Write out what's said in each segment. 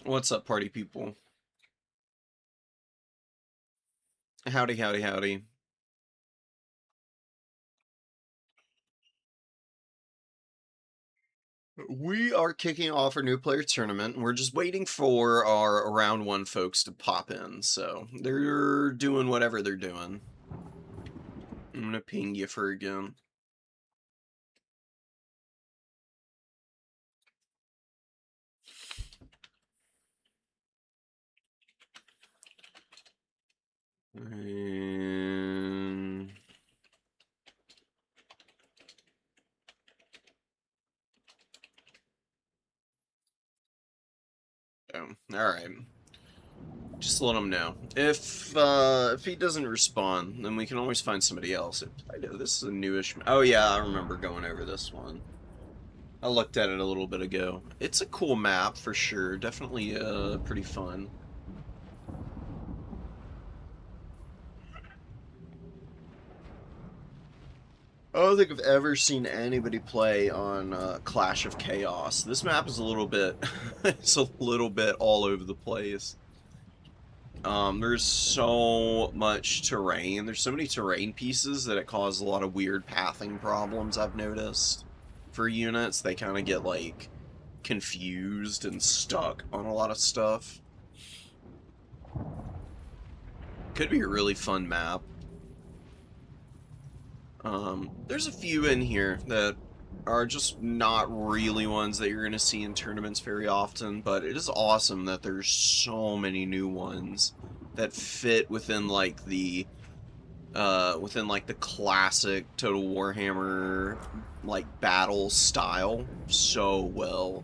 What's up, party people? Howdy, howdy, howdy. We are kicking off our new player tournament, and we're just waiting for our round one folks to pop in. So they're doing whatever they're doing. I'm gonna ping you for again. And... Oh, all right. Just let him know. If he doesn't respond, then we can always find somebody else. I know this is a newish. Oh yeah, I remember going over this one. I looked at it a little bit ago. It's a cool map for sure. Definitely pretty fun. I don't think I've ever seen anybody play on Clash of Chaos. This map is a little bit, it's a little bit all over the place. There's so much terrain. There's so many terrain pieces that it causes a lot of weird pathing problems, I've noticed. For units, they kind of get, like, confused and stuck on a lot of stuff. Could be a really fun map. There's a few in here that are just not really ones that you're going to see in tournaments very often, but it is awesome that there's so many new ones that fit within like the classic Total Warhammer like battle style so well.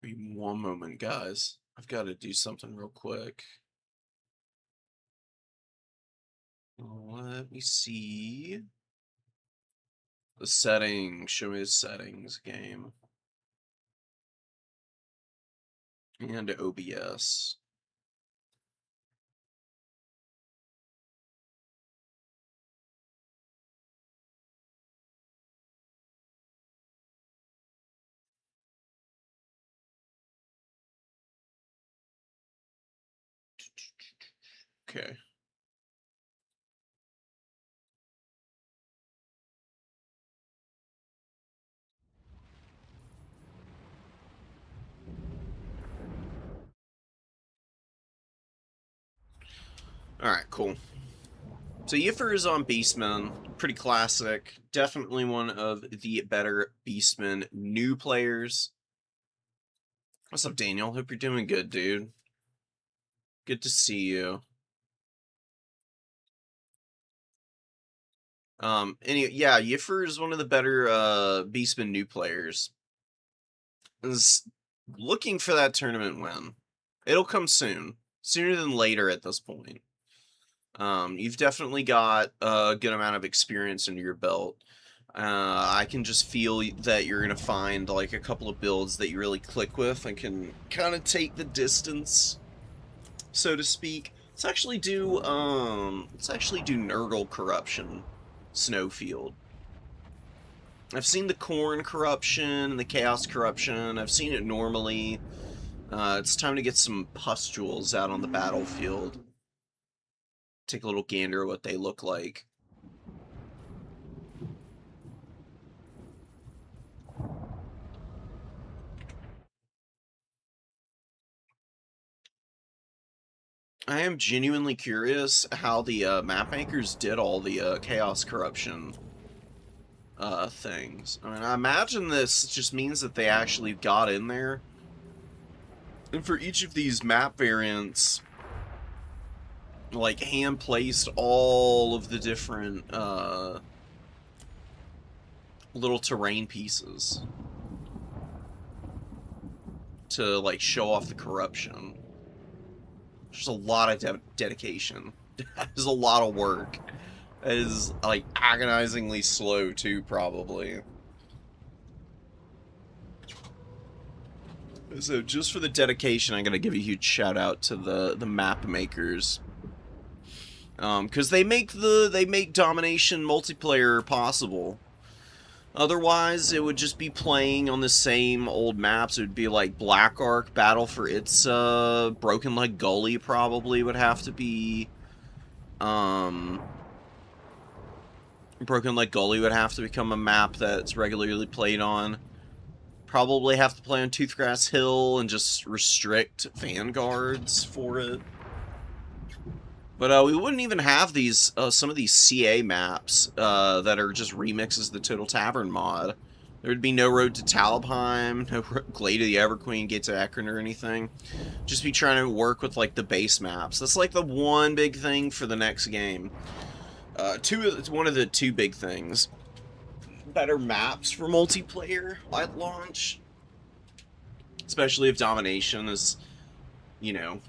Wait one moment, guys. I've got to do something real quick. Let me see. The settings. Show me the settings, game. And OBS. Okay. Alright, cool. So Yifer is on Beastman. Pretty classic. Definitely one of the better Beastman new players. What's up, Daniel? Hope you're doing good, dude. Good to see you. Anyway, yeah, Yifer is one of the better Beastman new players. Is looking for that tournament win. It'll come soon. Sooner than later at this point. You've definitely got a good amount of experience under your belt. I can just feel that you're gonna find like a couple of builds that you really click with and can kind of take the distance, so to speak. Let's actually do Nurgle Corruption Snowfield. I've seen the Corn Corruption and the Chaos Corruption. I've seen it normally. It's time to get some pustules out on the battlefield. Take a little gander at what they look like. I am genuinely curious how the map makers did all the Chaos Corruption things. I mean, I imagine this just means that they actually got in there. And for each of these map variants, like, hand-placed all of the different little terrain pieces to like show off the corruption. There's a lot of dedication. There's a lot of work. It is like agonizingly slow too, probably. So just for the dedication, I'm gonna give a huge shout out to the map makers, because they make domination multiplayer possible. Otherwise, it would just be playing on the same old maps. It would be like Black Ark Battle for its Broken Leg Gully probably would have to be. Broken Leg Gully would have to become a map that's regularly played on. Probably have to play on Toothgrass Hill and just restrict vanguards for it. But we wouldn't even have these some of these CA maps that are just remixes of the Total Tavern mod. There would be no Road to Talabheim, no Glade of the Everqueen, Gates of Ekron, or anything. Just be trying to work with like the base maps. That's like the one big thing for the next game. One of the two big things. Better maps for multiplayer at launch. Especially if domination is, you know,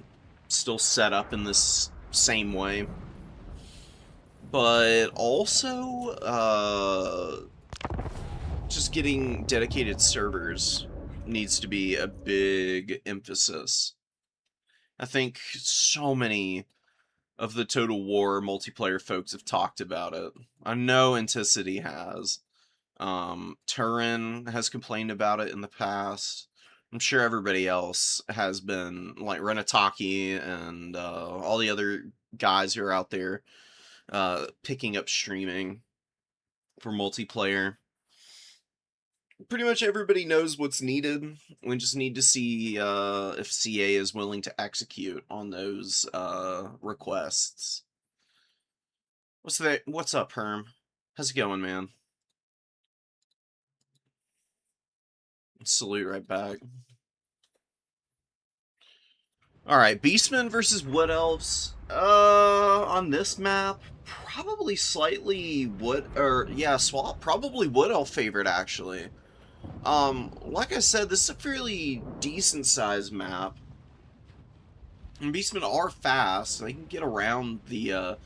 still set up in this same way. But also, just getting dedicated servers needs to be a big emphasis. I think so many of the Total War multiplayer folks have talked about it. I know Anticity has. Turin has complained about it in the past. I'm sure everybody else has been, like Renataki and all the other guys who are out there picking up streaming for multiplayer. Pretty much everybody knows what's needed. We just need to see if CA is willing to execute on those requests. What's up, Herm? How's it going, man? Salute right back. Alright, Beastmen versus Wood Elves. On this map, probably slightly swap, probably Wood Elf favorite, actually. Like I said, this is a fairly decent sized map. And Beastmen are fast, they can get around the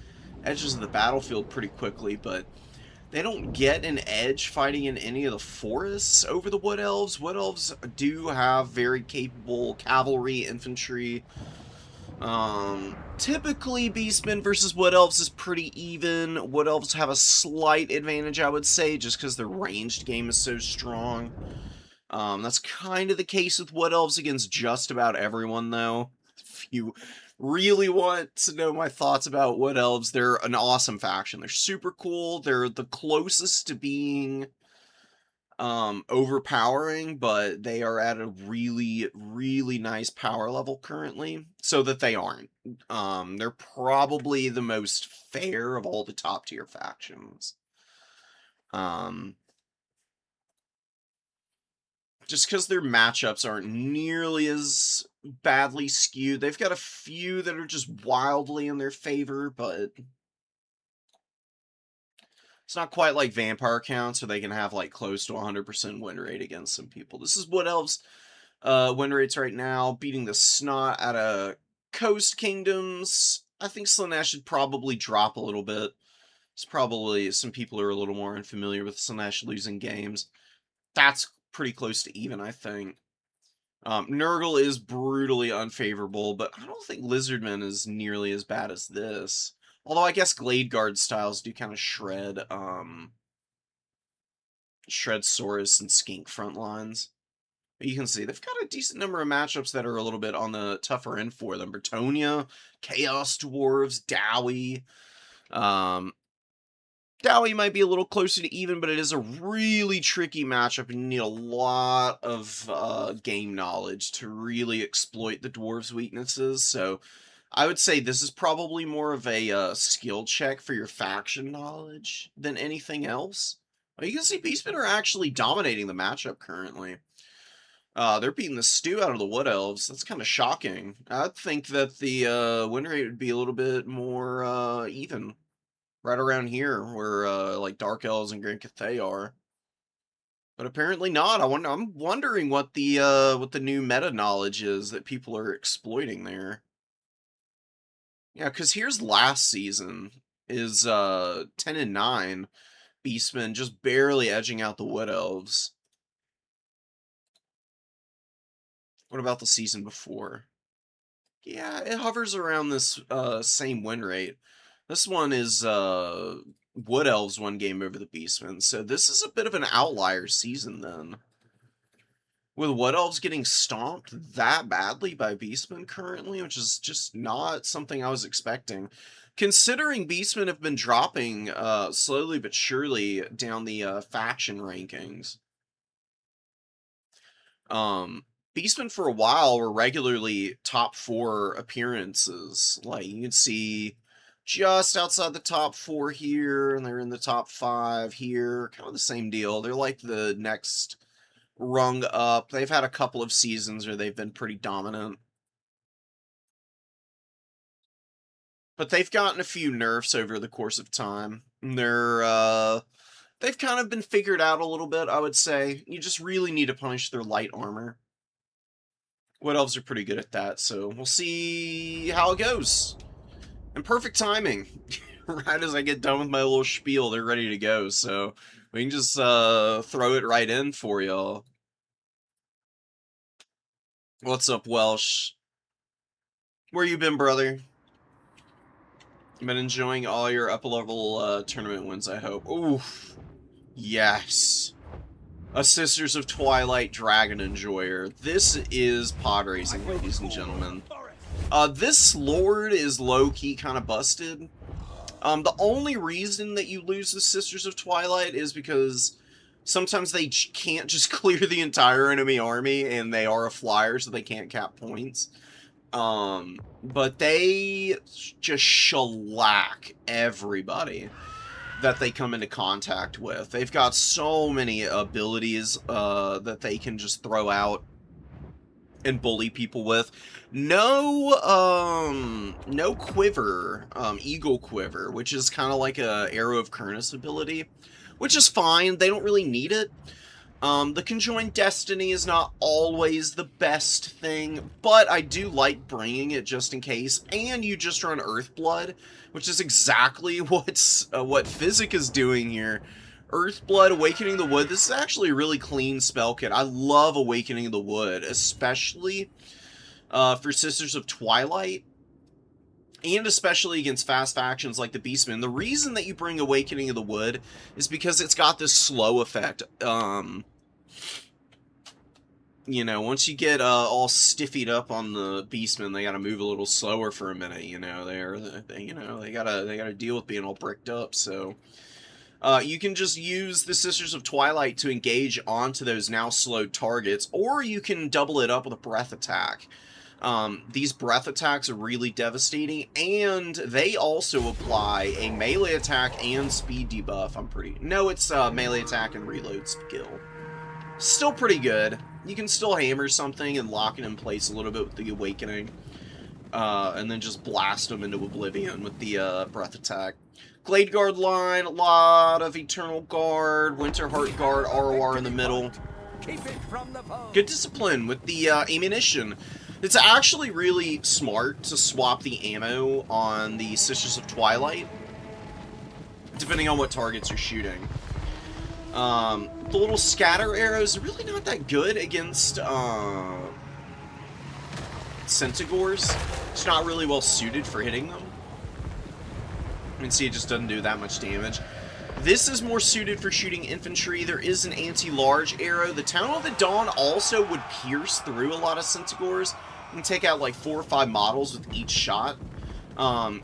edges of the battlefield pretty quickly, but they don't get an edge fighting in any of the forests over the Wood Elves. Wood Elves do have very capable cavalry, infantry. Typically, Beastmen versus Wood Elves is pretty even. Wood Elves have a slight advantage, I would say, just because their ranged game is so strong. That's kind of the case with Wood Elves against just about everyone, though. If you really want to know my thoughts about Wood Elves, they're an awesome faction. They're super cool. They're the closest to being overpowering, but they are at a really, really nice power level currently, so that they aren't. They're probably the most fair of all the top tier factions. Just because their matchups aren't nearly as badly skewed. They've got a few that are just wildly in their favor, but it's not quite like vampire counts, where they can have like close to 100% win rate against some people. This is Wood Elves' win rates right now, beating the snot out of Coast Kingdoms. I think Slaanesh should probably drop a little bit. It's probably some people are a little more unfamiliar with Slaanesh losing games. That's pretty close to even, I think. Nurgle is brutally unfavorable, but I don't think Lizardman is nearly as bad as this. Although I guess Glade Guard styles do kind of shred Saurus and Skink front lines. But you can see they've got a decent number of matchups that are a little bit on the tougher end for them. Bretonnia, Chaos Dwarves, Dowie. Dowie might be a little closer to even, but it is a really tricky matchup, and you need a lot of game knowledge to really exploit the dwarves' weaknesses. So I would say this is probably more of a skill check for your faction knowledge than anything else. You can see Beastmen are actually dominating the matchup currently. They're beating the stew out of the Wood Elves. That's kind of shocking. I'd think that the win rate would be a little bit more even. Right around here, where like Dark Elves and Grand Cathay are. But apparently not. I'm wondering what the new meta knowledge is that people are exploiting there. Yeah, because here's last season is 10-9. Beastmen just barely edging out the Wood Elves. What about the season before? Yeah, it hovers around this same win rate. This one is Wood Elves one game over the Beastmen, so this is a bit of an outlier season then. With Wood Elves getting stomped that badly by Beastmen currently, which is just not something I was expecting. Considering Beastmen have been dropping slowly but surely down the faction rankings. Beastmen for a while were regularly top 4 appearances. Like, you can see just outside the top 4 here, and they're in the top 5 here. Kind of the same deal. They're like the next rung up. They've had a couple of seasons where they've been pretty dominant. But they've gotten a few nerfs over the course of time. They've kind of been figured out a little bit, I would say. You just really need to punish their light armor. Wood Elves are pretty good at that, so we'll see how it goes. And perfect timing. Right as I get done with my little spiel, they're ready to go, so we can just throw it right in for y'all. What's up, Welsh? Where you been, brother? You been enjoying all your up-level tournament wins, I hope. Oof. Yes. A Sisters of Twilight Dragon Enjoyer. This is pod racing, ladies and gentlemen. This Lord is low-key kind of busted. The only reason that you lose the Sisters of Twilight is because sometimes they can't just clear the entire enemy army, and they are a flyer, so they can't cap points. But they just shellac everybody that they come into contact with. They've got so many abilities that they can just throw out and bully people with. No quiver, Eagle Quiver, which is kind of like a Arrow of Kurnus ability, which is fine. They don't really need it. The Conjoined Destiny is not always the best thing, but I do like bringing it just in case. And you just run Earthblood, which is exactly what Physic is doing here. Earthblood, Awakening the Wood. This is actually a really clean spell kit. I love Awakening the Wood, especially for Sisters of Twilight. And especially against fast factions like the Beastmen. The reason that you bring Awakening of the Wood is because it's got this slow effect. You know, once you get all stiffied up on the Beastmen, they gotta move a little slower for a minute. You know, they gotta deal with being all bricked up. So you can just use the Sisters of Twilight to engage onto those now slowed targets, or you can double it up with a breath attack. These breath attacks are really devastating, and they also apply a melee attack and speed debuff. It's melee attack and reload skill. Still pretty good. You can still hammer something and lock it in place a little bit with the Awakening, and then just blast them into oblivion with the breath attack. Glade Guard line, a lot of Eternal Guard, Winterheart Guard, ROR in the middle. Good discipline with the ammunition. It's actually really smart to swap the ammo on the Sisters of Twilight, depending on what targets you're shooting. The little scatter arrows are really not that good against Centigores. It's not really well suited for hitting them. You can see it just doesn't do that much damage. This is more suited for shooting infantry. There is an anti-large arrow. The Town of the Dawn also would pierce through a lot of Centigores. You can take out like 4 or 5 models with each shot.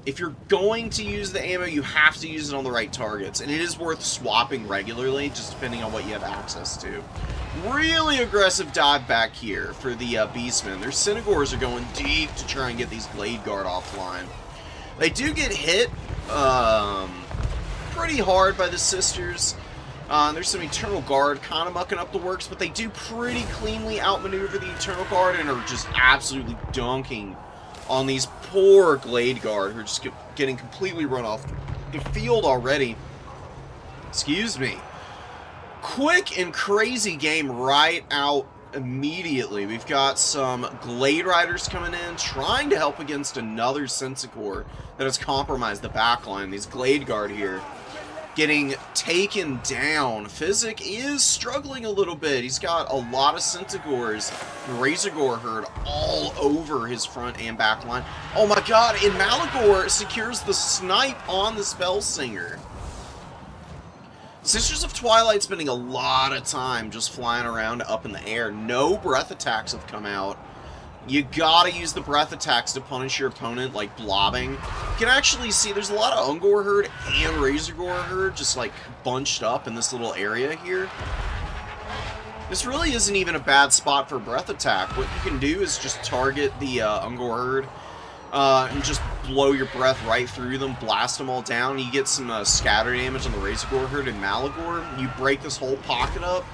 If you're going to use the ammo, you have to use it on the right targets. And it is worth swapping regularly, just depending on what you have access to. Really aggressive dive back here for the Beastmen. Their Centigores are going deep to try and get these Glade Guard offline. They do get hit pretty hard by the Sisters. There's some Eternal Guard kind of mucking up the works, but they do pretty cleanly outmaneuver the Eternal Guard and are just absolutely dunking on these poor Glade Guard who are just getting completely run off the field already. Excuse me. quick and crazy game right out immediately. We've got some Glade Riders coming in, trying to help against another Sensicore that has compromised the backline. These Glade Guard here getting taken down. Physic is struggling a little bit. He's got a lot of Sensigores and Razorgore herd all over his front and back line. Oh my god, and Malagor secures the snipe on the Spellsinger. Sisters of Twilight spending a lot of time just flying around up in the air. No breath attacks have come out. You gotta use the breath attacks to punish your opponent, like blobbing. You can actually see there's a lot of Ungor herd and Razorgore herd just like bunched up in this little area here. This really isn't even a bad spot for breath attack. What you can do is just target the Ungor herd and just blow your breath right through them, blast them all down. You get some scatter damage on the Razorgore herd and Malagor. You break this whole pocket up,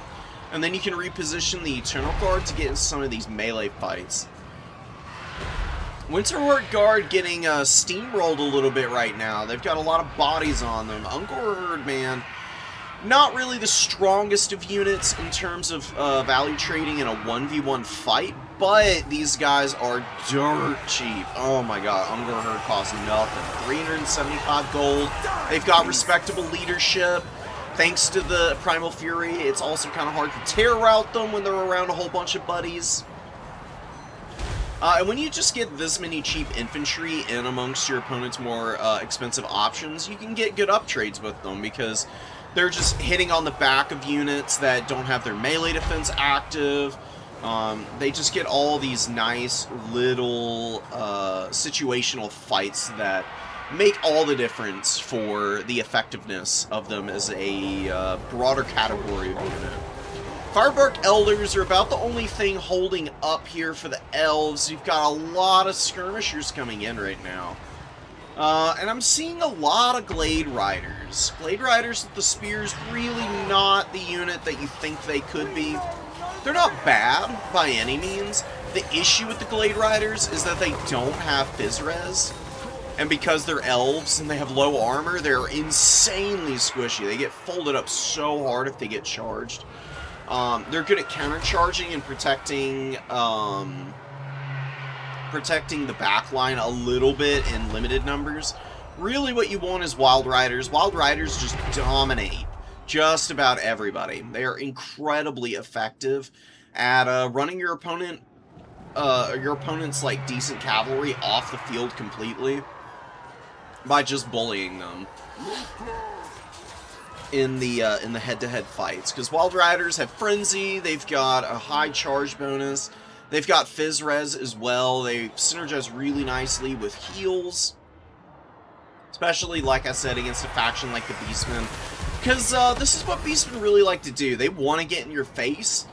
and then you can reposition the Eternal Guard to get into some of these melee fights. Winterwort Guard getting steamrolled a little bit right now. They've got a lot of bodies on them. Ungor herd, man, not really the strongest of units in terms of value trading in a 1v1 fight, but these guys are dirt cheap. Oh my god, Ungor herd costs nothing. 375 gold. They've got respectable leadership. Thanks to the Primal Fury, it's also kind of hard to terror out them when they're around a whole bunch of buddies. And when you just get this many cheap infantry in amongst your opponent's more expensive options, you can get good uptrades with them because they're just hitting on the back of units that don't have their melee defense active. They just get all these nice little situational fights that make all the difference for the effectiveness of them as a broader category of unit. Firebark Elders are about the only thing holding up here for the elves. You've got a lot of skirmishers coming in right now. And I'm seeing a lot of Glade Riders. Glade Riders with the spears, really not the unit that you think they could be. They're not bad by any means. The issue with the Glade Riders is that they don't have Phys-Res. And because they're elves and they have low armor, they're insanely squishy. They get folded up so hard if they get charged. They're good at countercharging and protecting the backline a little bit in limited numbers. Really what you want is Wild Riders. Wild Riders just dominate just about everybody. They are incredibly effective at running your opponent's like decent cavalry off the field completely by just bullying them in the head-to-head fights, because Wild Riders have Frenzy, they've got a high charge bonus, they've got Phys-Res as well, they synergize really nicely with heals, especially, like I said, against a faction like the Beastmen, because this is what Beastmen really like to do. They want to get in your face,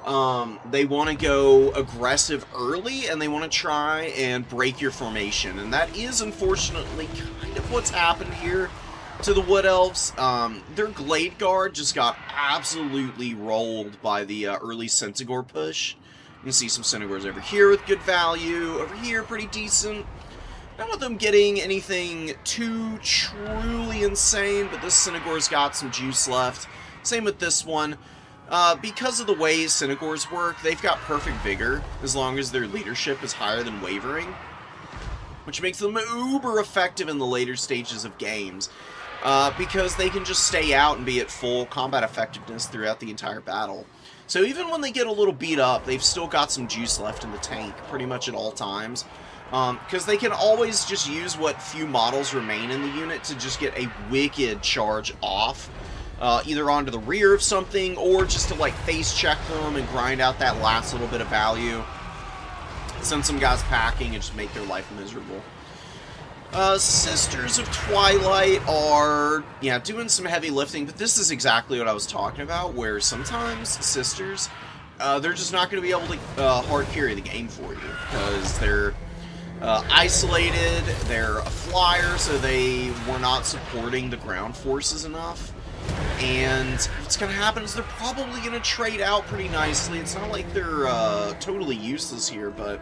they want to go aggressive early, and they want to try and break your formation, and that is, unfortunately, kind of what's happened here to the Wood Elves. Their Glade Guard just got absolutely rolled by the early Sensigore push. You can see some Sensigores over here with good value, over here pretty decent. None of them getting anything too truly insane, but this Senigore's got some juice left. Same with this one. Because of the way Senigores work, they've got perfect vigor, as long as their leadership is higher than Wavering, which makes them uber effective in the later stages of games. Because they can just stay out and be at full combat effectiveness throughout the entire battle. So even when they get a little beat up, they've still got some juice left in the tank, pretty much at all times. Because they can always just use what few models remain in the unit to just get a wicked charge off. Either onto the rear of something, or just to like face check them and grind out that last little bit of value. Send some guys packing and just make their life miserable. Sisters of Twilight are, yeah, doing some heavy lifting, but this is exactly what I was talking about, where sometimes Sisters, they're just not going to be able to hard carry the game for you, because they're isolated, they're a flyer, so they were not supporting the ground forces enough, and what's going to happen is they're probably going to trade out pretty nicely. It's not like they're totally useless here, but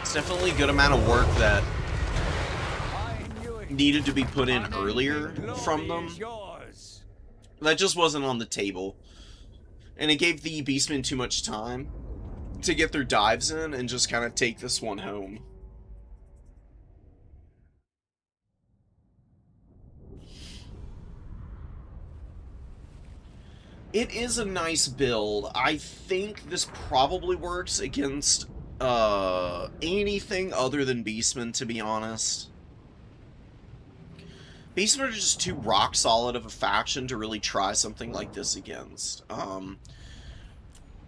it's definitely a good amount of work that needed to be put in earlier from them. That just wasn't on the table. And it gave the Beastmen too much time to get their dives in and just kind of take this one home. It is a nice build. I think this probably works against anything other than Beastmen, to be honest. Beastmen are just too rock solid of a faction to really try something like this against.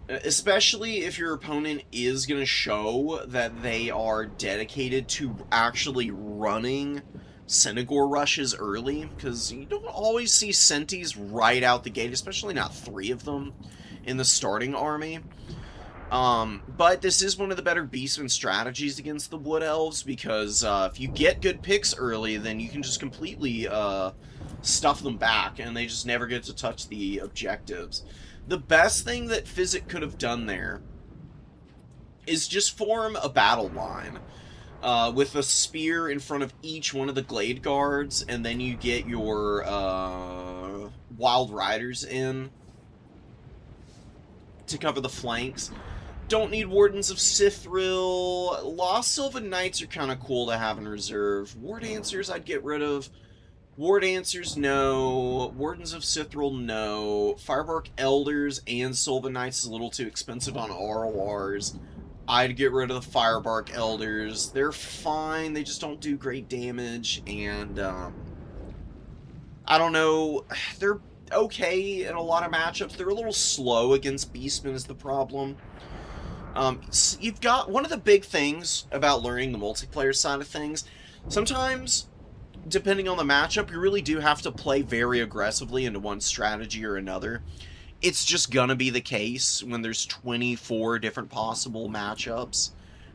Especially if your opponent is going to show that they are dedicated to actually running Centaur rushes early, because you don't always see Centis right out the gate, especially not 3 of them in the starting army. But this is one of the better Beastman strategies against the Wood Elves, because if you get good picks early, then you can just completely stuff them back, and they just never get to touch the objectives. The best thing that Physic could have done there is just form a battle line with a spear in front of each one of the Glade Guards, and then you get your Wild Riders in to cover the flanks. Don't need Wardens of Sithril. Lost Sylvan Knights are kind of cool to have in reserve. War Dancers I'd get rid of. War Dancers, no. Wardens of Sithril, no. Firebark Elders and Sylvan Knights is a little too expensive on RORs. I'd get rid of the Firebark Elders. They're fine, they just don't do great damage, and, I don't know, they're okay in a lot of matchups. They're a little slow against Beastmen is the problem. You've got, one of the big things about learning the multiplayer side of things, sometimes, depending on the matchup, you really do have to play very aggressively into one strategy or another. It's just gonna be the case when there's 24 different possible matchups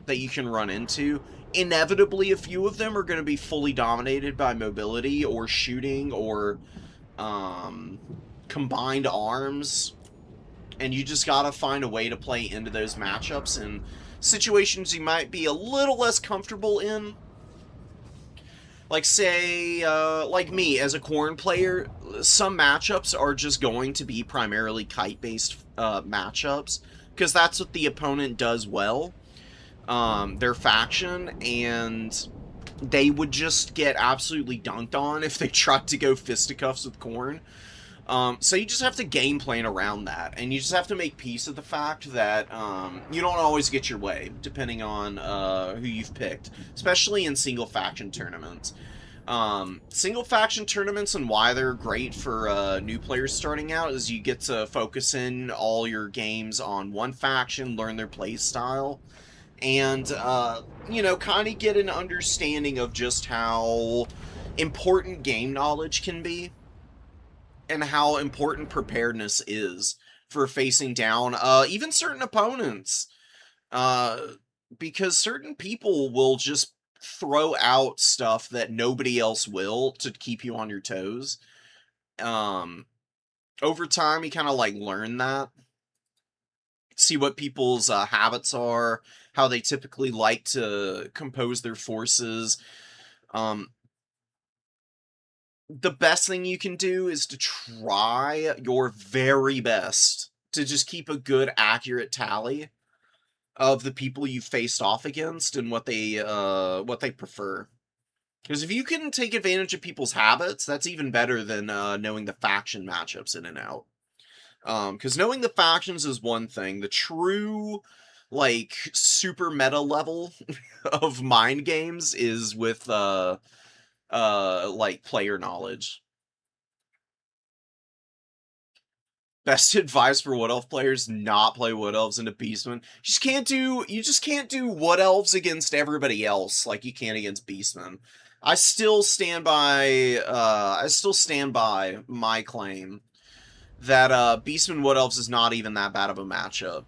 that you can run into. Inevitably, a few of them are going to be fully dominated by mobility or shooting or combined arms, and you just gotta find a way to play into those matchups in situations you might be a little less comfortable in. Like, say, like me, as a Khorne player, some matchups are just going to be primarily kite-based matchups, because that's what the opponent does well, their faction, and they would just get absolutely dunked on if they tried to go fisticuffs with Khorne. So you just have to game plan around that, and you just have to make peace with the fact that you don't always get your way, depending on who you've picked, especially in single-faction tournaments. Single-faction tournaments and why they're great for new players starting out is you get to focus in all your games on one faction, learn their play style, and, you know, kind of get an understanding of just how important game knowledge can be, and how important preparedness is for facing down even certain opponents. Because certain people will just throw out stuff that nobody else will to keep you on your toes. Over time, you kind of like learn that. See what people's habits are, how they typically like to compose their forces. The best thing you can do is to try your very best to just keep a good, accurate tally of the people you've faced off against and what they prefer. Because if you can take advantage of people's habits, that's even better than knowing the faction matchups in and out. Because knowing the factions is one thing. The true, like, super meta level of mind games is with, like, player knowledge. Best advice for Wood Elf players: not play Wood Elves into Beastmen. You just can't do Wood Elves against everybody else like you can against Beastmen. I still stand by my claim that Beastmen Wood Elves is not even that bad of a matchup.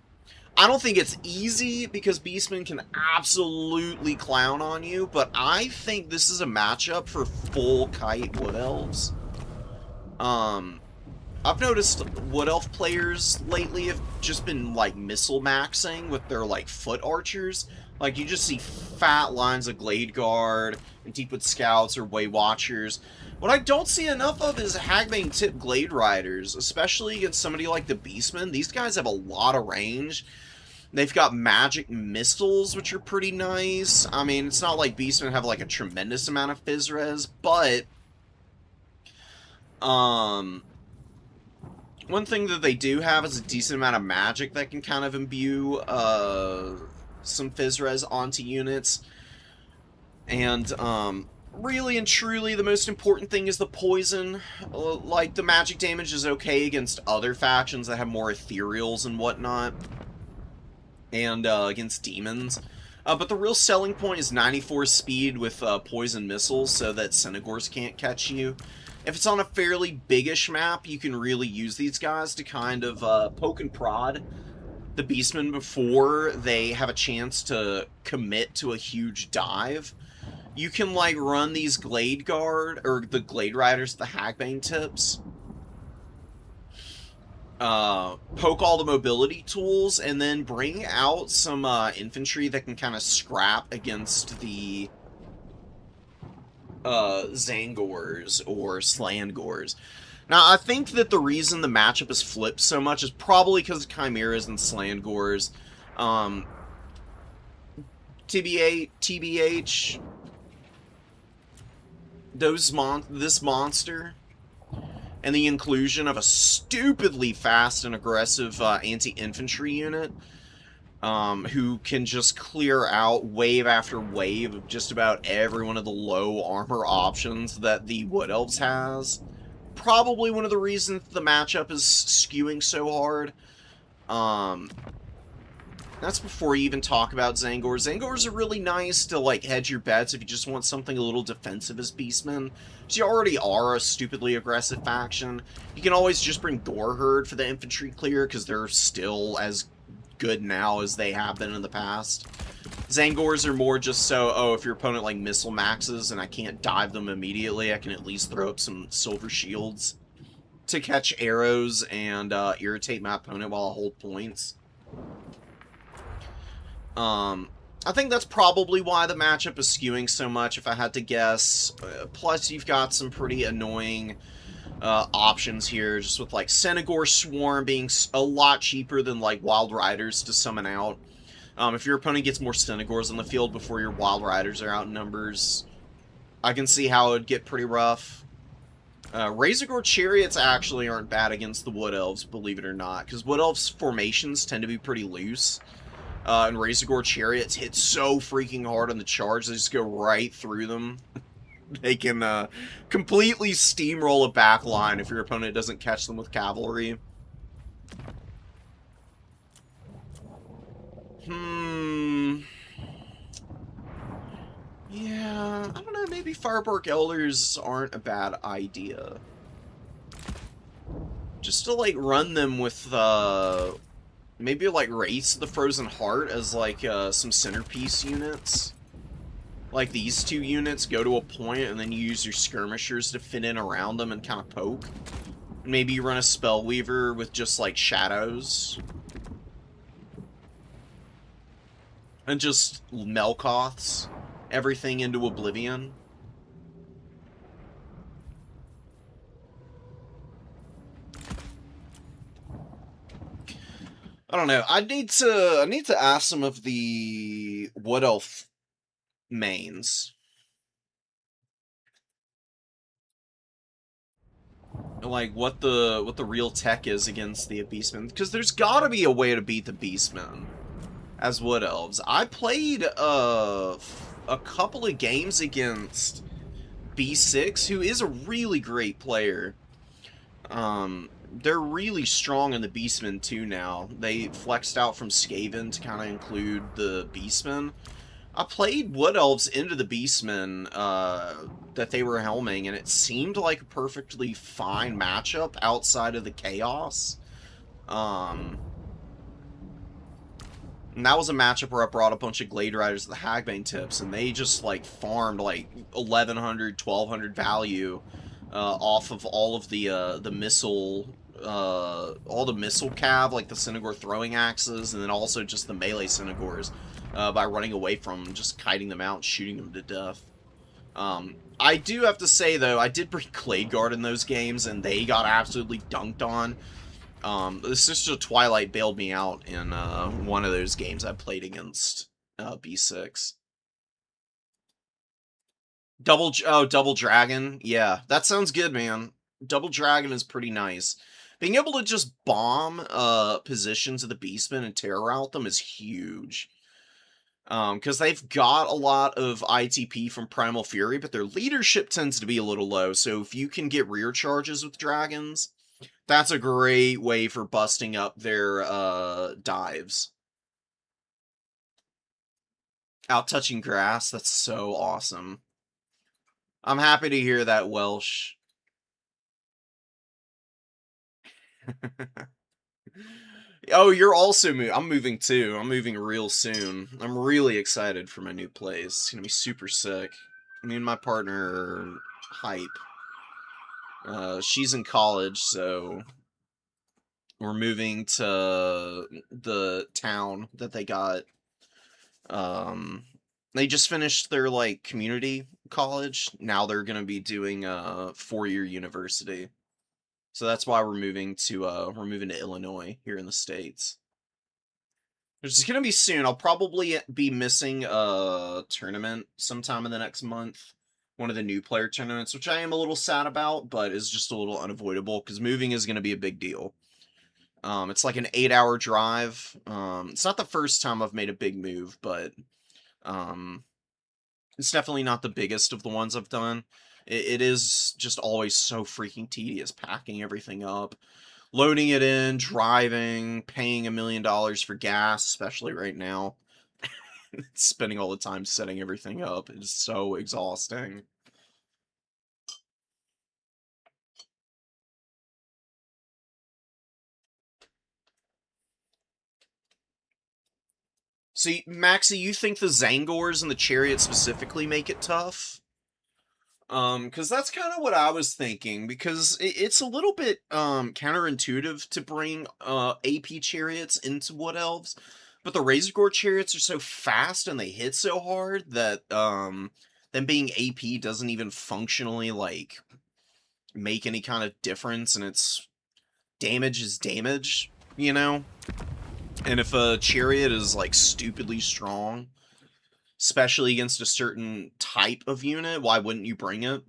I don't think it's easy because Beastmen can absolutely clown on you, but I think this is a matchup for full kite Wood Elves. I've noticed Wood Elf players lately have just been, like, missile maxing with their, like, foot archers. Like, you just see fat lines of Glade Guard and Deepwood Scouts or Way Watchers. What I don't see enough of is Hagbane tip Glade Riders, especially against somebody like the Beastman. These guys have a lot of range. They've got magic missiles, which are pretty nice. I mean, it's not like Beastmen have, like, a tremendous amount of Phys Res, but one thing that they do have is a decent amount of magic that can kind of imbue some Phys Res onto units. And really and truly, the most important thing is the poison. Like, the magic damage is okay against other factions that have more ethereals and whatnot, and against demons. But the real selling point is 94 speed with poison missiles so that Cynagors can't catch you. If it's on a fairly biggish map, you can really use these guys to kind of poke and prod the Beastmen before they have a chance to commit to a huge dive. You can, like, run these Glade Guard, or the Glade Riders, the Hagbane tips, poke all the mobility tools, and then bring out some infantry that can kind of scrap against the Zangors or Slangors. Now, I think that the reason the matchup is flipped so much is probably because of Chimeras and Slangors. TBH, this monster, and the inclusion of a stupidly fast and aggressive anti-infantry unit, who can just clear out wave after wave of just about every one of the low armor options that the Wood Elves has. Probably one of the reasons the matchup is skewing so hard. That's before you even talk about Zangors. Zangors are really nice to, like, hedge your bets if you just want something a little defensive as Beastmen. So you already are a stupidly aggressive faction. You can always just bring Goreherd for the infantry clear, because they're still as good now as they have been in the past. Zangors are more just so, oh, if your opponent, like, missile maxes and I can't dive them immediately, I can at least throw up some silver shields to catch arrows and irritate my opponent while I hold points. I think that's probably why the matchup is skewing so much, if I had to guess. Plus, you've got some pretty annoying options here, just with, like, Cynagor Swarm being a lot cheaper than, like, Wild Riders to summon out. If your opponent gets more Cynagors on the field before your Wild Riders are out in numbers, I can see how it would get pretty rough. Razorgore Chariots actually aren't bad against the Wood Elves, believe it or not, because Wood Elves' formations tend to be pretty loose. And Razorgore Chariots hit so freaking hard on the charge, they just go right through them. They can completely steamroll a back line if your opponent doesn't catch them with cavalry. Yeah, I don't know, maybe Firebark Elders aren't a bad idea. Just to, like, run them with, maybe, like, Wraiths of the Frozen Heart as, like, some centerpiece units. Like, these two units go to a point, and then you use your skirmishers to fit in around them and kind of poke. Maybe you run a Spellweaver with just, like, shadows. And just Melkoths everything into oblivion. I don't know. I need to ask some of the Wood Elf mains, like what the real tech is against the Beastmen, because there's got to be a way to beat the Beastmen as Wood Elves. I played a couple of games against B6, who is a really great player. They're really strong in the Beastmen too now. They flexed out from Skaven to kind of include the Beastmen. I played Wood Elves into the Beastmen that they were helming, and it seemed like a perfectly fine matchup outside of the chaos. And that was a matchup where I brought a bunch of Glade Riders of the Hagbane tips, and they just, like, farmed, like, 1100, 1200 value off of all of the missile, all the missile cav, like the Synagore throwing axes, and then also just the melee Synagores, by running away from them, just kiting them out and shooting them to death. I do have to say, though, I did bring Clade Guard in those games, and they got absolutely dunked on. The Sister of Twilight bailed me out in one of those games I played against B6. Double Dragon? Yeah, that sounds good, man. Double Dragon is pretty nice. Being able to just bomb positions of the Beastmen and terror out them is huge. Because they've got a lot of ITP from Primal Fury, but their leadership tends to be a little low, so if you can get rear charges with dragons, that's a great way for busting up their dives. Out touching grass, that's so awesome. I'm happy to hear that, Welsh. Oh, you're also moving. I'm moving too. I'm moving real soon. I'm really excited for my new place. It's gonna be super sick. Me and my partner are hype. She's in college, so we're moving to the town that they got. They just finished their, like, community college. Now they're gonna be doing a 4-year university. So that's why we're moving to Illinois here in the States. Which is gonna be soon. I'll probably be missing a tournament sometime in the next month. One of the new player tournaments, which I am a little sad about, but is just a little unavoidable, because moving is gonna be a big deal. It's like an 8-hour drive. It's not the first time I've made a big move, but it's definitely not the biggest of the ones I've done. It is just always so freaking tedious, packing everything up, loading it in, driving, paying $1 million for gas, especially right now. Spending all the time setting everything up is so exhausting. See, Maxie, you think the Zangors and the Chariot specifically make it tough? Because that's kind of what I was thinking, because it's a little bit, counterintuitive to bring, AP Chariots into Wood Elves, but the Razor Gore Chariots are so fast and they hit so hard that, them being AP doesn't even functionally, like, make any kind of difference, and it's damage is damage, you know? And if a Chariot is, like, stupidly strong, especially against a certain type of unit, why wouldn't you bring it?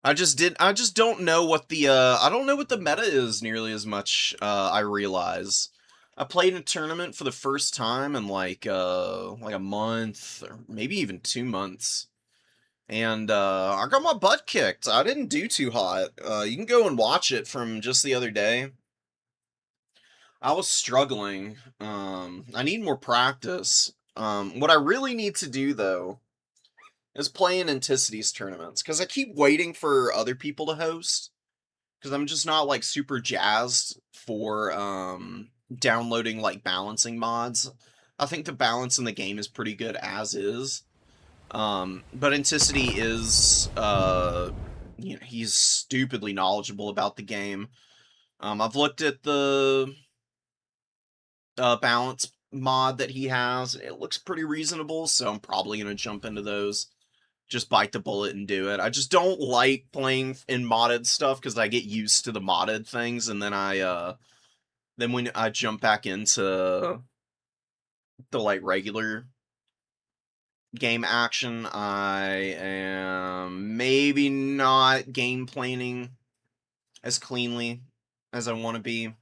I just don't know what the, I don't know what the meta is nearly as much, I realize. I played in a tournament for the first time in, like a month, or maybe even 2 months. And, I got my butt kicked. I didn't do too hot. You can go and watch it from just the other day. I was struggling. I need more practice. What I really need to do, though, is play in Anticities tournaments, because I keep waiting for other people to host, because I'm just not, like, super jazzed for, downloading, like, balancing mods. I think the balance in the game is pretty good as is. But Anticity is, you know, he's stupidly knowledgeable about the game. I've looked at the balance mod that he has. It looks pretty reasonable, so I'm probably going to jump into those. Just bite the bullet and do it. I just don't like playing in modded stuff, because I get used to the modded things, and then then when I jump back into the, like, regular game action, I am maybe not game planning as cleanly as I want to be.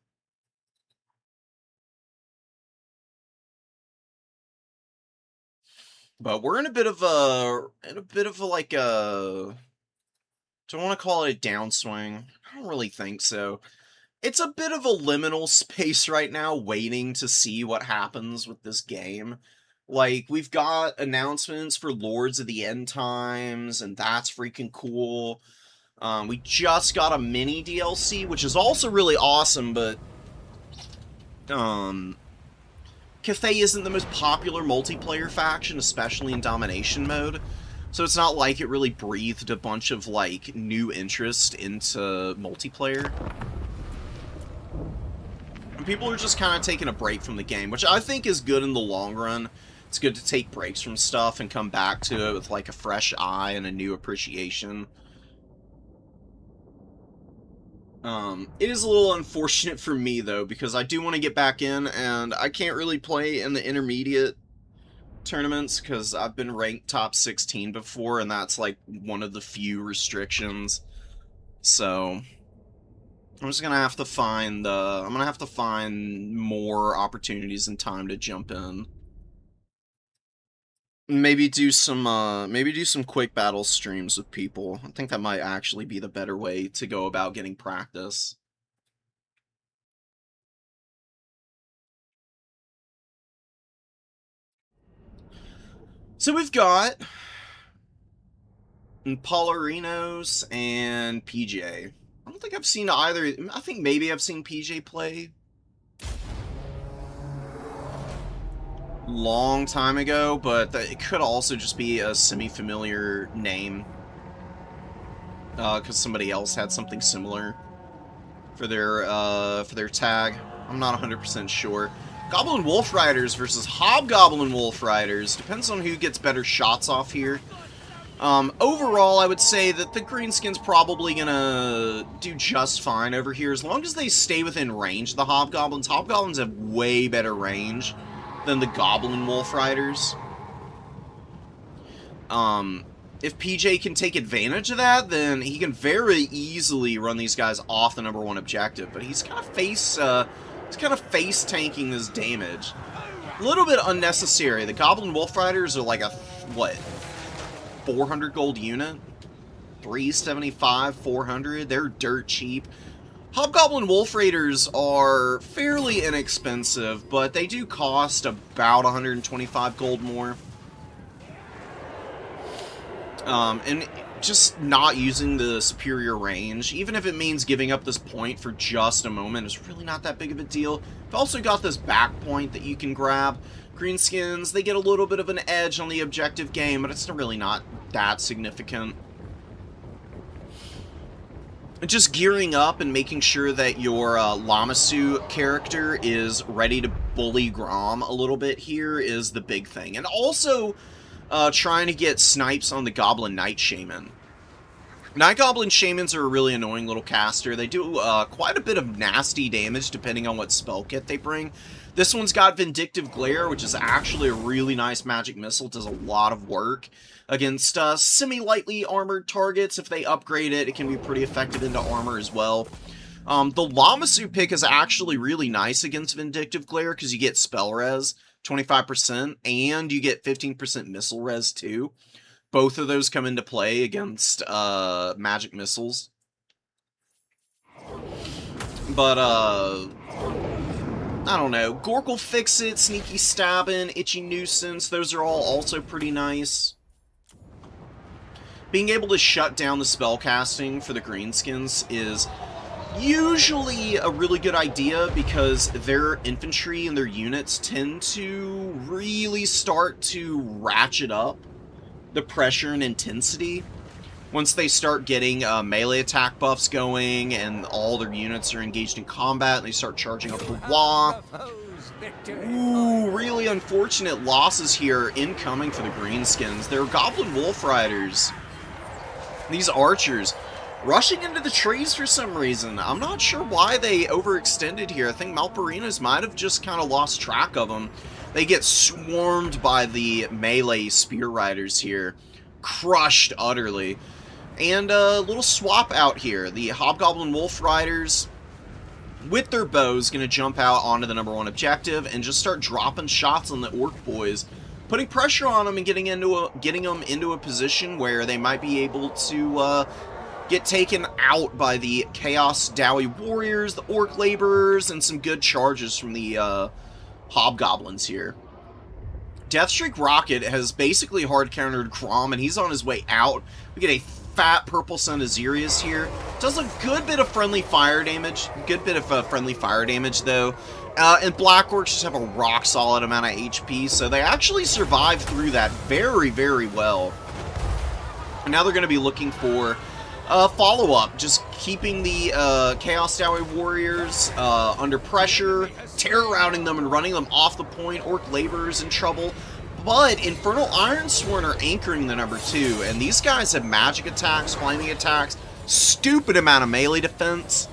But we're in a bit of a like a, do I want to call it a downswing? I don't really think so. It's a bit of a liminal space right now, waiting to see what happens with this game. Like, we've got announcements for Lords of the End Times, and that's freaking cool. We just got a mini DLC, which is also really awesome, but Cathay isn't the most popular multiplayer faction, especially in domination mode. So it's not like it really breathed a bunch of, like, new interest into multiplayer. And people are just kind of taking a break from the game, which I think is good in the long run. It's good to take breaks from stuff and come back to it with, like, a fresh eye and a new appreciation. It is a little unfortunate for me, though, because I do want to get back in, and I can't really play in the intermediate tournaments because I've been ranked top 16 before, and that's like one of the few restrictions. So I'm just gonna have to find I'm gonna have to find more opportunities and time to jump in. Maybe do some quick battle streams with people. I think that might actually be the better way to go about getting practice. So we've got Polarinos and PJ. I don't think I've seen either. I think maybe I've seen PJ play long time ago, but it could also just be a semi-familiar name. Because somebody else had something similar for their tag. I'm not 100% sure. Goblin Wolf Riders versus Hobgoblin Wolf Riders. Depends on who gets better shots off here. Overall, I would say that the Greenskin's probably gonna do just fine over here, as long as they stay within range of the Hobgoblins. Hobgoblins have way better range than the Goblin Wolf Riders. If PJ can take advantage of that, then he can very easily run these guys off the #1 objective, but he's kind of face tanking this damage. A little bit unnecessary. The Goblin Wolf Riders are like a, what, 400 gold unit? 375, 400? They're dirt cheap. Hobgoblin Wolf Raiders are fairly inexpensive, but they do cost about 125 gold more. And just not using the superior range, even if it means giving up this point for just a moment, is really not that big of a deal. I've also got this back point that you can grab. Greenskins, they get a little bit of an edge on the objective game, but it's really not that significant. Just gearing up and making sure that your Lamasu character is ready to bully Grom a little bit here is the big thing. And also trying to get snipes on the Goblin Knight Shaman. Night Goblin Shamans are a really annoying little caster. They do quite a bit of nasty damage depending on what spell kit they bring. This one's got Vindictive Glare, which is actually a really nice magic missile. It does a lot of work against semi-lightly armored targets. If they upgrade it, it can be pretty effective into armor as well. The Lamasu pick is actually really nice against Vindictive Glare because you get spell res 25% and you get 15% missile res too. Both of those come into play against magic missiles. But I don't know. Gorkle Fix It, Sneaky Stabbin', Itchy Nuisance, those are all also pretty nice. Being able to shut down the spellcasting for the Greenskins is usually a really good idea because their infantry and their units tend to really start to ratchet up the pressure and intensity once they start getting melee attack buffs going and all their units are engaged in combat and they start charging up the wall. Ooh, really unfortunate losses here incoming for the Greenskins. They're Goblin Wolf Riders. These archers rushing into the trees for some reason. I'm not sure why they overextended here. I think Malparinas might have just kind of lost track of them. They get swarmed by the melee spear riders here. Crushed utterly. And a little swap out here. The Hobgoblin Wolf Riders, with their bows, going to jump out onto the #1 objective and just start dropping shots on the Orc boys, putting pressure on them and getting them into a position where they might be able to get taken out by the Chaos Dowie Warriors, the Orc Laborers, and some good charges from the Hobgoblins here. Deathstreak Rocket has basically hard countered Grom, and he's on his way out. We get a fat purple Son Azirius here. Does a good bit of friendly fire damage. Though. And Black Orcs just have a rock solid amount of HP, so they actually survive through that very, very well. And now they're going to be looking for follow-up, just keeping the Chaos Dowie Warriors under pressure, terror-routing them and running them off the point. Orc Laborers in trouble. But Infernal Ironsworn are anchoring the number 2, and these guys have magic attacks, flaming attacks, stupid amount of melee defense.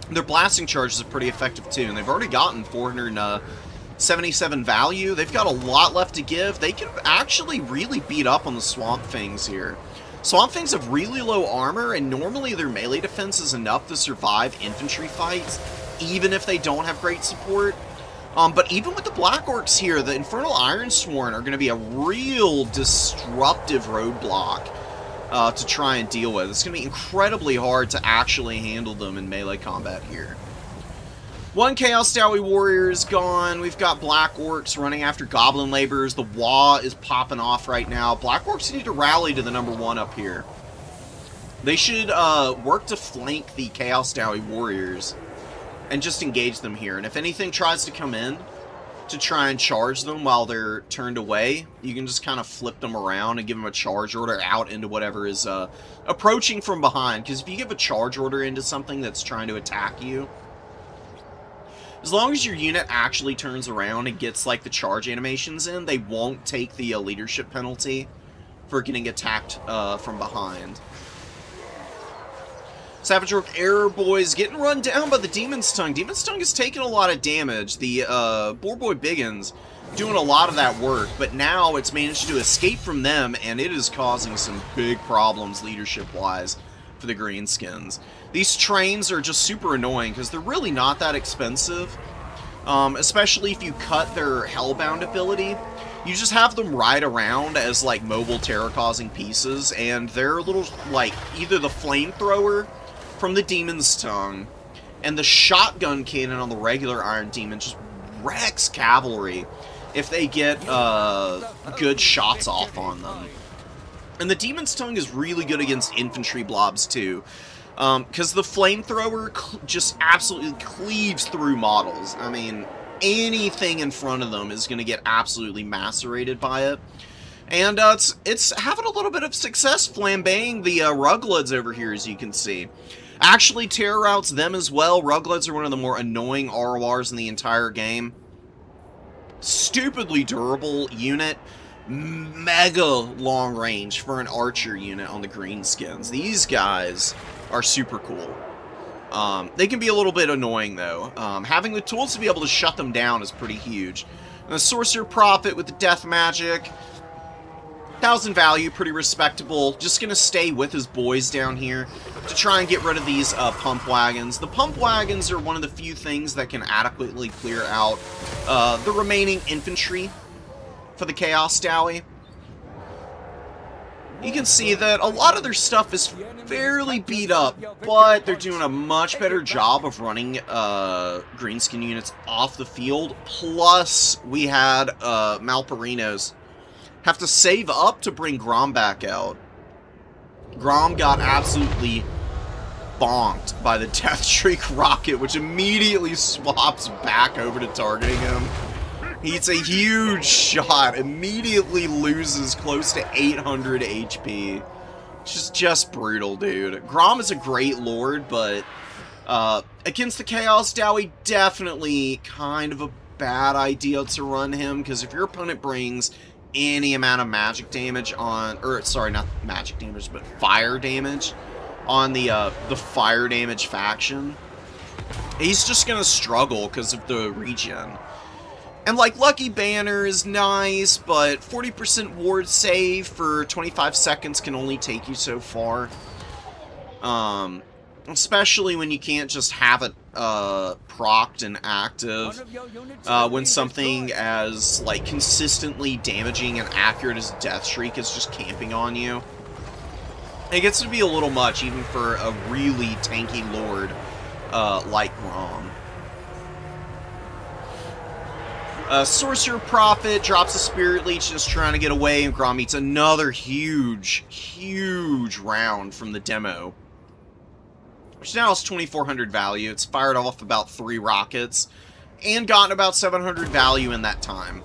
Their blasting charges are pretty effective too, and they've already gotten 477 value. They've got a lot left to give. They can actually really beat up on the Swamp Things here. Swamp Things have really low armor, and normally their melee defense is enough to survive infantry fights, even if they don't have great support. But even with the Black Orcs here, the Infernal Ironsworn are going to be a real disruptive roadblock to try and deal with. It's going to be incredibly hard to actually handle them in melee combat here. One Chaos Dowie Warrior is gone. We've got Black Orcs running after Goblin Laborers. The Wah is popping off right now. Black Orcs need to rally to the number 1 up here. They should work to flank the Chaos Dowie Warriors and just engage them here. And if anything tries to come in to try and charge them while they're turned away, you can just kind of flip them around and give them a charge order out into whatever is approaching from behind. Because if you give a charge order into something that's trying to attack you, as long as your unit actually turns around and gets like the charge animations in, they won't take the leadership penalty for getting attacked from behind. Savage Orc Error Boys getting run down by the Demon's Tongue. Demon's Tongue has taken a lot of damage. The Boar Boy Biggins doing a lot of that work, but now it's managed to escape from them, and it is causing some big problems leadership-wise for the Greenskins. These trains are just super annoying because they're really not that expensive, especially if you cut their Hellbound ability. You just have them ride around as like mobile terror-causing pieces, and they're little like either the flamethrower from the Demon's Tongue and the shotgun cannon on the regular Iron Demon just wrecks cavalry if they get good shots off on them. And the Demon's Tongue is really good against infantry blobs too, because the flamethrower just absolutely cleaves through models. I mean, anything in front of them is going to get absolutely macerated by it. And it's having a little bit of success flambeing the Rugloods over here, as you can see. Actually terror routes them as well. Rugloods are one of the more annoying RORs in the entire game. Stupidly durable unit. Mega long range for an archer unit on the Greenskins. These guys are super cool. They can be a little bit annoying though. Having the tools to be able to shut them down is pretty huge. And the Sorcerer Prophet with the death magic. 1,000 value, pretty respectable. Just gonna stay with his boys down here to try and get rid of these pump wagons. The pump wagons are one of the few things that can adequately clear out the remaining infantry for the Chaos Dowie. You can see that a lot of their stuff is fairly beat up, but they're doing a much better job of running Greenskin units off the field. Plus, we had Malparinos have to save up to bring Grom back out. Grom got absolutely bonked by the Deathstreak rocket, which immediately swaps back over to targeting him. He hits a huge shot, immediately loses close to 800 HP. Just brutal, dude. Grom is a great lord, but against the Chaos Dowie, definitely kind of a bad idea to run him, because if your opponent brings any amount of magic damage on, or sorry, not magic damage, but fire damage on the fire damage faction, he's just gonna struggle because of the regen. And like Lucky Banner is nice, but 40% ward save for 25 seconds can only take you so far. Especially when you can't just have it procced and active when something as like consistently damaging and accurate as Deathstreak is just camping on you. It gets to be a little much even for a really tanky lord like Grom. Sorcerer Prophet drops a Spirit Leech, just trying to get away, and Grom eats another huge round from the demo, which now has 2,400 value. It's fired off about 3 rockets, and gotten about 700 value in that time.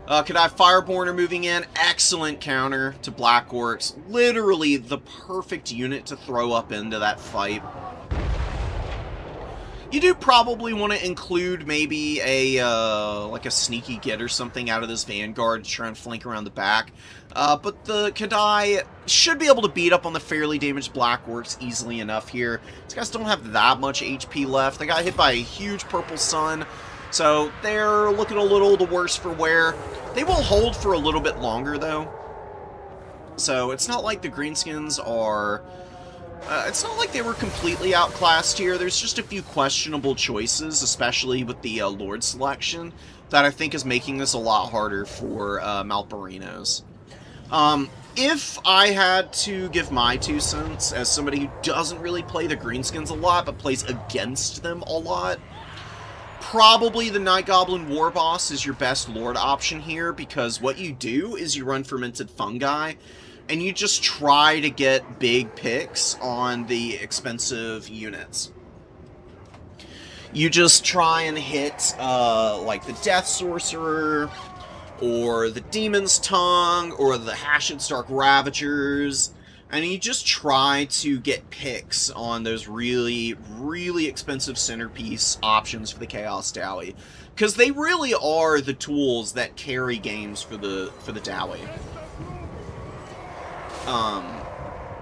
Kadai Fireborn moving in. Excellent counter to Black Orcs. Literally the perfect unit to throw up into that fight. You do probably want to include maybe a, like a sneaky get or something out of this Vanguard to try and flank around the back. But the Kadai should be able to beat up on the fairly damaged Black Orcs easily enough here. These guys don't have that much HP left. They got hit by a huge Purple Sun, so they're looking a little the worse for wear. They will hold for a little bit longer, though. So it's not like the Greenskins are... it's not like they were completely outclassed here. There's just a few questionable choices, especially with the Lord selection, that I think is making this a lot harder for Malparinos. If I had to give my 2 cents, as somebody who doesn't really play the Greenskins a lot, but plays against them a lot, probably the Night Goblin War Boss is your best Lord option here, because what you do is you run Fermented Fungi, and you just try to get big picks on the expensive units. You just try and hit, like the Death Sorcerer, or the Demon's Tongue, or the Hashid Stark Ravagers, and you just try to get picks on those really, really expensive centerpiece options for the Chaos Dowie. Because they really are the tools that carry games for the Dowie.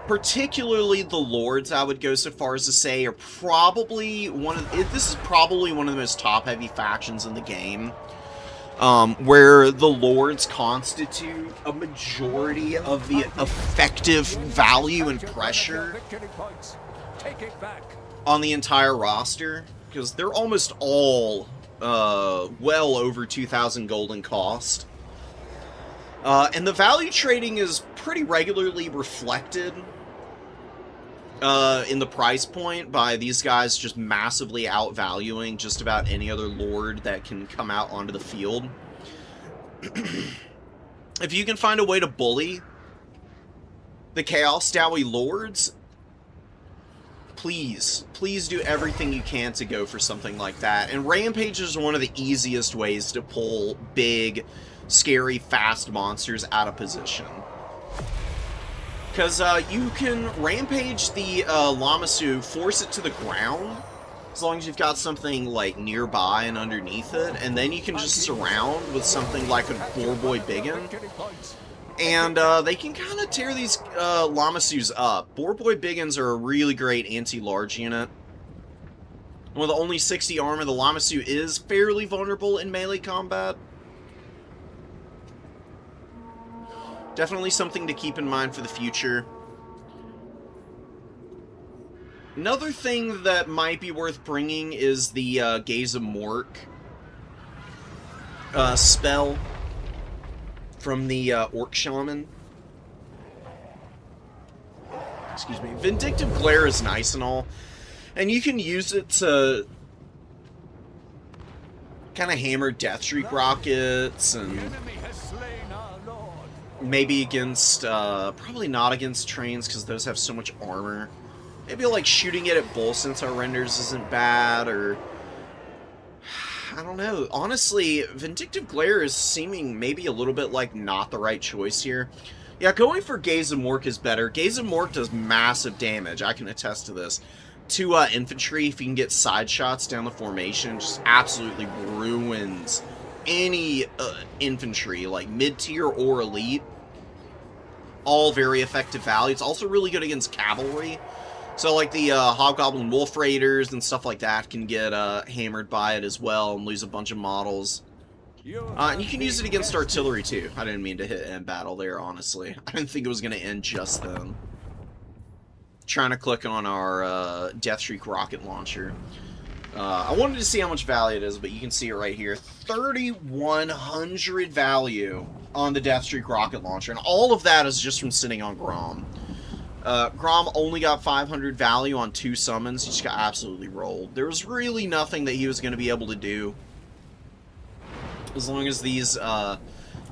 Particularly the Lords, I would go so far as to say, are probably this is probably one of the most top-heavy factions in the game, where the Lords constitute a majority of the effective value and pressure on the entire roster, because they're almost all well over 2,000 gold in cost. And the value trading is pretty regularly reflected in the price point by these guys just massively outvaluing just about any other Lord that can come out onto the field. If you can find a way to bully the Chaos Dowie Lords, please do everything you can to go for something like that. And Rampage is one of the easiest ways to pull big, scary, fast monsters out of position. Because you can Rampage the Lamasu, force it to the ground, as long as you've got something like nearby and underneath it, and then you can just surround with something like a Boarboy Biggin, and they can kind of tear these Lamasus up. Boarboy Biggins are a really great anti-large unit. With only 60 armor, the Lamasu is fairly vulnerable in melee combat. Definitely something to keep in mind for the future. Another thing that might be worth bringing is the Gaze of Mork spell from the Orc Shaman. Excuse me. Vindictive Glare is nice and all, and you can use it to kind of hammer Deathstreak rockets and maybe against, probably not against trains, because those have so much armor. Maybe, like, shooting it at Bull Centaur renders isn't bad, or... I don't know. Honestly, Vindictive Glare is seeming maybe a little bit like not the right choice here. Yeah, going for Gaze of Mork is better. Gaze of Mork does massive damage, I can attest to this. To infantry, if you can get side shots down the formation, just absolutely ruins any infantry, like mid-tier or elite. All very effective value. It's also really good against cavalry. So, like, the Hobgoblin Wolf Raiders and stuff like that can get hammered by it as well and lose a bunch of models. And you can use it against artillery, too. I didn't mean to hit end battle there, honestly. I didn't think it was going to end just then. Trying to click on our Deathstreak rocket launcher. I wanted to see how much value it is, but you can see it right here. 3,100 value on the Deathstreak rocket launcher, and all of that is just from sitting on Grom. Grom only got 500 value on 2 summons. He just got absolutely rolled. There was really nothing that he was going to be able to do. As long as these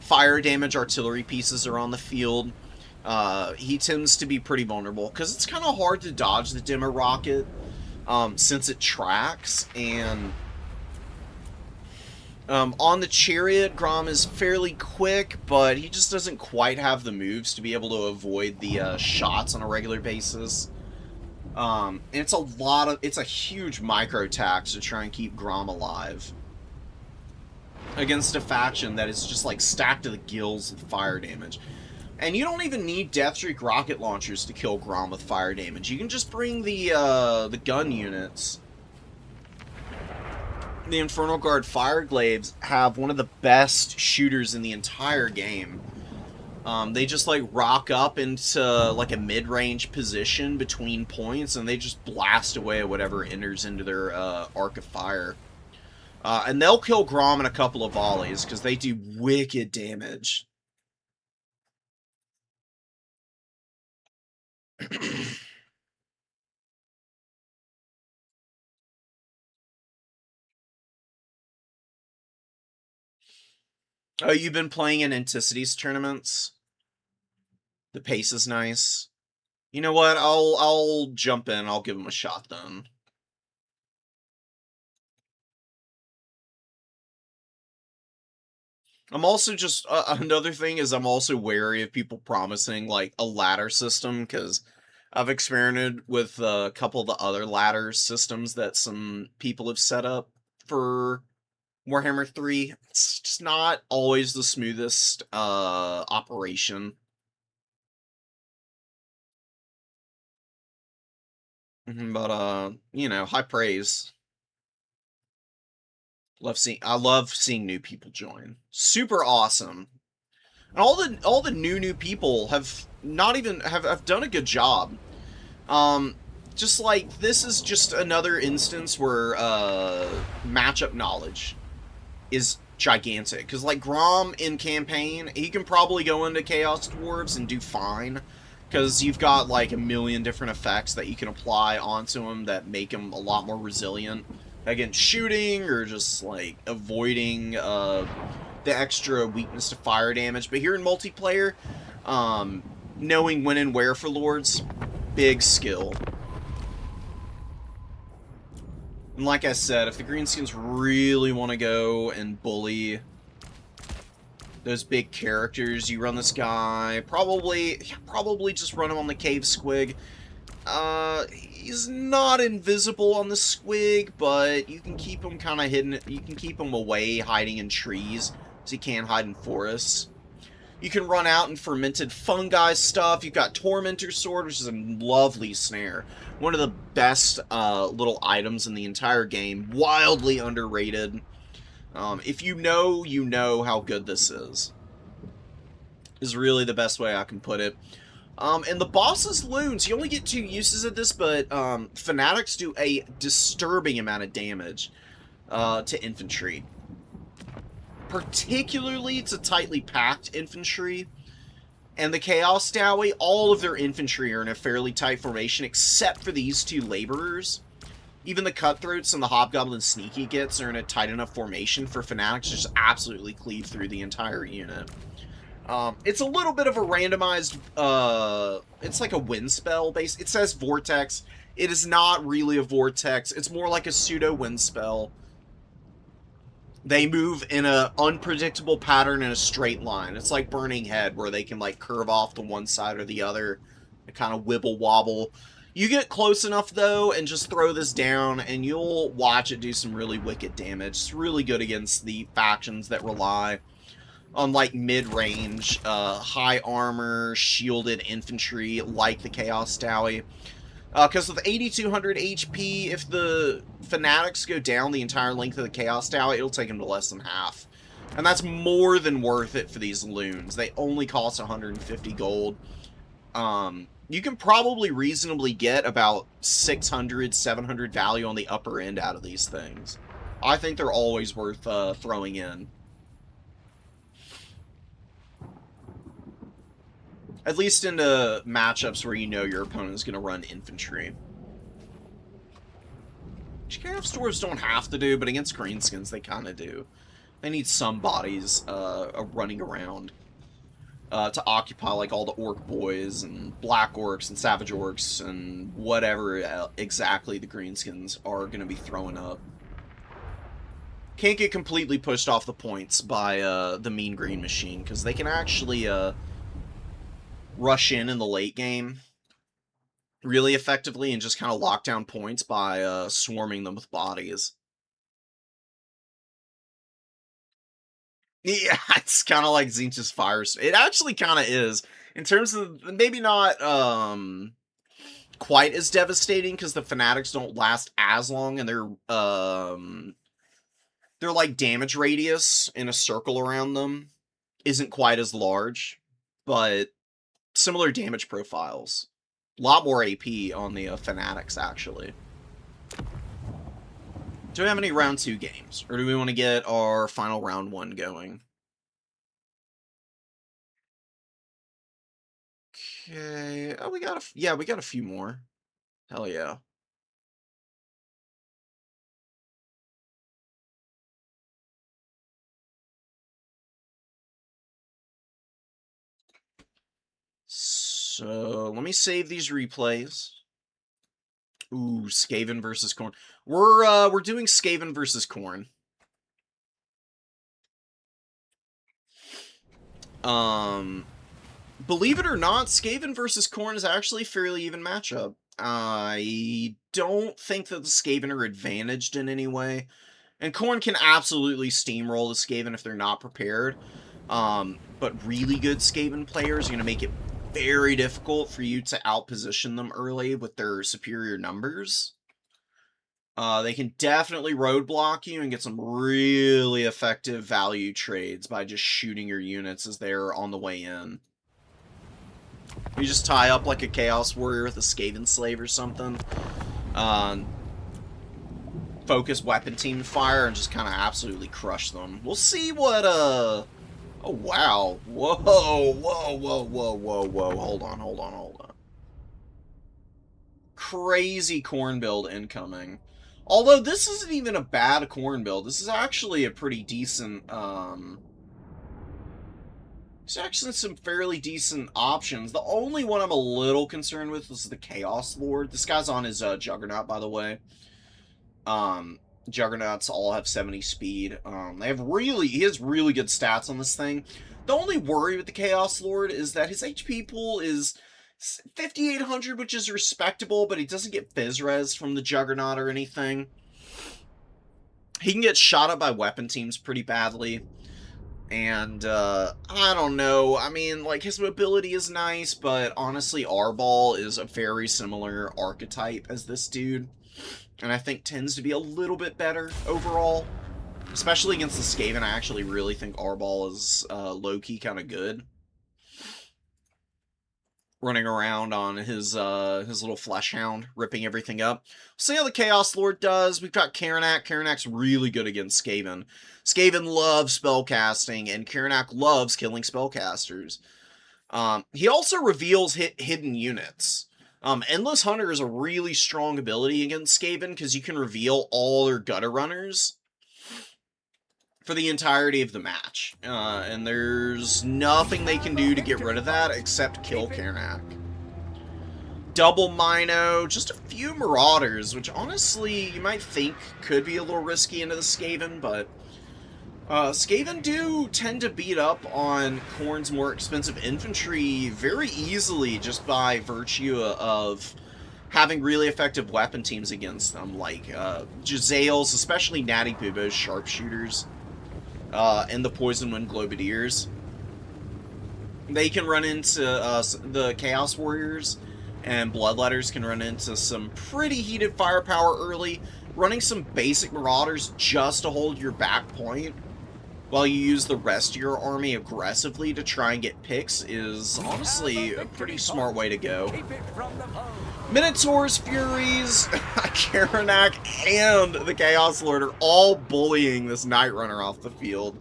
fire damage artillery pieces are on the field, he tends to be pretty vulnerable, because it's kind of hard to dodge the Dimmer rocket since it tracks, and On the chariot, Grom is fairly quick, but he just doesn't quite have the moves to be able to avoid the shots on a regular basis. And it's a huge micro tax to try and keep Grom alive against a faction that is just like stacked to the gills with fire damage. And you don't even need Deathstreak rocket launchers to kill Grom with fire damage. You can just bring the gun units. The Infernal Guard Fireglaives have one of the best shooters in the entire game. They just like rock up into like a mid-range position between points, and they just blast away at whatever enters into their arc of fire. And they'll kill Grom in a couple of volleys because they do wicked damage. Oh, you've been playing in Anticities tournaments? The pace is nice. You know what? I'll jump in. I'll give him a shot then. I'm also just another thing is I'm also wary of people promising like a ladder system because I've experimented with a couple of the other ladder systems that some people have set up for Warhammer 3. It's just not always the smoothest operation. But you know, high praise. I love seeing new people join. Super awesome. And all the new people have not even have done a good job. Just like this is just another instance where matchup knowledge is gigantic. Because like Grom in campaign, he can probably go into Chaos Dwarves and do fine. Because you've got like a million different effects that you can apply onto him that make him a lot more resilient against shooting or just like avoiding the extra weakness to fire damage. But here in multiplayer, knowing when and where for lords, big skill. And like I said, if the greenskins really want to go and bully those big characters, you run this guy. Probably just run him on the cave squig. He's not invisible on the squig, but you can keep him kind of hidden. You can keep him away, hiding in trees, so he can't hide in forests. You can run out in fermented fungi stuff. You've got Tormentor Sword, which is a lovely snare. One of the best little items in the entire game. Wildly underrated. If you know how good this is really the best way I can put it. And the boss's loons, you only get 2 uses of this, but fanatics do a disturbing amount of damage to infantry. Particularly to tightly packed infantry. And the Chaos Dowie, all of their infantry are in a fairly tight formation, except for these 2 laborers. Even the Cutthroats and the Hobgoblin Sneaky Gits are in a tight enough formation for fanatics to just absolutely cleave through the entire unit. It's a little bit of a randomized, it's like a wind spell base. It says Vortex. It is not really a Vortex. It's more like a pseudo wind spell. They move in an unpredictable pattern in a straight line. It's like Burning Head, where they can like curve off to one side or the other and kind of wibble wobble. You get close enough, though, and just throw this down, and you'll watch it do some really wicked damage. It's really good against the factions that rely on, like, mid-range, high armor, shielded infantry, like the Chaos Dowie. Because with 8,200 HP, if the Fanatics go down the entire length of the Chaos Dowie, it'll take them to less than half. And that's more than worth it for these loons. They only cost 150 gold. You can probably reasonably get about 600, 700 value on the upper end out of these things. I think they're always worth throwing in. At least into matchups where you know your opponent is going to run infantry. Which Chaos Dwarves don't have to do, but against greenskins they kind of do. They need some bodies running around. To occupy like all the orc boys and black orcs and savage orcs and whatever exactly the greenskins are going to be throwing up. can't get completely pushed off the points by the Mean Green Machine, because they can actually rush in the late game really effectively and just kind of lock down points by swarming them with bodies. Yeah, it's kind of like Tzeentch's Fire. It actually kind of is, in terms of maybe not quite as devastating, because the Fanatics don't last as long, and their like damage radius in a circle around them isn't quite as large, but similar damage profiles. A lot more AP on the Fanatics, actually. Do we have any round 2 games, or do we want to get our final round 1 going? Okay. Oh, we got a few more. Hell yeah. So let me save these replays. Ooh, Skaven versus Khorne. We're doing Skaven versus Khorne. Believe it or not, Skaven versus Khorne is actually a fairly even matchup. I don't think that the Skaven are advantaged in any way. And Khorne can absolutely steamroll the Skaven if they're not prepared. But really good Skaven players are going to make it very difficult for you to outposition them early with their superior numbers. They can definitely roadblock you and get some really effective value trades by just shooting your units as they're on the way in. You just tie up like a Chaos Warrior with a Skaven Slave or something. Focus weapon team fire and just kind of absolutely crush them. We'll see what, oh, wow. Whoa, whoa, whoa, whoa, whoa, whoa. Hold on. Crazy Khorne build incoming. Although, this isn't even a bad Khorne build. This is actually a pretty decent, there's actually some fairly decent options. The only one I'm a little concerned with is the Chaos Lord. This guy's on his Juggernaut, by the way. Juggernauts all have 70 speed. He has really good stats on this thing. The only worry with the Chaos Lord is that his HP pool is 5,800, which is respectable, but he doesn't get Fizz Res from the Juggernaut or anything. He can get shot up by weapon teams pretty badly. And, I don't know. I mean, like, his mobility is nice, but honestly, Arball is a very similar archetype as this dude. And I think tends to be a little bit better overall. Especially against the Skaven, I actually really think Arball is low-key kind of good. Running around on his little Flesh Hound, ripping everything up. See how the Chaos Lord does. We've got Karanak. Karanak's really good against Skaven. Skaven loves spellcasting, and Karanak loves killing spellcasters. He also reveals hidden units. Endless Hunter is a really strong ability against Skaven, because you can reveal all their Gutter Runners for the entirety of the match. And there's nothing they can do to get rid of that except kill Karanak. Double Mino, just a few Marauders, which honestly you might think could be a little risky into the Skaven, but Skaven do tend to beat up on Khorne's more expensive infantry very easily just by virtue of having really effective weapon teams against them, like Jezzail's, especially Natty Bubo's sharpshooters, and the Poison Wind Globadiers. They can run into the Chaos Warriors, and Bloodletters can run into some pretty heated firepower early. Running some basic Marauders just to hold your back point while you use the rest of your army aggressively to try and get picks is honestly a pretty smart way to go. Minotaurs, Furies, Karanak, and the Chaos Lord are all bullying this Night Runner off the field.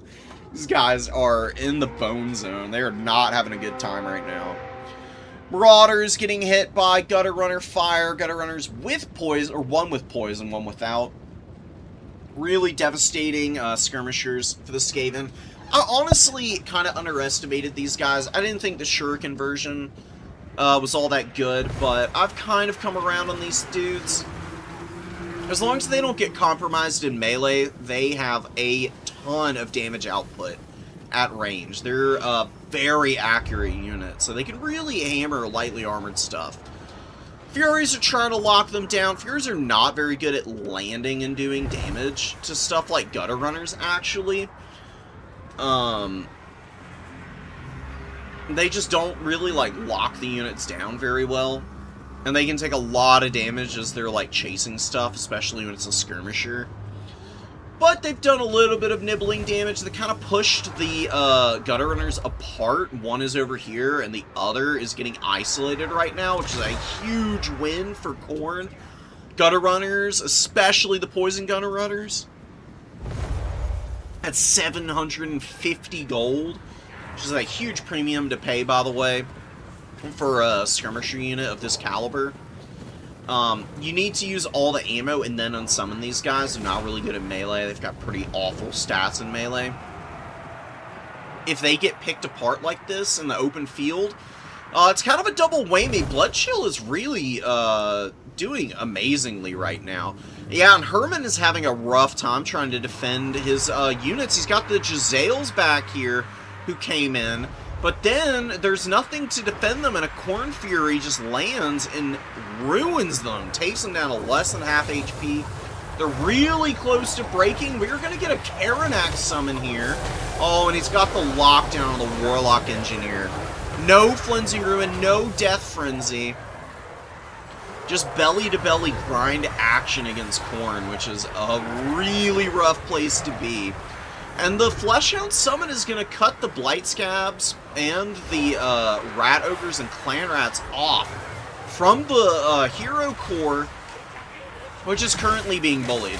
These guys are in the bone zone. They are not having a good time right now. Marauders getting hit by Gutter Runner fire. Gutter Runners with poison, or one with poison, one without. Really devastating skirmishers for the Skaven. I honestly kind of underestimated these guys. I didn't think the Shuriken version was all that good, but I've kind of come around on these dudes. As long as they don't get compromised in melee, they have a ton of damage output at range. They're a very accurate unit, so they can really hammer lightly armored stuff. Furies are trying to lock them down. Furies are not very good at landing and doing damage to stuff like gutter runners, actually. They just don't really, like, lock the units down very well. And they can take a lot of damage as they're, like, chasing stuff, especially when it's a skirmisher. But they've done a little bit of nibbling damage. They kind of pushed the gutter runners apart. One is over here, and the other is getting isolated right now, which is a huge win for Khorne. Gutter runners, especially the poison gutter runners, at 750 gold, which is a huge premium to pay, by the way, for a skirmisher unit of this caliber. You need to use all the ammo and then unsummon these guys. They're not really good at melee. They've got pretty awful stats in melee. If they get picked apart like this in the open field, it's kind of a double whammy. Bloodchill is really doing amazingly right now. Yeah, and Herman is having a rough time trying to defend his units. He's got the Jezzails back here who came in. But then, there's nothing to defend them, and a Khorne Fury just lands and ruins them. Takes them down to less than half HP. They're really close to breaking. We're going to get a Karanax summon here. Oh, and he's got the lockdown on the Warlock Engineer. No Flensing Ruin, no Death Frenzy. Just belly-to-belly grind action against Khorne, which is a really rough place to be. And the Fleshhound summon is going to cut the Blight Scabs and the Rat Ogres and Clan Rats off from the Hero Core, which is currently being bullied.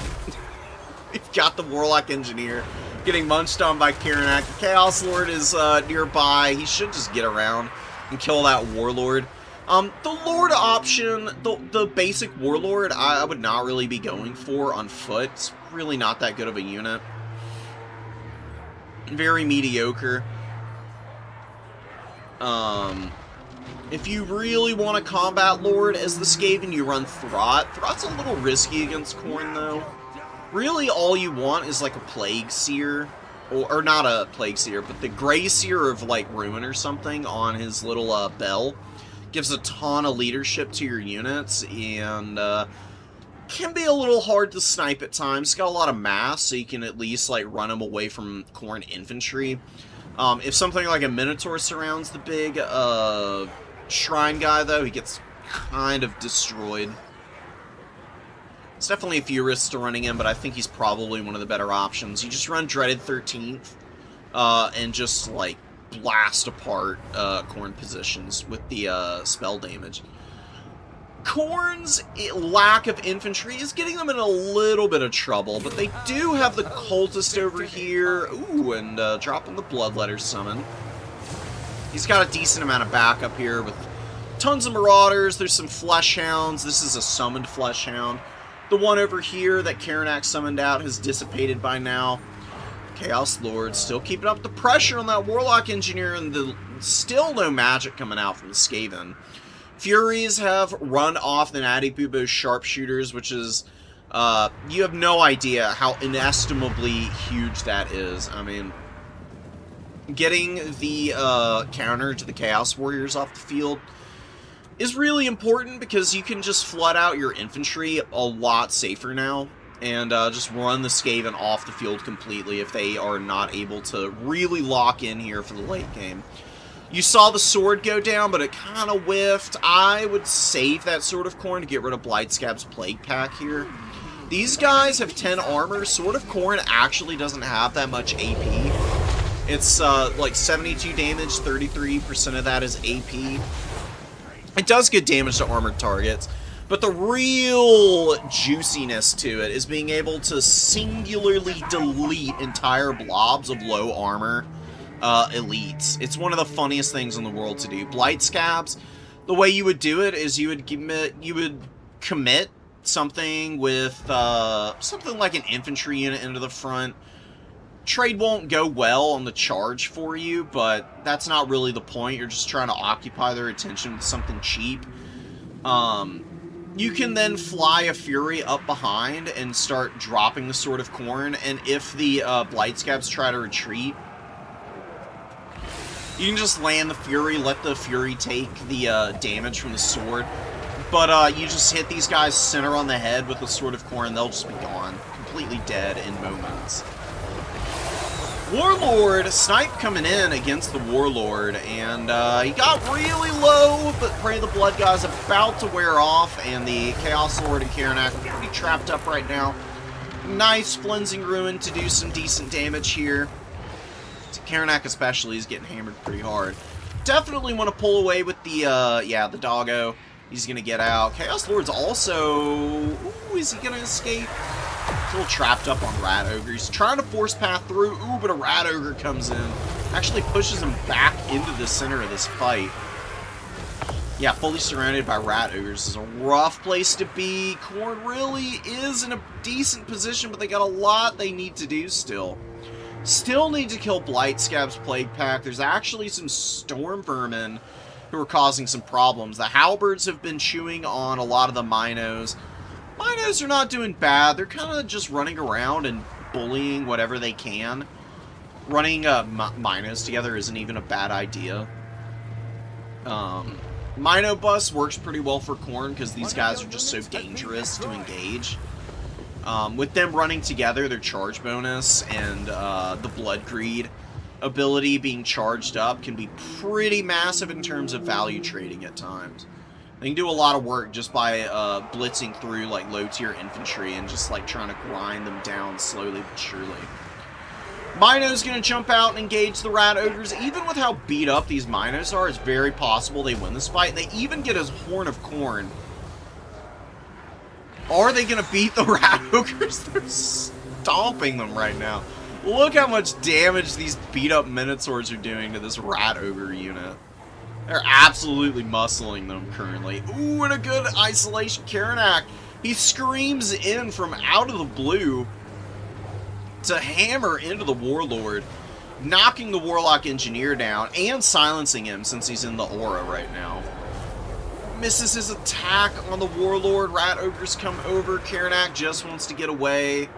We've got the Warlock Engineer getting munched on by Karanax. The Chaos Lord is nearby. He should just get around and kill that Warlord. The Lord option, the basic Warlord, I would not really be going for on foot. It's really not that good of a unit. Very mediocre. If you really want to combat Lord as the Skaven, you run Throt. Throt's a little risky against Khorne, though. Really, all you want is like a Plague Seer, or not a Plague Seer, but the Grey Seer of like Ruin or something on his little bell. Gives a ton of leadership to your units, and can be a little hard to snipe at times. It's got a lot of mass, so you can at least like run them away from Khorne infantry. If something like a Minotaur surrounds the big shrine guy, though, he gets kind of destroyed. It's definitely a few risks to running him, but I think he's probably one of the better options. You just run Dreaded 13th and just like blast apart Khorne positions with the spell damage. Khorne's lack of infantry is getting them in a little bit of trouble, but they do have the Cultist over here. Ooh, and dropping the Bloodletter summon. He's got a decent amount of backup here with tons of Marauders. There's some Fleshhounds. This is a summoned Fleshhound. The one over here that Karanax summoned out has dissipated by now. Chaos Lord still keeping up the pressure on that Warlock Engineer, and still no magic coming out from the Skaven. Furies have run off the Natty Bubo's Sharpshooters, which is, you have no idea how inestimably huge that is. I mean, getting the counter to the Chaos Warriors off the field is really important because you can just flood out your infantry a lot safer now and just run the Skaven off the field completely if they are not able to really lock in here for the late game. You saw the sword go down, but it kind of whiffed. I would save that Sword of Khorne to get rid of Blightscab's Plague Pack here. These guys have 10 armor. Sword of Khorne actually doesn't have that much AP. It's like 72 damage, 33% of that is AP. It does good damage to armored targets, but the real juiciness to it is being able to singularly delete entire blobs of low armor elites. It's one of the funniest things in the world to do. Blight Scabs, the way you would do it is you would commit something with something like an infantry unit into the front. Trade won't go well on the charge for you, but that's not really the point. You're just trying to occupy their attention with something cheap. you can then fly a Fury up behind and start dropping the Sword of Khorne, and if the Blight Scabs try to retreat, you can just land the Fury, let the Fury take the damage from the sword, but you just hit these guys center on the head with the Sword of Khorne, they'll just be gone. Completely dead in moments. Warlord, Snipe coming in against the Warlord, and he got really low, but Prey the Blood God's about to wear off, and the Chaos Lord and Karanak are pretty trapped up right now. Nice Flensing Ruin to do some decent damage here. Karanak especially is getting hammered pretty hard. Definitely want to pull away with the, yeah, the doggo. He's going to get out. Chaos Lord's also... Ooh, is he going to escape? He's a little trapped up on Rat Ogre. He's trying to force path through. Ooh, but a Rat Ogre comes in. Actually pushes him back into the center of this fight. Yeah, fully surrounded by Rat Ogres is a rough place to be. Khorne really is in a decent position, but they got a lot they need to do still. Still need to kill Blight Scab's Plague Pack. There's actually some Storm Vermin who are causing some problems. The Halberds have been chewing on a lot of the Minos. Minos are not doing bad. They're kind of just running around and bullying whatever they can. Running Minos together isn't even a bad idea. Mino Bus works pretty well for Khorne because these guys are just so dangerous to engage. With them running together, their charge bonus and the Blood Greed ability being charged up can be pretty massive in terms of value trading at times. They can do a lot of work just by blitzing through like low-tier infantry and just like trying to grind them down slowly but surely. Mino's going to jump out and engage the Rat Ogres. Even with how beat up these Minos are, it's very possible they win this fight. They even get his Horn of Khorne. Are they going to beat the Rat Ogres? They're stomping them right now. Look how much damage these beat-up Minotaurs are doing to this Rat Ogre unit. They're absolutely muscling them currently. Ooh, and a good isolation Karanak. He screams in from out of the blue to hammer into the Warlord, knocking the Warlock Engineer down and silencing him since he's in the aura right now. Misses his attack on the Warlord. Rat Ogres come over. Karanak just wants to get away.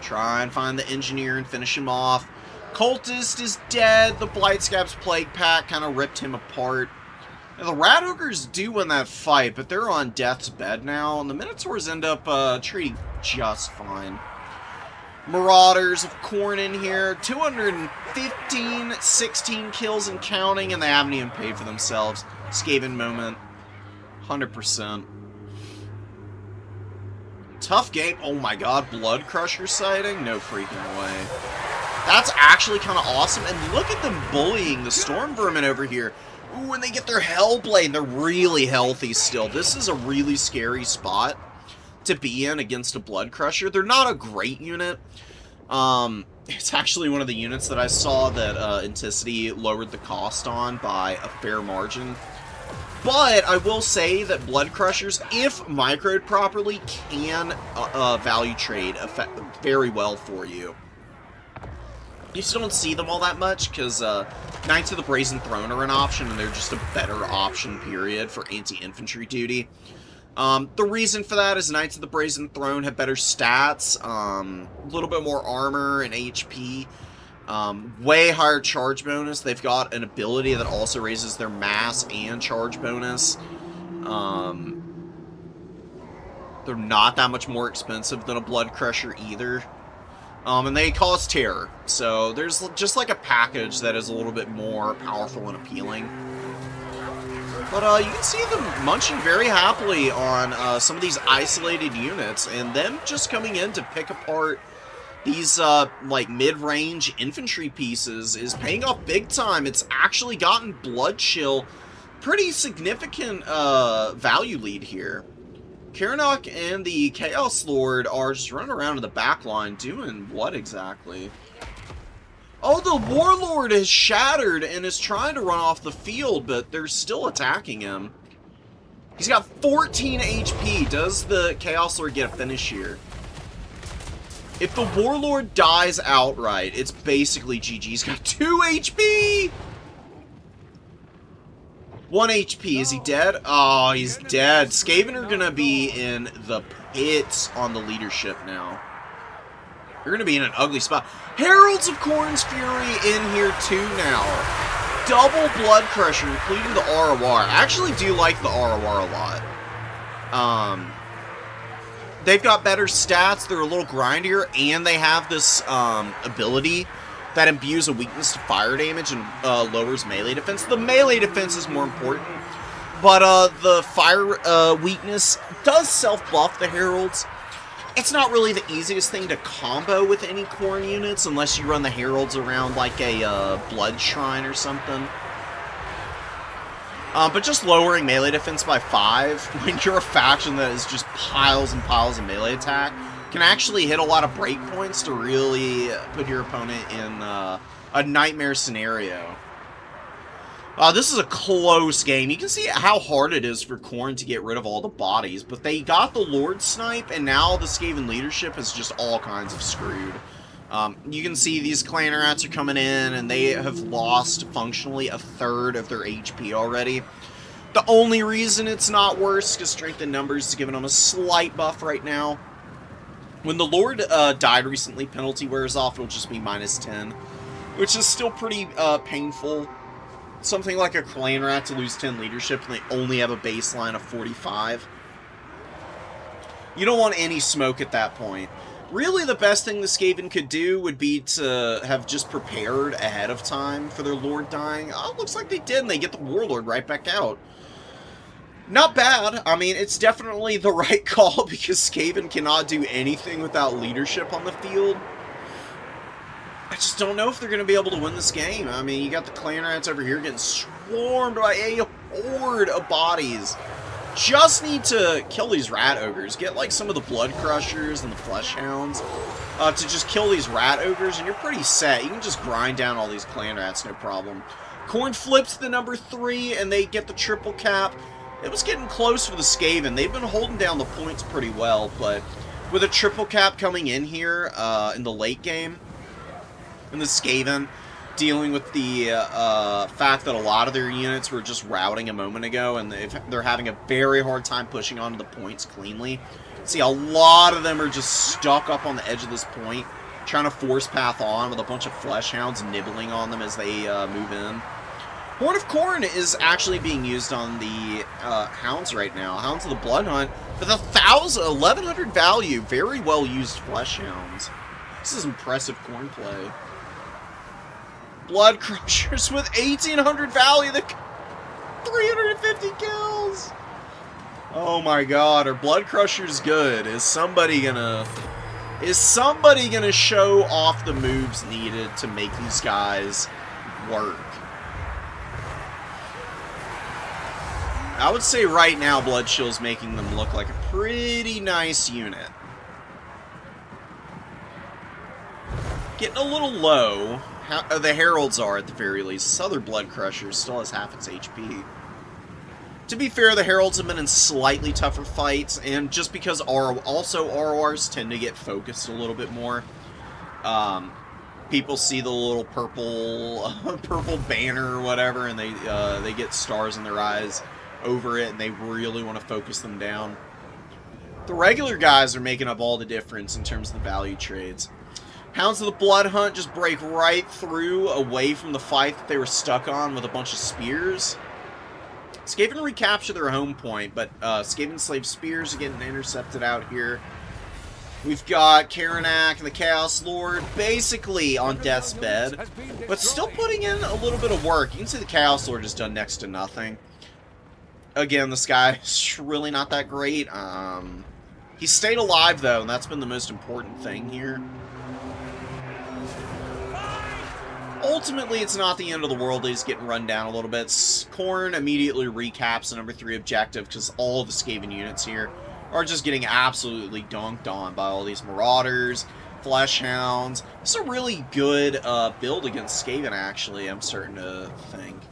Try and find the Engineer and finish him off. Cultist is dead. The Blight Scab's Plague Pack kind of ripped him apart. Now, the Rat Ogres do win that fight, but they're on death's bed now, and the Minotaurs end up treating just fine. Marauders of Khorne in here. 215, 16 kills and counting, and they haven't even paid for themselves. Skaven moment. 100%. Tough game. Oh my god, Blood Crusher sighting? No freaking way. That's actually kind of awesome. And look at them bullying the Storm Vermin over here. Ooh, and they get their Hellblade. They're really healthy still. This is a really scary spot to be in against a Blood Crusher. They're not a great unit. It's actually one of the units that I saw that Anticity lowered the cost on by a fair margin. But I will say that Blood Crushers, if microed properly, can value trade very well for you. You still don't see them all that much, because Knights of the Brazen Throne are an option, and they're just a better option, period, for anti-infantry duty. The reason for that is Knights of the Brazen Throne have better stats, a little bit more armor and HP, way higher charge bonus. They've got an ability that also raises their mass and charge bonus. They're not that much more expensive than a Blood Crusher either. And they cause terror. So there's just like a package that is a little bit more powerful and appealing. But you can see them munching very happily on some of these isolated units, and them just coming in to pick apart these like mid-range infantry pieces is paying off big time. It's actually gotten Blood Chill pretty significant value lead here. Karanak and the Chaos Lord are just running around in the back line doing what exactly? Oh, the Warlord is shattered and is trying to run off the field, but they're still attacking him. He's got 14 HP. Does the Chaos Lord get a finish here? If the Warlord dies outright, it's basically GG. He's got 2 HP! 1 HP. Is he dead? Oh, he's dead. Skaven are going to be in the pits on the leadership now. They're going to be in an ugly spot. Heralds of Khorne's Fury in here too now. Double Blood Crusher, including the ROR. I actually do like the ROR a lot. They've got better stats, they're a little grindier, and they have this ability that imbues a weakness to fire damage and lowers melee defense. The melee defense is more important, but the fire weakness does self-buff the Heralds. It's not really the easiest thing to combo with any Khorne units unless you run the Heralds around like a Blood Shrine or something. But just lowering melee defense by 5 when you're a faction that is just piles and piles of melee attack can actually hit a lot of breakpoints to really put your opponent in a nightmare scenario. This is a close game. You can see how hard it is for Khorne to get rid of all the bodies, but they got the Lord Snipe, and now the Skaven leadership is just all kinds of screwed. You can see these clan rats are coming in, and they have lost functionally a third of their HP already. The only reason it's not worse is because Strength in Numbers is giving them a slight buff right now. When the Lord died recently, penalty wears off, it'll just be -10, which is still pretty painful. Something like a clan rat to lose 10 leadership and they only have a baseline of 45. You don't want any smoke at that point. Really, the best thing the Skaven could do would be to have just prepared ahead of time for their Lord dying. Oh, looks like they did, and they get the Warlord right back out. Not bad. I mean, it's definitely the right call because Skaven cannot do anything without leadership on the field. I just don't know if they're going to be able to win this game. I mean, you got the clan rats over here getting swarmed by a horde of bodies. Just need to kill these rat ogres. Get like some of the blood crushers and the flesh hounds to just kill these rat ogres, and you're pretty set. You can just grind down all these clan rats, no problem. Khorne flips the number 3, and they get the triple cap. It was getting close for the Skaven. They've been holding down the points pretty well, but with a triple cap coming in here in the late game, and the Skaven dealing with the fact that a lot of their units were just routing a moment ago, and they're having a very hard time pushing onto the points cleanly. See, a lot of them are just stuck up on the edge of this point, trying to force path on with a bunch of flesh hounds nibbling on them as they move in. Horn of Khorne is actually being used on the hounds right now. Hounds of the Blood Hunt with 1,100 value. Very well used flesh hounds. This is impressive Khorne play. Blood Crushers with 1,800 value. 350 kills. Oh my god, are Blood Crushers good? Is somebody gonna show off the moves needed to make these guys work? I would say right now Blood Chill's making them look like a pretty nice unit. Getting a little low. The Heralds are, at the very least. This other Blood Crusher still has half its HP. To be fair, the Heralds have been in slightly tougher fights, and just because RORs tend to get focused a little bit more. People see the little purple purple banner or whatever, and they get stars in their eyes over it, and they really want to focus them down. The regular guys are making up all the difference in terms of the value trades. Hounds of the Blood Hunt just break right through, away from the fight that they were stuck on with a bunch of spears. Skaven recapture their home point, but Skaven Slave Spears are getting intercepted out here. We've got Karanak and the Chaos Lord basically on death's bed, but still putting in a little bit of work. You can see the Chaos Lord has done next to nothing. Again, this guy's really not that great. He stayed alive, though, and that's been the most important thing here. Ultimately, it's not the end of the world. He's getting run down a little bit. Khorne immediately recaps the number 3 objective because all the Skaven units here are just getting absolutely dunked on by all these Marauders, Flesh Hounds. It's a really good build against Skaven, actually, I'm starting to think.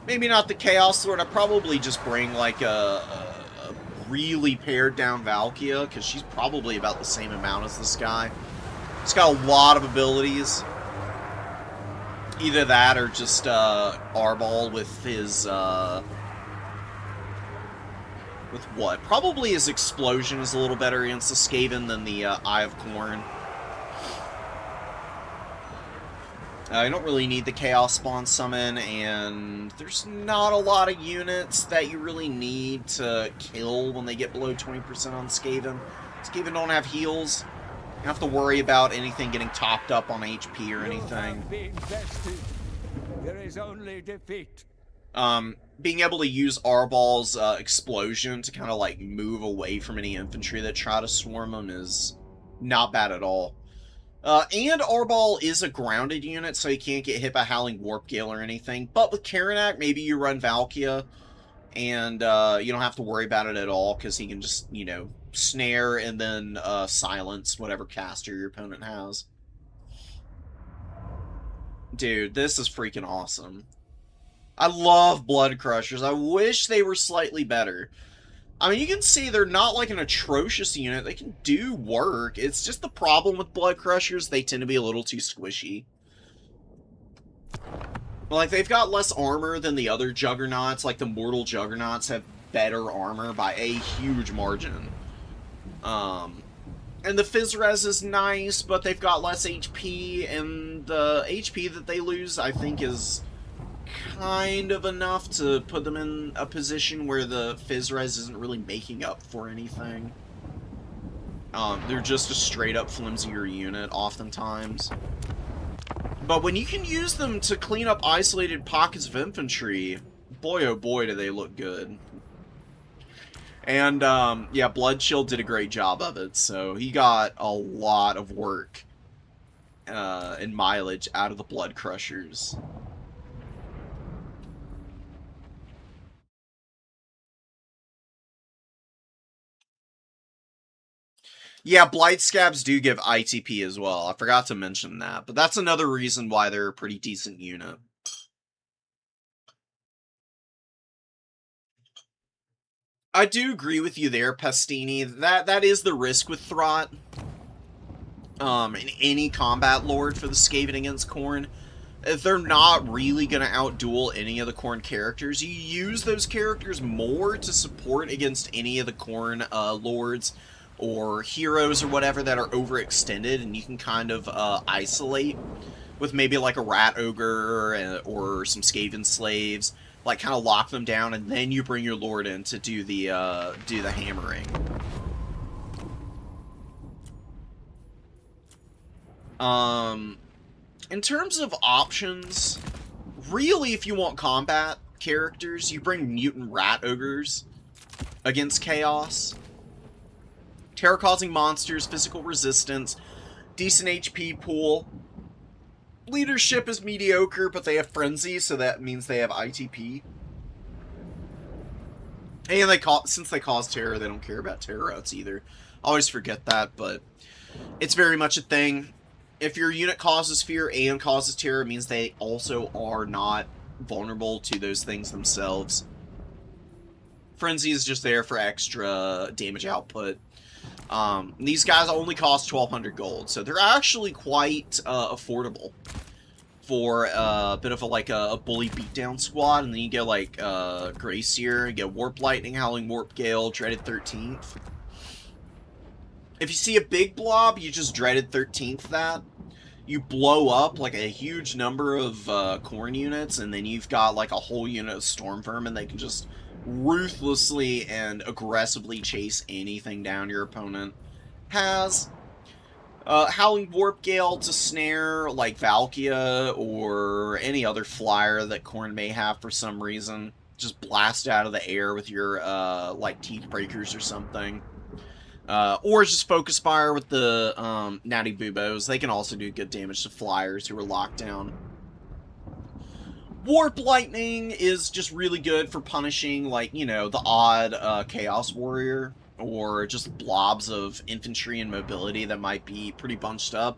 Maybe not the Chaos Lord. I'd probably just bring like a really pared down Valkia, because she's probably about the same amount as this guy. She's got a lot of abilities. Either that or just Arbol with his with what? Probably his explosion is a little better against the Skaven than the Eye of Corn. I don't really need the Chaos Spawn summon, and there's not a lot of units that you really need to kill when they get below 20% on Skaven. Skaven don't have heals. You don't have to worry about anything getting topped up on HP or anything. There is only defeat. Being able to use Arbal's explosion to kind of like move away from any infantry that try to swarm him is not bad at all. And Arbal is a grounded unit, so he can't get hit by Howling Warp Gale or anything. But with Karanak, maybe you run Valkia, and you don't have to worry about it at all, because he can just, you know, snare and then silence whatever caster your opponent has. Dude, this is freaking awesome. I love Blood Crushers. I wish they were slightly better. I mean, you can see they're not like an atrocious unit. They can do work. It's just the problem with Blood Crushers, they tend to be a little too squishy. Like, they've got less armor than the other Juggernauts. Like, the Mortal Juggernauts have better armor by a huge margin. And the Fizzres is nice, but they've got less HP, and the HP that they lose, I think, is kind of enough to put them in a position where the Fizzres isn't really making up for anything. They're just a straight up flimsier unit oftentimes. But when you can use them to clean up isolated pockets of infantry, boy oh boy do they look good. And yeah, Bloodchill did a great job of it, so he got a lot of work and mileage out of the Blood Crushers. Yeah, Blight Scabs do give ITP as well. I forgot to mention that, but that's another reason why they're a pretty decent unit. I do agree with you there, Pastini. That is the risk with Throt. In any combat lord for the Skaven against Khorne. If they're not really going to outduel any of the Khorne characters, you use those characters more to support against any of the Khorne lords or heroes or whatever that are overextended, and you can kind of isolate with maybe like a Rat Ogre or some Skaven slaves, like kind of lock them down, and then you bring your lord in to do the hammering. In terms of options, really, if you want combat characters, you bring Mutant Rat Ogres against Chaos. Terror-causing monsters, physical resistance, decent HP pool. Leadership is mediocre, but they have Frenzy, so that means they have ITP. And since they cause terror, they don't care about terror routes either. I always forget that, but it's very much a thing. If your unit causes fear and causes terror, it means they also are not vulnerable to those things themselves. Frenzy is just there for extra damage output. These guys only cost 1,200 gold, so they're actually quite affordable for a bit of a bully beatdown squad. And then you get like Gracier, you get Warp Lightning, Howling Warp Gale, Dreaded 13th. If you see a big blob, you just Dreaded 13th that. You blow up like a huge number of Khorne units, and then you've got like a whole unit of Storm Vermin that can just ruthlessly and aggressively chase anything down your opponent has. Howling Warp Gale to snare like Valkia or any other flyer that Khorne may have for some reason. Just blast out of the air with your like Teeth Breakers or something. Or just Focus Fire with the Natty Buboes. They can also do good damage to flyers who are locked down. Warp Lightning is just really good for punishing, like, you know, the odd Chaos Warrior, or just blobs of infantry and mobility that might be pretty bunched up.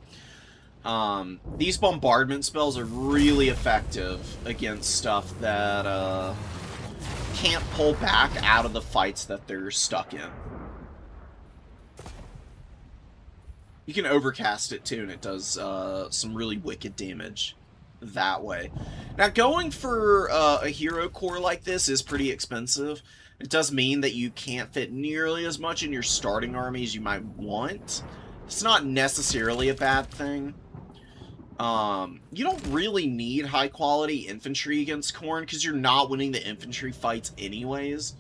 These bombardment spells are really effective against stuff that can't pull back out of the fights that they're stuck in. You can overcast it too, and it does some really wicked damage. that way. Now, going for a hero core like this is pretty expensive. It does mean that you can't fit nearly as much in your starting army as you might want. It's not necessarily a bad thing. You don't really need high-quality infantry against Khorne, because you're not winning the infantry fights anyways.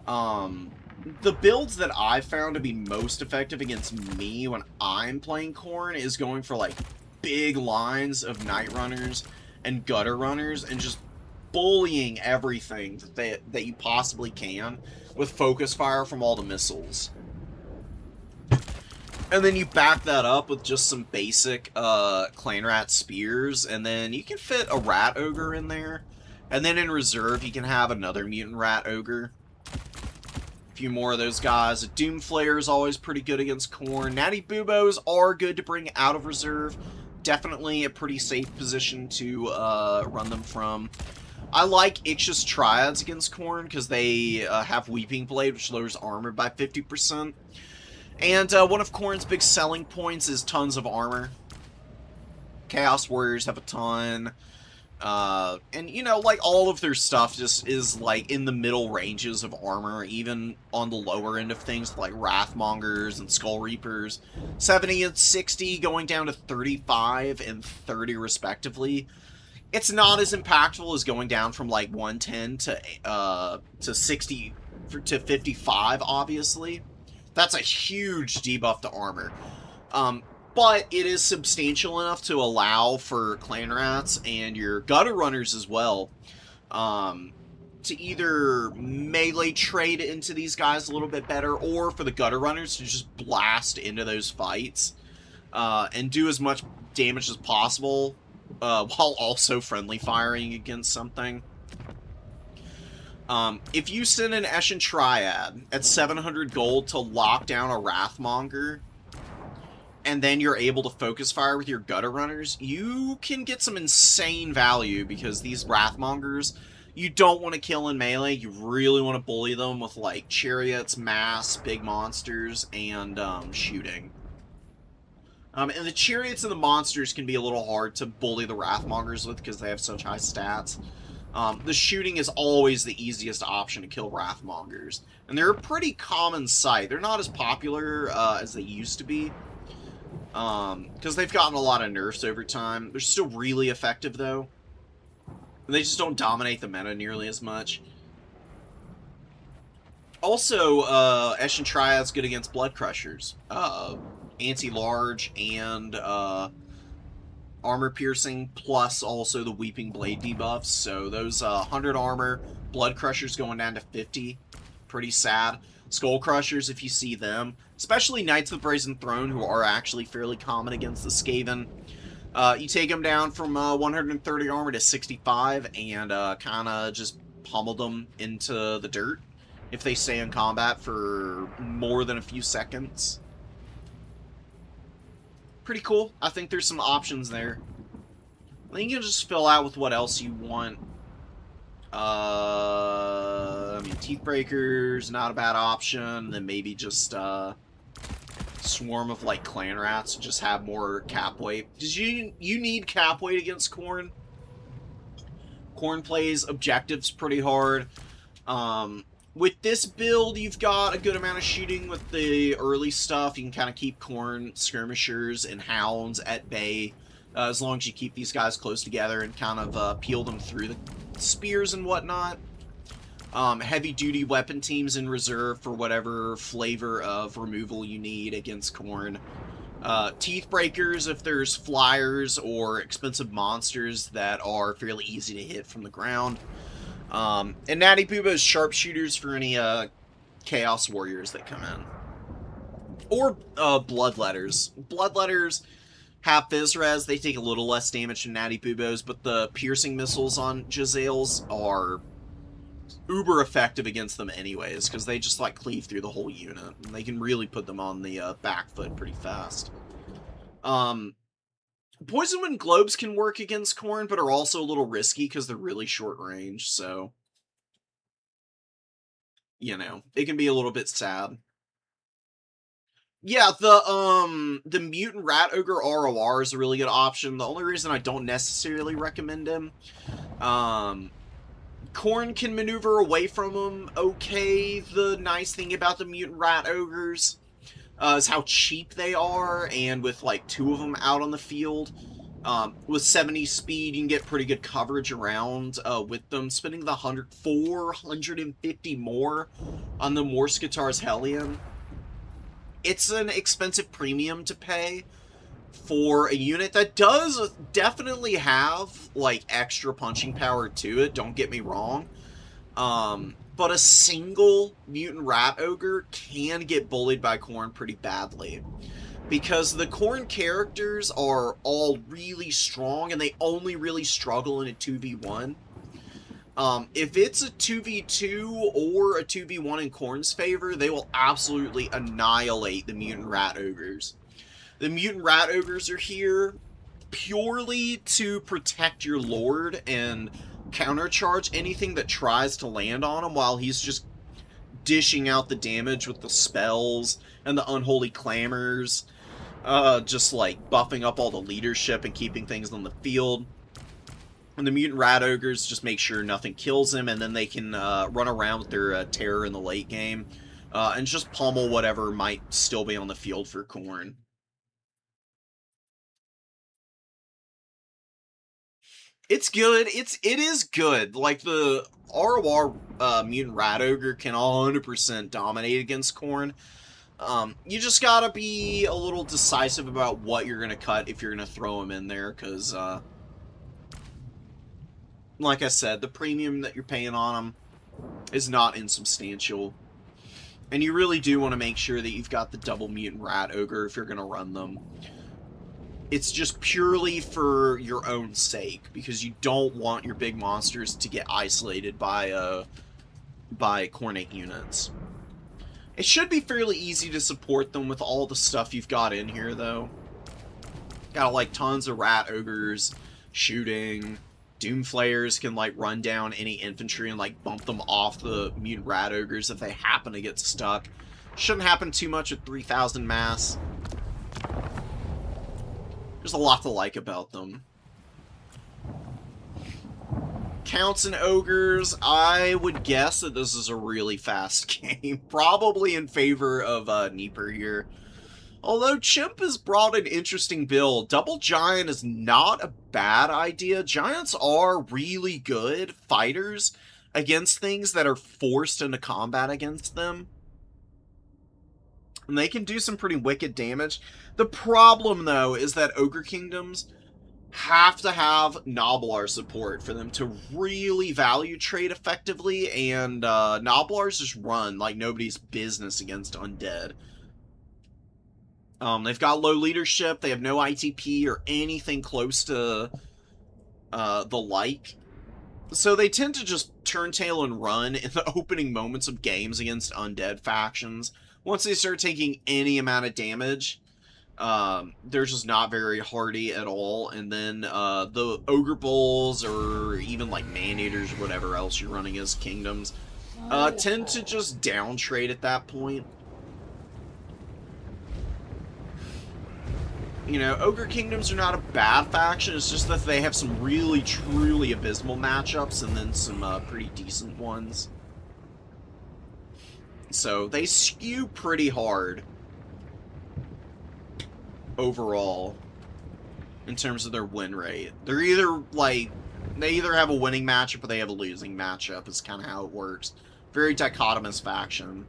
The builds that I've found to be most effective against me when I'm playing Khorne is going for, like, big lines of Night Runners and Gutter Runners, and just bullying everything that you possibly can with focus fire from all the missiles. And then you back that up with just some basic Clan Rat spears, and then you can fit a Rat Ogre in there. And then in reserve, you can have another Mutant Rat Ogre. A few more of those guys. A Doom Flayer is always pretty good against Khorne. Natty Buboes are good to bring out of reserve. Definitely a pretty safe position to run them from. I like Ixis Triads against Khorne because they have Weeping Blade, which lowers armor by 50%. And one of Khorne's big selling points is tons of armor. Chaos Warriors have a ton. And, you know, like, all of their stuff just is, like, in the middle ranges of armor, even on the lower end of things, like Wrathmongers and Skull Reapers. 70 and 60, going down to 35 and 30, respectively. It's not as impactful as going down from, like, 110 to 60 to 55, obviously. That's a huge debuff to armor. But it is substantial enough to allow for Clan Rats and your Gutter Runners as well to either melee trade into these guys a little bit better, or for the Gutter Runners to just blast into those fights and do as much damage as possible while also friendly firing against something. If you send an Eshin Triad at 700 gold to lock down a Wrathmonger, and then you're able to focus fire with your Gutter Runners, you can get some insane value, because these Wrathmongers, you don't want to kill in melee. You really want to bully them with, like, chariots, mass, big monsters, and shooting. And the chariots and the monsters can be a little hard to bully the Wrathmongers with because they have such high stats. The shooting is always the easiest option to kill Wrathmongers. And they're a pretty common sight. They're not as popular as they used to be, because they've gotten a lot of nerfs over time. They're still really effective, though. They just don't dominate the meta nearly as much. Also, Eshin Triad's good against Blood Crushers. Anti-large and armor piercing, plus also the Weeping Blade debuffs. So those 100 armor, Blood Crushers going down to 50. Pretty sad. Skull Crushers, if you see them, especially Knights of the Brazen Throne, who are actually fairly common against the Skaven. You take them down from 130 armor to 65 and kind of just pummel them into the dirt if they stay in combat for more than a few seconds. Pretty cool. I think there's some options there. I think you can just fill out with what else you want. I mean, Teeth Breakers, not a bad option. Then maybe just swarm of, like, Clan Rats to just have more cap weight. Because you need cap weight against Khorne. Khorne plays objectives pretty hard. With this build, you've got a good amount of shooting with the early stuff. You can kind of keep Khorne skirmishers and hounds at bay, as long as you keep these guys close together and kind of peel them through the spears and whatnot. Heavy-duty weapon teams in reserve for whatever flavor of removal you need against Khorne. Teeth Breakers if there's flyers or expensive monsters that are fairly easy to hit from the ground. And Natty Bubo's Sharpshooters for any Chaos Warriors that come in. Or Bloodletters. Bloodletters have Fizzres. They take a little less damage than Natty Bubo's, but the piercing missiles on Jezzail's are uber effective against them anyways, because they just, like, cleave through the whole unit. And they can really put them on the back foot pretty fast. Poison Wind Globes can work against Khorne, but are also a little risky because they're really short range, so, you know, it can be a little bit sad. Yeah, the mutant rat ogre ROR is a really good option. The only reason I don't necessarily recommend him, Khorne can maneuver away from him okay. The nice thing about the mutant rat ogres is how cheap they are, and with like 2 of them out on the field, with 70 speed, you can get pretty good coverage around with them. Spending the 450 more on the Morskatar's Hellion, it's an expensive premium to pay for a unit that does definitely have, like, extra punching power to it, don't get me wrong. But a single mutant rat ogre can get bullied by Khorne pretty badly, because the Khorne characters are all really strong, and they only really struggle in a 2v1. If it's a 2v2 or a 2v1 in Khorne's favor, they will absolutely annihilate the mutant rat ogres. The mutant rat ogres are here purely to protect your lord and countercharge anything that tries to land on him, while he's just dishing out the damage with the spells and the unholy clamors, just like buffing up all the leadership and keeping things on the field. And the mutant rat ogres just make sure nothing kills him, and then they can run around with their terror in the late game and just pummel whatever might still be on the field for Khorne. It's good. It is good. Like, the ROR mutant rat ogre can 100% dominate against Khorne. You just gotta be a little decisive about what you're gonna cut if you're gonna throw him in there, because like I said, the premium that you're paying on them is not insubstantial. And you really do want to make sure that you've got the double mutant rat ogre if you're going to run them. It's just purely for your own sake, because you don't want your big monsters to get isolated by Khornate units. It should be fairly easy to support them with all the stuff you've got in here, though. Got, like, tons of rat ogres shooting. Doomflayers can, like, run down any infantry and, like, bump them off the mutant rat ogres if they happen to get stuck. Shouldn't happen too much with 3,000 mass. There's a lot to like about them. Counts and ogres, I would guess that this is a really fast game. Probably in favor of Neeper here. Although Chimp has brought an interesting build. Double Giant is not a bad idea. Giants are really good fighters against things that are forced into combat against them. And they can do some pretty wicked damage. The problem, though, is that Ogre Kingdoms have to have Gnoblar support for them to really value trade effectively, and Gnoblars just run like nobody's business against undead. They've got low leadership, they have no ITP or anything close to the like. So they tend to just turn tail and run in the opening moments of games against undead factions. Once they start taking any amount of damage, they're just not very hardy at all. And then the Ogre Bulls, or even like Man-Eaters or whatever else you're running as kingdoms, tend to just down trade at that point. You know, Ogre Kingdoms are not a bad faction, it's just that they have some really, truly abysmal matchups, and then some pretty decent ones. So, they skew pretty hard overall in terms of their win rate. They're either, like, they either have a winning matchup or they have a losing matchup, is kind of how it works. Very dichotomous faction.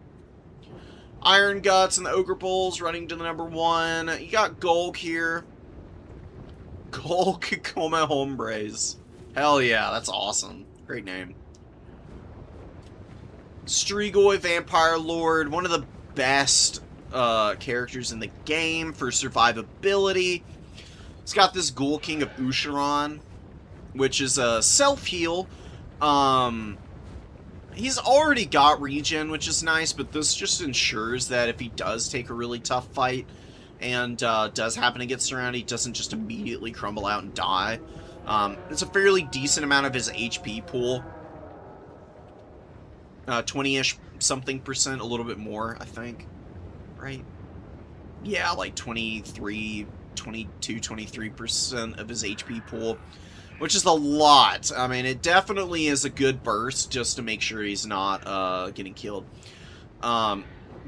Iron Guts and the Ogre Bulls running to the number 1. You got Golk here. Golk Come Hombres. Hell yeah, that's awesome. Great name. Strigoi Vampire Lord, one of the best characters in the game for survivability. He's got this Ghoul King of Usharan, which is a self-heal. He's already got regen, which is nice, but this just ensures that if he does take a really tough fight and does happen to get surrounded, he doesn't just immediately crumble out and die. It's a fairly decent amount of his HP pool. 20-ish something %, a little bit more, I think. Right? yeah, like 23, 22, 23% of his HP pool, which is a lot. I mean, it definitely is a good burst just to make sure he's not getting killed.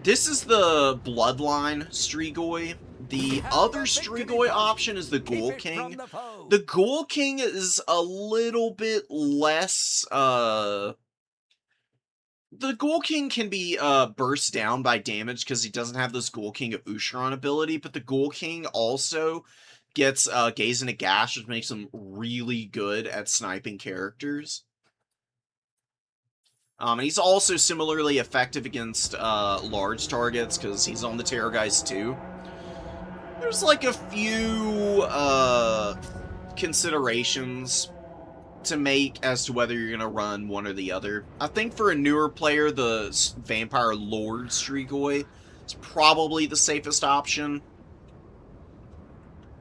This is the Bloodline Strigoi. The other Strigoi option is the Ghoul King. The Ghoul King is a little bit less, the Ghoul King can be burst down by damage because he doesn't have this Ghoul King of Usharon ability, but the Ghoul King also gets Gaze into Gash, which makes him really good at sniping characters. And he's also similarly effective against large targets because he's on the Terrorgeist too. There's like a few considerations to make as to whether you're going to run one or the other. I think for a newer player, the Vampire Lord Strigoi is probably the safest option.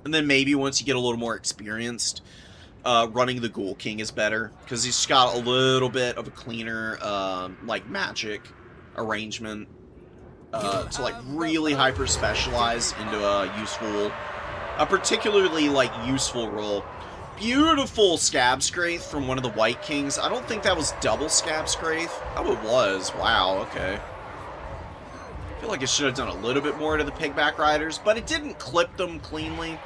And then maybe once you get a little more experienced, running the Ghoul King is better, because he's got a little bit of a cleaner, like, magic arrangement to, like, really hyper-specialize into a particularly, like, useful role. Beautiful Scab Scrape from one of the White Kings. I don't think that was double Scab Scrape. Oh, it was. Wow, okay. I feel like it should have done a little bit more to the Pigback Riders, but it didn't clip them cleanly.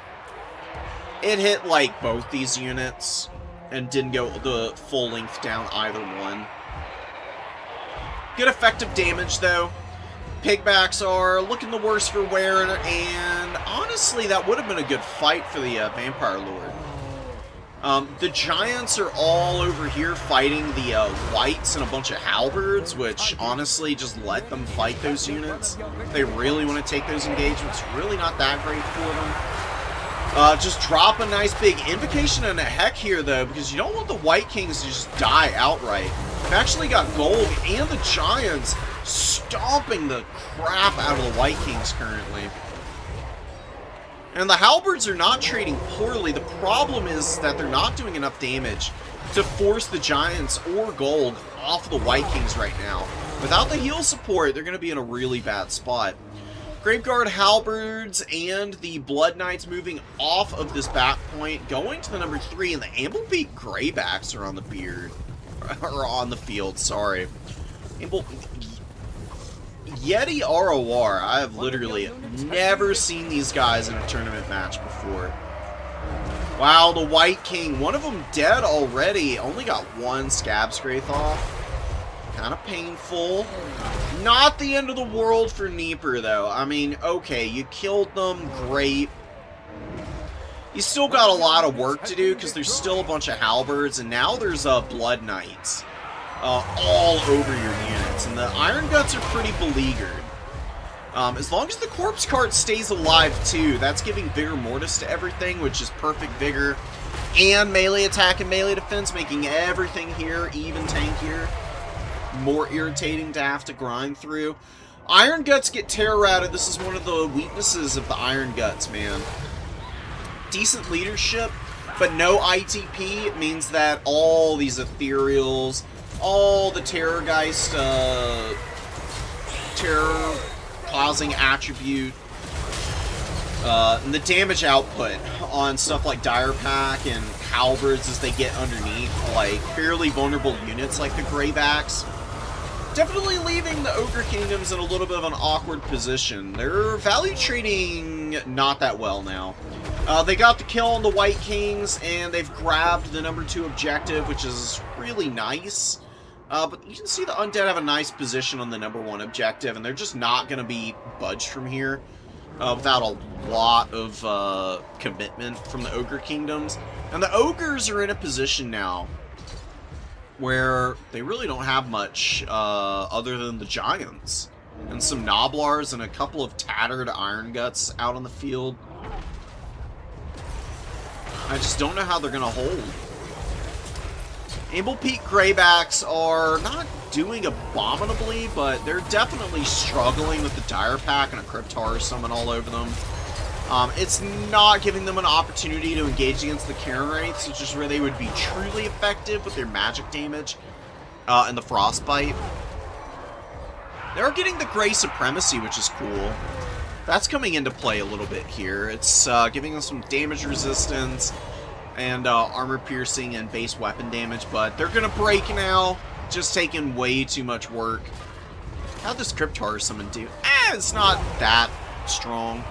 It hit, like, both these units, and didn't go the full length down either one. Good effective damage, though. Pigbacks are looking the worse for wear, and honestly, that would have been a good fight for the Vampire Lord. The Giants are all over here fighting the Whites and a bunch of Halberds, which, honestly, just let them fight those units. If they really want to take those engagements, really not that great for them. Just drop a nice big Invocation and a Heck here, though, because you don't want the White Kings to just die outright. We've actually got Gold and the Giants stomping the crap out of the White Kings currently. And the Halberds are not trading poorly. The problem is that they're not doing enough damage to force the Giants or Gold off the White Kings right now. Without the heal support, they're going to be in a really bad spot. Graveguard Halberds and the Blood Knights moving off of this back point, going to the number 3, and the Amblebeak Greybacks are on the beard. Or on the field, sorry. Yeti ROR, I have literally never seen these guys in a tournament match before. Wow, the White King, one of them dead already, only got one Scab Scrape off. Kind of painful. Not the end of the world for Neeper, though. I mean, okay, you killed them, great. You still got a lot of work to do, because there's still a bunch of Halberds, and now there's Blood Knights all over your units, and the Iron Guts are pretty beleaguered. As long as the Corpse Cart stays alive, too, that's giving Vigor Mortis to everything, which is perfect Vigor, and melee attack and melee defense, making everything here even tankier. More irritating to have to grind through. Iron Guts get terror-routed. This is one of the weaknesses of the Iron Guts, man. Decent leadership, but no ITP means that all these Ethereals, all the Terrorgeist, terror-causing attribute, and the damage output on stuff like Dire Pack and Halberds as they get underneath, like, fairly vulnerable units like the Greybacks. Definitely leaving the Ogre Kingdoms in a little bit of an awkward position. They're value trading not that well now. They got the kill on the White Kings, and they've grabbed the number 2 objective, which is really nice. But you can see the Undead have a nice position on the number 1 objective, and they're just not going to be budged from here without a lot of commitment from the Ogre Kingdoms. And the Ogres are in a position now where they really don't have much other than the Giants and some Noblars and a couple of tattered Iron Guts out on the field. I just don't know how they're going to hold. Amblepeak Greybacks are not doing abominably, but they're definitely struggling with the Dire Pack and a Cryptar summon all over them. It's not giving them an opportunity to engage against the Karen Wraiths, which is where they would be truly effective with their magic damage and the Frostbite. They're getting the Grey Supremacy, which is cool. That's coming into play a little bit here. It's giving us some damage resistance and armor piercing and base weapon damage, but they're gonna break now. Just taking way too much work. How'd this Cryptar summon do? It's not that strong.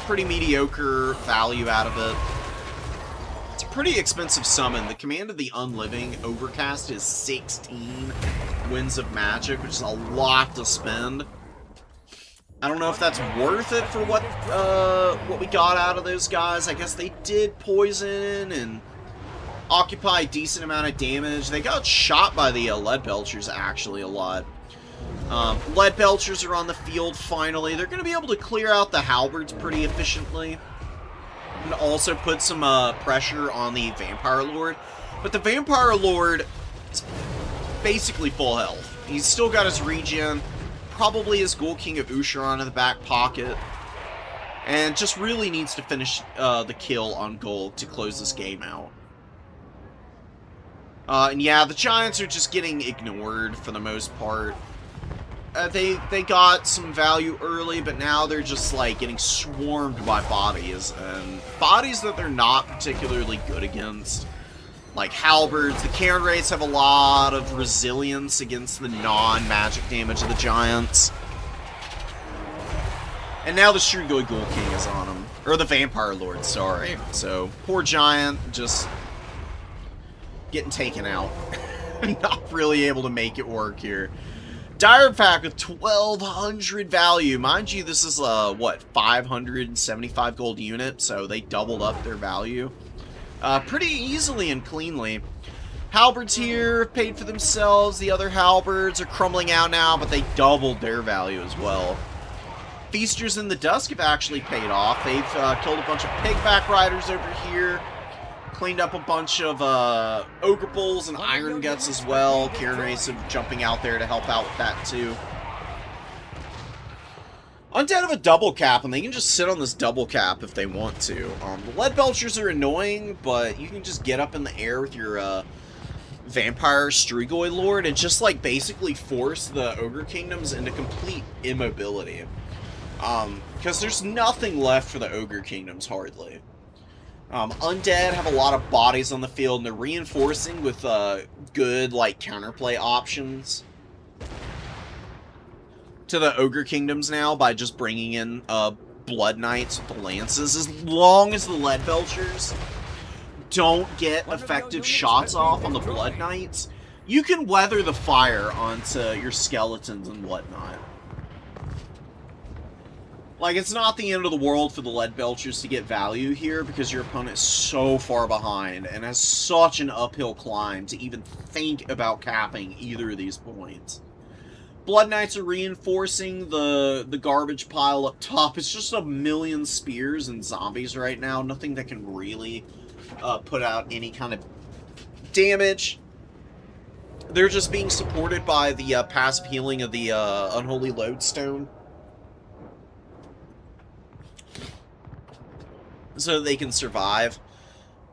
Pretty mediocre value out of it. It's a pretty expensive summon. The Command of the Unliving Overcast is 16 Winds of Magic, which is a lot to spend. I don't know if that's worth it for what we got out of those guys. I guess they did poison and occupy a decent amount of damage. They got shot by the Lead Belchers, actually, a lot. Lead Belchers are on the field, finally. They're going to be able to clear out the Halberds pretty efficiently. And also put some pressure on the Vampire Lord. But the Vampire Lord is basically full health. He's still got his regen. Probably his Ghoul King of Usharon in the back pocket. And just really needs to finish the kill on Gulg to close this game out. And yeah, the Giants are just getting ignored for the most part. They got some value early, but now they're just like getting swarmed by bodies, and bodies that they're not particularly good against. Like Halberds, the Cairn Wraiths have a lot of resilience against the non-magic damage of the Giants. And now the Strigoi Ghoul King is on him. Or the Vampire Lord, sorry. So, poor Giant, just getting taken out. Not really able to make it work here. Dire Pack with 1,200 value. Mind you, this is, what, 575 gold unit, so they doubled up their value. Pretty easily and cleanly. Halberds here paid for themselves. The other Halberds are crumbling out now, but they doubled their value as well. Feasters in the Dusk have actually paid off. They've killed a bunch of Pigback Riders over here. Cleaned up a bunch of Ogre Bulls and Iron Guts as well. Cairn Wraiths are jumping out there to help out with that too. Undead have a double cap, and they can just sit on this double cap if they want to. The Lead Belchers are annoying, but you can just get up in the air with your Vampire Strigoi Lord and just like basically force the Ogre Kingdoms into complete immobility. Because there's nothing left for the Ogre Kingdoms, hardly. Undead have a lot of bodies on the field, and they're reinforcing with good like counterplay options to the Ogre Kingdoms now by just bringing in Blood Knights with the Lances. As long as the Lead Belchers don't get effective shots off on the Blood Knights, you can weather the fire onto your skeletons and whatnot. Like, it's not the end of the world for the Lead Belchers to get value here, because your opponent is so far behind and has such an uphill climb to even think about capping either of these points. Blood Knights are reinforcing the garbage pile up top. It's just a million spears and zombies right now. Nothing that can really put out any kind of damage. They're just being supported by the passive healing of the Unholy Lodestone, so they can survive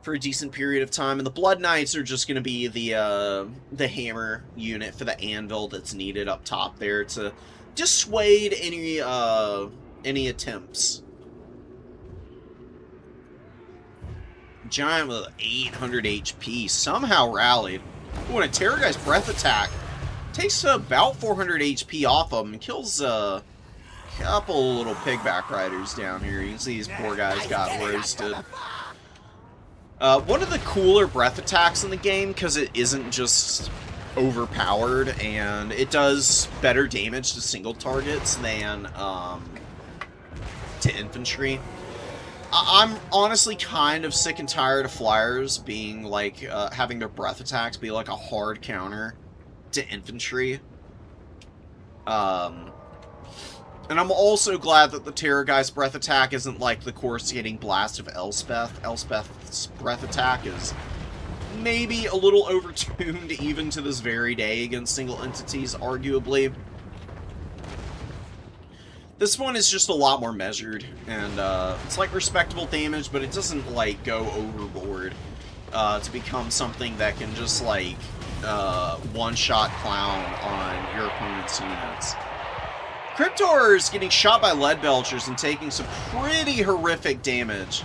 for a decent period of time. And the Blood Knights are just going to be the hammer unit for the anvil that's needed up top there to dissuade any attempts. Giant with 800 HP somehow rallied. Ooh, and a Terrorgeist Breath Attack takes about 400 HP off of him and kills couple little Pigback Riders down here. You can see these poor guys got roasted. One of the cooler breath attacks in the game, because it isn't just overpowered, and it does better damage to single targets than to infantry. I'm honestly kind of sick and tired of flyers being like, having their breath attacks be like a hard counter to infantry. And I'm also glad that the Terrorgeist Breath Attack isn't like the coruscating blast of Elspeth. Elspeth's Breath Attack is maybe a little overtuned even to this very day against single entities, arguably. This one is just a lot more measured, and it's like respectable damage, but it doesn't like go overboard to become something that can just like one-shot clown on your opponent's units. Cryptor's getting shot by lead belchers and taking some pretty horrific damage.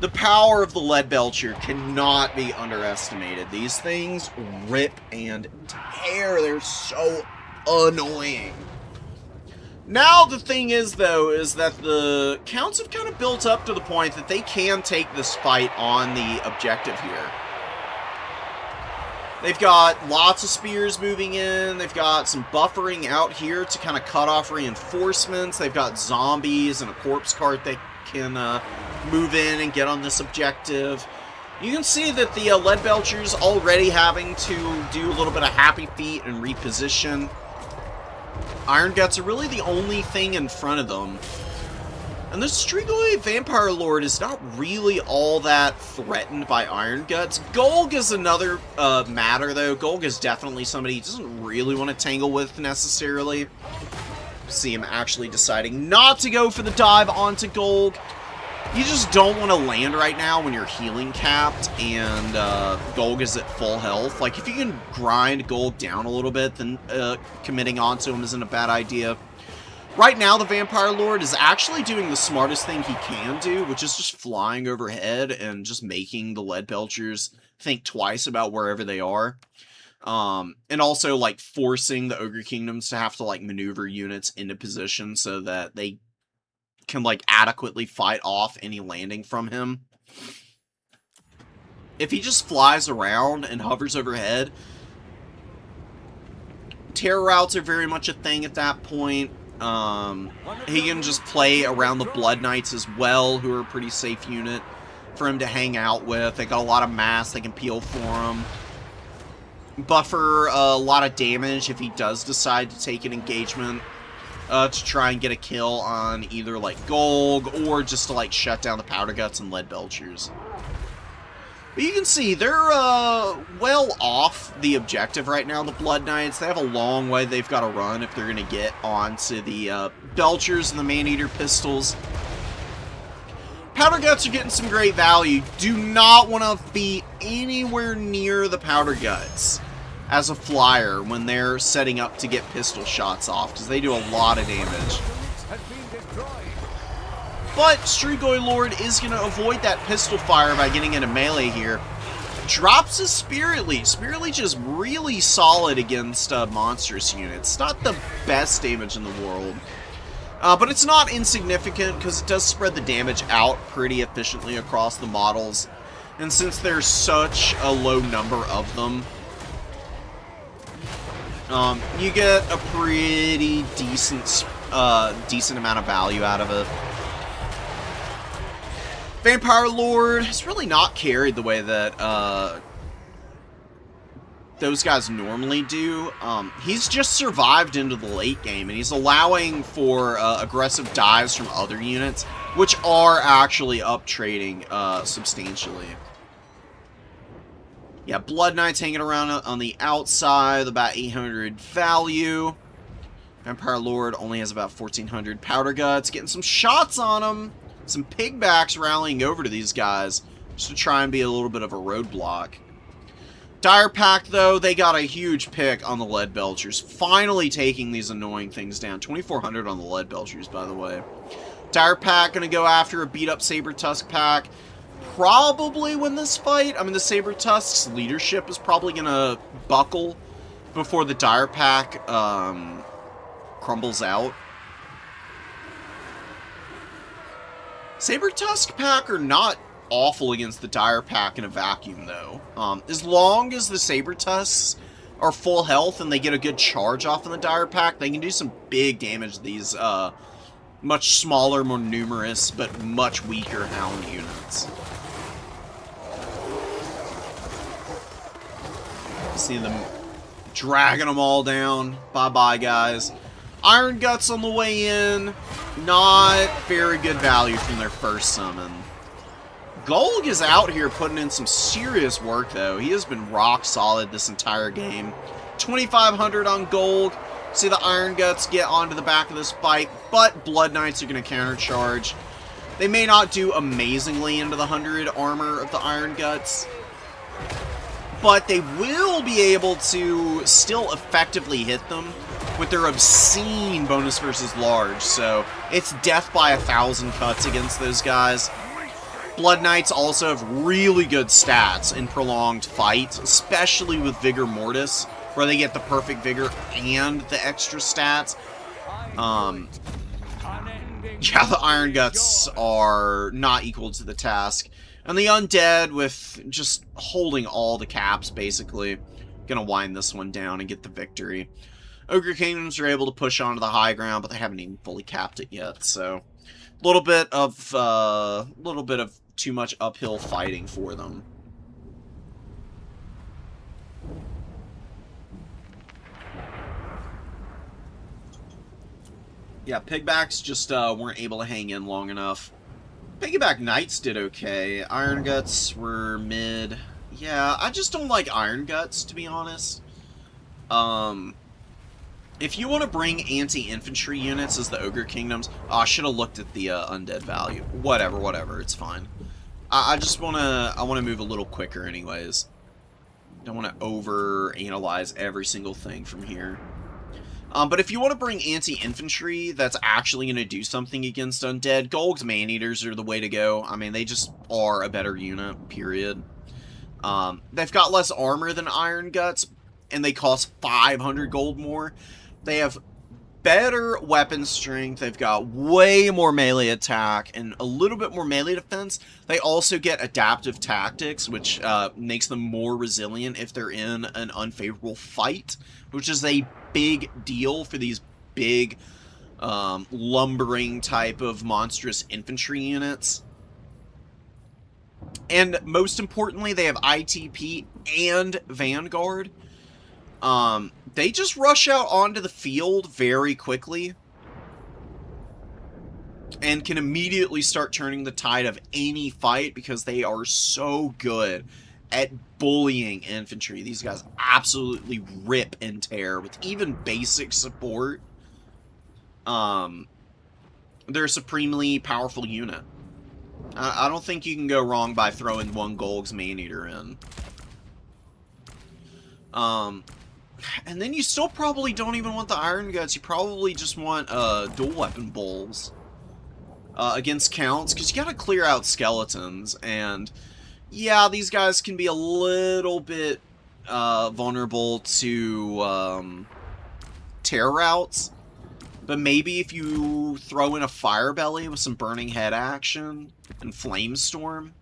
The power of the lead belcher cannot be underestimated. These things rip and tear. They're so annoying. Now the thing is, though, is that the counts have kind of built up to the point that they can take this fight on the objective here. They've got lots of spears moving in. They've got some buffering out here to kind of cut off reinforcements. They've got zombies and a corpse cart they can move in and get on this objective. You can see that the lead belchers already having to do a little bit of happy feet and reposition. Iron Guts are really the only thing in front of them. And the Strigoi Vampire Lord is not really all that threatened by Iron Guts. Golg is another matter, though. Golg is definitely somebody he doesn't really want to tangle with, necessarily. See him actually deciding not to go for the dive onto Golg. You just don't want to land right now when you're healing capped and Golg is at full health. Like, if you can grind Golg down a little bit, then committing onto him isn't a bad idea. Right now, the Vampire Lord is actually doing the smartest thing he can do, which is just flying overhead and just making the lead belchers think twice about wherever they are. And also, like, forcing the Ogre Kingdoms to have to, like, maneuver units into position so that they can, like, adequately fight off any landing from him. If he just flies around and hovers overhead, terror routes are very much a thing at that point. He can just play around the Blood Knights as well, who are a pretty safe unit for him to hang out with. They got a lot of mass they can peel for him. Buffer a lot of damage if he does decide to take an engagement to try and get a kill on either, like, Golg or just to, like, shut down the Powder Guts and Lead Belchers. But you can see, they're well off the objective right now, the Blood Knights. They have a long way they've got to run if they're going to get onto the Belchers and the Man-Eater pistols. Powder Guts are getting some great value. Do not want to be anywhere near the Powder Guts as a flyer when they're setting up to get pistol shots off, because they do a lot of damage. But Strigoi Lord is going to avoid that pistol fire by getting into melee here. Drops his Spirit Leech. Spirit Leech is really solid against monstrous units. Not the best damage in the world. But it's not insignificant because it does spread the damage out pretty efficiently across the models. And since there's such a low number of them, you get a pretty decent amount of value out of it. Vampire Lord has really not carried the way that those guys normally do. He's just survived into the late game, and he's allowing for aggressive dives from other units, which are actually up trading substantially. Yeah, Blood Knights hanging around on the outside, about 800 value. Vampire Lord only has about 1,400 Powder Guts, getting some shots on him. Some pigbacks rallying over to these guys just to try and be a little bit of a roadblock. Dire Pack, though, they got a huge pick on the Lead Belchers, finally taking these annoying things down. 2,400 on the Lead Belchers, by the way. Dire Pack going to go after a beat-up Saber Tusk pack. Probably win this fight. I mean, the Saber Tusk's leadership is probably going to buckle before the Dire Pack crumbles out. Saber Tusk pack are not awful against the Dire Pack in a vacuum, though. As long as the Saber Tusks are full health and they get a good charge off in the Dire Pack, they can do some big damage to these much smaller, more numerous, but much weaker Hound units. See them dragging them all down. Bye-bye, guys. Iron Guts on the way in. Not very good value from their first summon. Golg is out here putting in some serious work, though. He has been rock solid this entire game. 2,500 on Golg. See the Iron Guts get onto the back of this fight, but Blood Knights are going to countercharge. They may not do amazingly into the 100 armor of the Iron Guts, but they will be able to still effectively hit them with their obscene bonus versus large. So it's death by 1,000 cuts against those guys. Blood Knights also have really good stats in prolonged fight, especially with Vigor Mortis, where they get the perfect vigor and the extra stats. Yeah, the Iron Guts are not equal to the task. And the Undead, with just holding all the caps, basically, gonna wind this one down and get the victory. Ogre Kingdoms are able to push onto the high ground, but they haven't even fully capped it yet, so a little bit of too much uphill fighting for them. Yeah, Pigbacks just weren't able to hang in long enough. Piggyback Knights did okay. Iron Guts were mid. Yeah, I just don't like Iron Guts, to be honest. If you want to bring anti-infantry units as the Ogre Kingdoms... Oh, I should have looked at the Undead value. Whatever, it's fine. I just want to... I want to move a little quicker anyways. Don't want to over-analyze every single thing from here. But if you want to bring anti-infantry that's actually going to do something against Undead, Golg's Man-Eaters are the way to go. I mean, they just are a better unit, period. They've got less armor than Iron Guts, and they cost 500 gold more. They have better weapon strength, they've got way more melee attack, and a little bit more melee defense. They also get adaptive tactics, which makes them more resilient if they're in an unfavorable fight, which is a big deal for these big, lumbering type of monstrous infantry units. And most importantly, they have ITP and Vanguard. They just rush out onto the field very quickly and can immediately start turning the tide of any fight because they are so good at bullying infantry. These guys absolutely rip and tear with even basic support. They're a supremely powerful unit. I don't think you can go wrong by throwing one Golg's Man-Eater in. And then you still probably don't even want the Iron Guts. You probably just want dual weapon bowls against counts, because you gotta clear out skeletons. And yeah, these guys can be a little bit vulnerable to tear routes. But maybe if you throw in a Fire Belly with some Burning Head action and Flame Storm,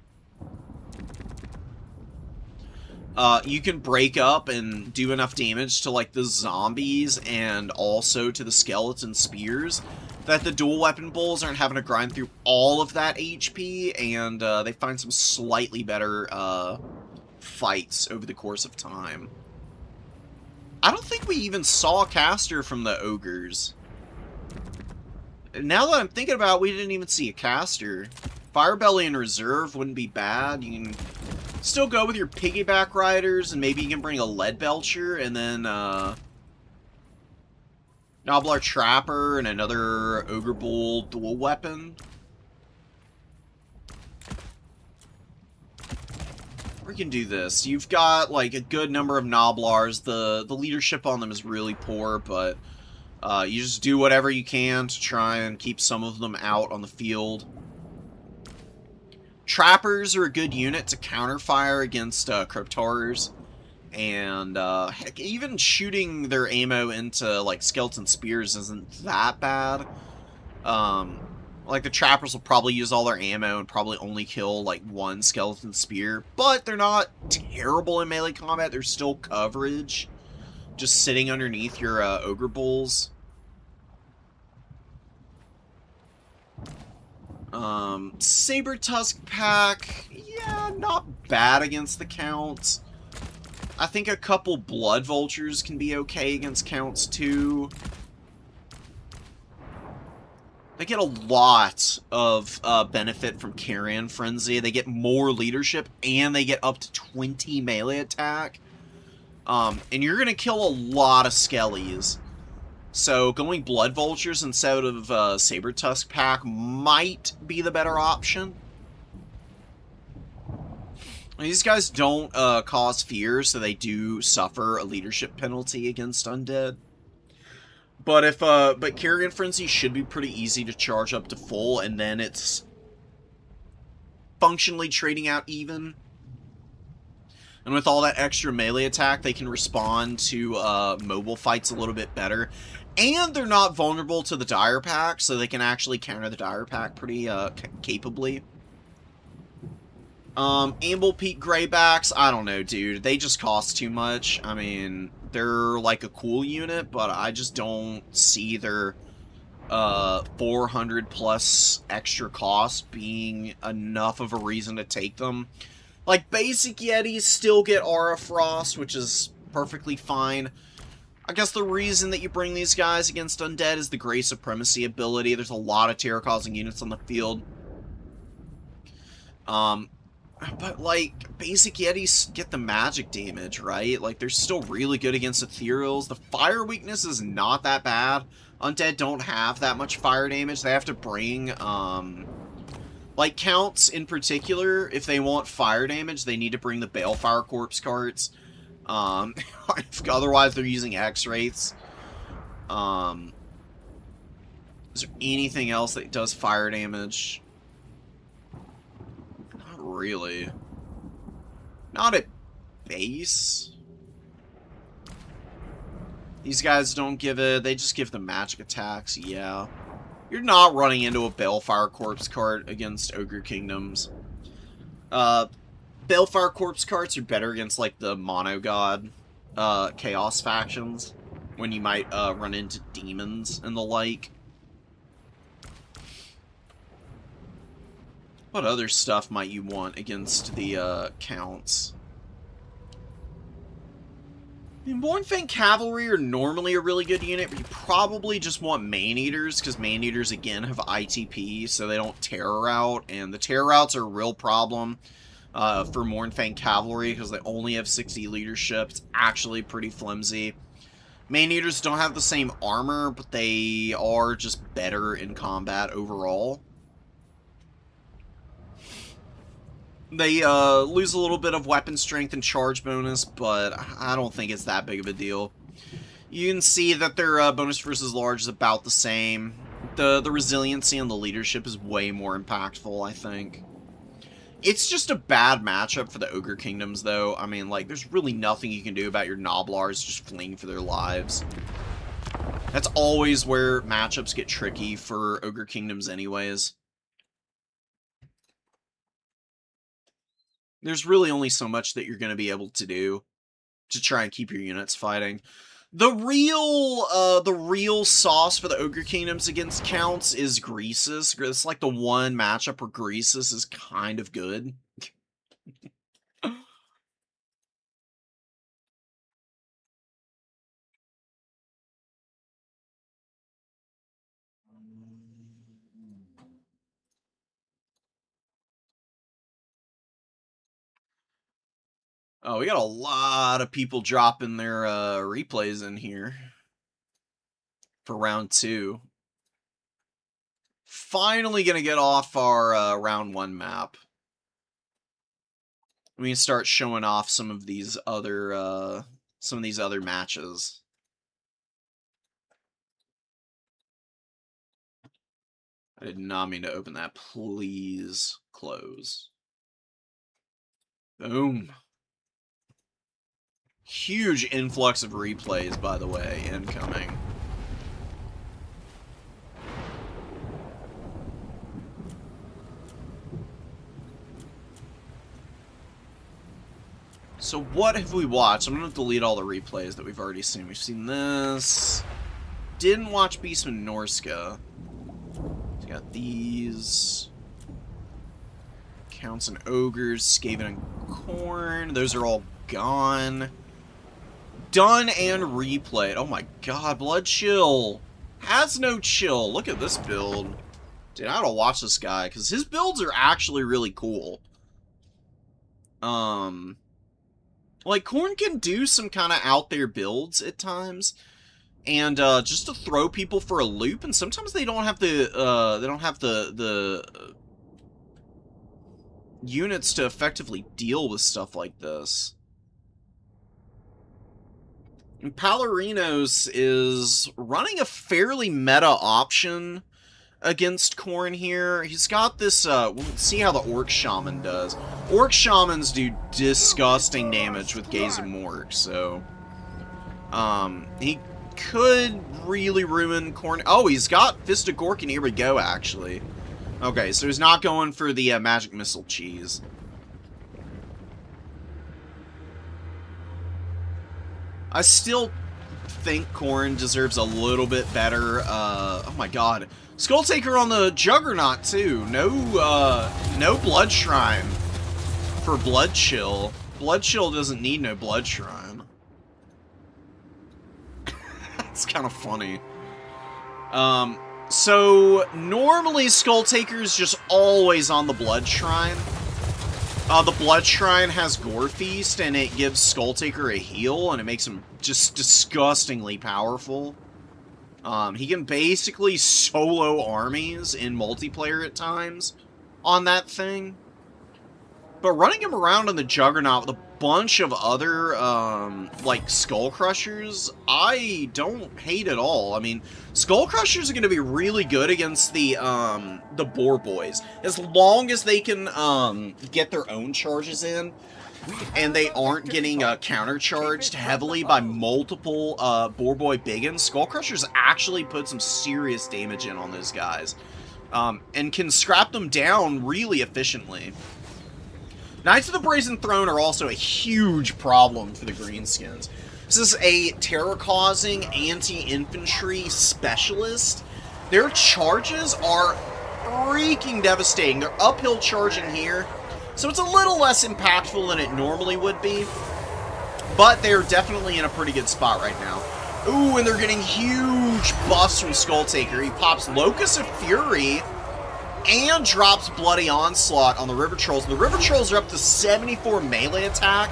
you can break up and do enough damage to, like, the zombies and also to the skeleton spears that the dual weapon bowls aren't having to grind through all of that HP, and they find some slightly better fights over the course of time. I don't think we even saw a caster from the ogres. Now that I'm thinking about it, we didn't even see a caster. Firebelly in reserve wouldn't be bad. You can still go with your piggyback riders, and maybe you can bring a lead belcher, and then Nobblar Trapper and another Ogre Bull dual weapon. We can do this. You've got like a good number of Nobblars. The leadership on them is really poor, but you just do whatever you can to try and keep some of them out on the field. Trappers are a good unit to counterfire against Crypt Horrors, and heck, even shooting their ammo into like skeleton spears isn't that bad. Like the Trappers will probably use all their ammo and probably only kill like one skeleton spear, but they're not terrible in melee combat. They're still coverage, just sitting underneath your Ogre Bulls. Saber Tusk Pack, yeah, not bad against the Counts. I think a couple Blood Vultures can be okay against Counts too. They get a lot of benefit from Carrion Frenzy. They get more leadership, and they get up to 20 melee attack. And you're going to kill a lot of Skellies. So going Blood Vultures instead of Saber Tusk Pack might be the better option. These guys don't cause fear, so they do suffer a leadership penalty against undead. But but Carrion Frenzy should be pretty easy to charge up to full, and then it's functionally trading out even. And with all that extra melee attack, they can respond to mobile fights a little bit better. And they're not vulnerable to the Dire Pack, so they can actually counter the Dire Pack pretty capably. Amble Peak Greybacks, I don't know, dude. They just cost too much. I mean, they're like a cool unit, but I just don't see their 400 plus extra cost being enough of a reason to take them. Like, basic Yetis still get Aura Frost, which is perfectly fine. I guess the reason that you bring these guys against Undead is the Grey Supremacy ability. There's a lot of terror-causing units on the field. But, like, basic Yetis get the magic damage, right? Like, they're still really good against Ethereals. The fire weakness is not that bad. Undead don't have that much fire damage. They have to bring, like, Counts in particular, if they want fire damage, they need to bring the Balefire Corpse cards. Otherwise, they're using X-Wraiths. Is there anything else that does fire damage? Not really. Not at base. These guys don't give it, they just give the magic attacks, yeah. You're not running into a Balefire Corpse card against Ogre Kingdoms. Balefire Corpse cards are better against, like, the Mono God Chaos factions, when you might run into demons and the like. What other stuff might you want against the Counts? I mean, Mournfang Cavalry are normally a really good unit, but you probably just want Man-Eaters, because Man-Eaters, again, have ITP, so they don't Terror out, and the Terror outs are a real problem for Mournfang Cavalry, because they only have 60 leadership. It's actually pretty flimsy. Man-Eaters don't have the same armor, but they are just better in combat overall. They lose a little bit of weapon strength and charge bonus, but I don't think it's that big of a deal. You can see that their bonus versus large is about the same. The resiliency and the leadership is way more impactful, I think. It's just a bad matchup for the Ogre Kingdoms, though. I mean, like, there's really nothing you can do about your Noblars just fleeing for their lives. That's always where matchups get tricky for Ogre Kingdoms anyways. There's really only so much that you're going to be able to do to try and keep your units fighting. The real sauce for the Ogre Kingdoms against Counts is Greasus. It's like the one matchup where Greasus is kind of good. Oh, we got a lot of people dropping their replays in here for round 2. Finally gonna get off our round 1 map. We can start showing off some of these other matches. I did not mean to open that. Please close. Boom. Huge influx of replays, by the way, incoming. So what have we watched? I'm going to delete all the replays that we've already seen. We've seen this. Didn't watch Beastman Norska. We got these. Counts and Ogres, Skaven and Khorne. Those are all gone. Done and replayed. Oh my god, Blood Chill has no chill. Look at this build. Dude, I gotta watch this guy, because his builds are actually really cool. Like, Khorne can do some kind of out there builds at times, and just to throw people for a loop, and sometimes they don't have the units to effectively deal with stuff like this. And Palorinos is running a fairly meta option against Khorne here. He's got this, we'll see how the Orc Shaman does. Orc Shamans do disgusting damage with Gaze and Morg, so... he could really ruin Khorne. Oh, he's got Fist of Gorkin, here we go, actually. Okay, so he's not going for the Magic Missile cheese. I still think Khorne deserves a little bit better, oh my god. Skulltaker on the Juggernaut, too. No Blood Shrine for Blood Chill. Blood Chill doesn't need no Blood Shrine. It's kind of funny. So, normally Skulltaker's just always on the Blood Shrine. The Blood Shrine has Gore Feast, and it gives Skulltaker a heal, and it makes him just disgustingly powerful. He can basically solo armies in multiplayer at times on that thing. But running him around on the Juggernaut with a bunch of other, like, Skull Crushers, I don't hate at all. I mean, Skull Crushers are going to be really good against the Boar Boys. As long as they can, get their own charges in, and they aren't getting, countercharged heavily by multiple, Boar Boy Biggins, Skull Crushers actually put some serious damage in on those guys. And can scrap them down really efficiently. Knights of the Brazen Throne are also a huge problem for the Greenskins. This is a terror-causing anti-infantry specialist. Their charges are freaking devastating. They're uphill charging here, so it's a little less impactful than it normally would be. But they're definitely in a pretty good spot right now. Ooh, and they're getting huge buffs from Skulltaker. He pops Locust of Fury and drops Bloody Onslaught on the River Trolls. The River Trolls are up to 74 melee attack.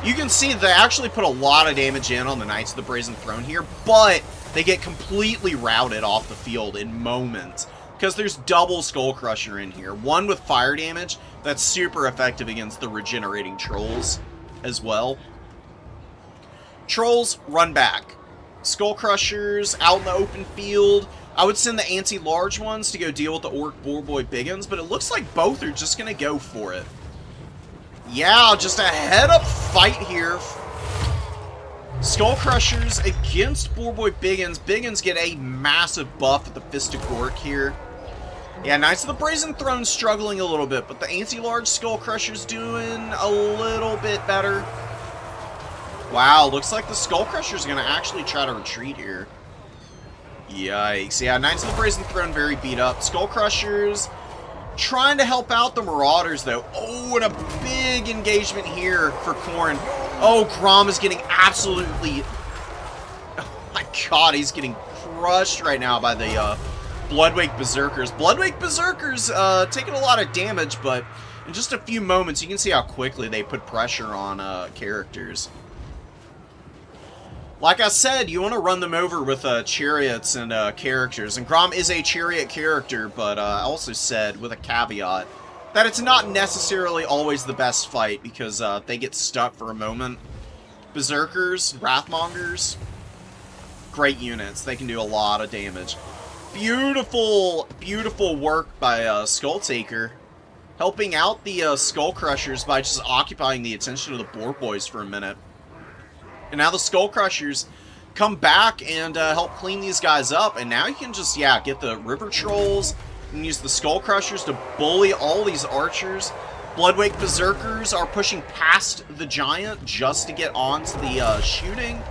You can see they actually put a lot of damage in on the Knights of the Brazen Throne here, but they get completely routed off the field in moments, because there's double Skull Crusher in here. One with fire damage, that's super effective against the regenerating Trolls as well. Trolls, run back. Skull Crushers out in the open field. I would send the anti-large ones to go deal with the Orc Boar Boy Biggins, but it looks like both are just going to go for it. Yeah, just a head-up fight here. Skull Crushers against Boar Boy Biggins. Biggins get a massive buff with the Fist of Gork here. Yeah, Knights of the Brazen Throne struggling a little bit, but the anti-large Skull Crusher's doing a little bit better. Wow, looks like the Skull Crusher's going to actually try to retreat here. Yikes. Yeah, Knights of the Brazen Throne very beat up. Skull Crushers trying to help out the Marauders, though. Oh, and a big engagement here for Khorne. Oh, Grom is getting absolutely... Oh my god, he's getting crushed right now by the Bloodwake Berserkers. Bloodwake Berserkers taking a lot of damage, but in just a few moments, you can see how quickly they put pressure on characters. Like I said, you want to run them over with chariots and characters. And Grom is a chariot character, but I also said, with a caveat, that it's not necessarily always the best fight, because they get stuck for a moment. Berserkers, Wrathmongers, great units. They can do a lot of damage. Beautiful, beautiful work by Skulltaker. Helping out the Skull Crushers by just occupying the attention of the Boar Boys for a minute. And now the Skull Crushers come back and help clean these guys up. And now you can just, yeah, get the River Trolls and use the Skull Crushers to bully all these archers. Bloodwake Berserkers are pushing past the Giant just to get onto the shooting.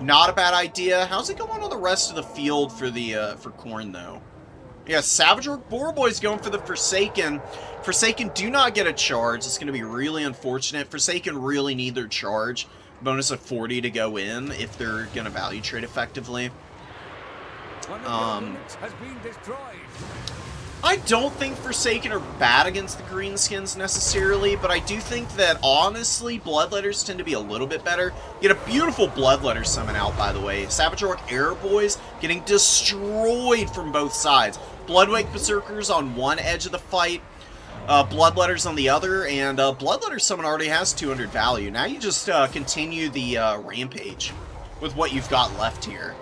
Not a bad idea. How's it going on the rest of the field for the for Khorne, though? Yeah, Savage Orc Boar Boy's going for the Forsaken. Forsaken do not get a charge. It's going to be really unfortunate. Forsaken really need their charge. Bonus of 40 to go in if they're going to value trade effectively. I don't think Forsaken are bad against the Greenskins necessarily, but I do think that, honestly, Bloodletters tend to be a little bit better. You get a beautiful Bloodletter summon out, by the way. Savage Orc Air Boys getting destroyed from both sides. Bloodwake Berserkers on one edge of the fight. Bloodletter's on the other, and Bloodletter Summon already has 200 value. Now you just continue the Rampage with what you've got left here.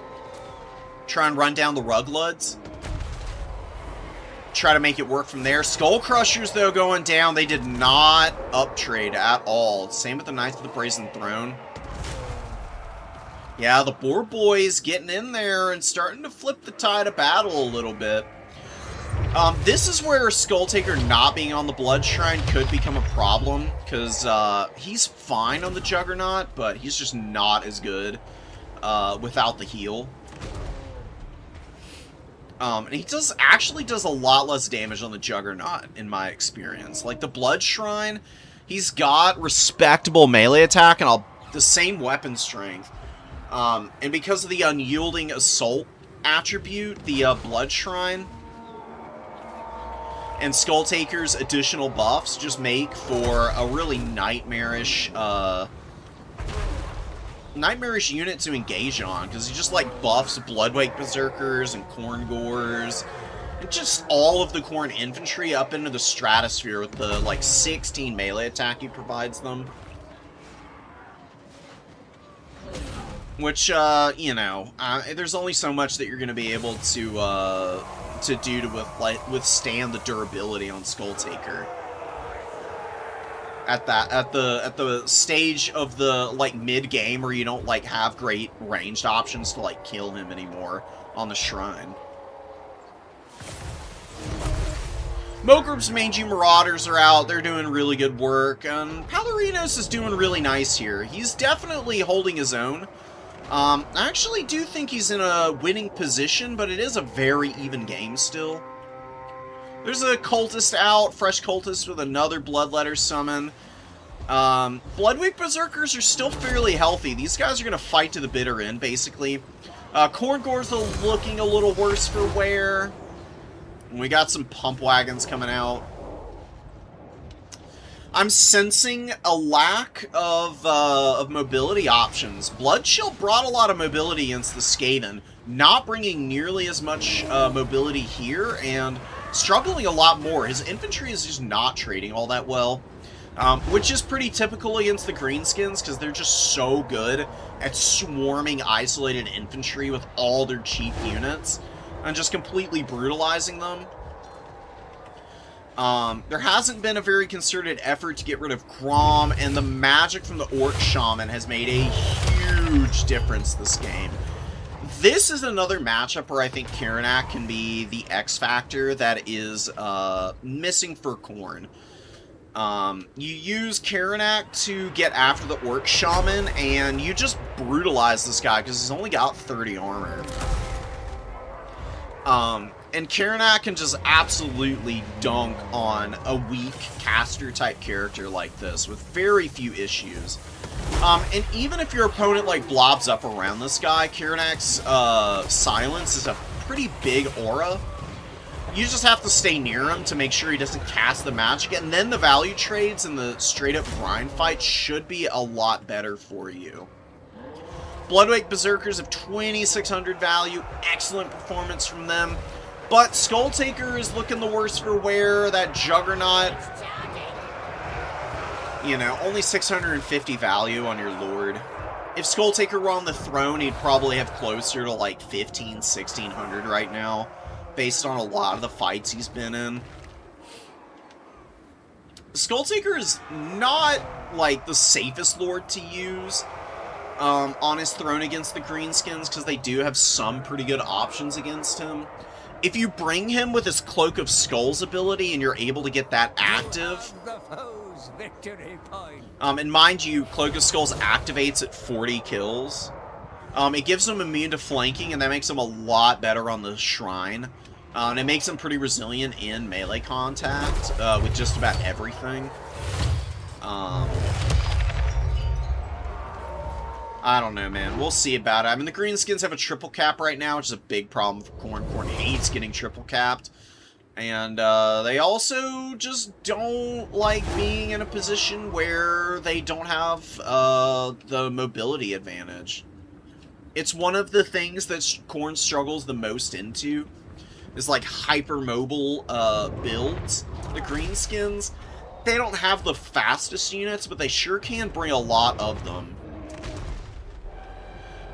Try and run down the Rugloods. Try to make it work from there. Skull Crushers, though, going down. They did not uptrade at all. Same with the Knights of the Brazen Throne. Yeah, the Boar Boys getting in there and starting to flip the tide of battle a little bit. This is where Skulltaker not being on the Blood Shrine could become a problem, because he's fine on the Juggernaut, but he's just not as good without the heal. And he actually does a lot less damage on the Juggernaut, in my experience. Like, the Blood Shrine, he's got respectable melee attack and the same weapon strength. And because of the unyielding assault attribute, the Blood Shrine and Skulltaker's additional buffs just make for a really nightmarish unit to engage on, because he just, like, buffs Bloodwake Berserkers and Khorne Gores, and just all of the Khorne infantry up into the stratosphere with the, like, 16 melee attack he provides them. Which, you know, there's only so much that you're going to be able to do to withstand the durability on Skulltaker. At the stage of the, like, mid-game where you don't, like, have great ranged options to, like, kill him anymore on the Shrine. Mogreb's Mangy Marauders are out. They're doing really good work. Palorinos is doing really nice here. He's definitely holding his own. I actually do think he's in a winning position, but it is a very even game still. There's a Cultist out, fresh Cultist with another Bloodletter Summon. Bloodwake Berserkers are still fairly healthy. These guys are going to fight to the bitter end, basically. Khorne Gores are looking a little worse for wear. We got some Pump Wagons coming out. I'm sensing a lack of mobility options. Bloodshield brought a lot of mobility against the Skaven, not bringing nearly as much mobility here, and struggling a lot more. His infantry is just not trading all that well, which is pretty typical against the Greenskins, because they're just so good at swarming isolated infantry with all their cheap units, and just completely brutalizing them. There hasn't been a very concerted effort to get rid of Grom, and the magic from the Orc Shaman has made a huge difference this game. This is another matchup where I think Karanak can be the X-Factor that is missing for Khorne. You use Karanak to get after the Orc Shaman, and you just brutalize this guy because he's only got 30 armor. And Karanak can just absolutely dunk on a weak caster-type character like this with very few issues. And even if your opponent, like, blobs up around this guy, Karanak's silence is a pretty big aura. You just have to stay near him to make sure he doesn't cast the magic, and then the value trades and the straight-up grind fight should be a lot better for you. Bloodwake Berserkers have 2,600 value. Excellent performance from them. But Skulltaker is looking the worse for wear. That Juggernaut, you know, only 650 value on your Lord. If Skulltaker were on the throne, he'd probably have closer to like 1,500, 1,600 right now, based on a lot of the fights he's been in. Skulltaker is not, like, the safest Lord to use on his throne against the Greenskins, because they do have some pretty good options against him. If you bring him with his Cloak of Skulls ability and you're able to get that active, and mind you, Cloak of Skulls activates at 40 kills. It gives him immune to flanking, and that makes him a lot better on the Shrine. And it makes him pretty resilient in melee contact with just about everything. I don't know, man. We'll see about it. I mean, the Greenskins have a triple cap right now, which is a big problem for Khorne. Khorne hates getting triple capped. And they also just don't like being in a position where they don't have the mobility advantage. It's one of the things that Khorne struggles the most into. is like hypermobile builds. The greenskins, they don't have the fastest units, but they sure can bring a lot of them.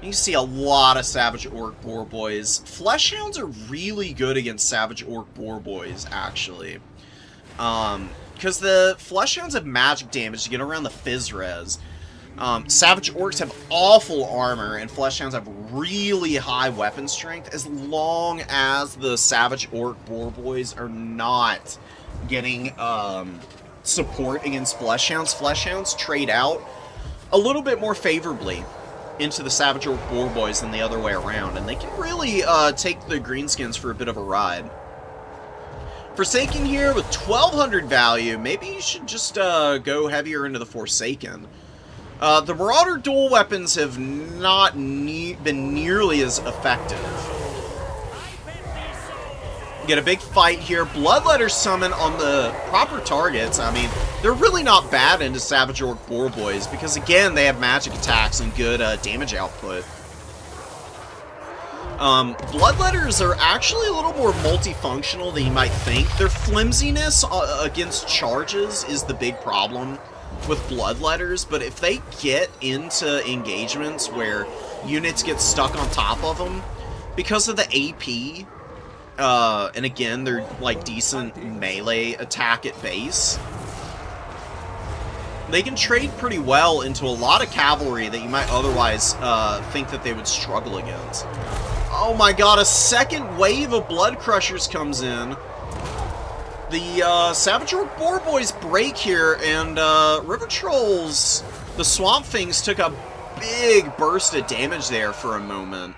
You see a lot of Savage Orc Boar Boys. Fleshhounds are really good against Savage Orc Boar Boys, actually. Because the Fleshhounds have magic damage to get around the Fizz Res. Savage Orcs have awful armor, and Fleshhounds have really high weapon strength, as long as the Savage Orc Boar Boys are not getting support against Fleshhounds. Fleshhounds trade out a little bit more favorably into the Savage Orc Boar Boys than the other way around, and they can really take the greenskins for a bit of a ride. Forsaken here with 1200 value, maybe you should just go heavier into the Forsaken. The Marauder dual weapons have not been nearly as effective. Get a big fight here. Bloodletter summon on the proper targets. I mean, they're really not bad into Savage Orc Boar Boys because, again, they have magic attacks and good damage output. Bloodletters are actually a little more multifunctional than you might think. Their flimsiness against charges is the big problem with Bloodletters, but if they get into engagements where units get stuck on top of them, because of the AP, and again, they're like decent melee attack at base, they can trade pretty well into a lot of cavalry that you might otherwise think that they would struggle against. Oh my god, a second wave of Blood Crushers comes in. The Savage Orc Boar Boys break here, and River Trolls, the Swamp Things, took a big burst of damage there for a moment.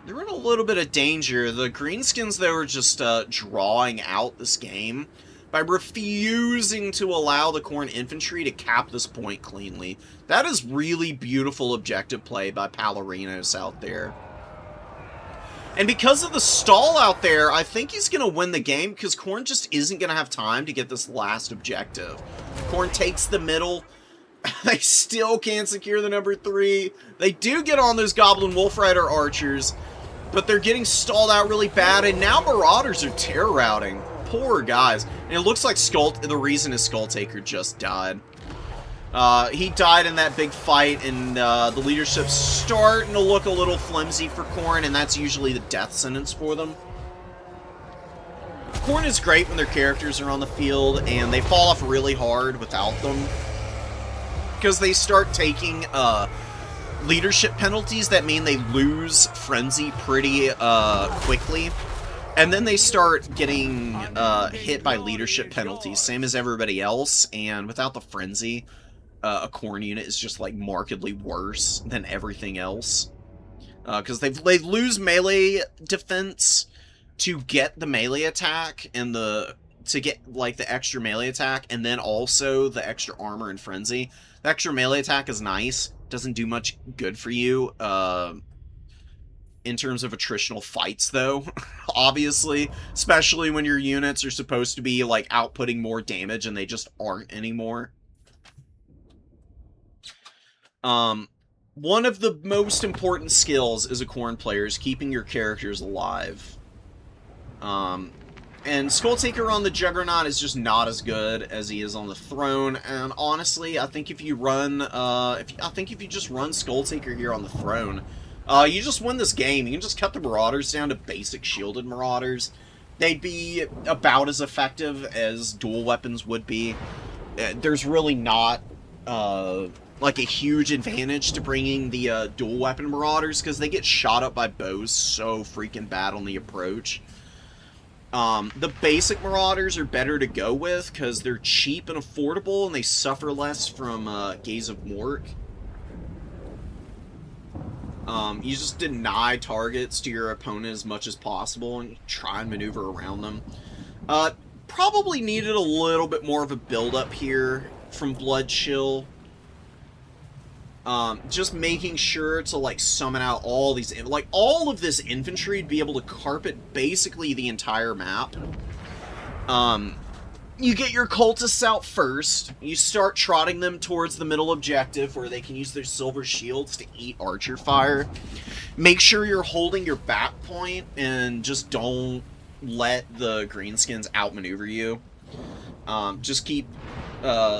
They're in a little bit of danger. The Greenskins, though, are just drawing out this game by refusing to allow the Khorne Infantry to cap this point cleanly. That is really beautiful objective play by Palorinos out there. And because of the stall out there, I think he's going to win the game, because Khorne just isn't going to have time to get this last objective. Khorne takes the middle. They still can't secure the number 3. They do get on those Goblin Wolf Rider archers, but they're getting stalled out really bad, and now Marauders are terror routing. Poor guys. And it looks like the reason is Skulltaker just died. He died in that big fight, and the leadership's starting to look a little flimsy for Khorne, and that's usually the death sentence for them. Khorne is great when their characters are on the field, and they fall off really hard without them, because they start taking leadership penalties that mean they lose Frenzy pretty quickly. And then they start getting hit by leadership penalties, same as everybody else, and without the Frenzy, a Khorne unit is just like markedly worse than everything else. Because they lose melee defense to get the melee attack and to get like the extra melee attack, and then also the extra armor and Frenzy. The extra melee attack is nice, doesn't do much good for you in terms of attritional fights, though, obviously, especially when your units are supposed to be like outputting more damage and they just aren't anymore. One of the most important skills as a Khorne player is keeping your characters alive. And Skulltaker on the Juggernaut is just not as good as he is on the throne, and honestly, I think if you run, if you just run Skulltaker here on the throne, you just win this game. You can just cut the Marauders down to basic shielded Marauders. They'd be about as effective as dual weapons would be. There's really not, like a huge advantage to bringing the dual weapon Marauders, because they get shot up by bows so freaking bad on the approach. The basic Marauders are better to go with, because they're cheap and affordable, and they suffer less from Gaze of Mork. You just deny targets to your opponent as much as possible and try and maneuver around them. Probably needed a little bit more of a build-up here from Blood Chill. Just making sure to, like, summon out all these, like, all of this infantry to be able to carpet basically the entire map. You get your cultists out first. You start trotting them towards the middle objective where they can use their silver shields to eat archer fire. Make sure you're holding your back point and just don't let the greenskins outmaneuver you. Just keep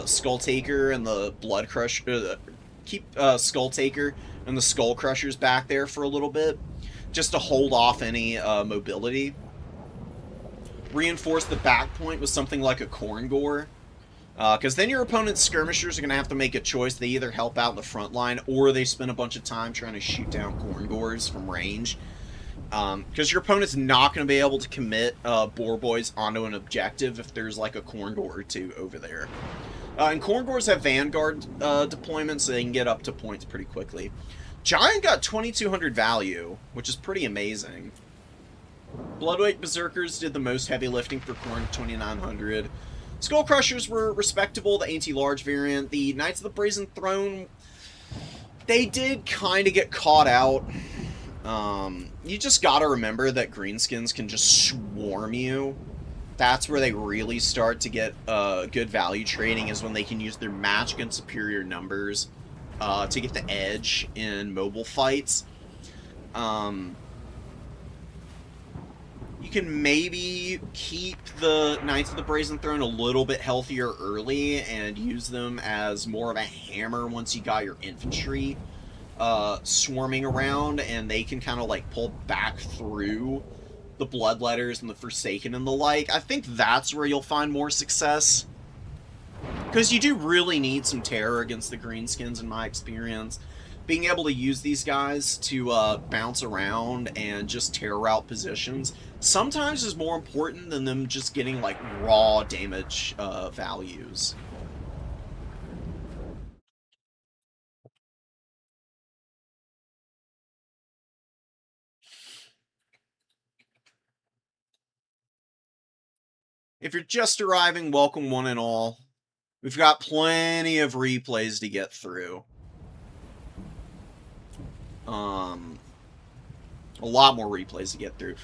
Skull Taker and the Blood Crusher... keep Skull Taker and the Skull Crushers back there for a little bit, just to hold off any mobility. Reinforce the back point with something like a Corn Gore, because then your opponent's skirmishers are going to have to make a choice. They either help out in the front line, or they spend a bunch of time trying to shoot down Corn Gores from range. Because your opponent's not going to be able to commit Boar Boys onto an objective if there's like a Corn Gore or two over there. And Corn Gores have Vanguard deployments, so they can get up to points pretty quickly. Giant got 2200 value, which is pretty amazing. Bloodweight Berserkers did the most heavy lifting for Khorne, 2900. Skull Crushers were respectable, the anti-large variant. The Knights of the Brazen Throne, they did kind of get caught out. You just gotta remember that greenskins can just swarm you. That's where they really start to get good value trading, is when they can use their match against superior numbers to get the edge in mobile fights. You can maybe keep the Knights of the Brazen Throne a little bit healthier early and use them as more of a hammer once you got your infantry swarming around, and they can kind of like pull back through the Bloodletters and the Forsaken and the like. I think that's where you'll find more success, because you do really need some terror against the greenskins in my experience. Being able to use these guys to bounce around and just terror out positions sometimes is more important than them just getting like raw damage values. If you're just arriving, welcome one and all. We've got plenty of replays to get through. A lot more replays to get through.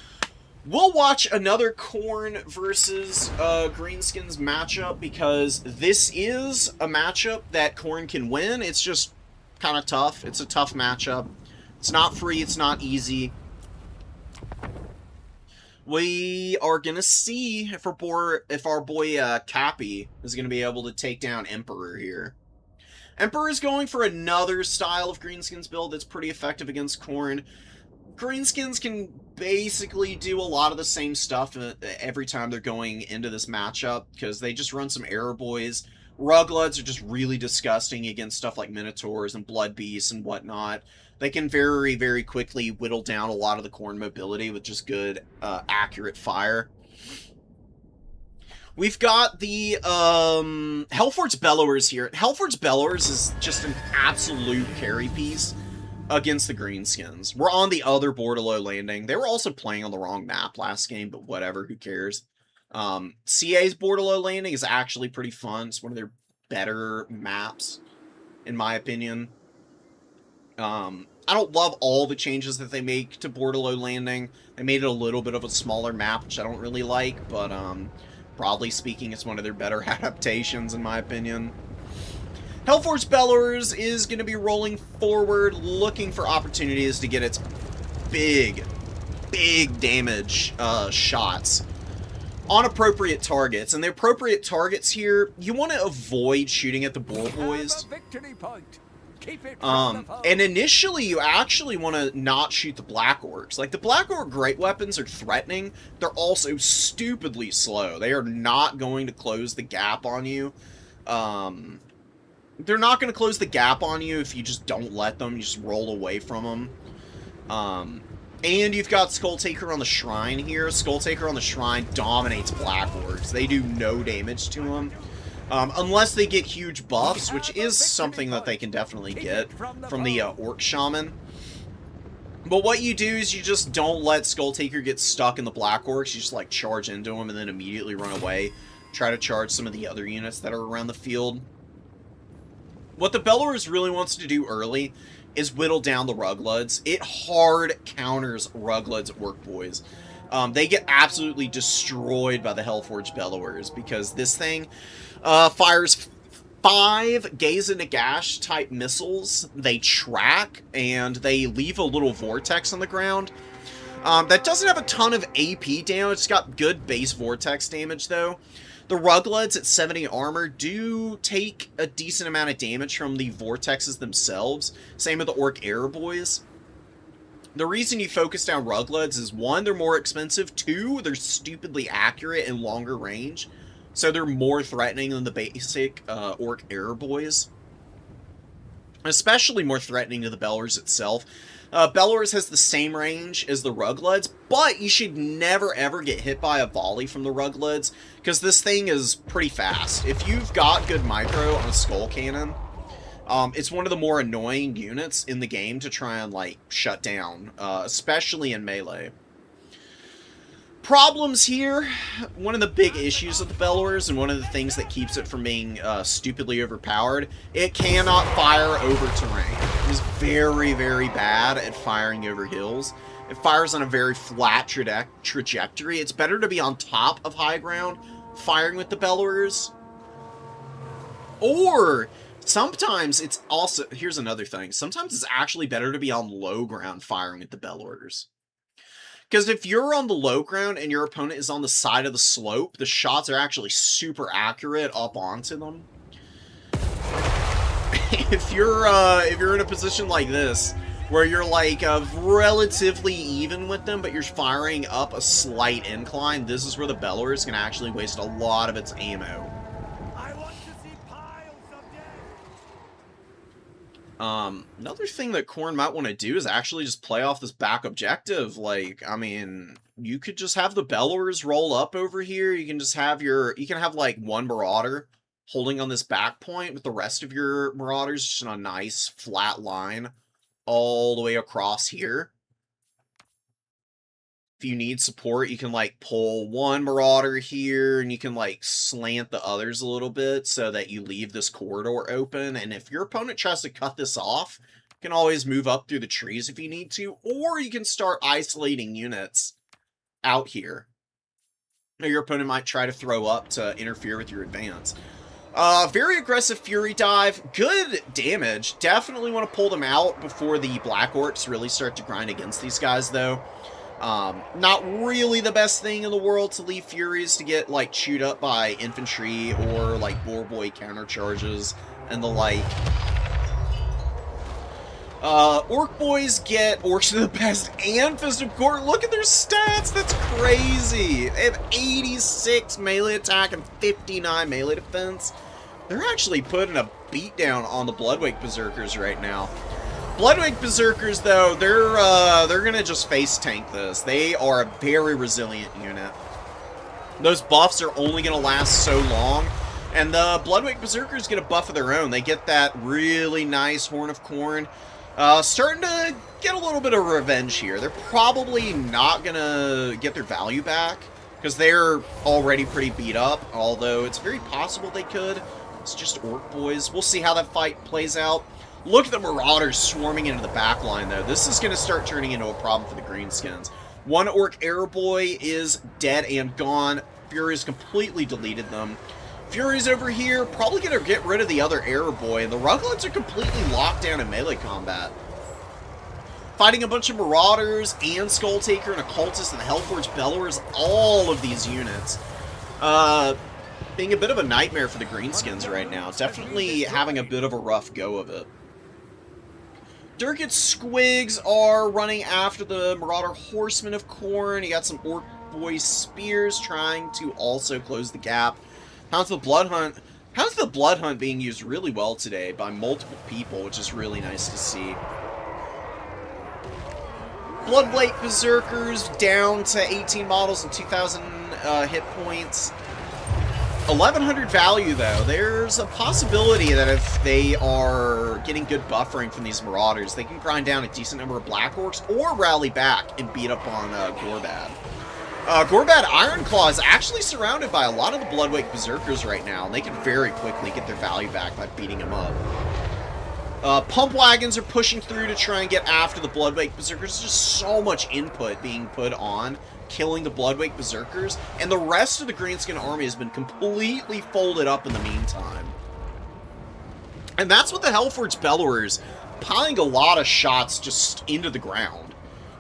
We'll watch another Khorne versus Greenskins matchup, because this is a matchup that Khorne can win. It's just kind of tough. It's a tough matchup. It's not free. It's not easy. We are going to see if our boy Cappy is going to be able to take down Emperor here. Emperor is going for another style of Greenskins build that's pretty effective against Khorne. Greenskins can basically do a lot of the same stuff every time they're going into this matchup, because they just run some Error Boys. Rugloods are just really disgusting against stuff like Minotaurs and Blood Beasts and whatnot. They can very, very quickly whittle down a lot of the Khorne mobility with just good, accurate fire. We've got the Hellforge Bellowers here. Hellforge Bellowers is just an absolute carry piece against the Greenskins. We're on the other Bordello landing. They were also playing on the wrong map last game, but whatever, who cares? CA's Bordello landing is actually pretty fun. It's one of their better maps, in my opinion. I don't love all the changes that they make to Bordello landing. They made it a little bit of a smaller map, which I don't really like, but broadly speaking, it's one of their better adaptations, in my opinion. Hellforge Bellowers is going to be rolling forward, looking for opportunities to get its big damage shots on appropriate targets. And the appropriate targets here, you want to avoid shooting at the Boar Boys. And initially, you actually want to not shoot the Black Orcs. Like, the Black Orc Great Weapons are threatening. They're also stupidly slow. They are not going to close the gap on you. They're not going to close the gap on you if you just don't let them. You just roll away from them. And you've got Skull Taker on the Shrine here. Skull Taker on the Shrine dominates Black Orcs. They do no damage to them. Unless they get huge buffs, which is something that they can definitely get from the Orc Shaman. But what you do is you just don't let Skull Taker get stuck in the Black Orcs. You just, like, charge into them and then immediately run away. Try to charge some of the other units that are around the field. What the Bellowers really wants to do early is whittle down the Rugloods. It hard counters Rugloods Orc Boys. They get absolutely destroyed by the Hellforged Bellowers because this thing fires 5 Gaze and Nagash type missiles. They track, and they leave a little vortex on the ground. That doesn't have a ton of AP damage. It's got good base vortex damage, though. The Rugleds at 70 armor do take a decent amount of damage from the vortexes themselves. Same with the Orc Air Boys. The reason you focus down Rugleds is, 1, they're more expensive, 2, they're stupidly accurate and longer range. So they're more threatening than the basic Orc Air Boys. Especially more threatening to the Bellowers itself. Bellowers has the same range as the Rugleds, but you should never ever get hit by a volley from the Rugleds, because this thing is pretty fast. If you've got good micro on a Skull Cannon, it's one of the more annoying units in the game to try and, like, shut down, especially in melee. Problems here, one of the big issues with the Bellowers, and one of the things that keeps it from being stupidly overpowered, it cannot fire over terrain. It is very, very bad at firing over hills. It fires on a very flat trajectory. It's better to be on top of high ground firing with the Bellowers. Or sometimes it's also, here's another thing, sometimes it's actually better to be on low ground firing with the Bellowers. Because if you're on the low ground and your opponent is on the side of the slope, the shots are actually super accurate up onto them. If you're in a position like this, where you're like relatively even with them, but you're firing up a slight incline, this is where the Bellowers can actually waste a lot of its ammo. Another thing that Khorne might want to do is actually just play off this back objective. Like, I mean, you could just have the Bellowers roll up over here. You can just have you can have like one Marauder holding on this back point with the rest of your Marauders just on a nice flat line all the way across here. If you need support, you can, like, pull one Marauder here, and you can, like, slant the others a little bit so that you leave this corridor open. And if your opponent tries to cut this off, you can always move up through the trees if you need to, or you can start isolating units out here. Or your opponent might try to throw up to interfere with your advance. Very aggressive Fury Dive. Good damage. Definitely want to pull them out before the Black Orcs really start to grind against these guys, though. Not really the best thing in the world to leave Furies to get, like, chewed up by infantry or, like, Boar Boy countercharges and the like. Orc Boys get Orcs of the Past and Fist of Court. Look at their stats! That's crazy! They have 86 melee attack and 59 melee defense. They're actually putting a beatdown on the Bloodwake Berserkers right now. Bloodwake Berserkers, though, they're gonna just face tank this. They are a very resilient unit. Those buffs are only gonna last so long, and the Bloodwake Berserkers get a buff of their own. They get that really nice Horn of Khorne. Starting to get a little bit of revenge here. They're probably not gonna get their value back, because they're already pretty beat up, although it's very possible they could. It's just Orc Boys. We'll see how that fight plays out. Look at the Marauders swarming into the back line, though. This is going to start turning into a problem for the Greenskins. One Orc Air Boy is dead and gone. Fury's completely deleted them. Fury's over here, probably going to get rid of the other Air Boy, and the Ruglets are completely locked down in melee combat. Fighting a bunch of Marauders and Skull Taker and Occultist and the Hellforged Bellowers, all of these units. Being a bit of a nightmare for the Greenskins right now. Definitely having a bit of a rough go of it. Durkit Squigs are running after the Marauder Horsemen of Khorne. You got some Orc Boy Spears trying to also close the gap. How's the Blood Hunt? How's the Blood Hunt being used really well today by multiple people, which is really nice to see. Bloodblade Berserkers down to 18 models and 2,000 hit points. 1,100 value, though. There's a possibility that if they are getting good buffering from these Marauders, they can grind down a decent number of Black Orcs or rally back and beat up on Gorbad. Gorbad Ironclaw is actually surrounded by a lot of the Bloodwake Berserkers right now, and they can very quickly get their value back by beating them up. Pump Wagons are pushing through to try and get after the Bloodwake Berserkers. There's just so much input being put on killing the Bloodwake Berserkers, and the rest of the Greenskin army has been completely folded up in the meantime. And that's what the Hellforge Bellowers, piling a lot of shots just into the ground,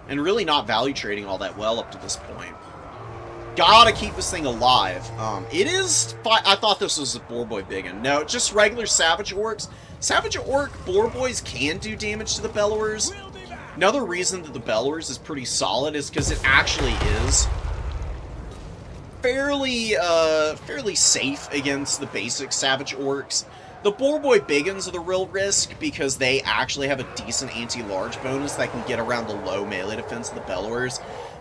and really not value trading all that well up to this point. Gotta keep this thing alive. It is... I thought this was a Boar Boy Biggin. No, just regular Savage Orcs. Savage Orc Boar Boys can do damage to the Bellowers. Another reason that the Bellowers is pretty solid is because it actually is fairly safe against the basic Savage Orcs. The Boar Boy Biggins are the real risk because they actually have a decent anti-large bonus that can get around the low melee defense of the Bellowers.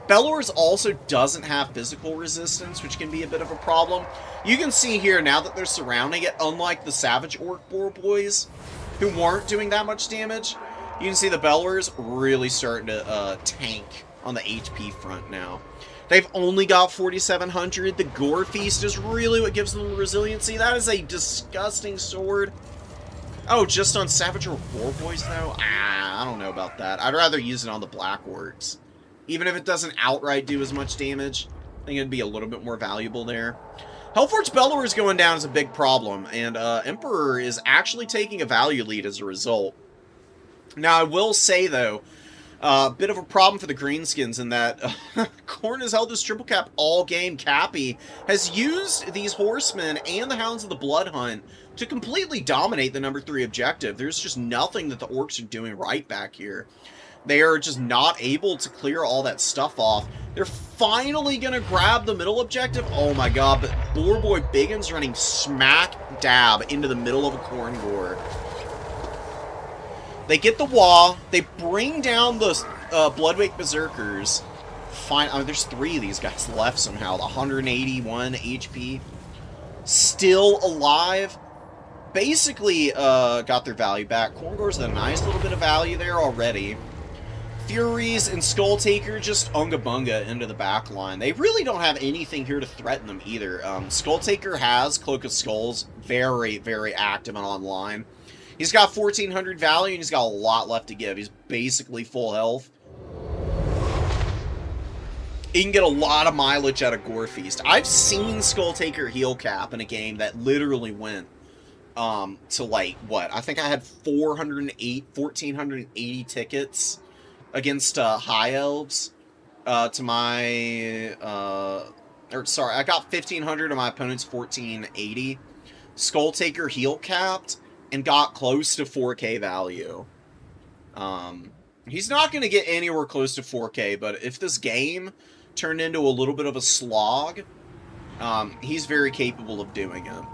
Bellowers also doesn't have physical resistance, which can be a bit of a problem. You can see here, now that they're surrounding it, unlike the Savage Orc Boar Boys, who weren't doing that much damage, you can see the Bellowers really starting to tank on the HP front now. They've only got 4,700. The Gore Feast is really what gives them the resiliency. That is a disgusting sword. Oh, just on Savage Orc Boar Boys, though? I don't know about that. I'd rather use it on the Black Orcs. Even if it doesn't outright do as much damage, I think it'd be a little bit more valuable there. Hellforge Bellowers going down is a big problem, and Emperor is actually taking a value lead as a result. Now, I will say, though, a bit of a problem for the Greenskins in that Khorne has held this triple cap all game. Cappy has used these horsemen and the Hounds of the Blood Hunt to completely dominate the number 3 objective. There's just nothing that the Orcs are doing right back here. They are just not able to clear all that stuff off. They're finally going to grab the middle objective. Oh my god, but Boar Boy Biggins running smack dab into the middle of a Khorne Gore. They get the Wah. They bring down the Bloodwake Berserkers. There's 3 of these guys left somehow. 181 HP. Still alive. Basically got their value back. Khorne Gore's a nice little bit of value there already. Furies and Skull Taker just unga bunga into the back line. They really don't have anything here to threaten them either. Skull Taker has Cloak of Skulls, very, very active and online. He's got 1,400 value and he's got a lot left to give. He's basically full health. He can get a lot of mileage out of Gore Feast. I've seen Skull Taker heal cap in a game that literally went to like, what? I think I had 1,480 tickets against High Elves to my, sorry, I got 1,500 and my opponent's 1,480. Skull Taker heal capped and got close to 4K value. He's not going to get anywhere close to 4K, but if this game turned into a little bit of a slog, he's very capable of doing it.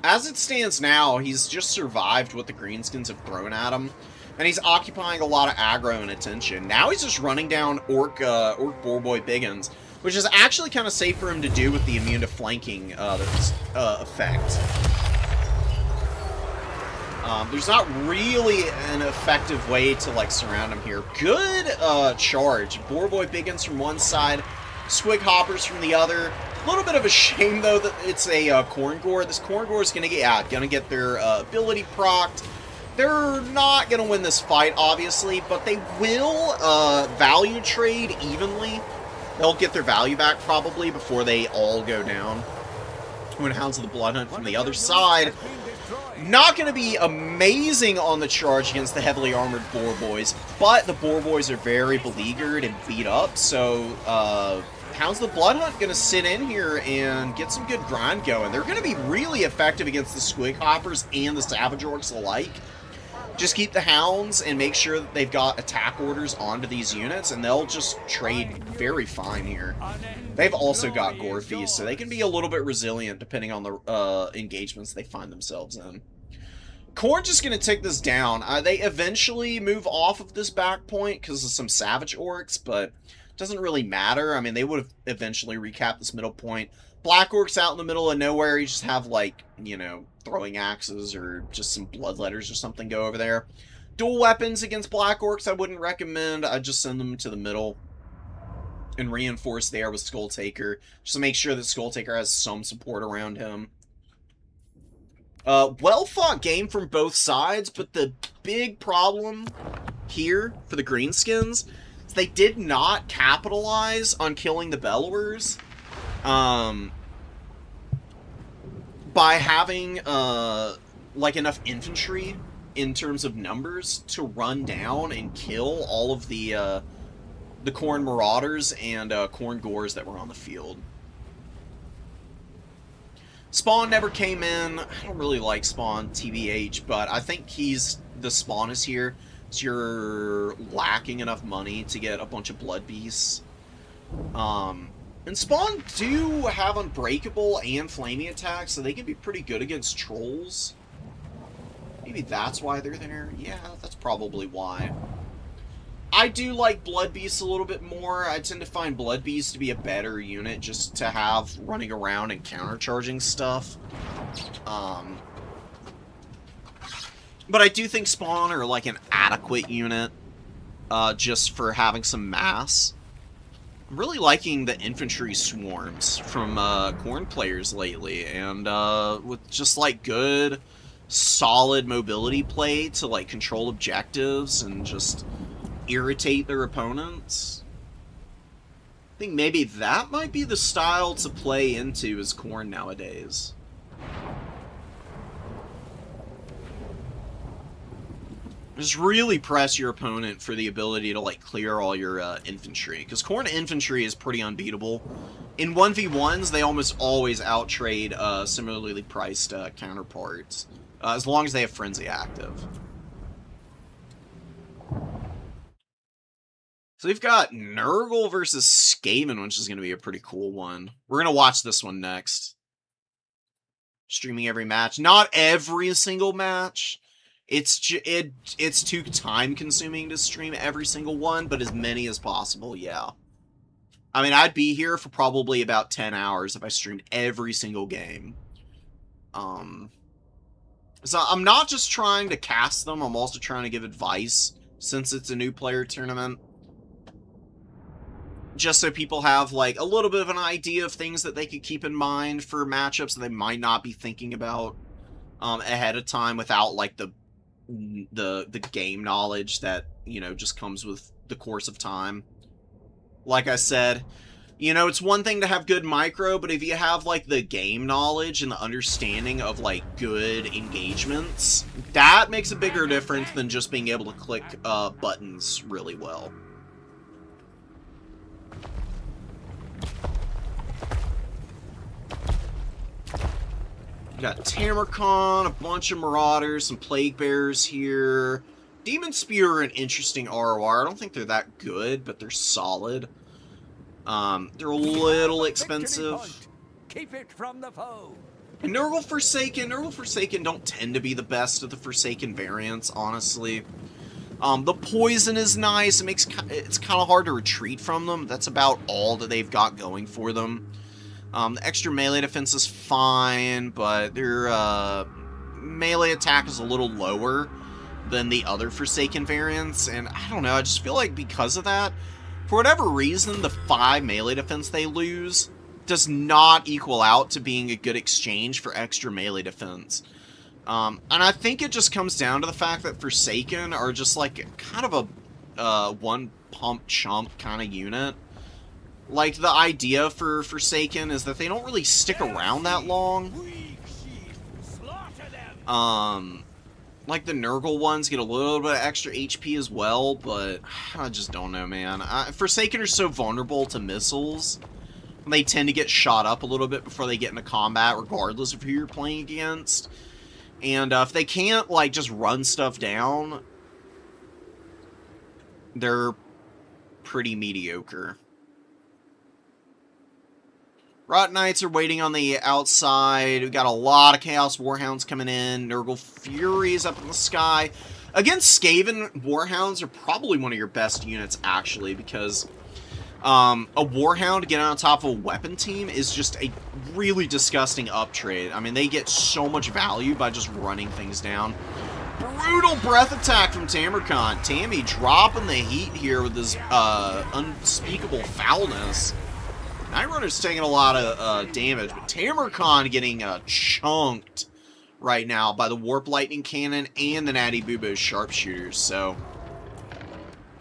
As it stands now, he's just survived what the Greenskins have thrown at him, and he's occupying a lot of aggro and attention. Now he's just running down Orc Boar Boy Biggins, which is actually kind of safe for him to do with the immune to flanking effect. There's not really an effective way to, like, surround him here. Good charge. Boar Boy Biggins from one side, Squig Hoppers from the other. A little bit of a shame, though, that it's a Khorne Gore. This Khorne Gore is going to get their ability procced. They're not going to win this fight, obviously, but they will value trade evenly. They'll get their value back, probably, before they all go down. When Hounds of the Blood Hunt from the other side. Not going to be amazing on the charge against the heavily armored Boar Boys, but the Boar Boys are very beleaguered and beat up, so Hounds of the Blood Hunt going to sit in here and get some good grind going. They're going to be really effective against the Squig Hoppers and the Savage Orcs alike. Just keep the Hounds and make sure that they've got attack orders onto these units, and they'll just trade very fine here. They've also got Gore Feast, so they can be a little bit resilient depending on the engagements they find themselves in. Khorne's just going to take this down. They eventually move off of this back point because of some Savage Orcs, but it doesn't really matter. I mean, they would have eventually recapped this middle point. Black Orcs out in the middle of nowhere, you just have, like, you know, throwing axes or just some bloodletters or something go over there. Dual weapons against Black Orcs I wouldn't recommend. I'd just send them to the middle and reinforce there with Skull Taker, just to make sure that Skull Taker has some support around him. Well-fought game from both sides, but the big problem here for the Greenskins they did not capitalize on killing the Bellowers by having like enough infantry in terms of numbers to run down and kill all of the Khorne Marauders and Khorne Gores that were on the field. Spawn never came in. I don't really like Spawn, TBH, but I think the Spawn is here, so you're lacking enough money to get a bunch of Blood Beasts. And Spawn do have Unbreakable and Flaming attacks, so they can be pretty good against Trolls. Maybe that's why they're there. Yeah, that's probably why. I do like Blood Beasts a little bit more. I tend to find Blood Beasts to be a better unit just to have running around and countercharging stuff. But I do think Spawn are like an adequate unit just for having some mass. I'm really liking the infantry swarms from Khorne players lately, and with just like good, solid mobility play to like control objectives and just irritate their opponents. I think maybe that might be the style to play into as Khorne nowadays. Just really press your opponent for the ability to like clear all your infantry, because Khorne infantry is pretty unbeatable. In 1v1s, they almost always outtrade similarly priced counterparts, as long as they have Frenzy active. So we've got Nurgle versus Skaven, which is going to be a pretty cool one. We're going to watch this one next. Streaming every match. Not every single match. It's too time-consuming to stream every single one, but as many as possible, yeah. I mean, I'd be here for probably about 10 hours if I streamed every single game. So I'm not just trying to cast them, I'm also trying to give advice, since it's a new player tournament. Just so people have, like, a little bit of an idea of things that they could keep in mind for matchups that they might not be thinking about ahead of time without, like, the game knowledge that, you know, just comes with the course of time. Like I said, you know, it's one thing to have good micro, but if you have, like, the game knowledge and the understanding of, like, good engagements, that makes a bigger difference than just being able to click buttons really well. Got Tamarkon, a bunch of Marauders, some Plague Bearers here. Demon Spear are an interesting ROR. I don't think they're that good, but they're solid. They're a little expensive. Keep it from the foe. And Nurgle Forsaken don't tend to be the best of the Forsaken variants, honestly. The poison is nice. It's kind of hard to retreat from them. That's about all that they've got going for them. The extra melee defense is fine, but their melee attack is a little lower than the other Forsaken variants, and I don't know, I just feel like because of that, for whatever reason, the 5 melee defense they lose does not equal out to being a good exchange for extra melee defense. And I think it just comes down to the fact that Forsaken are just like kind of a one-pump chump kind of unit. Like, the idea for Forsaken is that they don't really stick around that long. Like, the Nurgle ones get a little bit of extra HP as well, but I just don't know, man. Forsaken are so vulnerable to missiles. They tend to get shot up a little bit before they get into combat, regardless of who you're playing against. And if they can't, like, just run stuff down, they're pretty mediocre. Rot Knights are waiting on the outside. We've got a lot of Chaos Warhounds coming in. Nurgle Furies up in the sky. Against Skaven, Warhounds are probably one of your best units, actually, because a Warhound getting on top of a weapon team is just a really disgusting uptrade. I mean, they get so much value by just running things down. Brutal breath attack from Tamarkon. Tammy dropping the heat here with his unspeakable foulness. Night Runner's taking a lot of damage, but Tamarkon getting chunked right now by the Warp Lightning Cannon and the Natty Bubo's Sharpshooters, so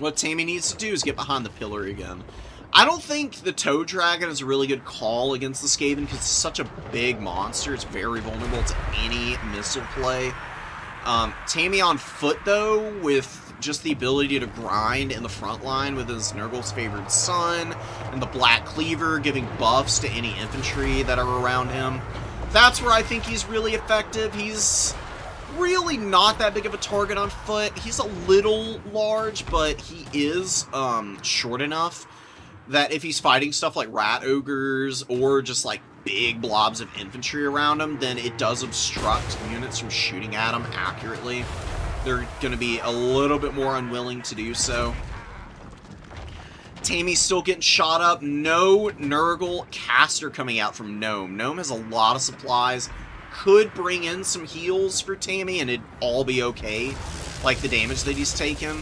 What Tammy needs to do is get behind the pillar again. I don't think the Toad Dragon is a really good call against the Skaven because it's such a big monster. It's very vulnerable to any missile play. Tammy on foot, though, with just the ability to grind in the front line with his Nurgle's Favored Son and the Black Cleaver giving buffs to any infantry that are around him. That's where I think he's really effective. He's really not that big of a target on foot. He's a little large, but he is short enough that if he's fighting stuff like rat ogres or just like big blobs of infantry around him, then it does obstruct units from shooting at him accurately. They're going to be a little bit more unwilling to do so. Tammy's still getting shot up. No Nurgle caster coming out from Gnome. Gnome has a lot of supplies. Could bring in some heals for Tammy and it'd all be okay, like the damage that he's taken.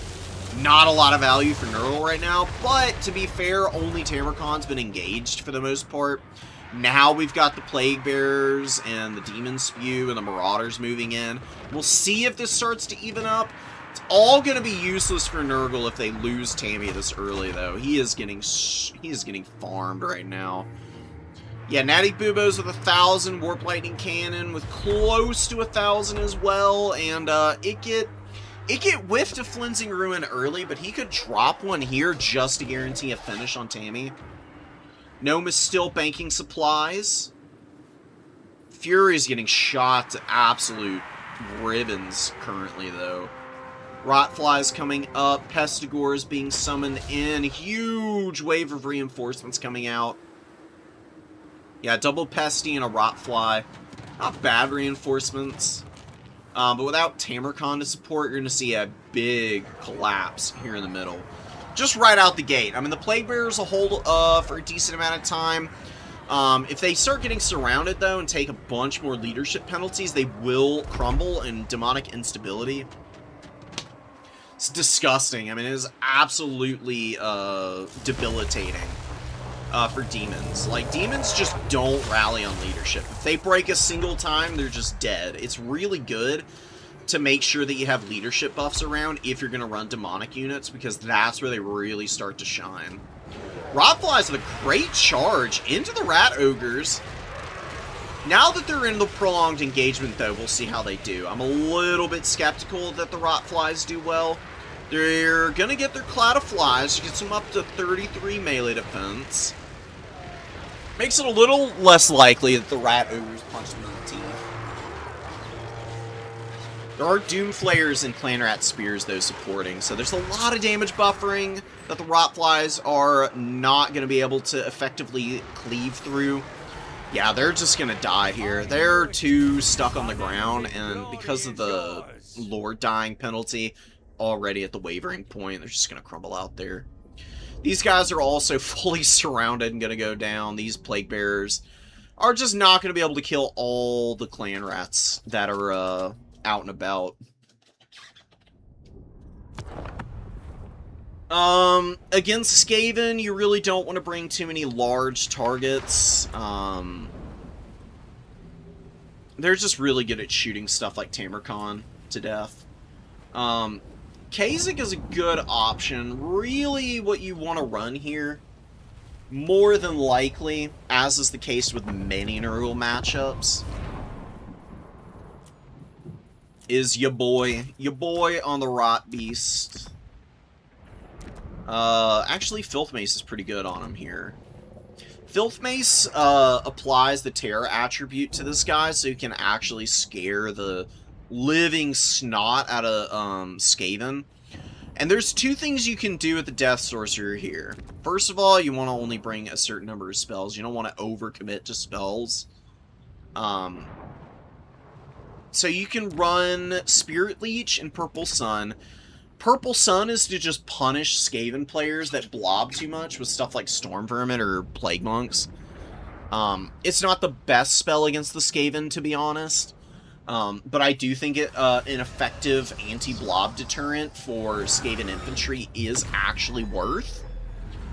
Not a lot of value for Nurgle right now, but to be fair, only Tamarkon's been engaged for the most part. Now we've got the Plague Bearers and the Demon Spew and the Marauders moving in. We'll see if this starts to even up. It's all going to be useless for Nurgle if they lose Tammy this early, though. He is getting farmed right now. Yeah, Natty Bubos with 1,000, Warp Lightning Cannon with close to 1,000 as well, and it get whiffed to Flensing Ruin early, but he could drop one here just to guarantee a finish on Tammy. Gnome is still banking supplies. Fury's getting shot to absolute ribbons currently, though. Rotfly's coming up. Pestigore is being summoned in. Huge wave of reinforcements coming out. Yeah, double Pesty and a Rotfly. Not bad reinforcements. But without Tamarkon to support, you're going to see a big collapse here in the middle. Just right out the gate. I mean, the Plague Bearers will hold for a decent amount of time. If they start getting surrounded, though, and take a bunch more leadership penalties, they will crumble in demonic instability. It's disgusting. I mean, it is absolutely debilitating for demons. Like, demons just don't rally on leadership. If they break a single time, they're just dead. It's really good to make sure that you have leadership buffs around if you're going to run demonic units, because that's where they really start to shine. Rotflies with a great charge into the Rat Ogres. Now that they're in the prolonged engagement, though, we'll see how they do. I'm a little bit skeptical that the Rotflies do well. They're going to get their Cloud of Flies, gets them up to 33 melee defense. Makes it a little less likely that the Rat Ogres punch them in the teeth. There are Doom Flayers and Clan Rat Spears, though, supporting, so there's a lot of damage buffering that the Rotflies are not going to be able to effectively cleave through. Yeah, they're just going to die here. They're too stuck on the ground, and because of the Lord dying penalty already at the wavering point, they're just going to crumble out there. These guys are also fully surrounded and going to go down. These Plague Bearers are just not going to be able to kill all the Clan Rats that are out and about. Against Skaven, you really don't want to bring too many large targets. They're just really good at shooting stuff like Tamarkon to death. Kha'Zix is a good option. Really, what you want to run here, more than likely, as is the case with many Nurgle matchups, is your boy on the Rot Beast. Actually, Filth Mace is pretty good on him here. Filth Mace applies the Terror attribute to this guy, so you can actually scare the living snot out of Skaven. And there's two things you can do with the Death Sorcerer here. First of all, you want to only bring a certain number of spells. You don't want to overcommit to spells. So you can run Spirit Leech and Purple Sun. Purple Sun is to just punish Skaven players that blob too much with stuff like Storm Vermin or Plague Monks. It's not the best spell against the Skaven, to be honest. But I do think it an effective anti-blob deterrent for Skaven infantry is actually worth.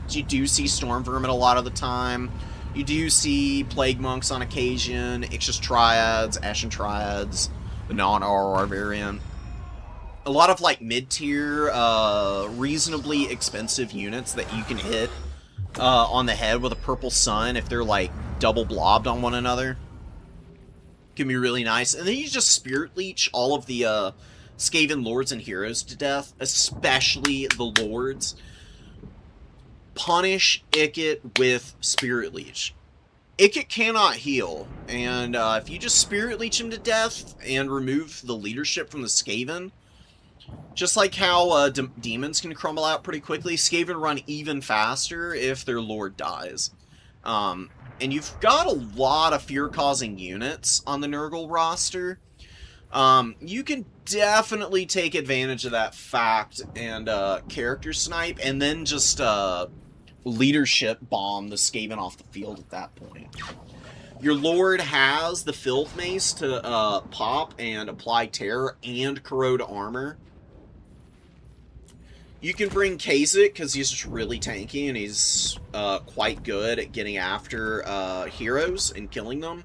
So you do see Storm Vermin a lot of the time. You do see Plague Monks on occasion, Ixis Triads, Ashen Triads, the non-RR variant. a lot of like mid-tier, reasonably expensive units that you can hit on the head with a purple sun if they're like double blobbed on one another. Can be really nice. And then you just Spirit Leech all of the Skaven Lords and Heroes to death, especially the Lords. Punish Ikit with Spirit Leech. Ikit cannot heal, and if you just Spirit Leech him to death and remove the leadership from the Skaven, just like how demons can crumble out pretty quickly, Skaven run even faster if their Lord dies. And you've got a lot of fear-causing units on the Nurgle roster. You can definitely take advantage of that fact and character snipe, and then just leadership bomb the Skaven off the field at that point. Your Lord has the Filth Mace to pop and apply Terror and Corrode Armor. You can bring Kha'Zix because he's just really tanky and he's quite good at getting after heroes and killing them.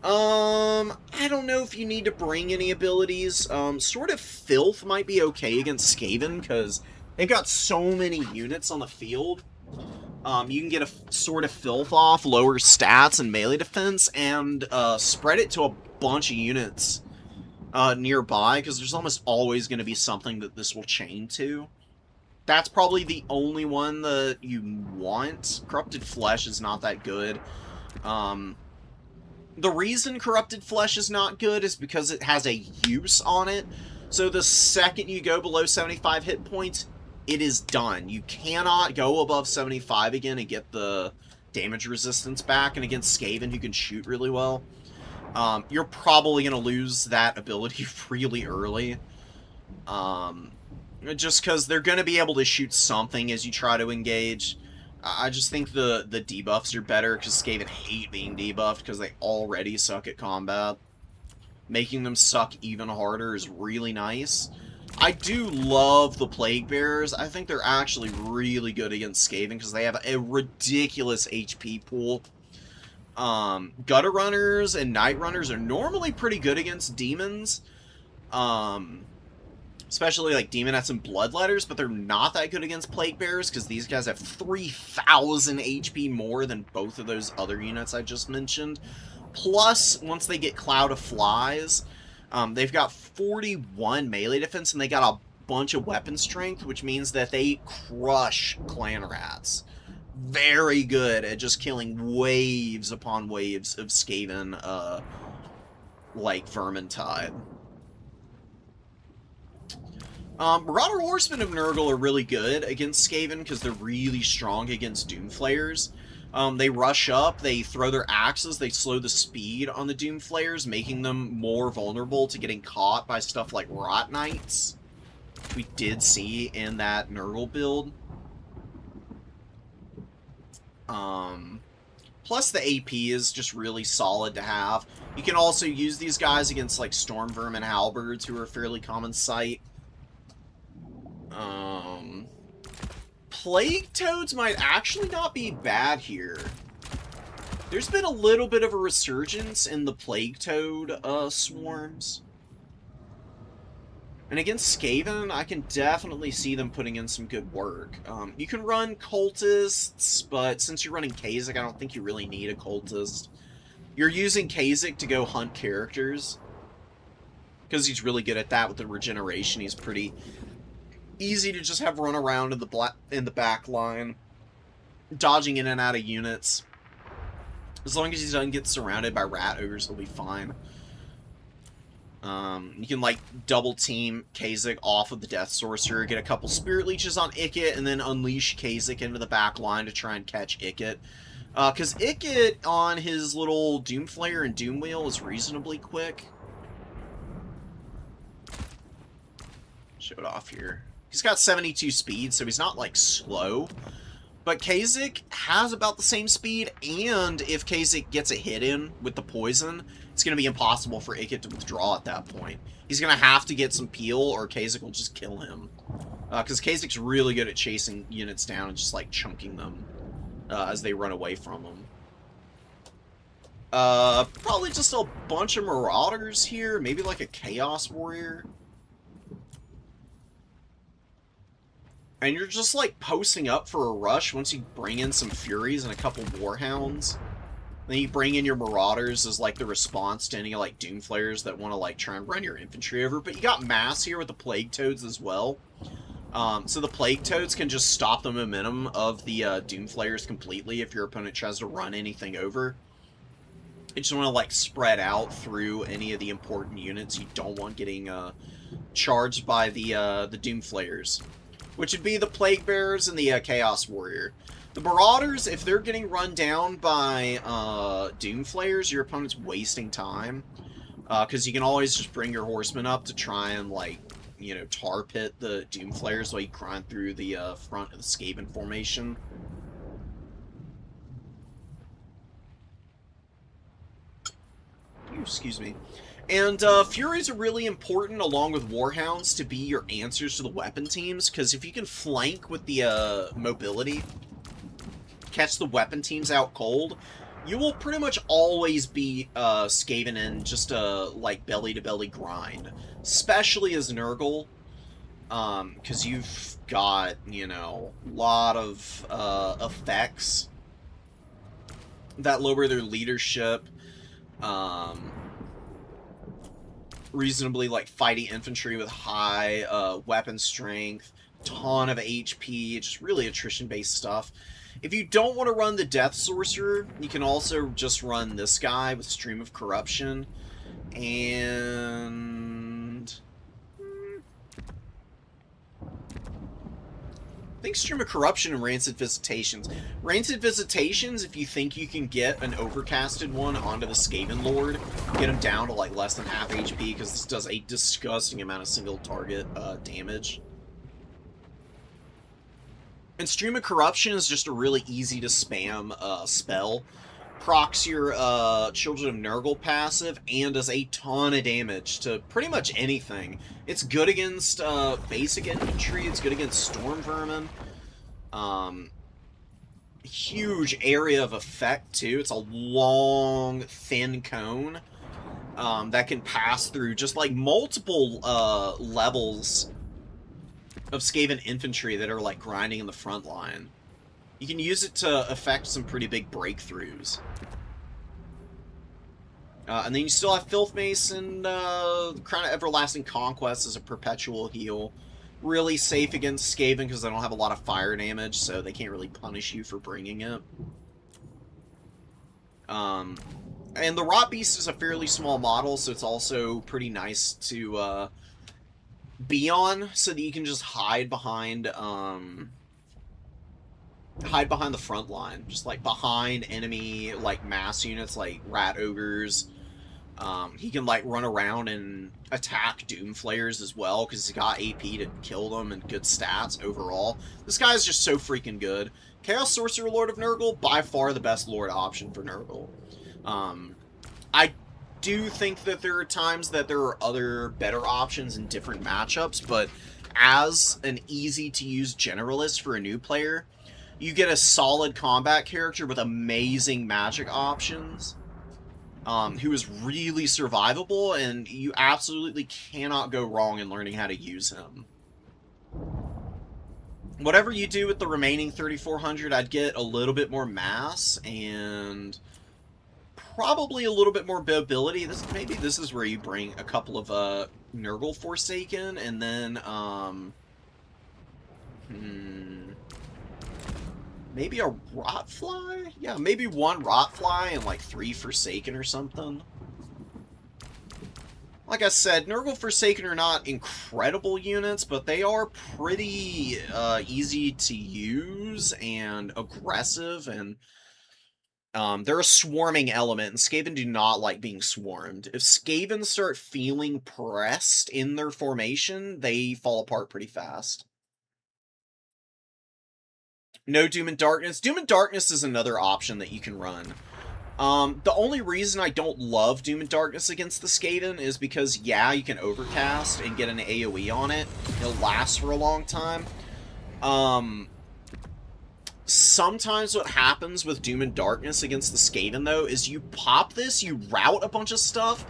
I don't know if you need to bring any abilities. Sort of Filth might be okay against Skaven because they've got so many units on the field. You can get a Sword of Filth off, lower stats and melee defense, and spread it to a bunch of units nearby, because there's almost always going to be something that this will chain to. That's probably the only one that you want. Corrupted Flesh is not that good. The reason Corrupted Flesh is not good is because it has a use on it. So the second you go below 75 hit points, it is done. You cannot go above 75 again and get the damage resistance back. And against Skaven, who can shoot really well, you're probably going to lose that ability really early. Just because they're going to be able to shoot something as you try to engage. I just think the debuffs are better, because Skaven hate being debuffed because they already suck at combat. Making them suck even harder is really nice. I do love the Plague Bearers. I think they're actually really good against Skaven because they have a ridiculous HP pool. Gutter Runners and Night Runners are normally pretty good against demons. Especially like Demonettes and Bloodletters, but they're not that good against Plague Bearers because these guys have 3,000 HP more than both of those other units I just mentioned. Plus, once they get Cloud of Flies, they've got 41 melee defense, and they got a bunch of weapon strength, which means that they crush clan rats. Very good at just killing waves upon waves of Skaven, like Vermintide. Marauder Horsemen of Nurgle are really good against Skaven because they're really strong against Doomflayers. They rush up, they throw their axes, they slow the speed on the Doomflayers, making them more vulnerable to getting caught by stuff like Rot Knights, which we did see in that Nurgle build. Plus the AP is just really solid to have. You can also use these guys against like Stormverm and Halberds, who are a fairly common sight. Plague Toads might actually not be bad here. There's been a little bit of a resurgence in the Plague Toad swarms. And against Skaven, I can definitely see them putting in some good work. You can run Cultists, but since you're running Kha'Zix, I don't think you really need a Cultist. You're using Kha'Zix to go hunt characters, because he's really good at that with the regeneration. He's pretty easy to just have run around in the back line, dodging in and out of units. As long as he doesn't get surrounded by rat ogres, he'll be fine. You can like double team Kha'Zix off of the Death Sorcerer, get a couple Spirit Leeches on Ikit, and then unleash Kha'Zix into the back line to try and catch Ikit. Because Ikit on his little Doomflayer and Doomwheel is reasonably quick. Show it off here. He's got 72 speed, so he's not, like, slow. But Kha'Zix has about the same speed, and if Kha'Zix gets a hit in with the poison, it's going to be impossible for Ikit to withdraw at that point. He's going to have to get some peel, or Kha'Zix will just kill him. Because Kha'Zix's really good at chasing units down and just, like, chunking them as they run away from him. Probably just a bunch of Marauders here, maybe like a Chaos Warrior. And you're just, like, posting up for a rush once you bring in some Furies and a couple Warhounds. Then you bring in your Marauders as, like, the response to any, like, Doomflayers that want to, like, try and run your infantry over. But you got Mass here with the Plague Toads as well. So the Plague Toads can just stop the momentum of the Doomflayers completely if your opponent tries to run anything over. You just want to, like, spread out through any of the important units you don't want getting charged by the Doomflayers, which would be the Plague Bearers and the Chaos Warrior. The Marauders, if they're getting run down by Doomflayers, your opponent's wasting time, because you can always just bring your Horsemen up to try and, like, you know, tar pit the Doomflayers while you grind through the front of the Skaven formation. Ooh, excuse me. And Furies are really important, along with Warhounds, to be your answers to the weapon teams, because if you can flank with the mobility, catch the weapon teams out cold, you will pretty much always be Skaven in just a, like, belly-to-belly grind. Especially as Nurgle, because you've got, you know, a lot of effects that lower their leadership, reasonably, like, fighting infantry with high weapon strength, ton of HP, just really attrition-based stuff. If you don't want to run the Death Sorcerer, you can also just run this guy with Stream of Corruption, and I think Stream of Corruption and Rancid Visitations. Rancid Visitations, if you think you can get an overcasted one onto the Skaven Lord, get him down to, like, less than half HP, because this does a disgusting amount of single target damage. And Stream of Corruption is just a really easy to spam spell. Procs your Children of Nurgle passive and does a ton of damage to pretty much anything. It's good against basic infantry, it's good against storm vermin. Huge area of effect too. It's a long, thin cone that can pass through just like multiple levels of Skaven infantry that are like grinding in the front line. You can use it to affect some pretty big breakthroughs. And then you still have Filth Mace and Crown of Everlasting Conquest as a perpetual heal. Really safe against Skaven because they don't have a lot of fire damage, so they can't really punish you for bringing it. And the Rot Beast is a fairly small model, so it's also pretty nice to be on, so that you can just hide behind the front line, just like behind enemy like mass units like rat ogres. He can like run around and attack Doomflayers as well because he's got AP to kill them and good stats overall. This guy is just so freaking good. Chaos Sorcerer Lord of Nurgle, by far the best Lord option for Nurgle. I do think that there are times that there are other better options in different matchups, but as an easy-to-use generalist for a new player, you get a solid combat character with amazing magic options, who is really survivable, and you absolutely cannot go wrong in learning how to use him. Whatever you do with the remaining 3,400, I'd get a little bit more mass, and probably a little bit more mobility. Maybe this is where you bring a couple of Nurgle Forsaken, and then maybe a Rotfly? Yeah, maybe one Rotfly and like 3 Forsaken or something. Like I said, Nurgle Forsaken are not incredible units, but they are pretty easy to use and aggressive, and they're a swarming element, and Skaven do not like being swarmed. If Skaven start feeling pressed in their formation, they fall apart pretty fast. No Doom and Darkness. Doom and Darkness is another option that you can run. The only reason I don't love Doom and Darkness against the Skaven is because, yeah, you can overcast and get an AoE on it. It'll last for a long time. Sometimes what happens with Doom and Darkness against the Skaven, though, is you pop this, you route a bunch of stuff,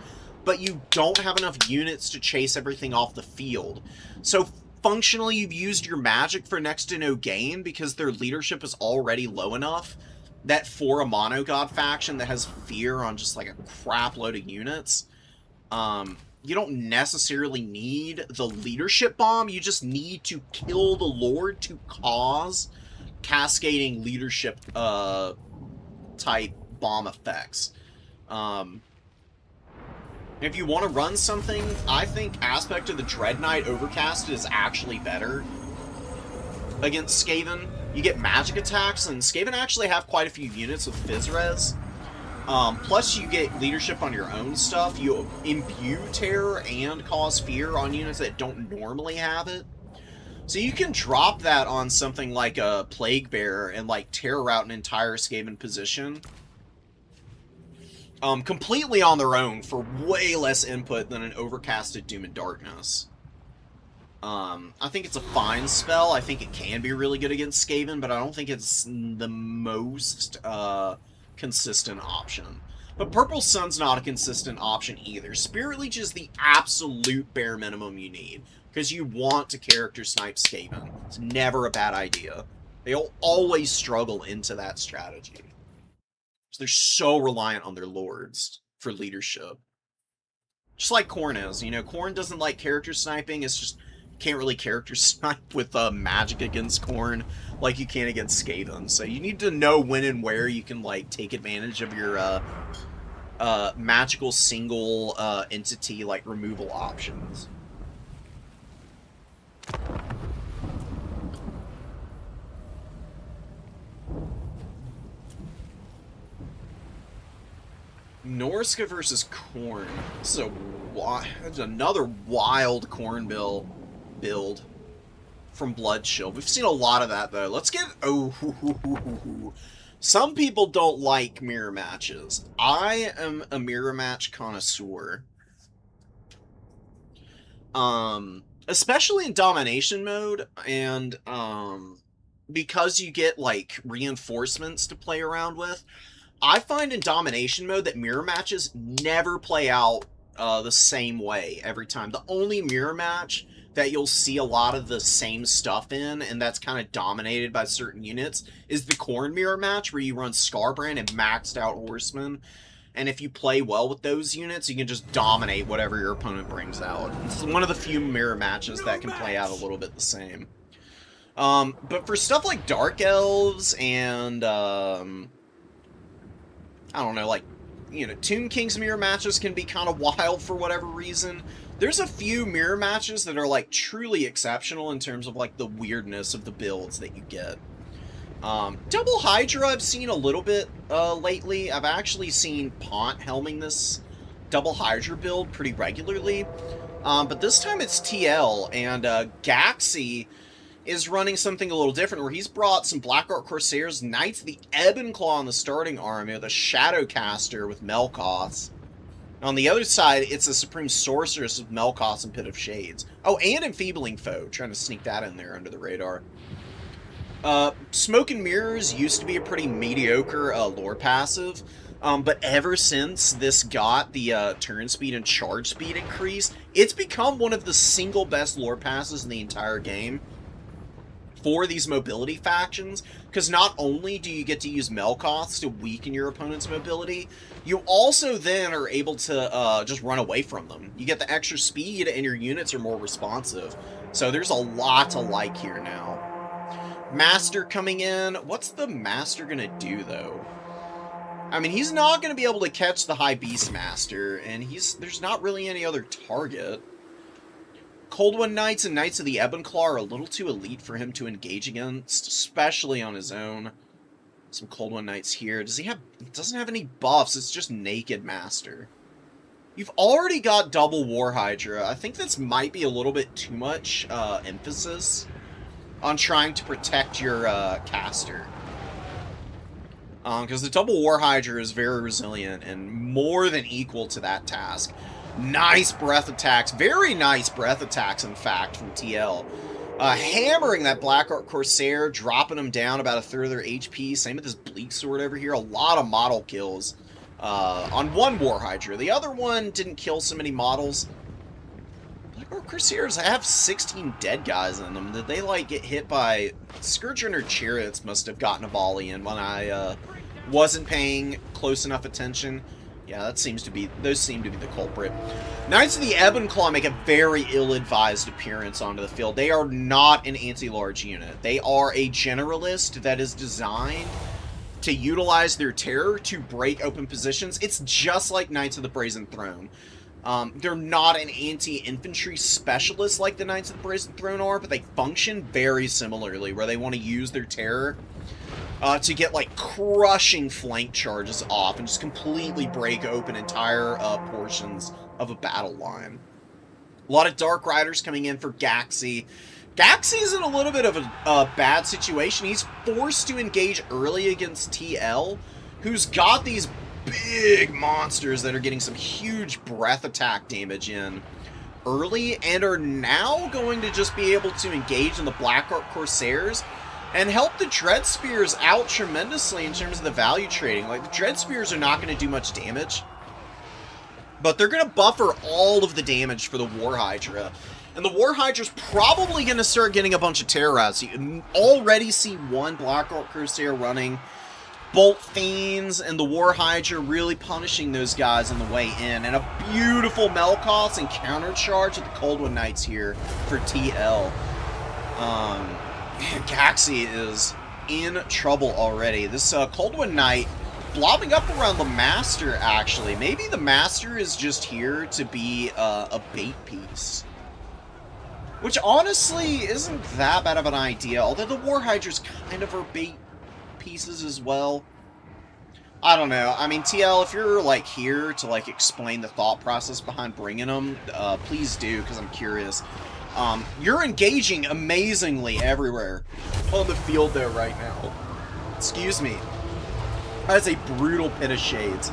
but you don't have enough units to chase everything off the field. So functionally you've used your magic for next to no gain because their leadership is already low enough that for a monogod faction that has fear on just like a crap load of units, you don't necessarily need the leadership bomb. You just need to kill the Lord to cause cascading leadership type bomb effects. If you want to run something, I think Aspect of the Dread Knight Overcast is actually better against Skaven. You get magic attacks, and Skaven actually have quite a few units with Fizz Res. Plus, you get leadership on your own stuff. You imbue terror and cause fear on units that don't normally have it. So you can drop that on something like a Plague Bearer and, like, terror out an entire Skaven position. Completely on their own for way less input than an Overcasted Doom and Darkness. I think it's a fine spell. I think it can be really good against Skaven, but I don't think it's the most, consistent option. But Purple Sun's not a consistent option either. Spirit Leech is the absolute bare minimum you need, because you want to character snipe Skaven. It's never a bad idea. They'll always struggle into that strategy. They're so reliant on their lords for leadership. Just like Khorne is. You know, Khorne doesn't like character sniping. It's just, you can't really character snipe with magic against Khorne like you can against Skaven. So you need to know when and where you can, like, take advantage of your magical single entity, like, removal options. Norska versus Khorne. So that's another wild Khorne build from Bloodshield. We've seen a lot of that though. Let's get some people don't like mirror matches. I am a mirror match connoisseur. Especially in domination mode, and because you get like reinforcements to play around with. I find in domination mode that mirror matches never play out the same way every time. The only mirror match that you'll see a lot of the same stuff in, and that's kind of dominated by certain units, is the Khorne mirror match, where you run Scarbrand and maxed out Horsemen. And if you play well with those units, you can just dominate whatever your opponent brings out. It's one of the few mirror matches that can play out a little bit the same. But for stuff like Dark Elves and I don't know, like, you know, Tomb King's mirror matches can be kind of wild for whatever reason. There's a few mirror matches that are, like, truly exceptional in terms of, like, the weirdness of the builds that you get. Double Hydra I've seen a little bit lately. I've actually seen Pont helming this Double Hydra build pretty regularly. But this time it's TL, and Gaxi is running something a little different, where he's brought some Blackheart Corsairs, Knights of the Ebon-Claw in the starting army, with a Shadowcaster with Melkoths. On the other side, it's a Supreme Sorceress with Melkoths and Pit of Shades. Oh, and Enfeebling Foe, trying to sneak that in there under the radar. Smoke and Mirrors used to be a pretty mediocre lore passive, but ever since this got the turn speed and charge speed increase, it's become one of the single best lore passes in the entire game for these mobility factions, because not only do you get to use Melkoths to weaken your opponent's mobility, you also then are able to just run away from them. You get the extra speed, and your units are more responsive. So there's a lot to like here now. Master coming in. What's the Master gonna do, though? I mean, he's not gonna be able to catch the High Beast Master, and there's not really any other target. Cold One Knights and Knights of the Ebon-Claw are a little too elite for him to engage against, especially on his own. Some Cold One Knights here. Does he have... It doesn't have any buffs, it's just Naked Master. You've already got double War Hydra. I think this might be a little bit too much emphasis on trying to protect your caster. Because the double War Hydra is very resilient and more than equal to that task. Nice breath attacks. Very nice breath attacks, in fact, from TL. Hammering that Blackheart Corsair, dropping them down about a third of their HP. Same with this Bleak Sword over here. A lot of model kills on one War Hydra. The other one didn't kill so many models. But Or Crusaders have 16 dead guys in them. Did they, like, get hit by... Scourge Runner Chariots must have gotten a volley in when I, wasn't paying close enough attention. Yeah, those seem to be the culprit. Knights of the Ebon Claw make a very ill-advised appearance onto the field. They are not an anti-large unit. They are a generalist that is designed to utilize their terror to break open positions. It's just like Knights of the Brazen Throne. They're not an anti-infantry specialist like the Knights of the Brazen Throne are, but they function very similarly, where they want to use their terror to get, like, crushing flank charges off and just completely break open entire portions of a battle line. A lot of Dark Riders coming in for Gaxi. Gaxi's in a little bit of a bad situation. He's forced to engage early against TL, who's got these big monsters that are getting some huge breath attack damage in early, and are now going to just be able to engage in the Blackheart Corsairs and help the Dread Spears out tremendously in terms of the value trading. Like, the Dread Spears are not going to do much damage, but they're going to buffer all of the damage for the War Hydra. And the War Hydra's probably going to start getting a bunch of terror outs. You already see one Blackheart Corsair running, Bolt Fiends and the War Hydra really punishing those guys on the way in. And a beautiful Melkoth's and countercharge of the Coldwood Knights here for TL. Gaxi is in trouble already. This Coldwood Knight blobbing up around the Master, actually. Maybe the Master is just here to be a bait piece. Which honestly isn't that bad of an idea, although the War Hydras kind of are bait pieces as well. I don't know. I mean, TL, if you're, like, here to, like, explain the thought process behind bringing them, please do, because I'm curious. You're engaging amazingly everywhere on the field there right now. Excuse me. That's a brutal pit of shades.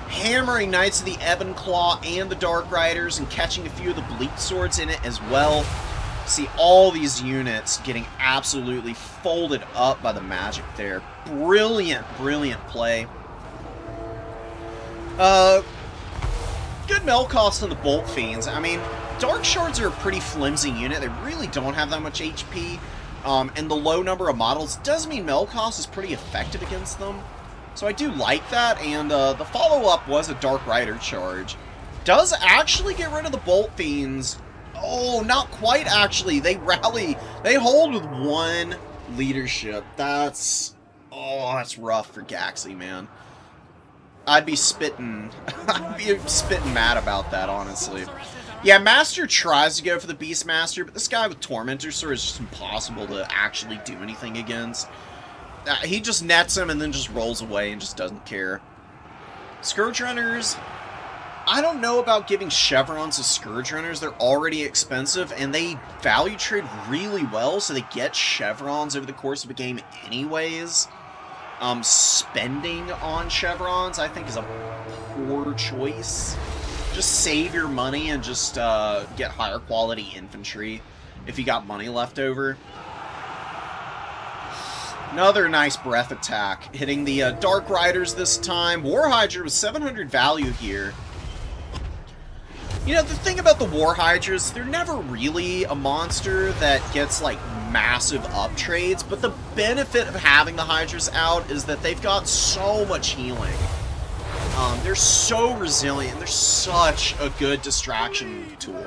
Hammering Knights of the Ebon Claw and the Dark Riders and catching a few of the Bleak Swords in it as well. See all these units getting absolutely folded up by the magic there. Brilliant, brilliant play. Good Melkoths on the Bolt Fiends. I mean, Dark Shards are a pretty flimsy unit. They really don't have that much HP. And the low number of models does mean Melkoths is pretty effective against them. So I do like that, and the follow-up was a Dark Rider charge. Does actually get rid of the Bolt Fiends. Oh, not quite, actually. They rally. They hold with one leadership. That's rough for Gaxi, man. I'd be spitting mad about that, honestly. Yeah, Master tries to go for the Beastmaster, but this guy with Tormentor Sword is just impossible to actually do anything against. He just nets him and then just rolls away and just doesn't care. Scourge Runners, I don't know about giving chevrons to Scourge Runners. They're already expensive, and they value trade really well, so they get chevrons over the course of a game anyways. Spending on chevrons, I think, is a poor choice. Just save your money and just get higher quality infantry if you got money left over. Another nice breath attack, hitting the Dark Riders this time. War Hydra with 700 value here. You know, the thing about the War Hydras, they're never really a monster that gets, like, massive up trades, but the benefit of having the Hydras out is that they've got so much healing. They're so resilient. They're such a good distraction tool.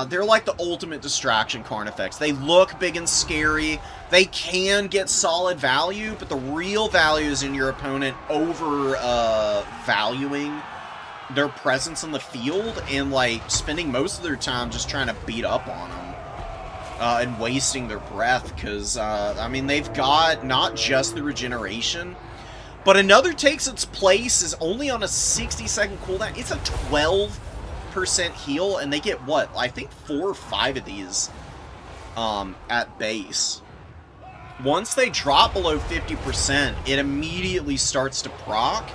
They're like the ultimate distraction Carnifex. They look big and scary. They can get solid value, but the real value is in your opponent valuing their presence on the field and, like, spending most of their time just trying to beat up on them and wasting their breath, because, I mean, they've got not just the regeneration, but another takes its place is only on a 60-second cooldown. It's a 12% heal, and they get, what, I think 4 or 5 of these at base. Once they drop below 50%, it immediately starts to proc,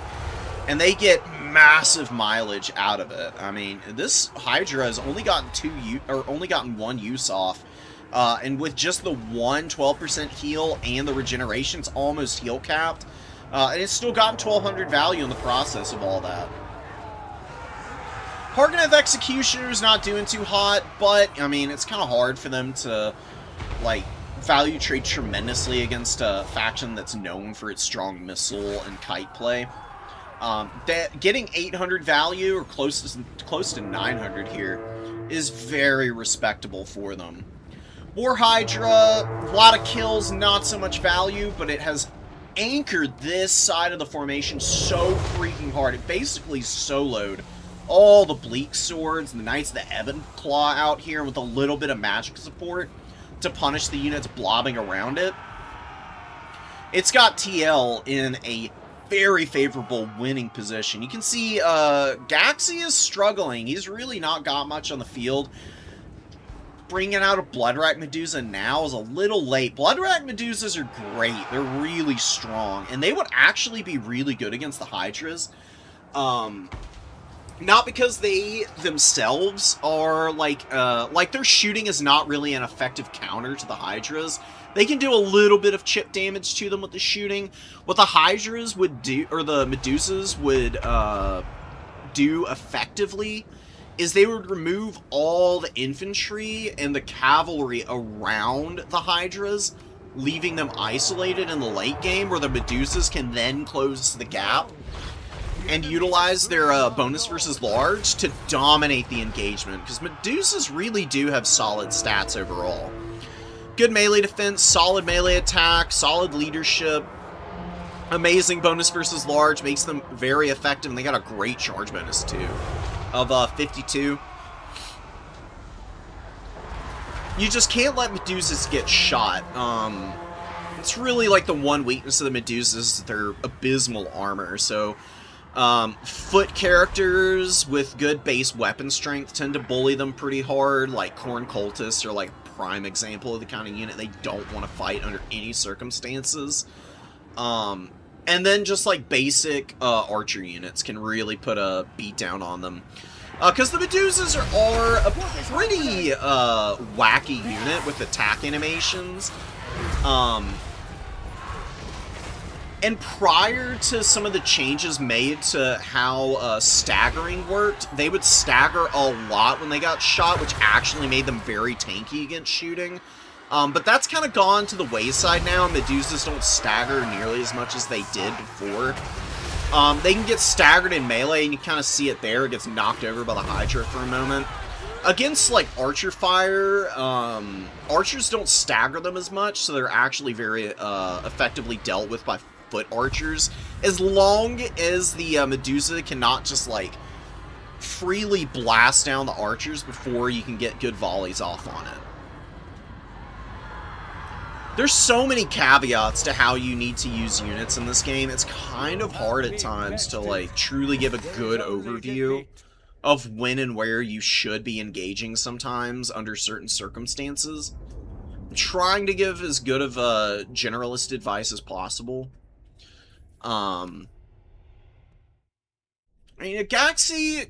and they get massive mileage out of it. I mean, this Hydra has only gotten one use off, and with just the 12% heal and the regeneration, it's almost heal capped, and it's still gotten 1,200 value in the process of all that. Harganeth Executioner's not doing too hot, but, I mean, it's kind of hard for them to, like, value trade tremendously against a faction that's known for its strong missile and kite play. Getting 800 value, or close to 900 here, is very respectable for them. War Hydra, a lot of kills, not so much value, but it has anchored this side of the formation so freaking hard. It basically soloed all the Bleak Swords and the Knights of the Ebon Claw out here with a little bit of magic support to punish the units blobbing around it. It's got TL in a very favorable winning position. You can see Gaxi is struggling. He's really not got much on the field. Bringing out a Bloodrack Medusa now is a little late. Bloodrack Medusas are great. They're really strong. And they would actually be really good against the Hydras. Not because they themselves are, like their shooting is not really an effective counter to the Hydras. They can do a little bit of chip damage to them with the shooting. What the Hydras would do, or the Medusas would do effectively, is they would remove all the infantry and the cavalry around the Hydras, leaving them isolated in the late game, where the Medusas can then close the gap and utilize their bonus versus large to dominate the engagement, because Medusas really do have solid stats overall. Good melee defense, solid melee attack, solid leadership, amazing bonus versus large, makes them very effective, and they got a great charge bonus too, of 52. You just can't let Medusas get shot. It's really like the one weakness of the Medusas, their abysmal armor, so foot characters with good base weapon strength tend to bully them pretty hard, like Khorne Cultists are like a prime example of the kind of unit they don't want to fight under any circumstances. And then just like basic archer units can really put a beat down on them. Because the Medusas are a pretty wacky unit with attack animations. And prior to some of the changes made to how staggering worked, they would stagger a lot when they got shot, which actually made them very tanky against shooting. But that's kind of gone to the wayside now, and Medusas don't stagger nearly as much as they did before. They can get staggered in melee, and you kind of see it there. It gets knocked over by the Hydra for a moment. Against, like, archer fire, archers don't stagger them as much, so they're actually very effectively dealt with by foot archers, as long as the Medusa cannot just, like, freely blast down the archers before you can get good volleys off on it. There's so many caveats to how you need to use units in this game. It's kind of hard at times to, like, truly give a good overview of when and where you should be engaging sometimes under certain circumstances. I'm trying to give as good of a generalist advice as possible. I mean, Gaxi,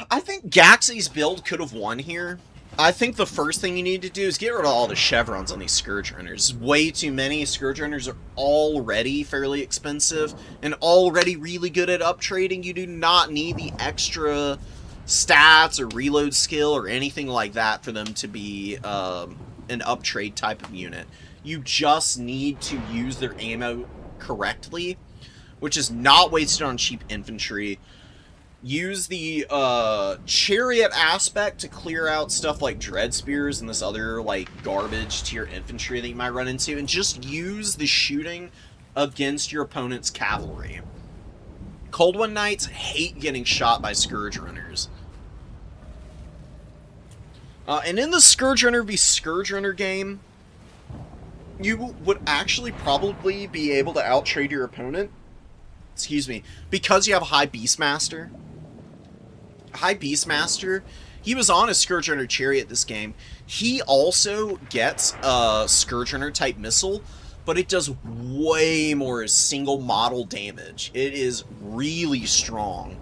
I think Gaxi's build could have won here. I think the first thing you need to do is get rid of all the chevrons on these Scourge Runners. Way too many. Scourge Runners are already fairly expensive and already really good at uptrading. You do not need the extra stats or reload skill or anything like that for them to be an uptrade type of unit. You just need to use their ammo correctly, which is not wasted on cheap infantry. Use the chariot aspect to clear out stuff like dread spears and this other like garbage to your infantry that you might run into, and just use the shooting against your opponent's cavalry. Cold One Knights hate getting shot by Scourge Runners. And in the Scourge Runner v Scourge Runner game, you would actually probably be able to outtrade your opponent, excuse me, because you have a high Beastmaster. High Beastmaster, he was on a Scourge Runner Chariot this game. He also gets a Scourge Runner type missile, but it does way more single model damage. It is really strong.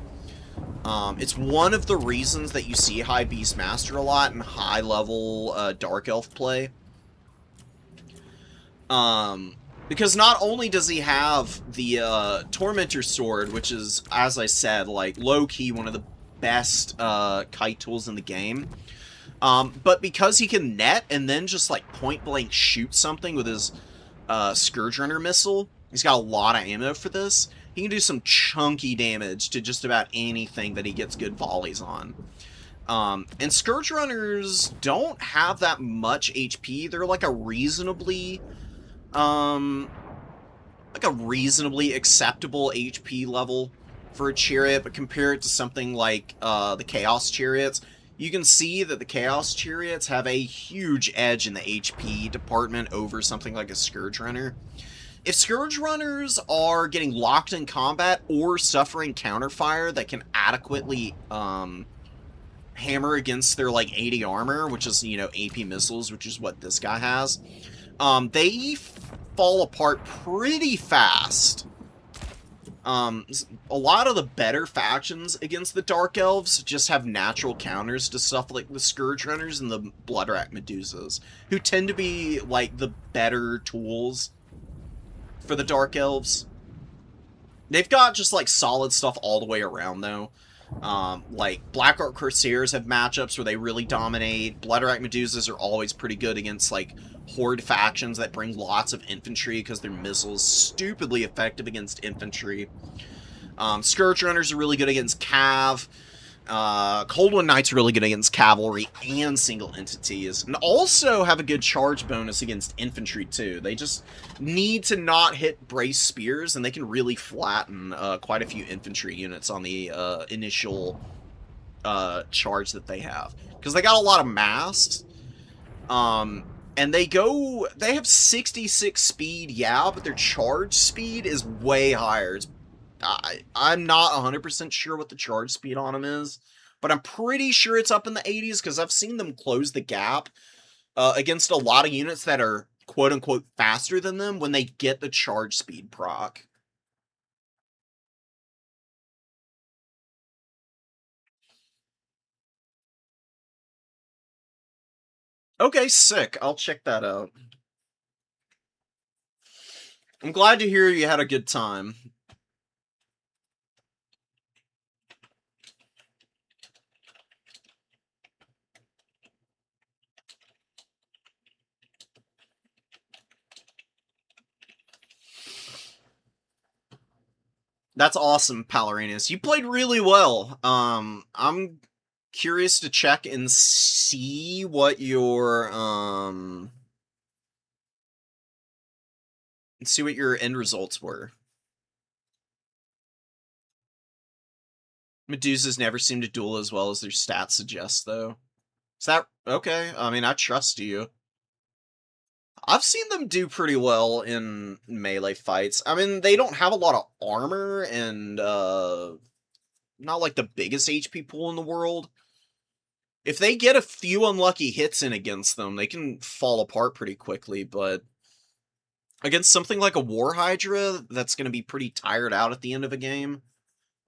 It's one of the reasons that you see high Beastmaster a lot in high level Dark Elf play. Because not only does he have the Tormentor Sword, which is, as I said, like, low-key one of the best kite tools in the game, but because he can net and then just, like, point-blank shoot something with his Scourge Runner missile, he's got a lot of ammo for this, he can do some chunky damage to just about anything that he gets good volleys on. And Scourge Runners don't have that much HP. They're like a reasonably acceptable HP level for a chariot, but compare it to something like the Chaos Chariots, you can see that the Chaos Chariots have a huge edge in the HP department over something like a Scourge Runner. If Scourge Runners are getting locked in combat or suffering counterfire that can adequately hammer against their, like, 80 armor, which is, you know, AP missiles, which is what this guy has, they fall apart pretty fast. A lot of the better factions against the Dark Elves just have natural counters to stuff like the Scourge Runners and the Bloodrat Medusas, who tend to be, like, the better tools for the Dark Elves. They've got just, like, solid stuff all the way around, though. Like, Blackheart Corsairs have matchups where they really dominate. Bloodrat Medusas are always pretty good against, like, Horde factions that bring lots of infantry because their missiles stupidly effective against infantry. Scourge Runners are really good against Cav. Cold One Knights are really good against cavalry and single entities, and also have a good charge bonus against infantry too. They just need to not hit brace spears, and they can really flatten quite a few infantry units on the initial charge that they have, because they got a lot of mass. And they have 66 speed, yeah, but their charge speed is way higher. I'm not 100% sure what the charge speed on them is, but I'm pretty sure it's up in the 80s, because I've seen them close the gap against a lot of units that are quote-unquote faster than them when they get the charge speed proc. Okay, sick. I'll check that out. I'm glad to hear you had a good time. That's awesome, Palarinas. You played really well. I'm curious to check and see what your end results were. Medusas never seem to duel as well as their stats suggest, though. Is that okay? I mean, I trust you. I've seen them do pretty well in melee fights. I mean, they don't have a lot of armor and not like the biggest HP pool in the world. If they get a few unlucky hits in against them, they can fall apart pretty quickly, but against something like a War Hydra that's going to be pretty tired out at the end of a game,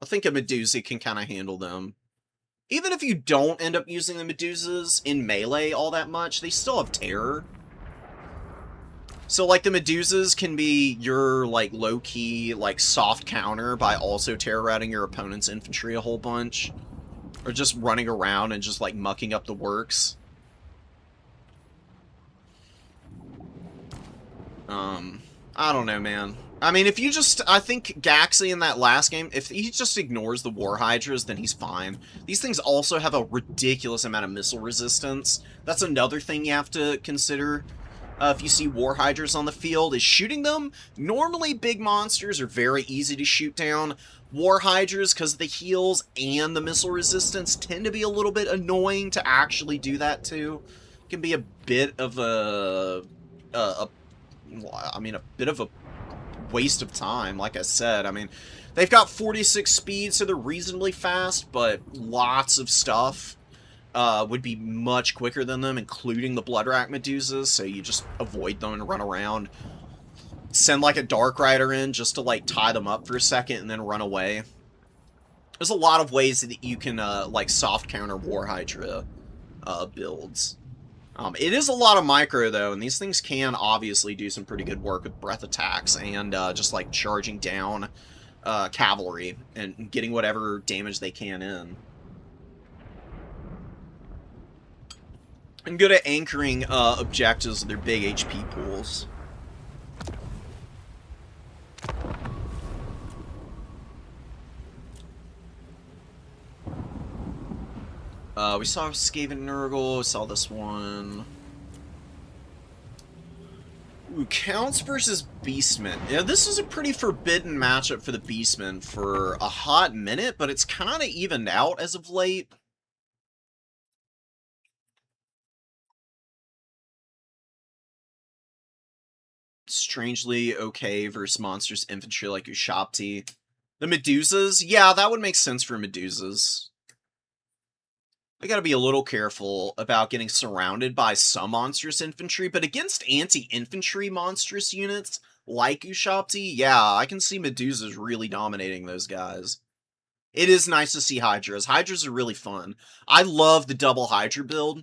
I think a Medusa can kind of handle them. Even if you don't end up using the Medusas in melee all that much, they still have terror. So, like, the Medusas can be your, like, low-key, like, soft counter by also terror-routing your opponent's infantry a whole bunch. Or just running around and just, like, mucking up the works. I don't know, man. I mean, if you just... I think Gaxley in that last game, if he just ignores the War Hydras, then he's fine. These things also have a ridiculous amount of missile resistance. That's another thing you have to consider. If you see War Hydras on the field, is shooting them. Normally, big monsters are very easy to shoot down. War Hydras, because of the heals and the missile resistance, tend to be a little bit annoying to actually do that to. It can be a bit of a bit of a waste of time, like I said. I mean, they've got 46 speed, so they're reasonably fast, but lots of stuff would be much quicker than them, including the Bloodrat Medusas, so you just avoid them and run around. Send, like, a Dark Rider in just to, like, tie them up for a second and then run away. There's a lot of ways that you can, like, soft counter War Hydra builds. It is a lot of micro, though, and these things can obviously do some pretty good work with breath attacks and just, like, charging down cavalry and getting whatever damage they can in. And good at anchoring objectives with their big HP pools. We saw Skaven Nurgle, we saw this one. Ooh, Counts versus Beastmen. Yeah, this is a pretty forbidden matchup for the Beastmen for a hot minute, but it's kind of evened out as of late. Strangely okay versus monstrous infantry like Ushapti. The Medusas? Yeah, that would make sense for Medusas. I gotta be a little careful about getting surrounded by some monstrous infantry, but against anti-infantry monstrous units like Ushapti, yeah, I can see Medusas really dominating those guys. It is nice to see Hydras. Hydras are really fun. I love the double Hydra build.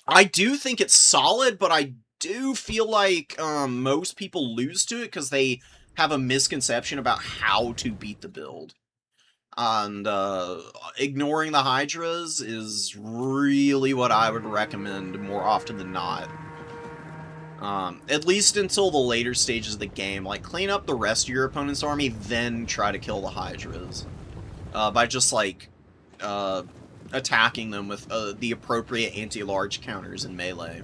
I do think it's solid, but I do feel like most people lose to it because they have a misconception about how to beat the build. And ignoring the Hydras is really what I would recommend more often than not. At least until the later stages of the game. Like, clean up the rest of your opponent's army, then try to kill the Hydras. By just, like, attacking them with the appropriate anti-large counters in melee.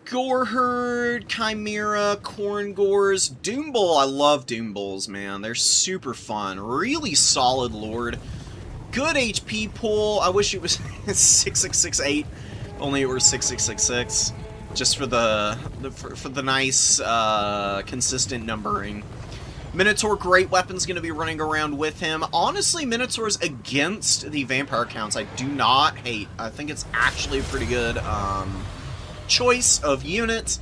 Goreherd, Chimera, Corngors, Doombull. I love Doombulls, man. They're super fun. Really solid lord. Good HP pool. I wish it was 6668. Only it were 6666. Just for the nice, consistent numbering. Minotaur Great Weapon's going to be running around with him. Honestly, Minotaurs against the Vampire Counts I do not hate. I think it's actually a pretty good, choice of units.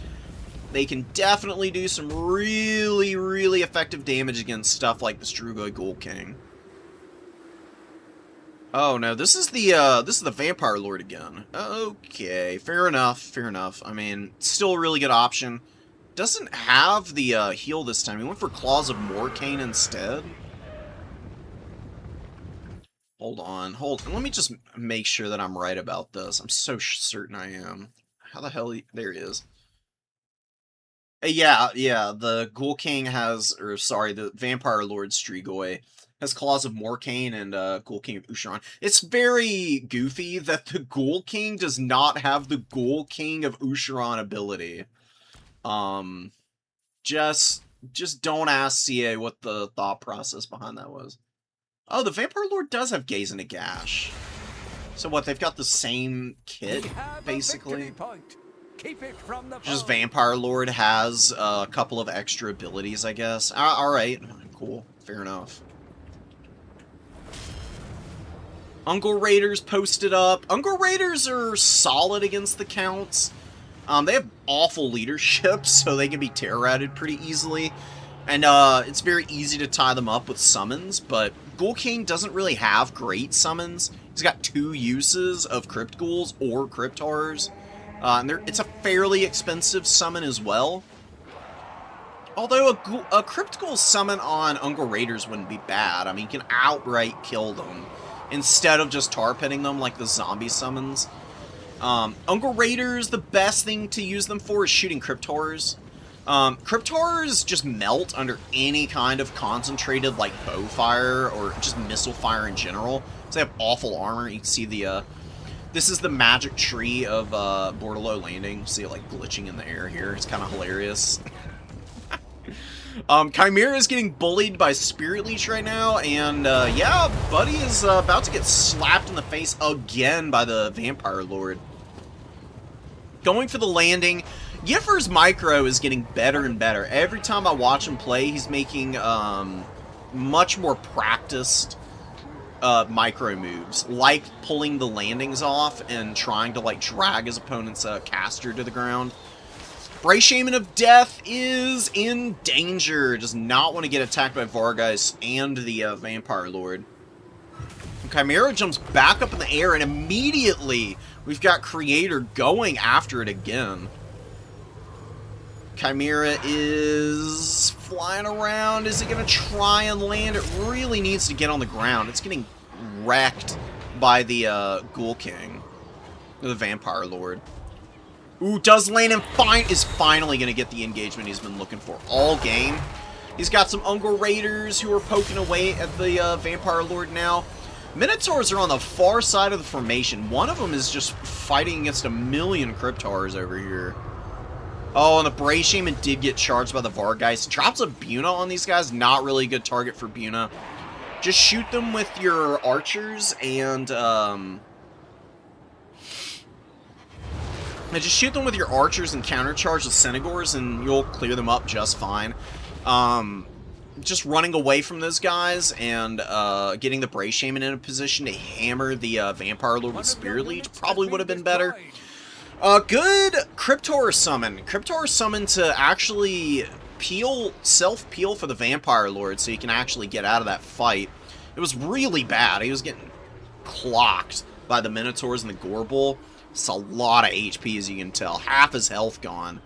They can definitely do some really, really effective damage against stuff like the Strugoi Ghoul King. Oh no, this is the Vampire Lord again. Okay, fair enough, fair enough. I mean, still a really good option. Doesn't have the heal this time. He went for Claws of Morcane instead. Hold on. Let me just make sure that I'm right about this. I'm so certain I am. How the hell? There he is. Yeah, the Ghoul King has, or sorry, the Vampire Lord Strigoi has Claws of Morcane and Ghoul King of Usharan. It's very goofy that the Ghoul King does not have the Ghoul King of Usharan ability. Just don't ask CA what the thought process behind that was. Oh, the Vampire Lord does have Gaze and a Gash. So what, they've got the same kit, basically? Keep it from the Just Vampire Lord has a couple of extra abilities, I guess. Alright, cool, fair enough. Ungol Raiders posted up. Ungol Raiders are solid against the Counts. They have awful leadership, so they can be terror-routed pretty easily. And it's very easy to tie them up with summons, but Ghoul King doesn't really have great summons. He's got 2 uses of Crypt Ghouls or Crypt Horrors. And it's a fairly expensive summon as well. Although a Crypt Ghoul summon on Ungol Raiders wouldn't be bad. I mean, you can outright kill them instead of just tar pitting them like the zombie summons. Ungol Raiders, the best thing to use them for is shooting Crypt Horrors. Crypt Horrors just melt under any kind of concentrated, like, bow fire or just missile fire in general. So they have awful armor. You can see the, this is the magic tree of, Bordello Landing. See it, like, glitching in the air here. It's kind of hilarious. Chimera is getting bullied by Spirit Leech right now, and, yeah, Buddy is, about to get slapped in the face again by the Vampire Lord. Going for the landing. Yiffer's micro is getting better and better. Every time I watch him play, he's making, much more practiced, micro moves, like pulling the landings off and trying to, like, drag his opponent's, caster to the ground. Bray Shaman of Death is in danger. Does not want to get attacked by Vargas and the Vampire Lord. Chimera jumps back up in the air, and immediately we've got Creator going after it again. Chimera is flying around. Is it going to try and land? It really needs to get on the ground. It's getting wrecked by the Ghoul King, the Vampire Lord. Ooh, does land and is finally going to get the engagement he's been looking for all game. He's got some Ungor Raiders who are poking away at the Vampire Lord now. Minotaurs are on the far side of the formation. One of them is just fighting against a million Cryptars over here. Oh, and the Bray Shaman did get charged by the Vargeist. Drops a Buna on these guys. Not really a good target for Buna. Just shoot them with your archers and, just shoot them with your archers and countercharge the Senegors, and you'll clear them up just fine. Just running away from those guys and getting the Bray Shaman in a position to hammer the Vampire Lord with Spirit Leech probably would have been better. Good Cryptor summon. Cryptor summon to actually self-peel for the Vampire Lord so you can actually get out of that fight. It was really bad. He was getting clocked by the Minotaurs and the Gorbel. It's a lot of HP, as you can tell. Half his health gone.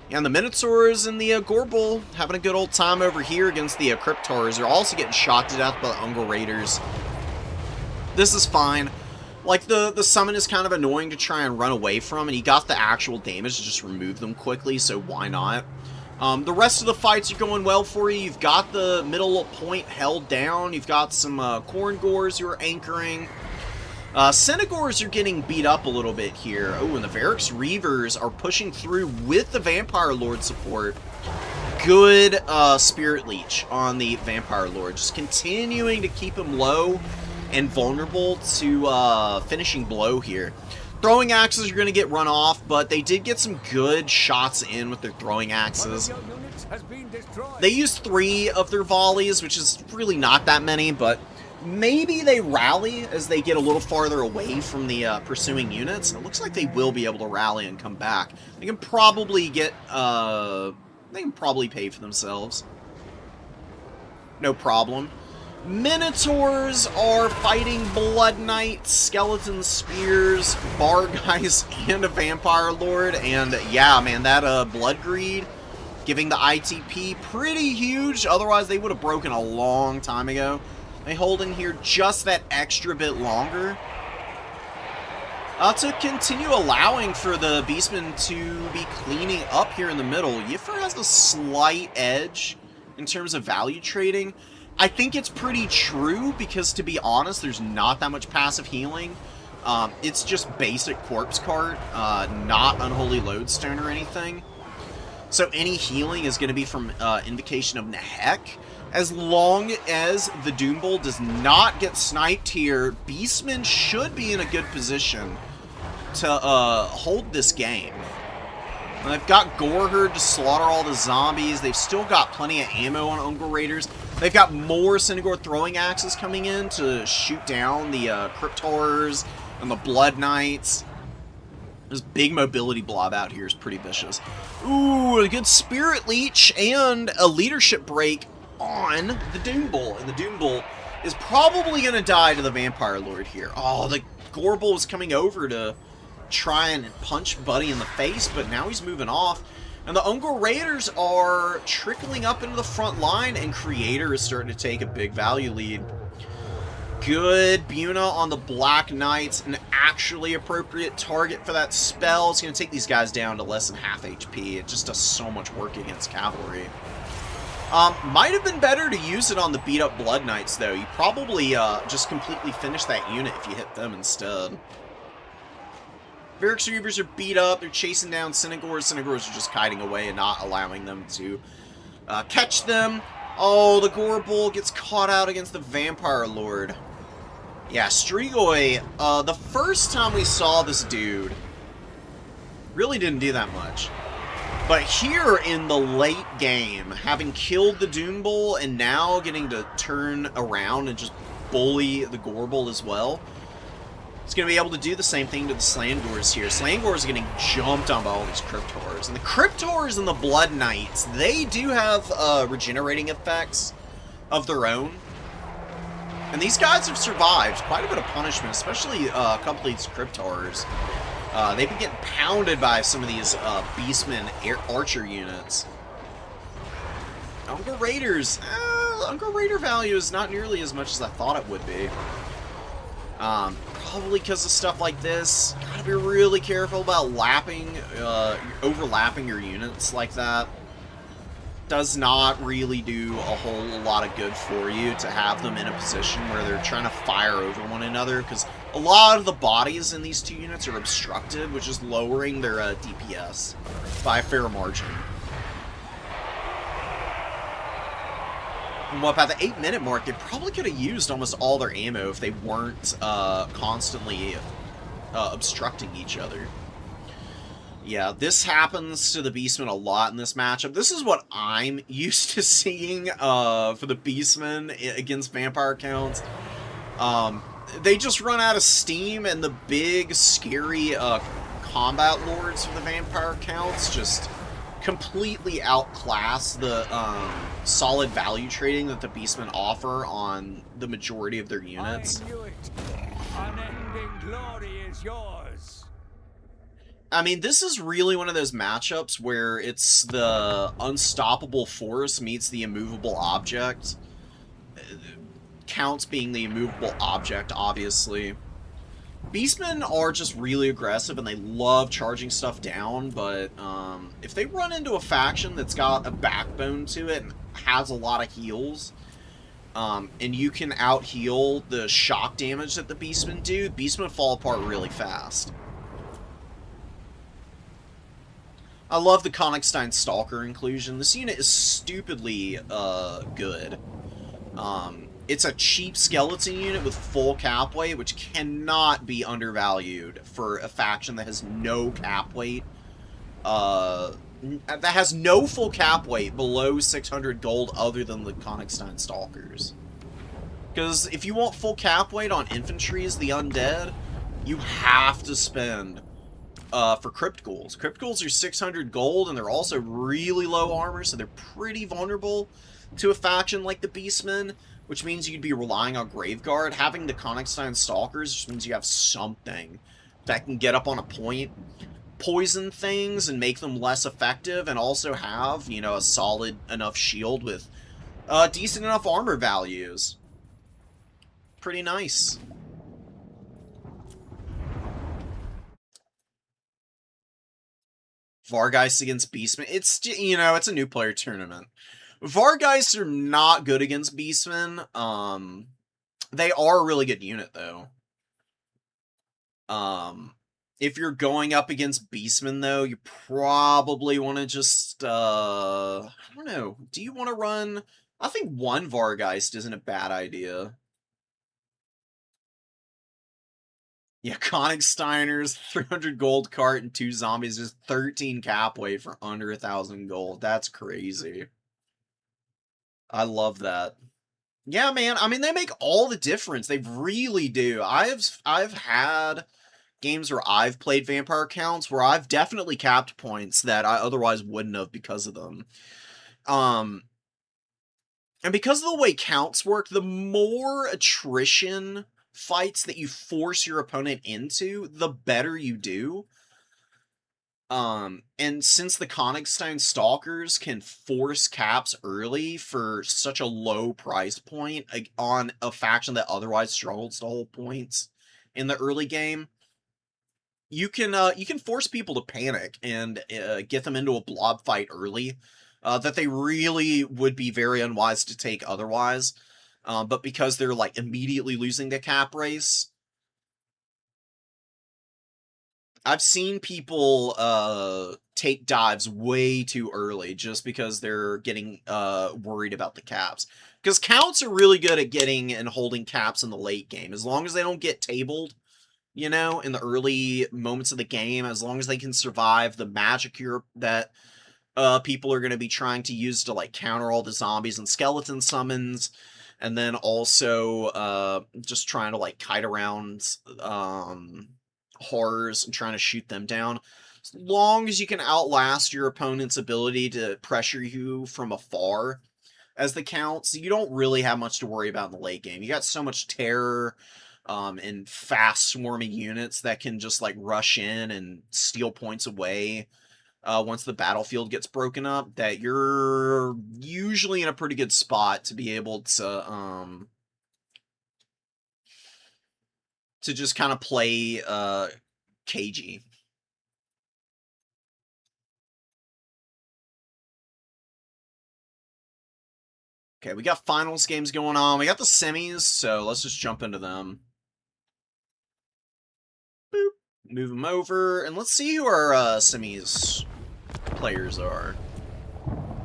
Yeah, and the Minotaurs and the Gorbel having a good old time over here against the Cryptars. They're also getting shot to death by the Ungor Raiders. This is fine. Like, the summon is kind of annoying to try and run away from, and he got the actual damage to just remove them quickly, so why not? The rest of the fights are going well for you. You've got the middle point held down. You've got some Korngors who are anchoring. Senegors are getting beat up a little bit here. Oh, and the Varix Reavers are pushing through with the Vampire Lord support. Good Spirit Leech on the Vampire Lord. Just continuing to keep him low and vulnerable to finishing blow here. Throwing axes are going to get run off, but they did get some good shots in with their throwing axes. They used 3 of their volleys, which is really not that many, but maybe they rally as they get a little farther away from the pursuing units. It looks like they will be able to rally and come back. They can probably get, they can probably pay for themselves. No problem. Minotaurs are fighting Blood Knights, Skeleton Spears, Vargeist, and a Vampire Lord. And yeah, man, that Blood Greed giving the ITP pretty huge. Otherwise, they would have broken a long time ago. They hold in here just that extra bit longer. To continue allowing for the Beastmen to be cleaning up here in the middle. Yiffer has a slight edge in terms of value trading. I think it's pretty true because, to be honest, there's not that much passive healing. It's just basic Corpse Cart, not Unholy Lodestone or anything. So any healing is going to be from Invocation of Nehek. As long as the Doom Bull does not get sniped here, Beastmen should be in a good position to hold this game. And they've got Goreherd to slaughter all the zombies. They've still got plenty of ammo on Ungor Raiders. They've got more Senegor throwing axes coming in to shoot down the Cryptors and the Blood Knights. This big mobility blob out here is pretty vicious. Ooh, a good Spirit Leech and a leadership break on the Doom Bull. And the Doom Bull is probably going to die to the Vampire Lord here. Oh, the Gorbel was coming over to try and punch Buddy in the face, but now he's moving off. And the Ungor Raiders are trickling up into the front line, and Creator is starting to take a big value lead. Good Buna on the Black Knights, an actually appropriate target for that spell. It's going to take these guys down to less than half HP. It just does so much work against cavalry. Might have been better to use it on the beat-up Blood Knights, though. You probably just completely finish that unit if you hit them instead. Varix Reavers are beat up. They're chasing down Senegors. Senegors are just kiting away and not allowing them to catch them. Oh, the Gorbel gets caught out against the Vampire Lord. Yeah, Strigoi, the first time we saw this dude, really didn't do that much. But here in the late game, having killed the Doom Bull and now getting to turn around and just bully the Gorbel as well, it's going to be able to do the same thing to the Slangors here. Slangors are getting jumped on by all these Cryptors. And the Cryptors and the Blood Knights, they do have regenerating effects of their own. And these guys have survived quite a bit of punishment, especially a couple of these Cryptars. They've been getting pounded by some of these Beastmen archer units. Uncle Raiders, Uncle Raider value is not nearly as much as I thought it would be. Probably because of stuff like this. Gotta be really careful about overlapping your units like that. Does not really do a whole lot of good for you to have them in a position where they're trying to fire over one another, because a lot of the bodies in these two units are obstructed, which is lowering their DPS by a fair margin. Well, about the 8-minute mark, they probably could have used almost all their ammo if they weren't constantly obstructing each other. Yeah, this happens to the Beastmen a lot in this matchup. This is what I'm used to seeing for the Beastmen against vampire counts. They just run out of steam, and the big, scary combat lords for the vampire counts just completely outclass the solid value trading that the Beastmen offer on the majority of their units. I knew it. Unending glory is yours. I mean, this is really one of those matchups where it's the unstoppable force meets the immovable object. Counts being the immovable object, obviously. Beastmen are just really aggressive and they love charging stuff down, but if they run into a faction that's got a backbone to it and has a lot of heals, and you can out-heal the shock damage that the Beastmen do, Beastmen fall apart really fast. I love the Konigstein Stalker inclusion. This unit is stupidly good. It's a cheap skeleton unit with full cap weight, which cannot be undervalued for a faction that has no cap weight. That has no full cap weight below 600 gold other than the Konigstein Stalkers. Because if you want full cap weight on infantry as the undead, you have to spend for Crypt Ghouls. Crypt Ghouls are 600 gold, and they're also really low armor, so they're pretty vulnerable to a faction like the Beastmen, which means you'd be relying on Graveguard. Having the Konigstein Stalkers just means you have something that can get up on a point, poison things, and make them less effective, and also have, you know, a solid enough shield with decent enough armor values. Pretty nice. Vargeist against Beastmen. It's, you know, it's a new player tournament. Vargeists are not good against Beastmen. They are a really good unit, though. If you're going up against Beastmen, though, you probably want to just, I don't know. Do you want to run... I think one Vargeist isn't a bad idea. Yeah, Konigsteiners, 300 gold cart, and 2 zombies, just 13 cap weight for under 1,000 gold. That's crazy. I love that. Yeah, man. I mean, they make all the difference. They really do. I've had games where I've played vampire counts where I've definitely capped points that I otherwise wouldn't have because of them. And because of the way counts work, the more attrition fights that you force your opponent into, the better you do. And since the Konigstein Stalkers can force caps early for such a low price point on a faction that otherwise struggles to hold points in the early game, you can force people to panic and get them into a blob fight early that they really would be very unwise to take otherwise. But because they're like immediately losing the cap race, I've seen people take dives way too early just because they're getting worried about the caps. Because counts are really good at getting and holding caps in the late game. As long as they don't get tabled, you know, in the early moments of the game, as long as they can survive the magic that people are going to be trying to use to, like, counter all the zombies and skeleton summons, and then also just trying to, like, kite around horrors and trying to shoot them down. As long as you can outlast your opponent's ability to pressure you from afar, as the counts, you don't really have much to worry about in the late game. You got so much terror and fast swarming units that can just like rush in and steal points away once the battlefield gets broken up, that you're usually in a pretty good spot to be able to just kind of play cagey. Okay, we got finals games going on. We got the semis, so let's just jump into them. Boop. Move them over, and let's see who our semis players are.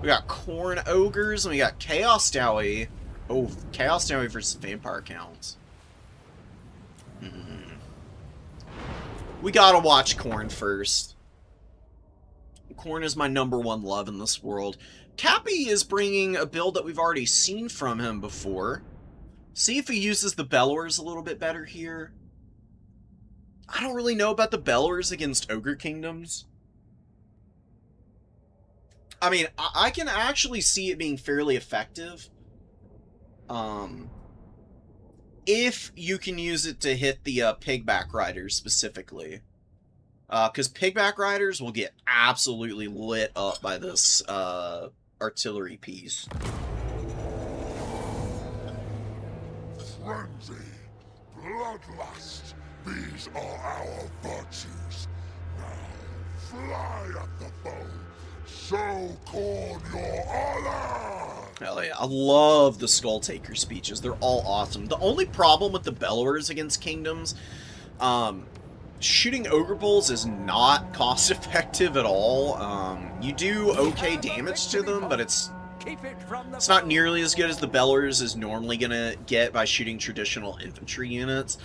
We got Corn Ogres, and we got Chaos Dowie. Oh, Chaos Dowie versus Vampire Counts. We gotta watch Corn first. Corn is my #1 love in this world. Cappy is bringing a build that we've already seen from him before. See if he uses the Bellowers a little bit better here. I don't really know about the Bellowers against Ogre Kingdoms. I mean, I can actually see it being fairly effective. If you can use it to hit the Pigback Riders specifically. Because Pigback Riders will get absolutely lit up by this artillery piece. Frenzy, bloodlust, these are our virtues. Now fly at the foe, show Corn your honor! Hell yeah, I love the Skull Taker speeches. They're all awesome. The only problem with the Bellowers against Kingdoms, shooting Ogre Bulls is not cost-effective at all. You do okay damage to them, but it's not nearly as good as the Bellowers is normally going to get by shooting traditional infantry units.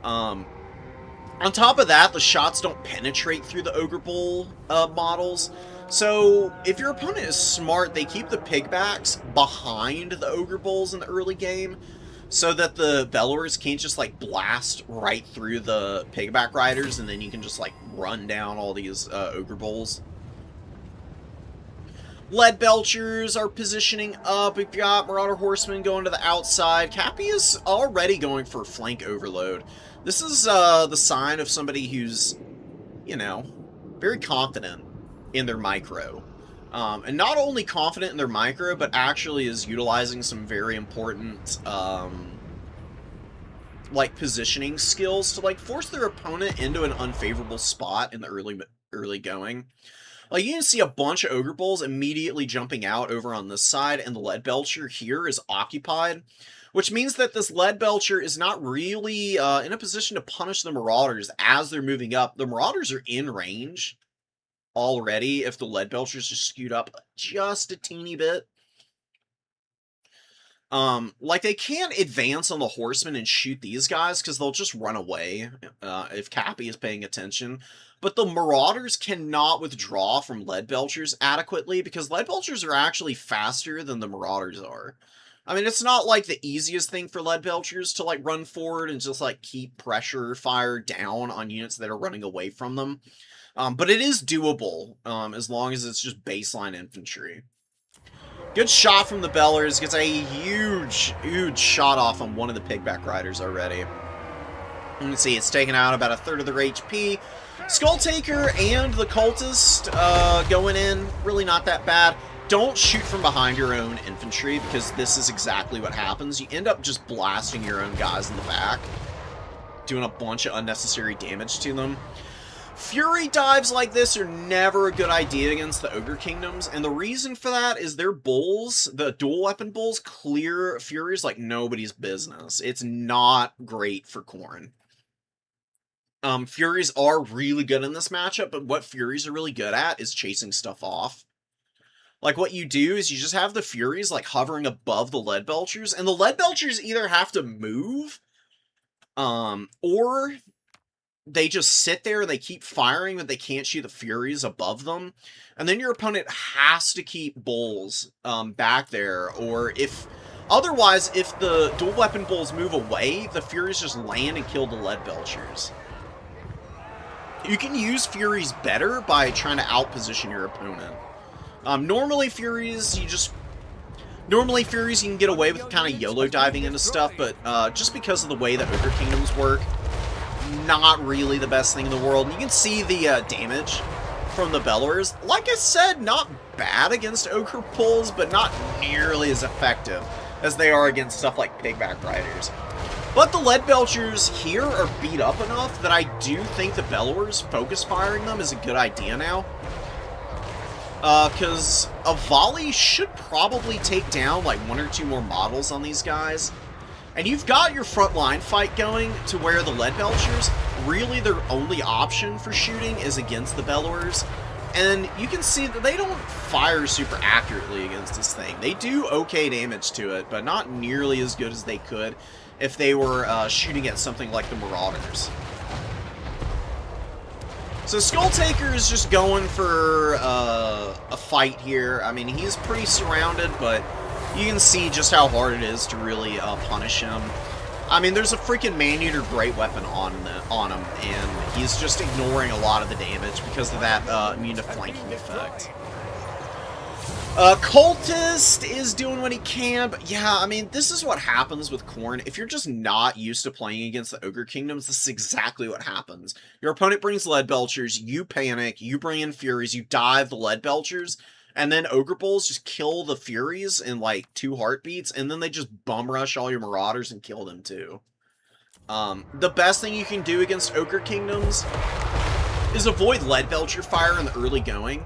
On top of that, the shots don't penetrate through the Ogre Bull models. So, if your opponent is smart, they keep the Pigbacks behind the Ogre Bulls in the early game, so that the Bellowers can't just, like, blast right through the Pigback Riders, and then you can just, like, run down all these Ogre Bulls. Lead Belchers are positioning up. We've got Marauder Horsemen going to the outside. Cappy is already going for flank overload. This is the sign of somebody who's, you know, very confident in their micro. And not only confident in their micro, but actually is utilizing some very important, like, positioning skills to, like, force their opponent into an unfavorable spot in the early going. Like, you can see a bunch of Ogre Bulls immediately jumping out over on this side, and the Lead Belcher here is occupied, which means that this Lead Belcher is not really in a position to punish the Marauders as they're moving up. The Marauders are in range already if the Lead Belchers just skewed up just a teeny bit. Like, they can't advance on the Horsemen and shoot these guys because they'll just run away if Cappy is paying attention. But the Marauders cannot withdraw from Lead Belchers adequately because Lead Belchers are actually faster than the Marauders are. I mean, it's not, like, the easiest thing for Lead Belchers to, like, run forward and just, like, keep pressure fire down on units that are running away from them. But it is doable, as long as it's just baseline infantry. Good shot from the Bellers. Gets a huge shot off on one of the Pigback Riders already. You can see it's taken out about a third of their HP. Skull Taker and the Cultist going in. Really not that bad. Don't shoot from behind your own infantry, because this is exactly what happens. You end up just blasting your own guys in the back, doing a bunch of unnecessary damage to them. Fury dives like this are never a good idea against the Ogre Kingdoms, and the reason for that is their bulls, the dual weapon bulls, clear Furies like nobody's business. It's not great for Corn. Furies are really good in this matchup, but what Furies are really good at is chasing stuff off. Like, what you do is you just have the Furies, like, hovering above the Lead Belchers, and the Lead Belchers either have to move, or they just sit there and they keep firing, but they can't shoot the Furies above them. And then your opponent has to keep bulls back there, or otherwise, if the dual weapon bulls move away, the Furies just land and kill the Lead Belchers. You can use Furies better by trying to outposition your opponent. Normally, Furies, Normally, Furies, you can get away with kind of YOLO diving into stuff, but just because of the way that Ogre Kingdoms work, not really the best thing in the world. And you can see the damage from the Bellowers. Like I said, not bad against Ogre pulls, but not nearly as effective as they are against stuff like Pigback Riders. But the Lead Belchers here are beat up enough that I do think the Bellowers focus firing them is a good idea now. Because a volley should probably take down like 1 or 2 more models on these guys. And you've got your front line fight going to where the Lead Belchers, really their only option for shooting is against the Bellowers. And you can see that they don't fire super accurately against this thing. They do okay damage to it, but not nearly as good as they could if they were shooting at something like the Marauders. So Skulltaker is just going for a fight here. I mean, he's pretty surrounded, but you can see just how hard it is to really punish him. I mean, there's a freaking Man-Eater Great Weapon on him, and he's just ignoring a lot of the damage because of that immune to flanking effect. Cultist is doing what he can, but yeah, I mean, this is what happens with Khorne. If you're just not used to playing against the Ogre Kingdoms, this is exactly what happens. Your opponent brings Lead Belchers, you panic, you bring in Furies, you dive the Lead Belchers, and then Ogre Bulls just kill the Furies in like 2 heartbeats, and then they just bum rush all your Marauders and kill them too. The best thing you can do against Ogre Kingdoms is avoid Lead Belcher fire in the early going.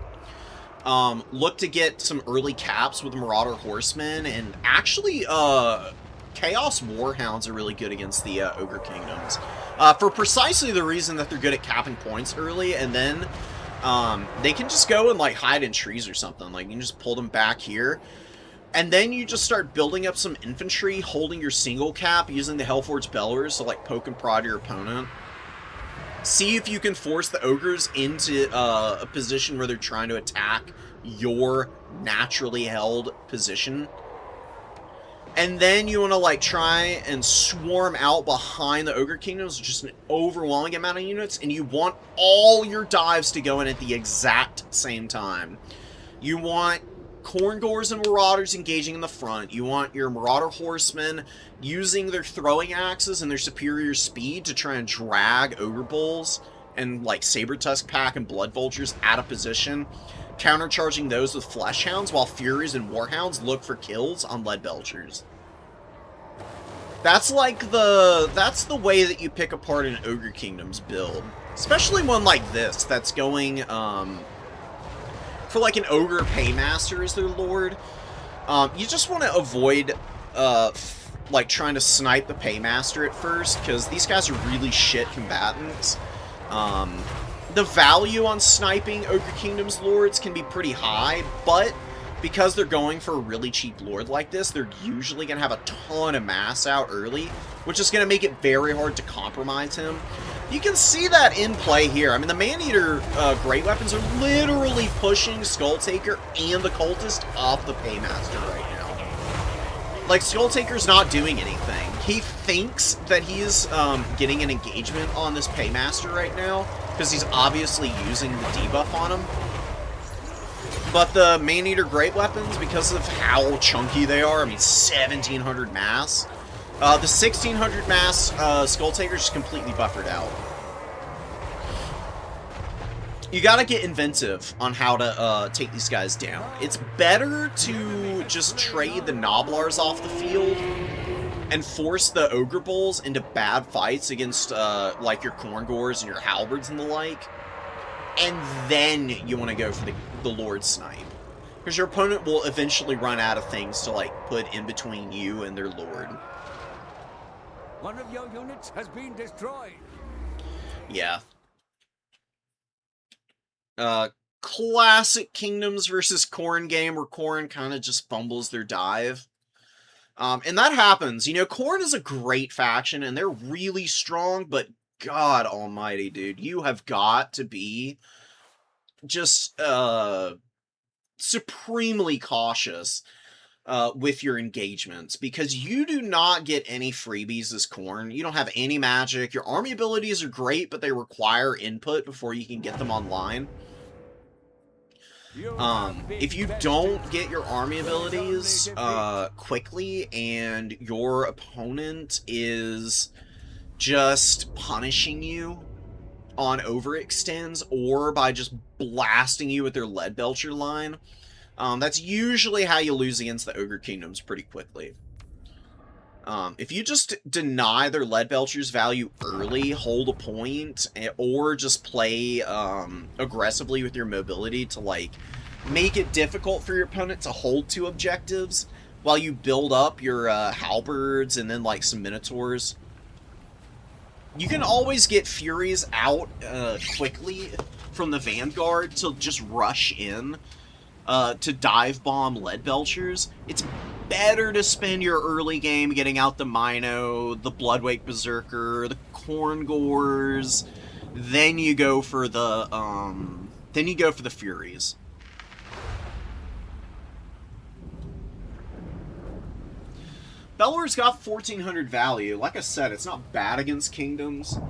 Look to get some early caps with Marauder Horsemen, and actually, Chaos Warhounds are really good against the Ogre Kingdoms. For precisely the reason that they're good at capping points early, and then they can just go and like hide in trees or something. Like, you can just pull them back here, and then you just start building up some infantry, holding your single cap, using the Hellforge Bellowers to like poke and prod your opponent. See if you can force the Ogres into a position where they're trying to attack your naturally held position. And then you want to like try and swarm out behind the Ogre Kingdoms, just an overwhelming amount of units, and you want all your dives to go in at the exact same time. You want Khorne Gores and Marauders engaging in the front. You want your Marauder Horsemen using their throwing axes and their superior speed to try and drag Ogre Bulls and like Saber Tusk Pack and Blood Vultures out of position, countercharging those with Flesh Hounds, while Furies and Warhounds look for kills on Lead Belchers. That's like that's the way that you pick apart an Ogre Kingdoms build, especially one like this that's going for like an Ogre Paymaster as their lord. You just want to avoid like trying to snipe the Paymaster at first, because these guys are really shit combatants. The value on sniping Ogre Kingdoms lords can be pretty high, but because they're going for a really cheap lord like this, they're usually going to have a ton of mass out early, which is going to make it very hard to compromise him. You can see that in play here. I mean, the Man-Eater Great Weapons are literally pushing Skulltaker and the Cultist off the Paymaster right now. Like, Skulltaker's not doing anything. He thinks that he's getting an engagement on this Paymaster right now, because he's obviously using the debuff on him. But the Man-Eater Great Weapons, because of how chunky they are, I mean, 1,700 mass. The 1,600 mass Skulltaker's just completely buffered out. You gotta get inventive on how to take these guys down. It's better to just trade the Noblars off the field and force the Ogre Bulls into bad fights against like your Khorne Gores and your Halberds and the like. And then you want to go for the Lord Snipe. Because your opponent will eventually run out of things to like put in between you and their Lord. One of your units has been destroyed. Yeah. Classic Kingdoms versus Khorne game where Khorne kind of just fumbles their dive. And that happens. You know, Khorne is a great faction and they're really strong, but God almighty, dude, you have got to be just supremely cautious with your engagements, because you do not get any freebies as Khorne. You don't have any magic. Your army abilities are great, but they require input before you can get them online. If you don't get your army abilities quickly and your opponent is just punishing you on overextends or by just blasting you with their lead belcher line, that's usually how you lose against the Ogre Kingdoms pretty quickly. If you just deny their lead belcher's value early, hold a point, or just play aggressively with your mobility to like make it difficult for your opponent to hold two objectives while you build up your halberds and then like some minotaurs, you can always get Furies out quickly from the Vanguard to just rush in to dive bomb lead belchers. It's better to spend your early game getting out the Mino, the Bloodwake Berserker, the Corn Gores, then you go for the Furies. Bellower's got 1400 value. Like I said, it's not bad against kingdoms,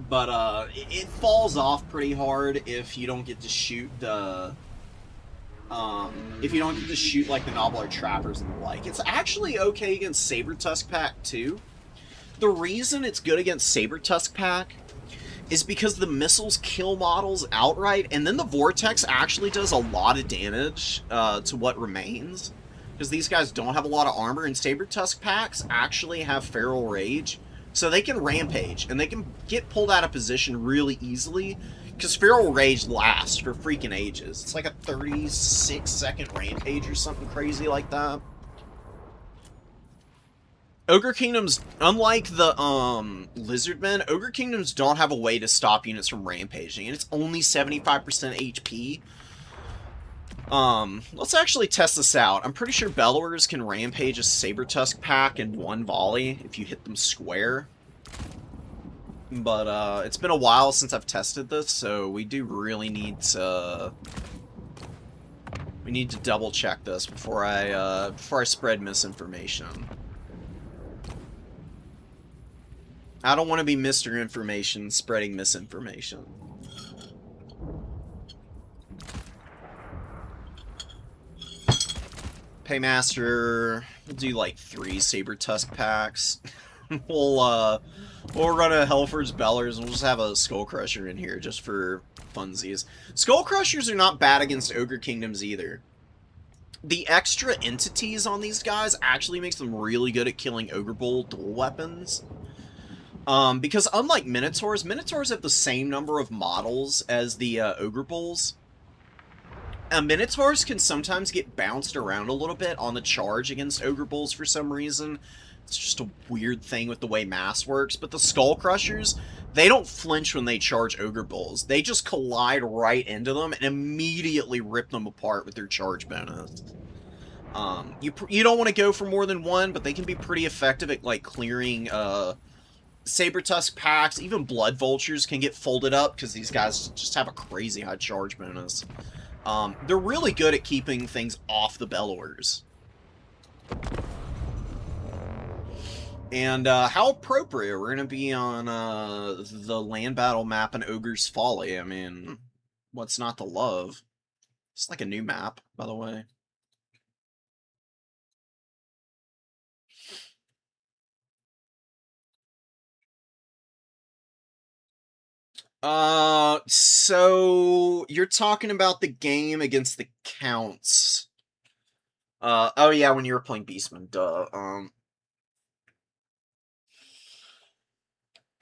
but it falls off pretty hard if you don't get to shoot the like the Nobbler Trappers and the like. It's actually okay against Saber-Tusk Pack too. The reason it's good against Saber-Tusk Pack is because the missiles kill models outright, and then the Vortex actually does a lot of damage to what remains. Because these guys don't have a lot of armor, and Saber-Tusk Packs actually have Feral Rage, so they can rampage, and they can get pulled out of position really easily, because Feral Rage lasts for freaking ages. It's like a 36-second rampage or something crazy like that. Ogre Kingdoms, unlike the Lizardmen, Ogre Kingdoms don't have a way to stop units from rampaging, and it's only 75% HP. Let's actually test this out. I'm pretty sure Bellowers can rampage a Saber-Tusk Pack in one volley if you hit them square. But, it's been a while since I've tested this, so we do really need to... We need to double check this before I spread misinformation. I don't want to be Mr. Information spreading misinformation. Paymaster, we'll do like 3 Saber-Tusk Packs. we'll run a Helford's Bellers and we'll just have a Skull Crusher in here just for funsies. Skull Crushers are not bad against Ogre Kingdoms either. The extra entities on these guys actually makes them really good at killing Ogre Bull dual weapons. Because unlike Minotaurs have the same number of models as the Ogre Bulls. Minotaurs can sometimes get bounced around a little bit on the charge against Ogre Bulls for some reason. It's just a weird thing with the way mass works. But the Skull Crushers, they don't flinch when they charge Ogre Bulls. They just collide right into them and immediately rip them apart with their charge bonus. You don't want to go for more than one, but they can be pretty effective at like clearing Saber-Tusk Packs. Even Blood Vultures can get folded up because these guys just have a crazy high charge bonus. They're really good at keeping things off the Bellowers. And, how appropriate. We're gonna be on, the land battle map in Ogre's Folly. I mean, what's not to love? It's like a new map, by the way. So you're talking about the game against the Counts. Oh yeah, when you were playing Beastman, duh.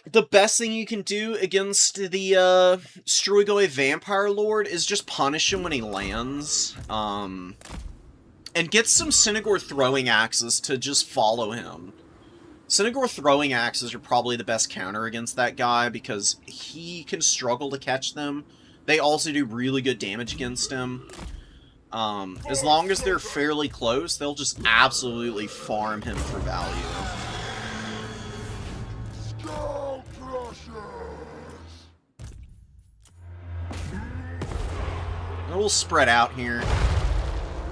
The best thing you can do against the, Strugoi Vampire Lord is just punish him when he lands, and get some Synagore Throwing Axes to just follow him. Synagore Throwing Axes are probably the best counter against that guy, because he can struggle to catch them. They also do really good damage against him. As long as they're fairly close, they'll just absolutely farm him for value. Skull Crushers! And we'll spread out here.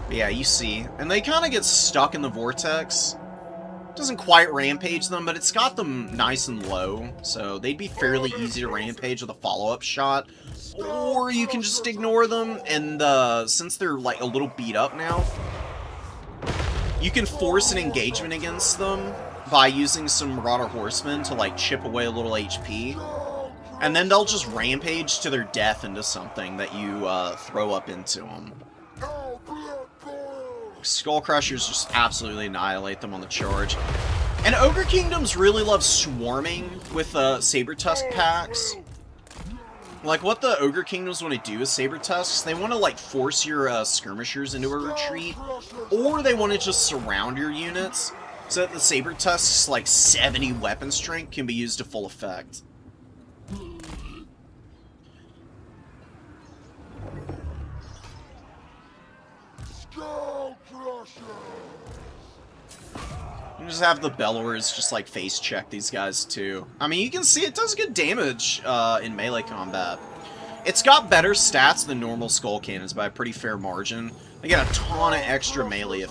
But yeah, you see. And they kind of get stuck in the vortex. Doesn't quite rampage them, but it's got them nice and low, so they'd be fairly easy to rampage with a follow-up shot. Or you can just ignore them, and since they're like a little beat up now, you can force an engagement against them by using some Marauder Horsemen to like chip away a little HP. And then they'll just rampage to their death into something that you throw up into them. Skull Crushers just absolutely annihilate them on the charge. And Ogre Kingdoms really love swarming with Saber Tusk packs. Like, what the Ogre Kingdoms want to do with Saber Tusks, they want to, like, force your skirmishers into a retreat, or they want to just surround your units, so that the Saber Tusk's, like, 70 weapon strength can be used to full effect. You just have the Bellowers just, like, face check these guys, too. I mean, you can see it does good damage in melee combat. It's got better stats than normal Skull Cannons by a pretty fair margin. They get a ton of extra melee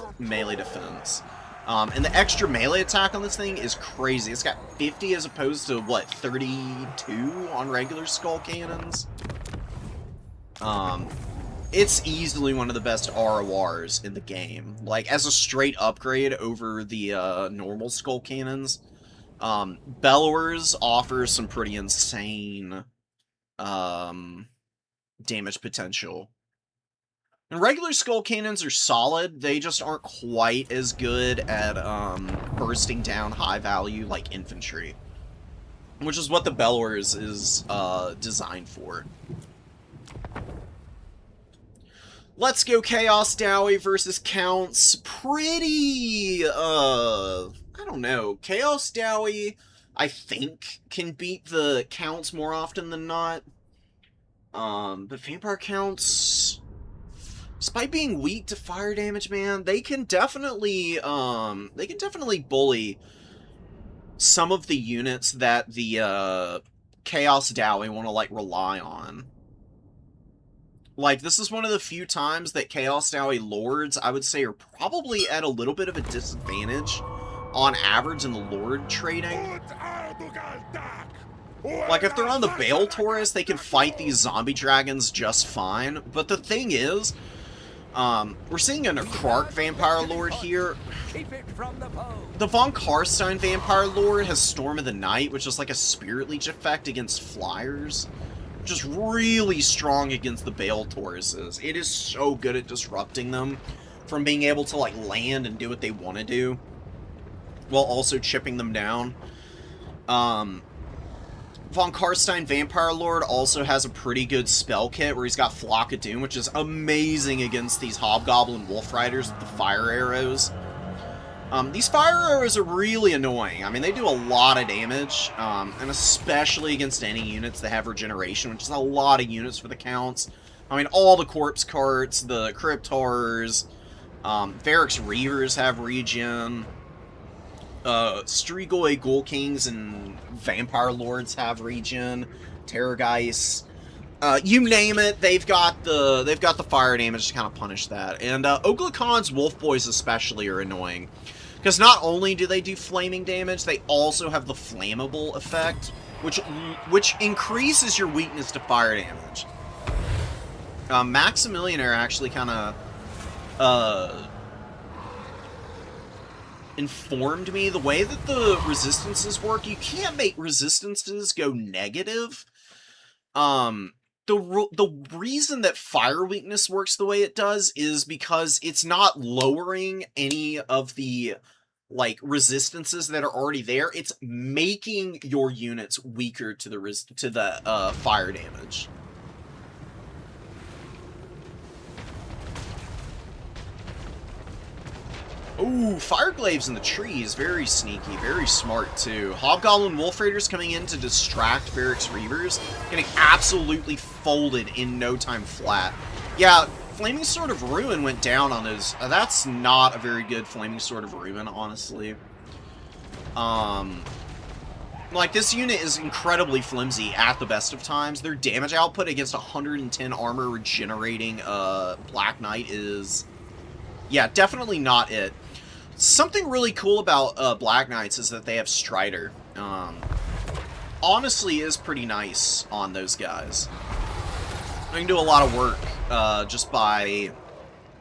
defense. And the extra melee attack on this thing is crazy. It's got 50 as opposed to, what, 32 on regular Skull Cannons? It's easily one of the best RORs in the game. Like, as a straight upgrade over the normal Skull Cannons, Bellowers offers some pretty insane damage potential. And regular Skull Cannons are solid, they just aren't quite as good at bursting down high value like infantry. Which is what the Bellowers is designed for. Let's go Chaos Dowie versus Counts. Pretty, I don't know. Chaos Dowie, I think, can beat the Counts more often than not. But Vampire Counts, despite being weak to fire damage, man, they can definitely bully some of the units that the, Chaos Dowie want to, like, rely on. Like, this is one of the few times that Chaos Dowie Lords, I would say, are probably at a little bit of a disadvantage on average in the Lord trading. Like, if they're on the Bale Taurus, they can fight these zombie dragons just fine. But the thing is, we're seeing a Necrarch Vampire Lord here. The Von Karstein Vampire Lord has Storm of the Night, which is like a Spirit Leech effect against flyers. Just really strong against the Bale Tauruses. It is so good at disrupting them from being able to, like, land and do what they want to do, while also chipping them down. Von Karstein Vampire Lord also has a pretty good spell kit where he's got Flock of Doom, which is amazing against these Hobgoblin Wolf Riders with the fire arrows. These fire arrows are really annoying. I mean, they do a lot of damage, and especially against any units that have regeneration, which is a lot of units for the Counts. I mean, all the Corpse Carts, the Crypt Horrors, Varix Reavers have regen, Strigoi Ghoul Kings and Vampire Lords have regen, Terrorgeist. You name it, they've got the fire damage to kind of punish that. And Oglacon's Wolf Boys especially are annoying. Because not only do they do flaming damage, they also have the flammable effect, which increases your weakness to fire damage. Maximilianaire actually kind of informed me the way that the resistances work. You can't make resistances go negative. The reason that fire weakness works the way it does is because it's not lowering any of the, like, resistances that are already there. It's making your units weaker to the fire damage. Ooh, Fireglaves in the trees, very sneaky, very smart too. Hobgoblin Wolf Raiders coming in to distract Varix Reavers, getting absolutely folded in no time flat. Yeah, Flaming Sword of Ruin went down on those. That's not a very good Flaming Sword of Ruin, honestly. Like, this unit is incredibly flimsy at the best of times. Their damage output against 110 armor regenerating Black Knight is, yeah, definitely not it. Something really cool about Black Knights is that they have Strider. Honestly is pretty nice on those guys. I can do a lot of work just by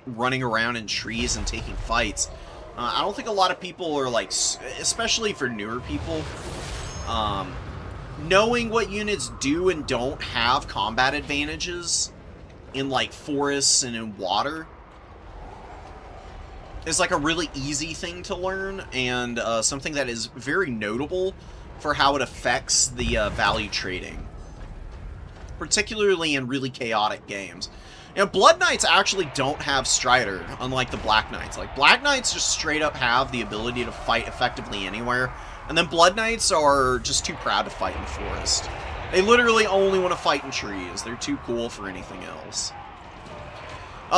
running around in trees and taking fights. I don't think a lot of people are like, especially for newer people, knowing what units do and don't have combat advantages in like forests and in water is like a really easy thing to learn, and something that is very notable for how it affects the value trading, particularly in really chaotic games. You know, Blood Knights actually don't have Strider, unlike the Black Knights. Like, Black Knights just straight up have the ability to fight effectively anywhere, and then Blood Knights are just too proud to fight in the forest. They literally only want to fight in trees. They're too cool for anything else.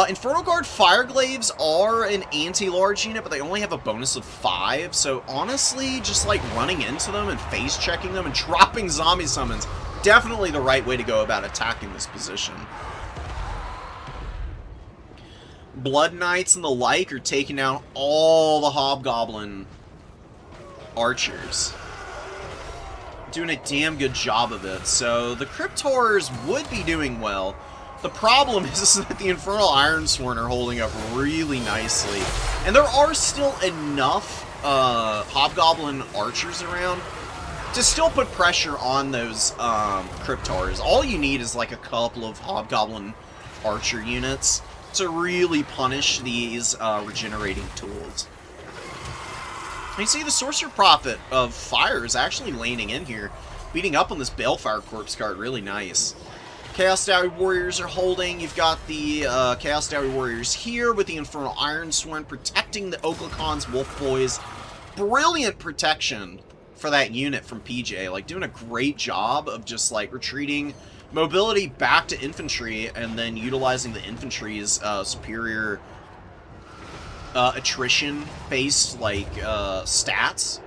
Infernal Guard Fireglaves are an anti-large unit, but they only have a bonus of 5, so honestly, just like running into them and face-checking them and dropping zombie summons, definitely the right way to go about attacking this position. Blood Knights and the like are taking out all the Hobgoblin archers. Doing a damn good job of it, so the Crypt Horrors would be doing well. The problem is that the Infernal Ironsworn are holding up really nicely. And there are still enough Hobgoblin archers around to still put pressure on those Crypt Horrors. All you need is like a couple of Hobgoblin archer units to really punish these regenerating tools. You see the Sorcerer Prophet of Fire is actually landing in here, beating up on this Balefire Corpse Guard really nice. Chaos Dowry Warriors are holding. You've got the Chaos Dowry Warriors here with the Infernal Ironsworn protecting the Oklacon's Wolf Boys. Brilliant protection for that unit from PJ. Like, doing a great job of just, like, retreating mobility back to infantry and then utilizing the infantry's superior attrition-based, like, stats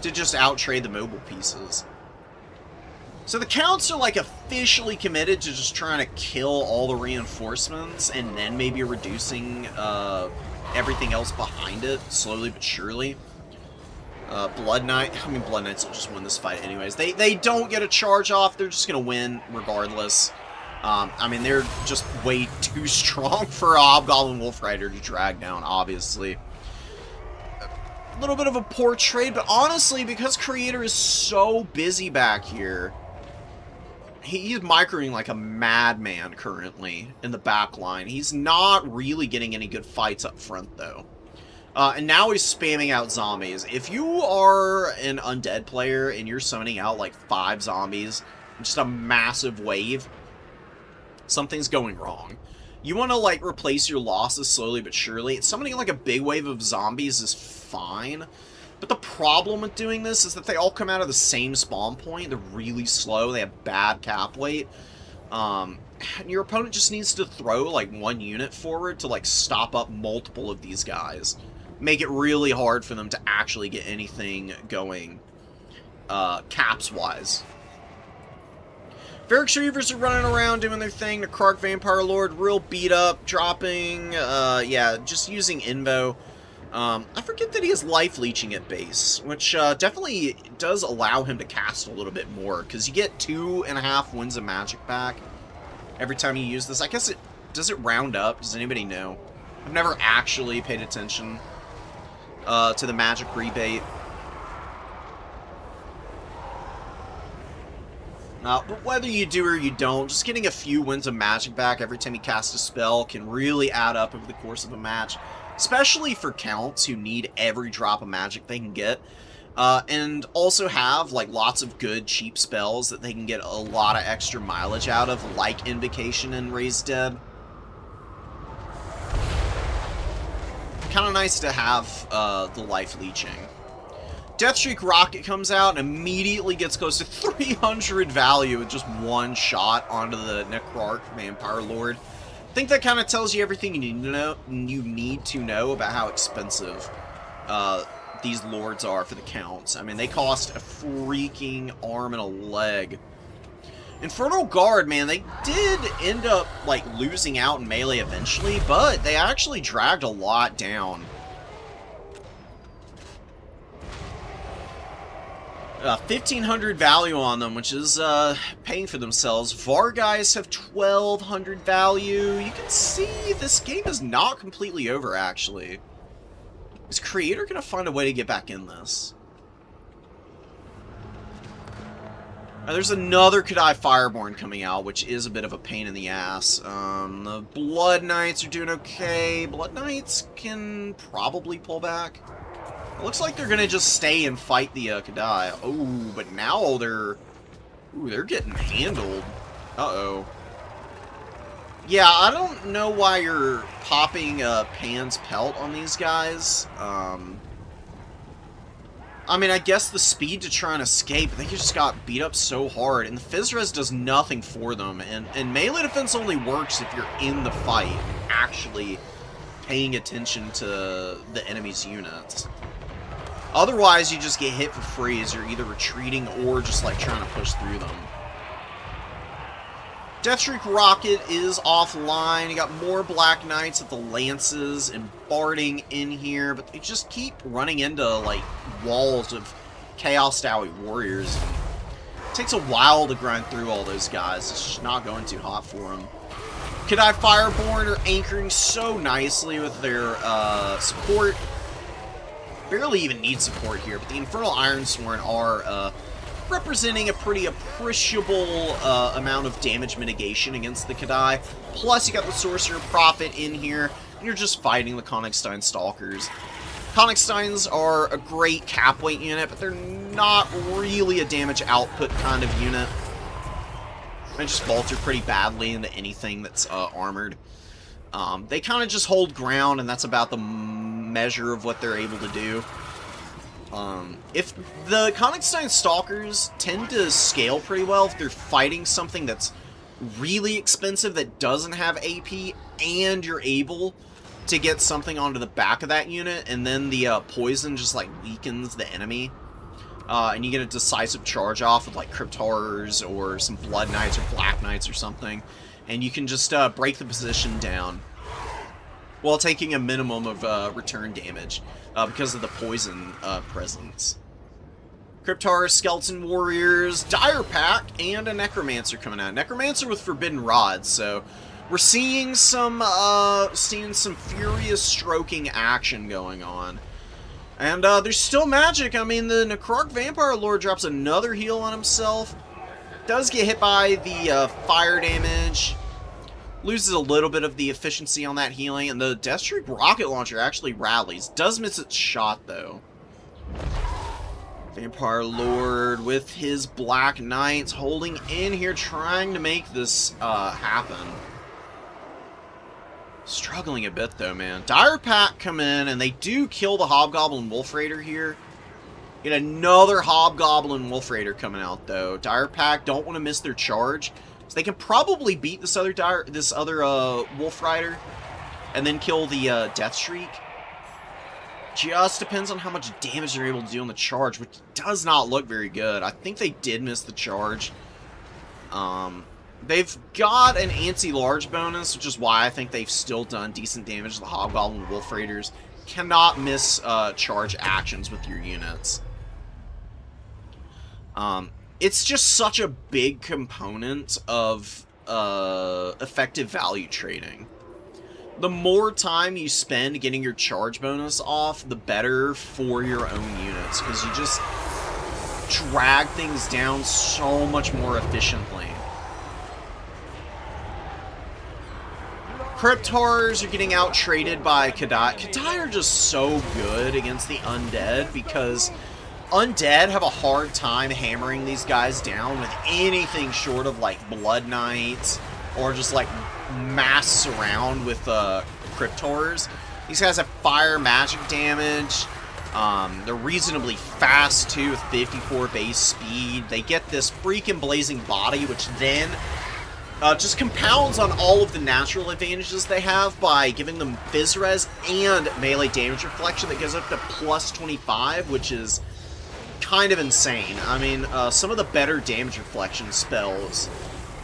to just out-trade the mobile pieces. So the Counts are, like, officially committed to just trying to kill all the reinforcements and then maybe reducing everything else behind it, slowly but surely. Blood Knights will just win this fight anyways. They don't get a charge off, they're just going to win regardless. I mean, they're just way too strong for a Hobgoblin Wolf Rider to drag down, obviously. A little bit of a poor trade, but honestly, because Creator is so busy back here, he's microing like a madman currently in the back line. He's not really getting any good fights up front, though. And now he's spamming out zombies. If you are an undead player and you're summoning out like 5 zombies, just a massive wave, something's going wrong. You want to like replace your losses slowly but surely. Summoning like a big wave of zombies is fine. But the problem with doing this is that they all come out of the same spawn point. They're really slow. They have bad cap weight. And your opponent just needs to throw like 1 unit forward to like stop up multiple of these guys. Make it really hard for them to actually get anything going caps-wise. Varix Reavers are running around doing their thing. The Krark Vampire Lord real beat up, dropping, yeah, just using Invo. I forget that he has life leeching at base, which definitely does allow him to cast a little bit more, because you get 2.5 Winds of Magic back every time you use this. I guess does it round up? Does anybody know? I've never actually paid attention to the magic rebate. But whether you do or you don't, just getting a few Winds of Magic back every time you cast a spell can really add up over the course of a match. Especially for Counts who need every drop of magic they can get. And also have like lots of good cheap spells that they can get a lot of extra mileage out of, like Invocation and Raise Dead. Kind of nice to have the life leeching. Deathstreak Rocket comes out and immediately gets close to 300 value with just 1 shot onto the Krark Vampire Lord. I think that kind of tells you everything you need to know about how expensive these lords are for the Counts. I mean, they cost a freaking arm and a leg. Infernal Guard, man, they did end up like losing out in melee eventually, but they actually dragged a lot down. 1,500 value on them, which is paying for themselves. Varguys have 1,200 value. You can see this game is not completely over, actually. Is Creator going to find a way to get back in this? There's another Kadai Fireborn coming out, which is a bit of a pain in the ass. The Blood Knights are doing okay. Blood Knights can probably pull back. It looks like they're gonna just stay and fight the Kadai. Oh, but now they're getting handled. Uh-oh. Yeah, I don't know why you're popping Pan's Pelt on these guys. I mean, I guess the speed to try and escape, they just got beat up so hard, and the Fizzres does nothing for them, and melee defense only works if you're in the fight, actually paying attention to the enemy's units. Otherwise, you just get hit for free as you're either retreating or just, like, trying to push through them. Deathstreak Rocket is offline. You got more Black Knights with the Lances and Barding in here, but they just keep running into, like, walls of Chaos Dowie Warriors. It takes a while to grind through all those guys. It's just not going too hot for them. Kadai Fireborn are anchoring so nicely with their support. Barely even need support here, but the Infernal Ironsworn are representing a pretty appreciable amount of damage mitigation against the Kadai. Plus, you got the Sorcerer Prophet in here, and you're just fighting the Königstein Stalkers. Königsteins are a great cap weight unit, but they're not really a damage output kind of unit. They just falter pretty badly into anything that's armored. They kind of just hold ground, and that's about the measure of what they're able to do. If the Königstein Stalkers tend to scale pretty well if they're fighting something that's really expensive that doesn't have AP, and you're able to get something onto the back of that unit, and then the poison just, like, weakens the enemy. And you get a decisive charge off with, like, Crypt Horrors or some Blood Knights or Black Knights or something, and you can just break the position down while taking a minimum of return damage because of the poison presence. Crypt Horror, Skeleton Warriors, Dire Pack, and a Necromancer coming out. Necromancer with Forbidden Rod, so we're seeing some furious stroking action going on. And there's still magic. I mean, the Necrotic Vampire Lord drops another heal on himself. Does get hit by the fire damage. Loses a little bit of the efficiency on that healing. And the Deathstreak Rocket Launcher actually rallies. Does miss its shot, though. Vampire Lord with his Black Knights holding in here, trying to make this happen. Struggling a bit, though, man. Dire Pack come in, and they do kill the Hobgoblin Wolf Raider here. Get another Hobgoblin Wolf Raider coming out, though. Dire Pack don't want to miss their charge, so they can probably beat this other Wolf Rider, and then kill the Deathstreak. Just depends on how much damage they're able to do on the charge, which does not look very good. I think they did miss the charge. They've got an anti-large bonus, which is why I think they've still done decent damage to the Hobgoblin Wolf Raiders. Cannot miss charge actions with your units. It's just such a big component of effective value trading. The more time you spend getting your charge bonus off, the better for your own units, because you just drag things down so much more efficiently. Crypt Horrors are getting out-traded by Kadai. Kadai are just so good against the Undead, because Undead have a hard time hammering these guys down with anything short of, like, Blood Knights, or just, like, mass surround with Crypt Horrors. These guys have fire magic damage. They're reasonably fast, too, with 54 base speed. They get this freaking blazing body, which then just compounds on all of the natural advantages they have by giving them Fizz Res and melee damage reflection that goes up to plus 25, which is kind of insane. I mean, some of the better damage reflection spells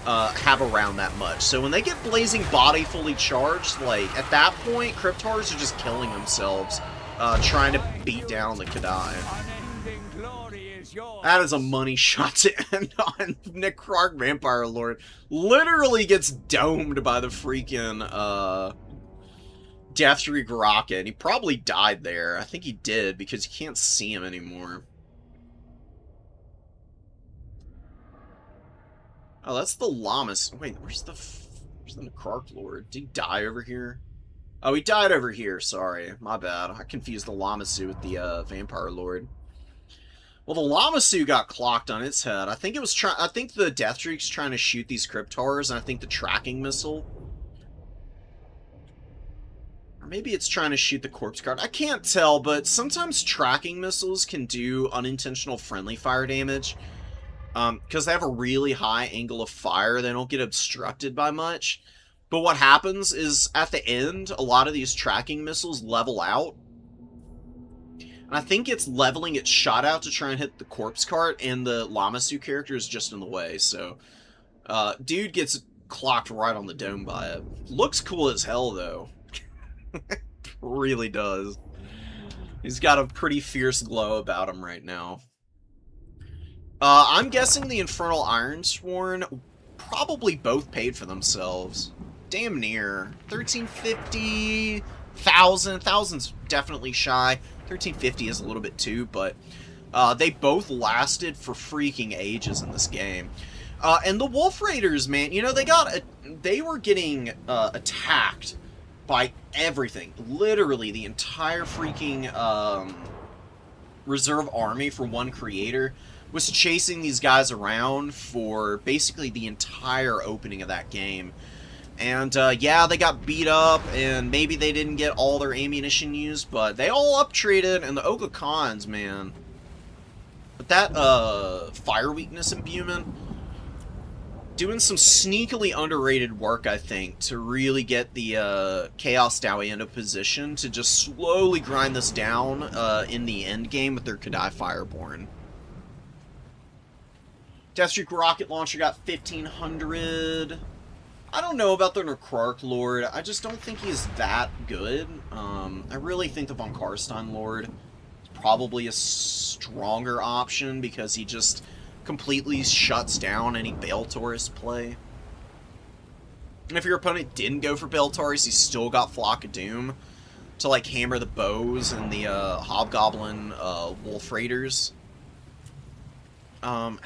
have around that much. So when they get Blazing Body fully charged, like, at that point, Crypt Horrors are just killing themselves, trying to beat down the Kadai. Unending glory. glory is yours. That is a money shot to end on. Necrarch Vampire Lord literally gets domed by the freaking, Deathstreak rocket. He probably died there. I think he did, because you can't see him anymore. Oh, that's the Llamas. Wait, where's the Necrarch Lord? Did he die over here? Oh, he died over here. Sorry. My bad. I confused the Llamasu with the, Vampire Lord. Well, the Llamasu got clocked on its head. I think it was I think the Deathstreak's trying to shoot these Cryptars, and I think the tracking missile... Or maybe it's trying to shoot the corpse guard. I can't tell, but sometimes tracking missiles can do unintentional friendly fire damage. Because they have a really high angle of fire, they don't get obstructed by much. But what happens is, at the end, a lot of these tracking missiles level out. And I think it's leveling its shot out to try and hit the corpse cart, and the Llamasu character is just in the way, so... dude gets clocked right on the dome by it. Looks cool as hell, though. Really does. He's got a pretty fierce glow about him right now. I'm guessing the Infernal Ironsworn probably both paid for themselves. Damn near. 1350, 1,000. 1,000's definitely shy. 1350 is a little bit too, but they both lasted for freaking ages in this game. And the Wolf Raiders, man, you know, they were getting attacked by everything. Literally, the entire freaking reserve army for one creator was chasing these guys around for basically the entire opening of that game. And, yeah, they got beat up, and maybe they didn't get all their ammunition used, but they all up-traded, and the Ogre Khans, man. But that, fire weakness imbuement, doing some sneakily underrated work, I think, to really get the, Chaos Dowie into position to just slowly grind this down, in the end game with their Kadai Fireborn. Deathstreak Rocket Launcher got 1,500. I don't know about the Necrarch Lord. I just don't think he's that good. I really think the Von Karstein Lord is probably a stronger option because he just completely shuts down any Bale Taurus play. And if your opponent didn't go for Bale Taurus, he's still got Flock of Doom to, like, hammer the bows and the Hobgoblin Wolf Raiders. I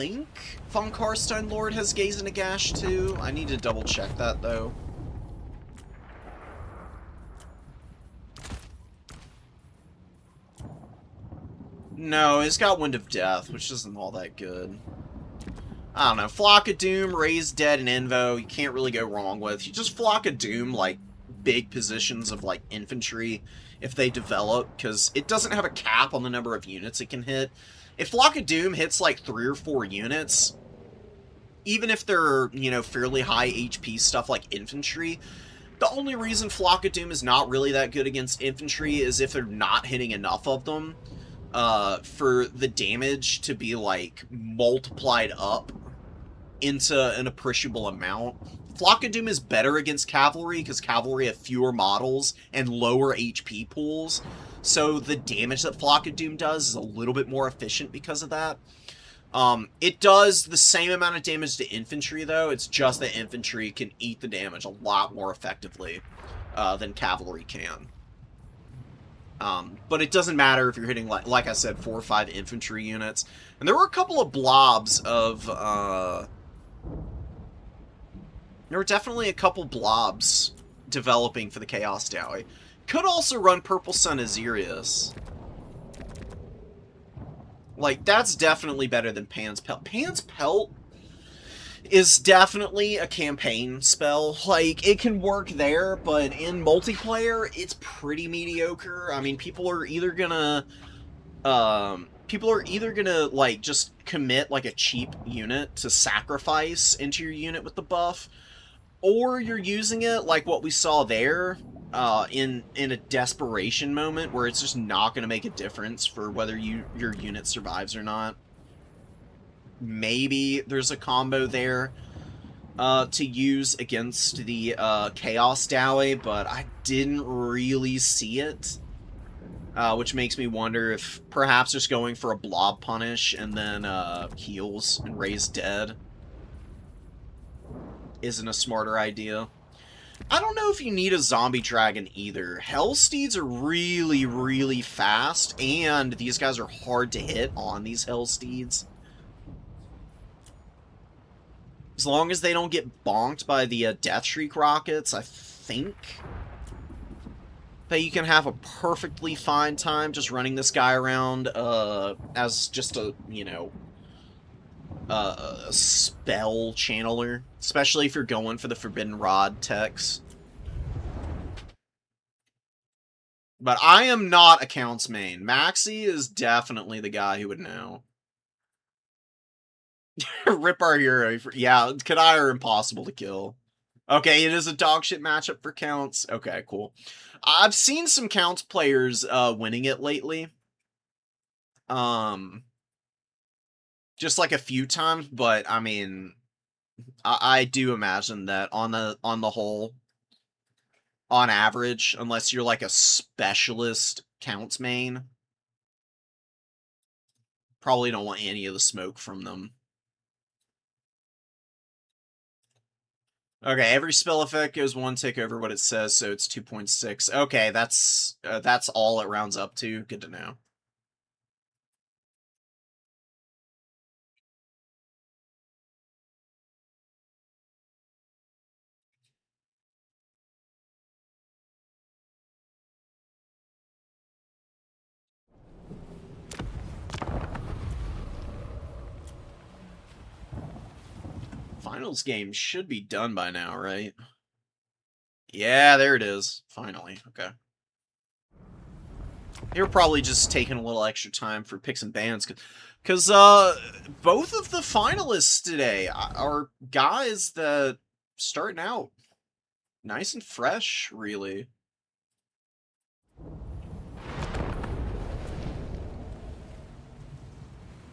think Von Karstein Lord has Gaze and Gash too. I need to double check that though. No, he's got Wind of Death, which isn't all that good. I don't know. Flock of Doom, Raise Dead, and Invo, you can't really go wrong with. You just Flock of Doom, like, big positions of, like, infantry if they develop, because it doesn't have a cap on the number of units it can hit. If Flock of Doom hits, like, 3 or 4 units, even if they're, you know, fairly high HP stuff like infantry, the only reason Flock of Doom is not really that good against infantry is if they're not hitting enough of them for the damage to be, like, multiplied up into an appreciable amount. Flock of Doom is better against cavalry because cavalry have fewer models and lower HP pools. So the damage that Flock of Doom does is a little bit more efficient because of that. It does the same amount of damage to infantry, though. It's just that infantry can eat the damage a lot more effectively than cavalry can. But it doesn't matter if you're hitting, like I said, 4 or 5 infantry units. And there were a couple of blobs of... there were definitely a couple blobs developing for the Chaos Dowie. Could also run Purple Sun Azirius. Like, that's definitely better than Pan's Pelt. Pan's Pelt is definitely a campaign spell. Like, it can work there, but in multiplayer, it's pretty mediocre. I mean, people are either gonna, like, just commit, like, a cheap unit to sacrifice into your unit with the buff, or you're using it, like what we saw there, in a desperation moment where it's just not going to make a difference for whether your unit survives or not. Maybe there's a combo there to use against the Chaos Dowie, but I didn't really see it. which makes me wonder if perhaps just going for a blob punish and then heals and raise dead isn't a smarter idea. I don't know if you need a zombie dragon either. Hellsteeds are really, really fast, and these guys are hard to hit on these Hellsteeds. As long as they don't get bonked by the Death Shriek rockets, I think that you can have a perfectly fine time just running this guy around as just a, you know, a spell channeler, especially if you're going for the Forbidden Rod techs. But I am not accounts main. Maxi is definitely the guy who would know. Rip our hero. Yeah, Kadai are impossible to kill. Okay, it is a dogshit matchup for counts. Okay, cool. I've seen some counts players winning it lately. Just like a few times, but I mean, I do imagine that on the whole, on average, unless you're like a specialist counts main, probably don't want any of the smoke from them. Okay, every spell effect goes one tick over what it says, so it's 2.6. Okay, that's all it rounds up to. Good to know. Finals game should be done by now, right? Yeah, there it is. Finally. Okay. They were probably just taking a little extra time for picks and bans, because both of the finalists today are guys that starting out nice and fresh, really.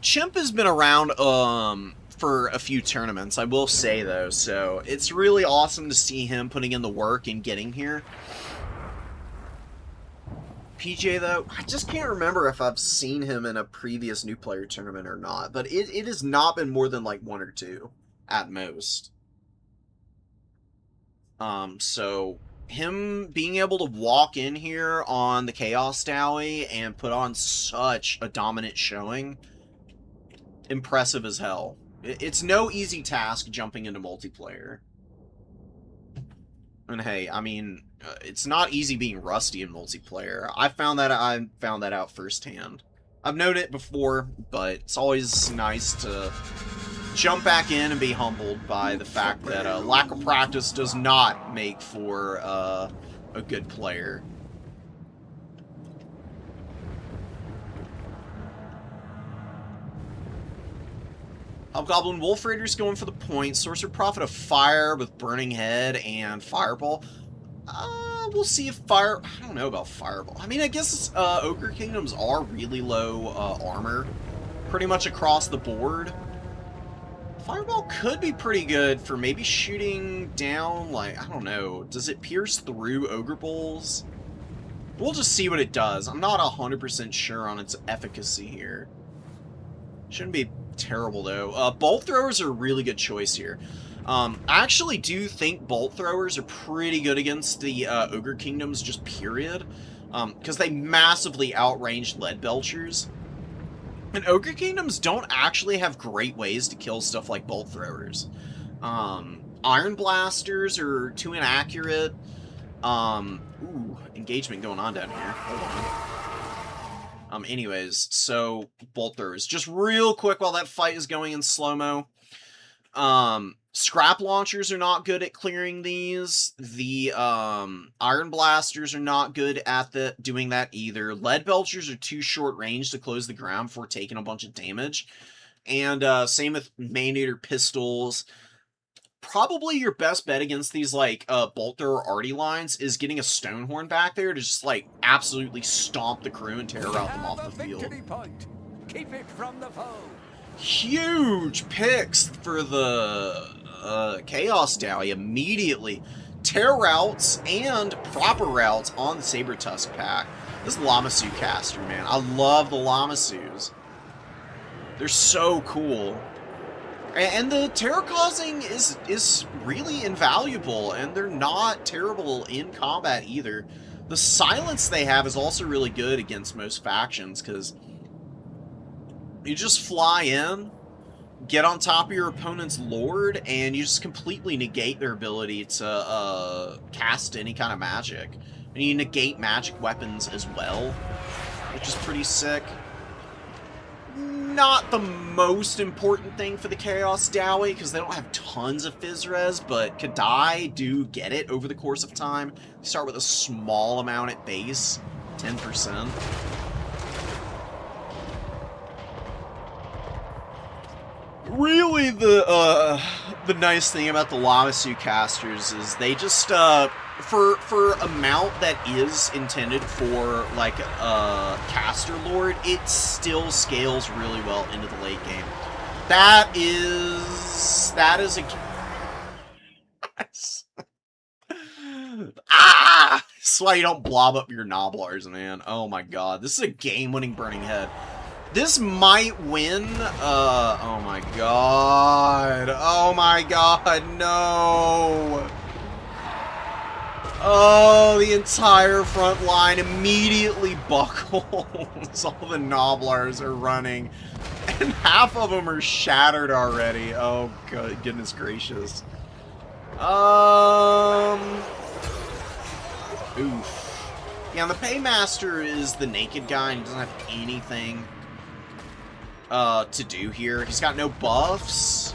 Chimp has been around for a few tournaments, I will say, though, so it's really awesome to see him putting in the work and getting here. PJ, though, I just can't remember if I've seen him in a previous new player tournament or not, but it has not been more than like one or two at most. So him being able to walk in here on the Chaos Dowie and put on such a dominant showing, impressive as hell. It's no easy task jumping into multiplayer. And hey, I mean, it's not easy being rusty in multiplayer. I found that out firsthand. I've known it before, but it's always nice to jump back in and be humbled by the fact that lack of practice does not make for a good player. Hobgoblin Wolf Raider's going for the point. Sorcerer Prophet of Fire with Burning Head and Fireball. We'll see if I don't know about Fireball. I mean, I guess Ogre Kingdoms are really low armor, pretty much across the board. Fireball could be pretty good for maybe shooting down, like, I don't know. Does it pierce through Ogre Bowls? We'll just see what it does. I'm not 100% sure on its efficacy here. Shouldn't be terrible, though. Bolt throwers are a really good choice here. I actually do think bolt throwers are pretty good against the Ogre Kingdoms, just period. Because they massively outrange lead belchers. And Ogre Kingdoms don't actually have great ways to kill stuff like bolt throwers. Iron blasters are too inaccurate. Ooh, engagement going on down here. Hold on. Anyways, so bolt throwers. Just real quick while that fight is going in slow-mo. Scrap launchers are not good at clearing these. The iron blasters are not good at doing that either. Lead belchers are too short range to close the ground before taking a bunch of damage. And same with Mayonnaise pistols. Probably your best bet against these, like, bolt thrower arty lines is getting a Stonehorn back there to just, like, absolutely stomp the crew and terror out them off the field. Keep it from the foe. Huge picks for the Chaos Dowie immediately. Tear routes and proper routes on the Saber Tusk pack. This Lamasu caster, man. I love the Lamasus. They're so cool. And the terror causing is really invaluable, and they're not terrible in combat either. The silence they have is also really good against most factions, because you just fly in, get on top of your opponent's lord, and you just completely negate their ability to cast any kind of magic. And you negate magic weapons as well, which is pretty sick. Not the most important thing for the Chaos Dowie, because they don't have tons of Fizz Res, but Kadai do get it over the course of time. You start with a small amount at base, 10%. Really, the nice thing about the Lamasu casters is they just, for amount that is intended for, like, caster lord, it still scales really well into the late game. That is a... Ah! That's why you don't blob up your Noblars, man. Oh my god. This is a game-winning Burning Head. This might win, oh my god. Oh my god, no! Oh, the entire front line immediately buckles. All the Noblars are running. And half of them are shattered already. Oh, God, goodness gracious. Oof. Yeah, the Paymaster is the naked guy and he doesn't have anything to do here. He's got no buffs.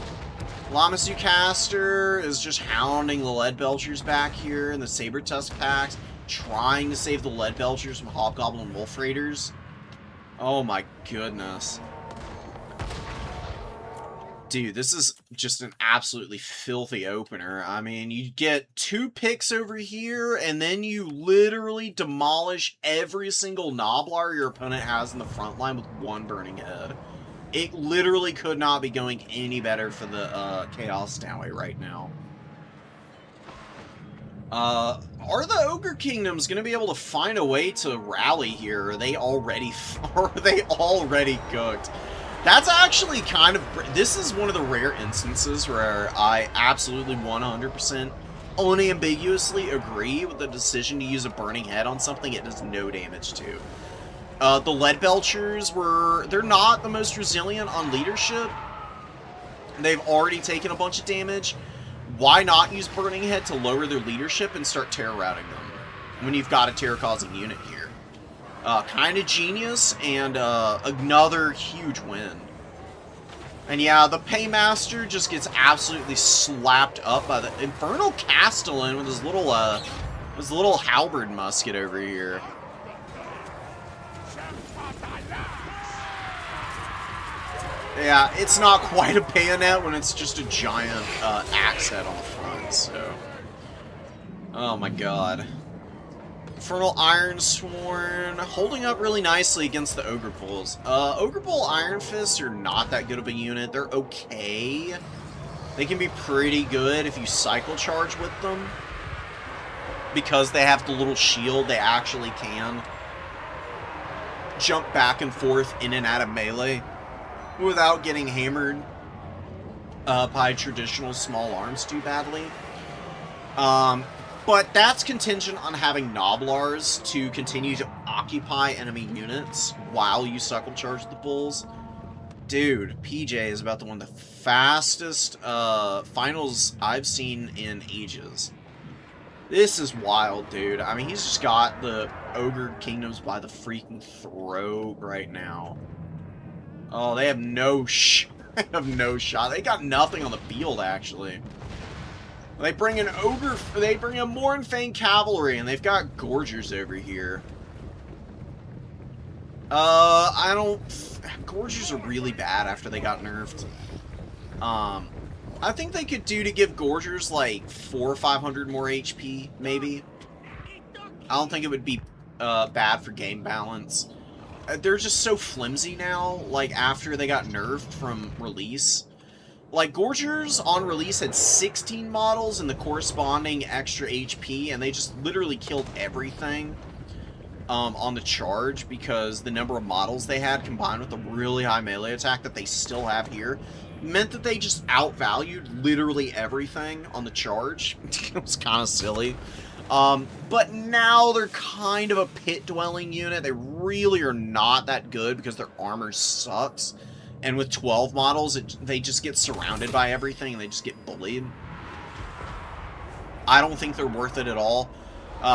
Lamasu Caster is just hounding the Lead Belchers back here in the Saber Tusk packs, trying to save the Lead Belchers from Hobgoblin Wolf Raiders. Oh my goodness. Dude, this is just an absolutely filthy opener. I mean, you get 2 picks over here, and then you literally demolish every single Noblar your opponent has in the front line with 1 Burning Head. It literally could not be going any better for the Chaos Dowie right now. Are the Ogre Kingdoms going to be able to find a way to rally here? Or are they already cooked? That's actually kind of... This is one of the rare instances where I absolutely 100% unambiguously agree with the decision to use a Burning Head on something it does no damage to. The Lead Belchers they're not the most resilient on leadership. They've already taken a bunch of damage. Why not use Burning Head to lower their leadership and start terror routing them when you've got a terror-causing unit here? Kind of genius, and another huge win. And yeah, the Paymaster just gets absolutely slapped up by the Infernal Castellan with his little halberd musket over here. Yeah, it's not quite a bayonet when it's just a giant axe head on the front, so... Oh my god. Infernal Ironsworn, holding up really nicely against the Ogre Pulls. Ogre Pull Iron Fists are not that good of a unit. They're okay. They can be pretty good if you cycle charge with them. Because they have the little shield, they actually can jump back and forth in and out of melee without getting hammered by traditional small arms too badly. But that's contingent on having Noblars to continue to occupy enemy units while you suckle charge the bulls. Dude, PJ is about to win the fastest finals I've seen in ages. This is wild, dude. I mean, he's just got the Ogre Kingdoms by the freaking throat right now. Oh, they have no they have no shot. They got nothing on the field, actually. They bring an Ogre... They bring a Mournfang Cavalry, and they've got Gorgers over here. I don't... Gorgers are really bad after they got nerfed. I think they could do to give Gorgers, like, 400 or 500 more HP, maybe. I don't think it would be bad for game balance. They're just so flimsy now, like, after they got nerfed from release. Like, Gorgers on release had 16 models and the corresponding extra HP, and they just literally killed everything. on the charge, because the number of models they had combined with the really high melee attack that they still have here meant that they just outvalued literally everything on the charge. It was kind of silly. But now they're kind of a pit-dwelling unit. They really are not that good because their armor sucks. And with 12 models, they just get surrounded by everything and they just get bullied. I don't think they're worth it at all.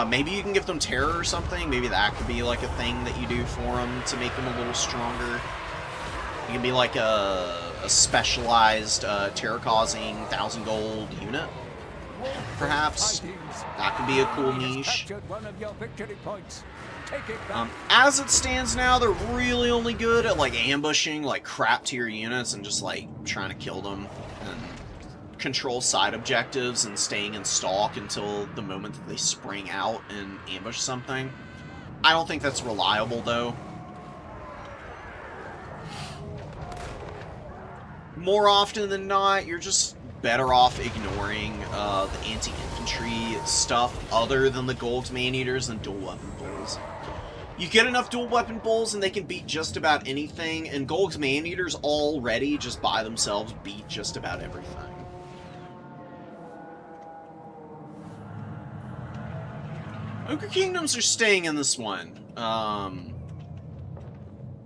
Maybe you can give them terror or something. Maybe that could be like a thing that you do for them to make them a little stronger. It can be like a specialized terror-causing 1,000 gold unit, perhaps. That could be a cool niche. As it stands now, they're really only good at like ambushing like crap tier units and just like trying to kill them and control side objectives and staying in stalk until the moment that they spring out and ambush something. I don't think that's reliable though. More often than not, you're just better off ignoring the anti-infantry stuff other than the Golg's Man-Eaters and dual weapon bulls. You get enough dual weapon bulls and they can beat just about anything, and Golg's Man-Eaters already just by themselves beat just about everything. Ogre Kingdoms are staying in this one.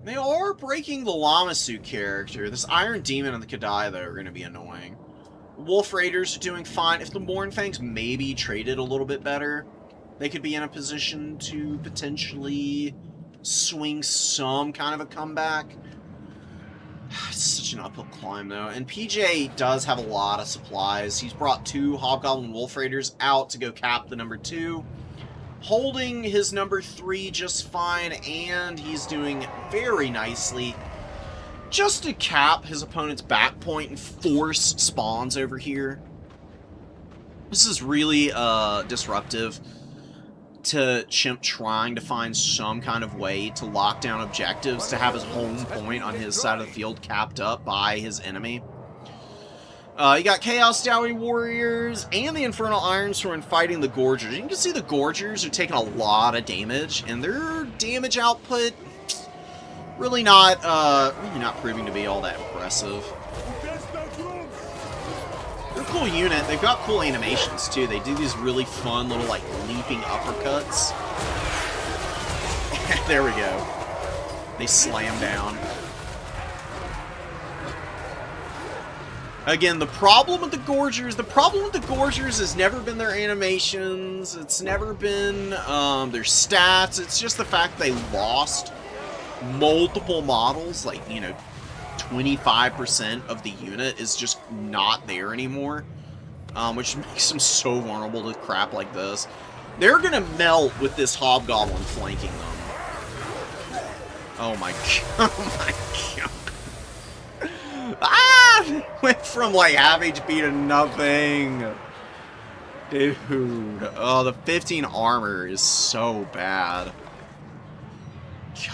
They are breaking the Lamasu character. This Iron Demon and the Kadai, though, are going to be annoying. Wolf Raiders are doing fine. If the Mournfangs maybe traded a little bit better, they could be in a position to potentially swing some kind of a comeback. It's such an uphill climb, though. And PJ does have a lot of supplies. He's brought 2 Hobgoblin Wolf Raiders out to go cap the number 2. Holding his number 3 just fine, and he's doing very nicely just to cap his opponent's back point and force spawns over here. This is really disruptive to Chimp trying to find some kind of way to lock down objectives to have his home point on his side of the field capped up by his enemy. You got Chaos Dowie Warriors and the Infernal Irons who are fighting the Gorgers. You can see the Gorgers are taking a lot of damage, and their damage output really not proving to be all that impressive. They're a cool unit. They've got cool animations too. They do these really fun little like leaping uppercuts. There we go. They slam down. Again, the problem with the Gorgers has never been their animations. It's never been their stats. It's just the fact they lost multiple models, like, you know, 25% of the unit is just not there anymore, which makes them so vulnerable to crap like this. They're gonna melt with this Hobgoblin flanking them. Oh my god, oh my god. Ah! Went from like half HP to nothing. Dude. Oh, the 15 armor is so bad.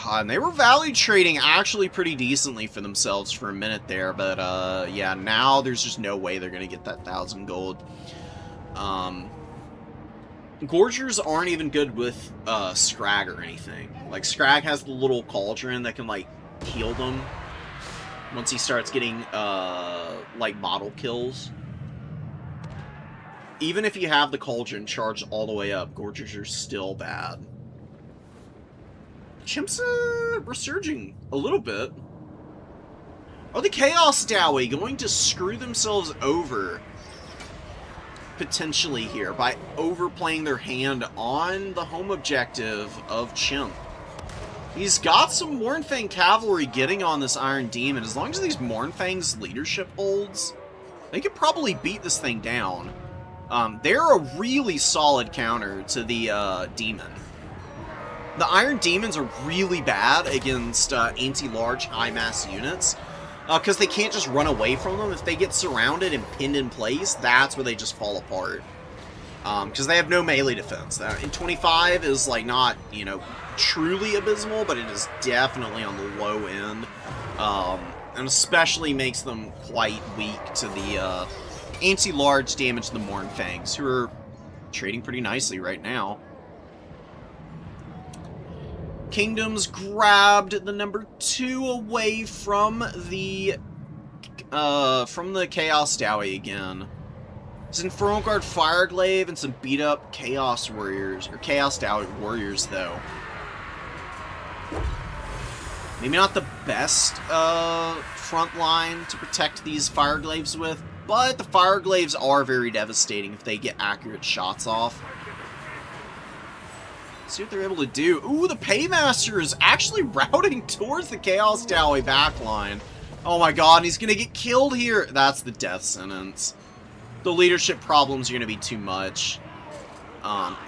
God, and they were value trading actually pretty decently for themselves for a minute there, but yeah, now there's just no way they're gonna get that 1,000 gold. Gorgers aren't even good with Scrag or anything. Like, Scrag has the little cauldron that can like heal them once he starts getting like model kills. Even if you have the cauldron charged all the way up, Gorgers are still bad. Chimps resurging a little bit. Are the Chaos Dowie going to screw themselves over potentially here by overplaying their hand on the home objective of Chimp? He's got some Mournfang cavalry getting on this Iron Demon. As long as these Mournfang's leadership holds, they could probably beat this thing down. They're a really solid counter to the Demon. The Iron Demons are really bad against anti-large, high-mass units, because they can't just run away from them. If they get surrounded and pinned in place, that's where they just fall apart. Because they have no melee defense. In 25 is, like, not, you know, truly abysmal, but it is definitely on the low end. And especially makes them quite weak to the anti-large damage to the Mournfangs, who are trading pretty nicely right now. Kingdoms grabbed the number 2 away from the Chaos Dowie again. It's Infernal Guard Fireglaive and some beat up Chaos Warriors, or Chaos Dowie Warriors, though. Maybe not the best front line to protect these Fireglaves with, but the Fireglaves are very devastating if they get accurate shots off. Let's see what they're able to do. Ooh, the Paymaster is actually routing towards the Chaos Dowie backline. Oh my god, he's gonna get killed here. That's the death sentence. The leadership problems are going to be too much.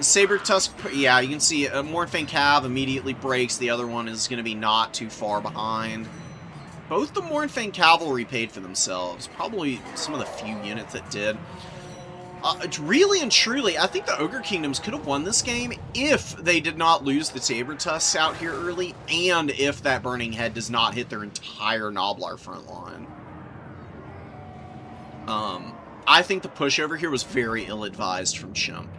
Saber Tusk, yeah, you can see Mornfang Cav immediately breaks. The other one is going to be not too far behind. Both the Mornfang Cavalry paid for themselves. Probably some of the few units that did. Really and truly, I think the Ogre Kingdoms could have won this game if they did not lose the Saber Tusks out here early, and if that Burning Head does not hit their entire Noblar front line. I think the push over here was very ill-advised from Chimp.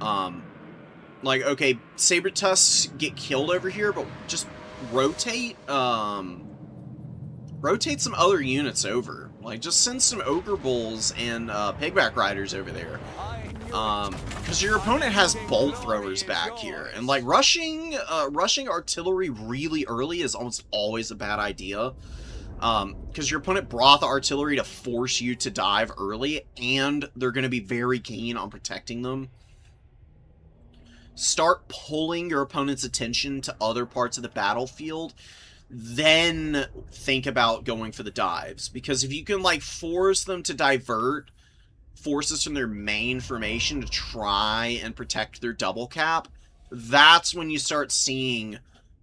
Like, okay, Saber Tusks get killed over here, but just rotate, rotate some other units over. Like, just send some Ogre Bulls and, Pigback Riders over there. Because your opponent has Bolt Throwers back here. And, like, rushing artillery really early is almost always a bad idea. Because your opponent brought the artillery to force you to dive early, and they're going to be very keen on protecting them. Start pulling your opponent's attention to other parts of the battlefield, then think about going for the dives. Because if you can, like, force them to divert forces from their main formation to try and protect their double cap, that's when you start seeing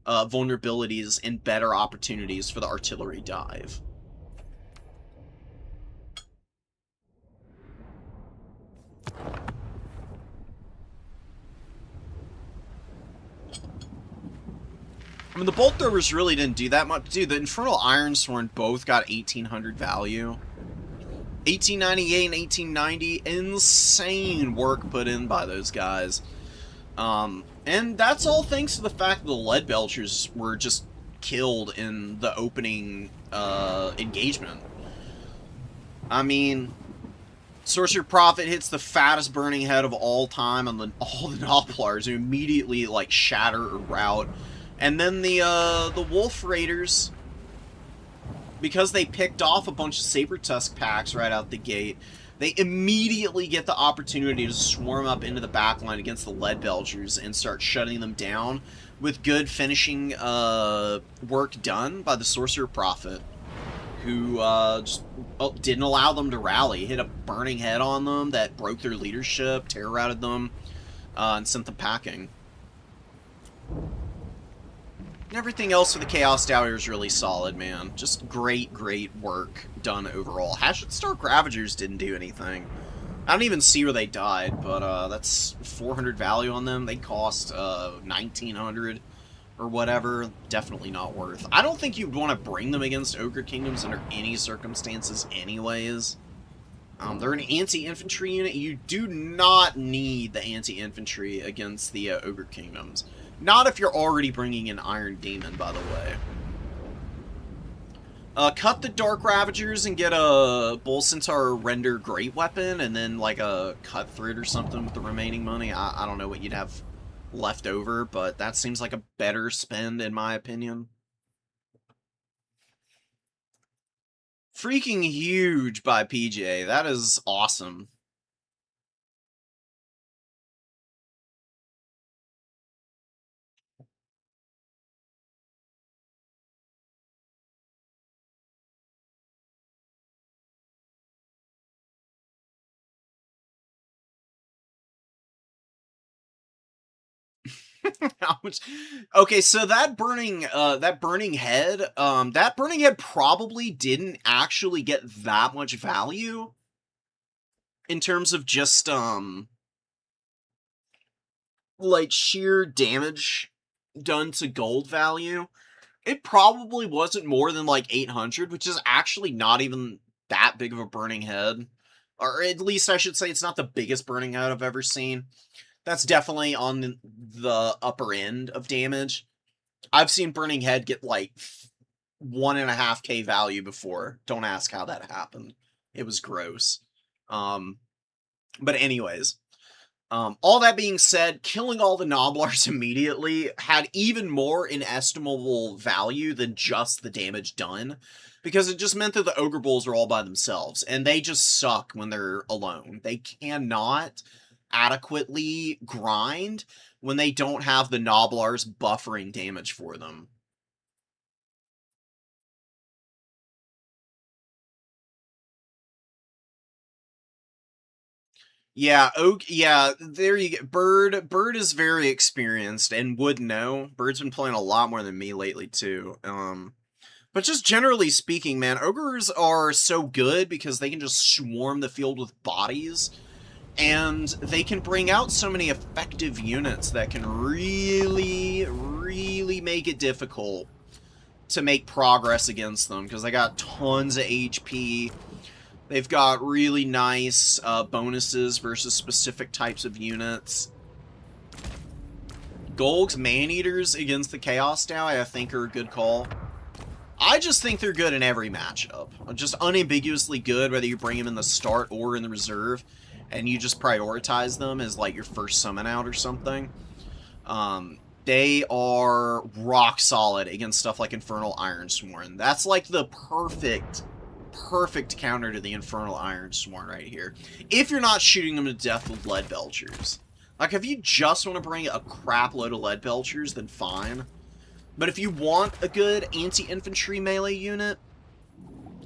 vulnerabilities and better opportunities for the artillery dive. I mean, the Bolt Throwers really didn't do that much. Dude, the Infernal Ironsworn both got 1800 value. 1898 and 1890, insane work put in by those guys. And that's all thanks to the fact that the Lead Belchers were just killed in the opening engagement. I mean, Sorcerer Prophet hits the fattest Burning Head of all time on all the Noblars, who immediately, like, shatter or rout. And then the Wolf Raiders, because they picked off a bunch of Saber Tusk packs right out the gate, they immediately get the opportunity to swarm up into the backline against the Lead Belchers and start shutting them down with good finishing work done by the Sorcerer Prophet, who just didn't allow them to rally. Hit a Burning Head on them that broke their leadership, terror-routed them, and sent them packing. Everything else for the Chaos Dowie is really solid, man. Just great, great work done overall. Hatchet Stark Ravagers didn't do anything. I don't even see where they died, but that's 400 value on them. They cost 1900 or whatever. Definitely not worth. I don't think you'd want to bring them against Ogre Kingdoms under any circumstances anyways. They're an anti-infantry unit. You do not need the anti-infantry against the Ogre Kingdoms. Not if you're already bringing an Iron Demon, by the way. Cut the Dark Ravagers and get a Bull Centaur Render Great Weapon, and then like a Cut Thread or something with the remaining money. I don't know what you'd have left over, but that seems like a better spend in my opinion. Freaking huge by PJ. That is awesome. How much? Okay, so that burning head probably didn't actually get that much value in terms of just like sheer damage done to gold value. It probably wasn't more than like 800, which is actually not even that big of a burning head. Or at least I should say it's not the biggest burning head I've ever seen. That's definitely on the upper end of damage. I've seen Burning Head get like 1.5k value before. Don't ask how that happened. It was gross. But anyways, all that being said, killing all the Noblars immediately had even more inestimable value than just the damage done, because it just meant that the Ogre Bulls are all by themselves, and they just suck when they're alone. They cannot adequately grind when they don't have the Noblars buffering damage for them. Yeah, there you go. Bird is very experienced and would know. Bird's been playing a lot more than me lately too. But just generally speaking, man, ogres are so good because they can just swarm the field with bodies, and they can bring out so many effective units that can really, really make it difficult to make progress against them, because they got tons of HP. They've got really nice bonuses versus specific types of units. Golg's Maneaters against the Chaos Dowey, I think, are a good call. I just think they're good in every matchup. Just unambiguously good, whether you bring them in the start or in the reserve, and you just prioritize them as, like, your first summon out or something. They are rock solid against stuff like Infernal Ironsworn. That's, like, the perfect counter to the Infernal Ironsworn right here. If you're not shooting them to death with Lead Belchers. Like, if you just want to bring a crap load of Lead Belchers, then fine. But if you want a good anti-infantry melee unit,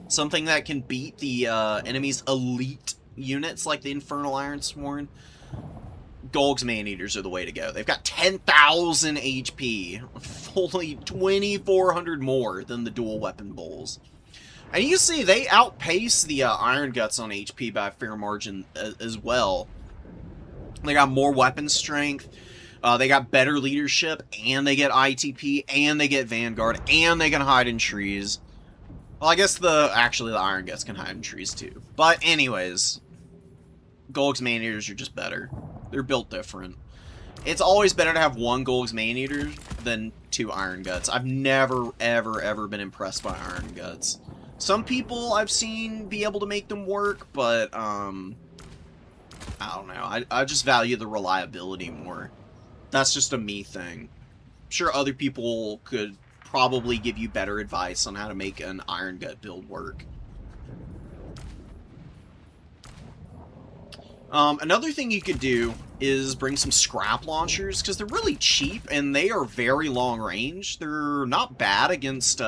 something that can beat the enemy's elite units like the Infernal Ironsworn, Golg's Maneaters are the way to go. They've got 10,000 HP, fully 2,400 more than the dual weapon bulls. And you can see they outpace the Iron Guts on HP by a fair margin as well. They got more weapon strength, they got better leadership, and they get ITP, and they get Vanguard, and they can hide in trees. Well, I guess actually the Iron Guts can hide in trees too. But anyways, Golg's Maneaters are just better. They're built different. It's always better to have one Golg's Maneater than 2 Iron Guts. I've never, ever been impressed by Iron Guts. Some people I've seen be able to make them work, but, I don't know. I just value the reliability more. That's just a me thing. I'm sure other people could probably give you better advice on how to make an Iron Gut build work. Another thing you could do is bring some scrap launchers, because they're really cheap, and they are very long range. They're not bad against,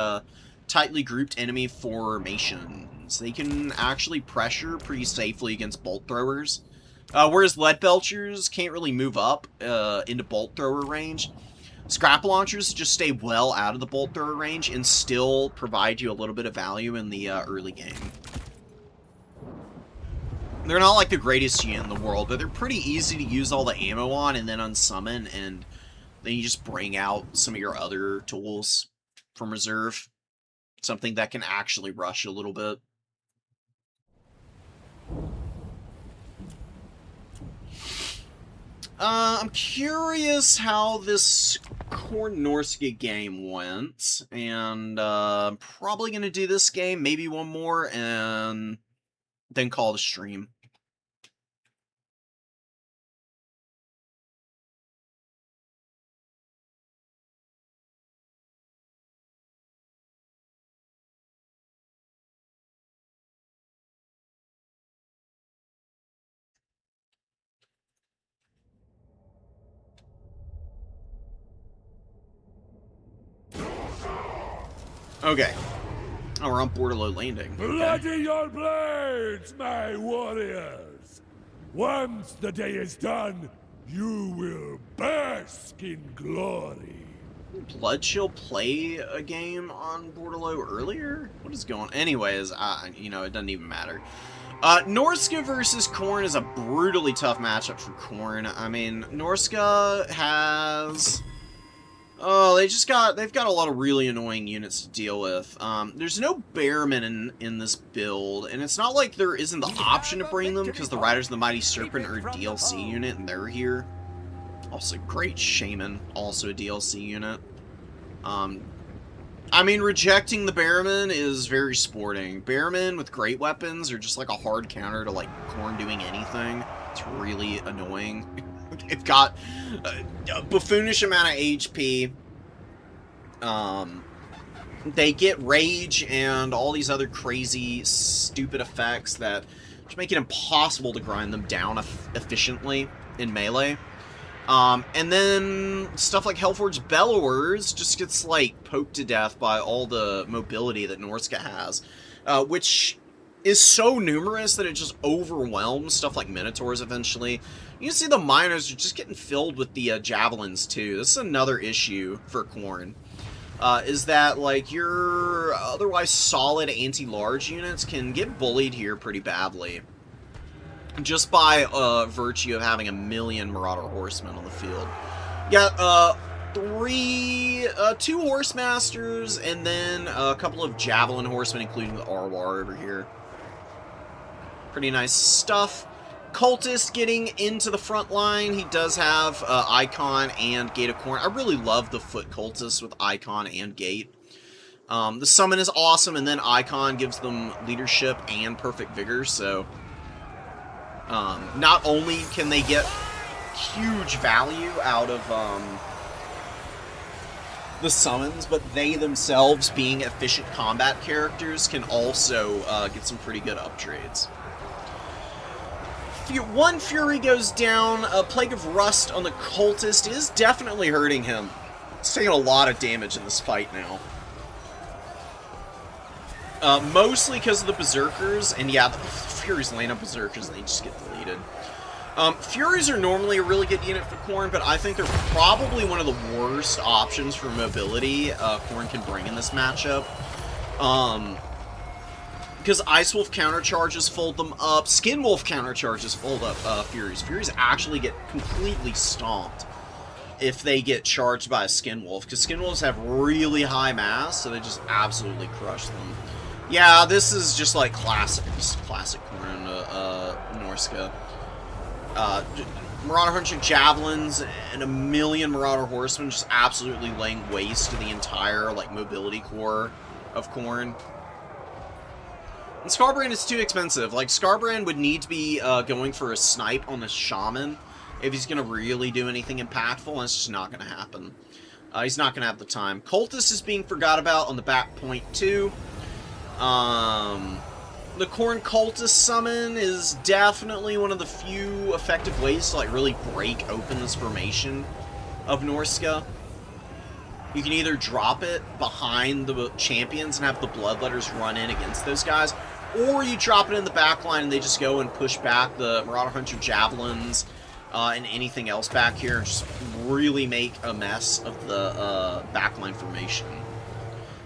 tightly grouped enemy formations. They can actually pressure pretty safely against bolt throwers. Whereas Lead Belchers can't really move up into bolt thrower range. Scrap launchers just stay well out of the bolt thrower range and still provide you a little bit of value in the early game. They're not like the greatest unit in the world, but they're pretty easy to use all the ammo on and then unsummon, and then you just bring out some of your other tools from reserve. Something that can actually rush a little bit. I'm curious how this Khorne Norska game went, and I'm probably going to do this game, maybe one more, and then call the stream. Okay. Oh, we're on Borderlow Landing. Okay. Bloody your blades, my warriors! Once the day is done, you will bask in glory. Did Bloodchill play a game on Borderlow earlier? What is going on? Anyways, you know, it doesn't even matter. Norska versus Khorne is a brutally tough matchup for Khorne. I mean, Norska has... Oh, they've got a lot of really annoying units to deal with. There's no Bearmen in this build, and it's not like there isn't the option to bring them, because the Riders of the Mighty Serpent are a DLC unit, and they're here. Also, Great Shaman, also a DLC unit. I mean, rejecting the Bearmen is very sporting. Bearmen with great weapons are just like a hard counter to, like, Khorne doing anything. It's really annoying. They've got a buffoonish amount of HP. They get rage and all these other crazy, stupid effects that just make it impossible to grind them down efficiently in melee. And then stuff like Hellforge Bellowers just gets, like, poked to death by all the mobility that Norska has, which is so numerous that it just overwhelms stuff like Minotaurs eventually. You can see the miners are just getting filled with the javelins, too. This is another issue for Khorne. Is that, like, your otherwise solid anti-large units can get bullied here pretty badly. Just by virtue of having a million Marauder Horsemen on the field. You got two Horse Masters, and then a couple of Javelin Horsemen, including the Arwar over here. Pretty nice stuff. Cultist getting into the front line. He does have Icon and Gate of Khorne. I really love the Foot Cultists with Icon and Gate. The summon is awesome, and then Icon gives them leadership and perfect vigor, so not only can they get huge value out of the summons, but they themselves, being efficient combat characters, can also get some pretty good upgrades. One Fury goes down. A Plague of Rust on the Cultist is definitely hurting him. It's taking a lot of damage in this fight now. Mostly because of the Berserkers, and yeah, the Furies land on Berserkers and they just get deleted. Furies are normally a really good unit for Khorne, but I think they're probably one of the worst options for mobility Khorne can bring in this matchup. Because Ice Wolf countercharges fold them up, Skin Wolf countercharges fold up Furies. Furies actually get completely stomped if they get charged by a Skin Wolf, because Skin Wolves have really high mass, so they just absolutely crush them. Yeah, this is just like classic Khorne, Norska. Marauder Hunter Javelins and a million Marauder Horsemen just absolutely laying waste to the entire, like, mobility core of Khorne. And Skarbrand is too expensive. Like, Skarbrand would need to be going for a snipe on the Shaman if he's going to really do anything impactful, and it's just not going to happen. He's not going to have the time. Cultist is being forgot about on the back point, too. The Khorne Cultist summon is definitely one of the few effective ways to, like, really break open this formation of Norska. You can either drop it behind the champions and have the Bloodletters run in against those guys, or you drop it in the back line and they just go and push back the Marauder Hunter Javelins and anything else back here and just really make a mess of the backline formation.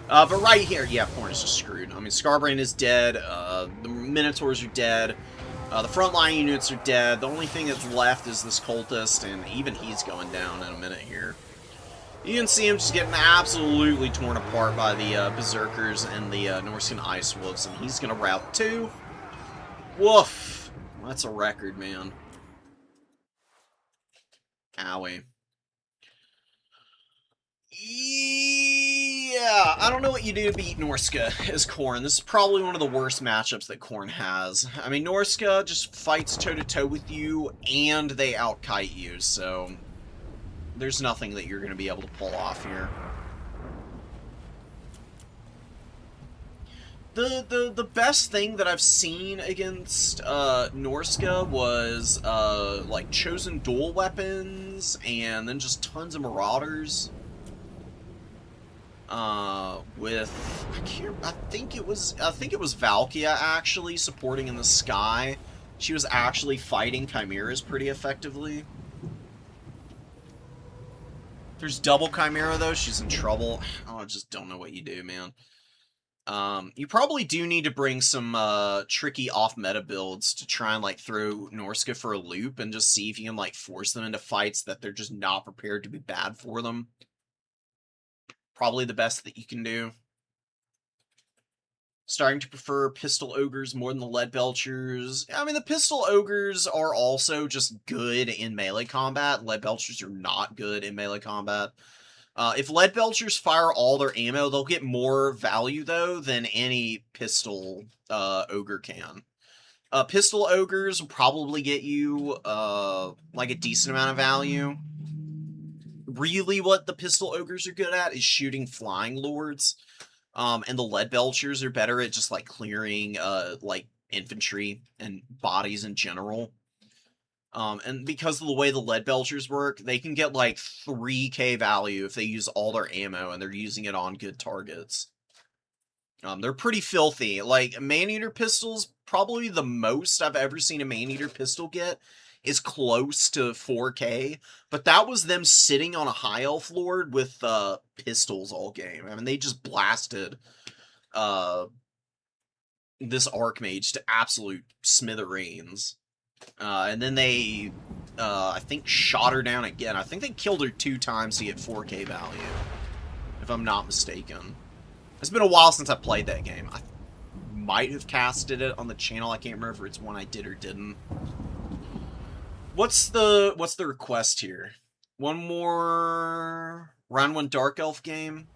But right here, yeah, Khorne is just screwed. I mean, Skarbrand is dead, the Minotaurs are dead, the frontline units are dead, the only thing that's left is this Cultist, and even he's going down in a minute here. You can see him just getting absolutely torn apart by the Berserkers and the Norscan Ice Wolves, and he's going to route too. Woof! That's a record, man. Owie. Yeah, I don't know what you do to beat Norska as Khorne. This is probably one of the worst matchups that Khorne has. I mean, Norska just fights toe-to-toe with you, and they out-kite you, so there's nothing that you're going to be able to pull off here. The best thing that I've seen against Norska was, like, chosen dual weapons, and then just tons of Marauders. I think it was Valkia actually supporting in the sky. She was actually fighting Chimeras pretty effectively. If there's double Chimera though, she's in trouble. Oh, I just don't know what you do, man. You probably do need to bring some tricky off-meta builds to try and, like, throw Norska for a loop and just see if you can, like, force them into fights that they're just not prepared to be bad for them. Probably the best that you can do. Starting to prefer Pistol Ogres more than the Lead Belchers. I mean, the Pistol Ogres are also just good in melee combat. Lead Belchers are not good in melee combat. If lead belchers fire all their ammo, they'll get more value, though, than any pistol ogre can. Pistol ogres will probably get you, like, a decent amount of value. Really, what the pistol ogres are good at is shooting flying lords. And the lead belchers are better at just, like, clearing, like, infantry and bodies in general. And because of the way the lead belchers work, they can get, like, 3k value if they use all their ammo and they're using it on good targets. They're pretty filthy. Like, man-eater pistols, probably the most I've ever seen a man-eater pistol get is close to 4k, but that was them sitting on a high elf lord with pistols all game. I mean, they just blasted this archmage to absolute smithereens. And then they, I think, shot her down again. I think they killed her 2 times to get 4k value, if I'm not mistaken. It's been a while since I played that game. I might have casted it on the channel. I can't remember if it's one I did or didn't. What's the request here? One more round 1 Dark Elf game.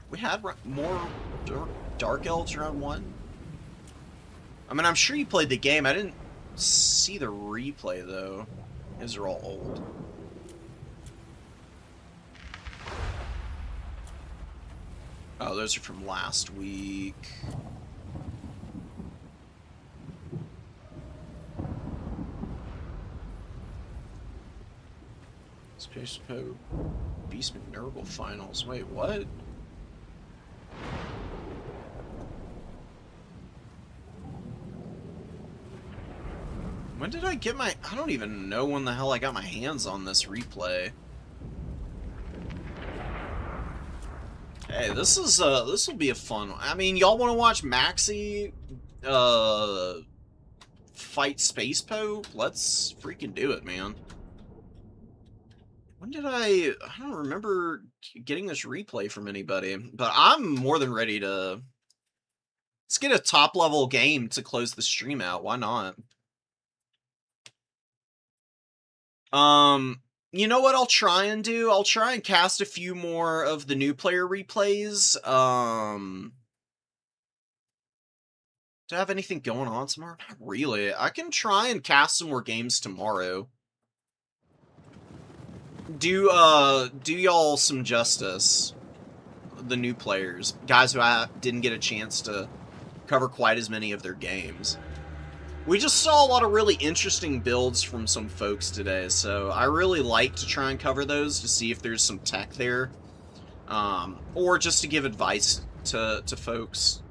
We had more Dark Elves round 1. I mean, I'm sure you played the game. I didn't see the replay though. These are all old. Oh, those are from last week. Space Pope Beastman Nurgle Finals. Wait, what? When did I get my... I don't even know when the hell I got my hands on this replay. Hey, this will be a fun one. I mean, y'all want to watch Maxi fight Space Pope? Let's freaking do it, man. When did I don't remember getting this replay from anybody, but I'm more than ready to... Let's get a top-level game to close the stream out. Why not? You know what I'll try and do? I'll try and cast a few more of the new player replays. Do I have anything going on tomorrow? Not really. I can try and cast some more games tomorrow. Do y'all some justice. The new players. Guys who I didn't get a chance to cover quite as many of their games. We just saw a lot of really interesting builds from some folks today, so I really like to try and cover those to see if there's some tech there. Or just to give advice to folks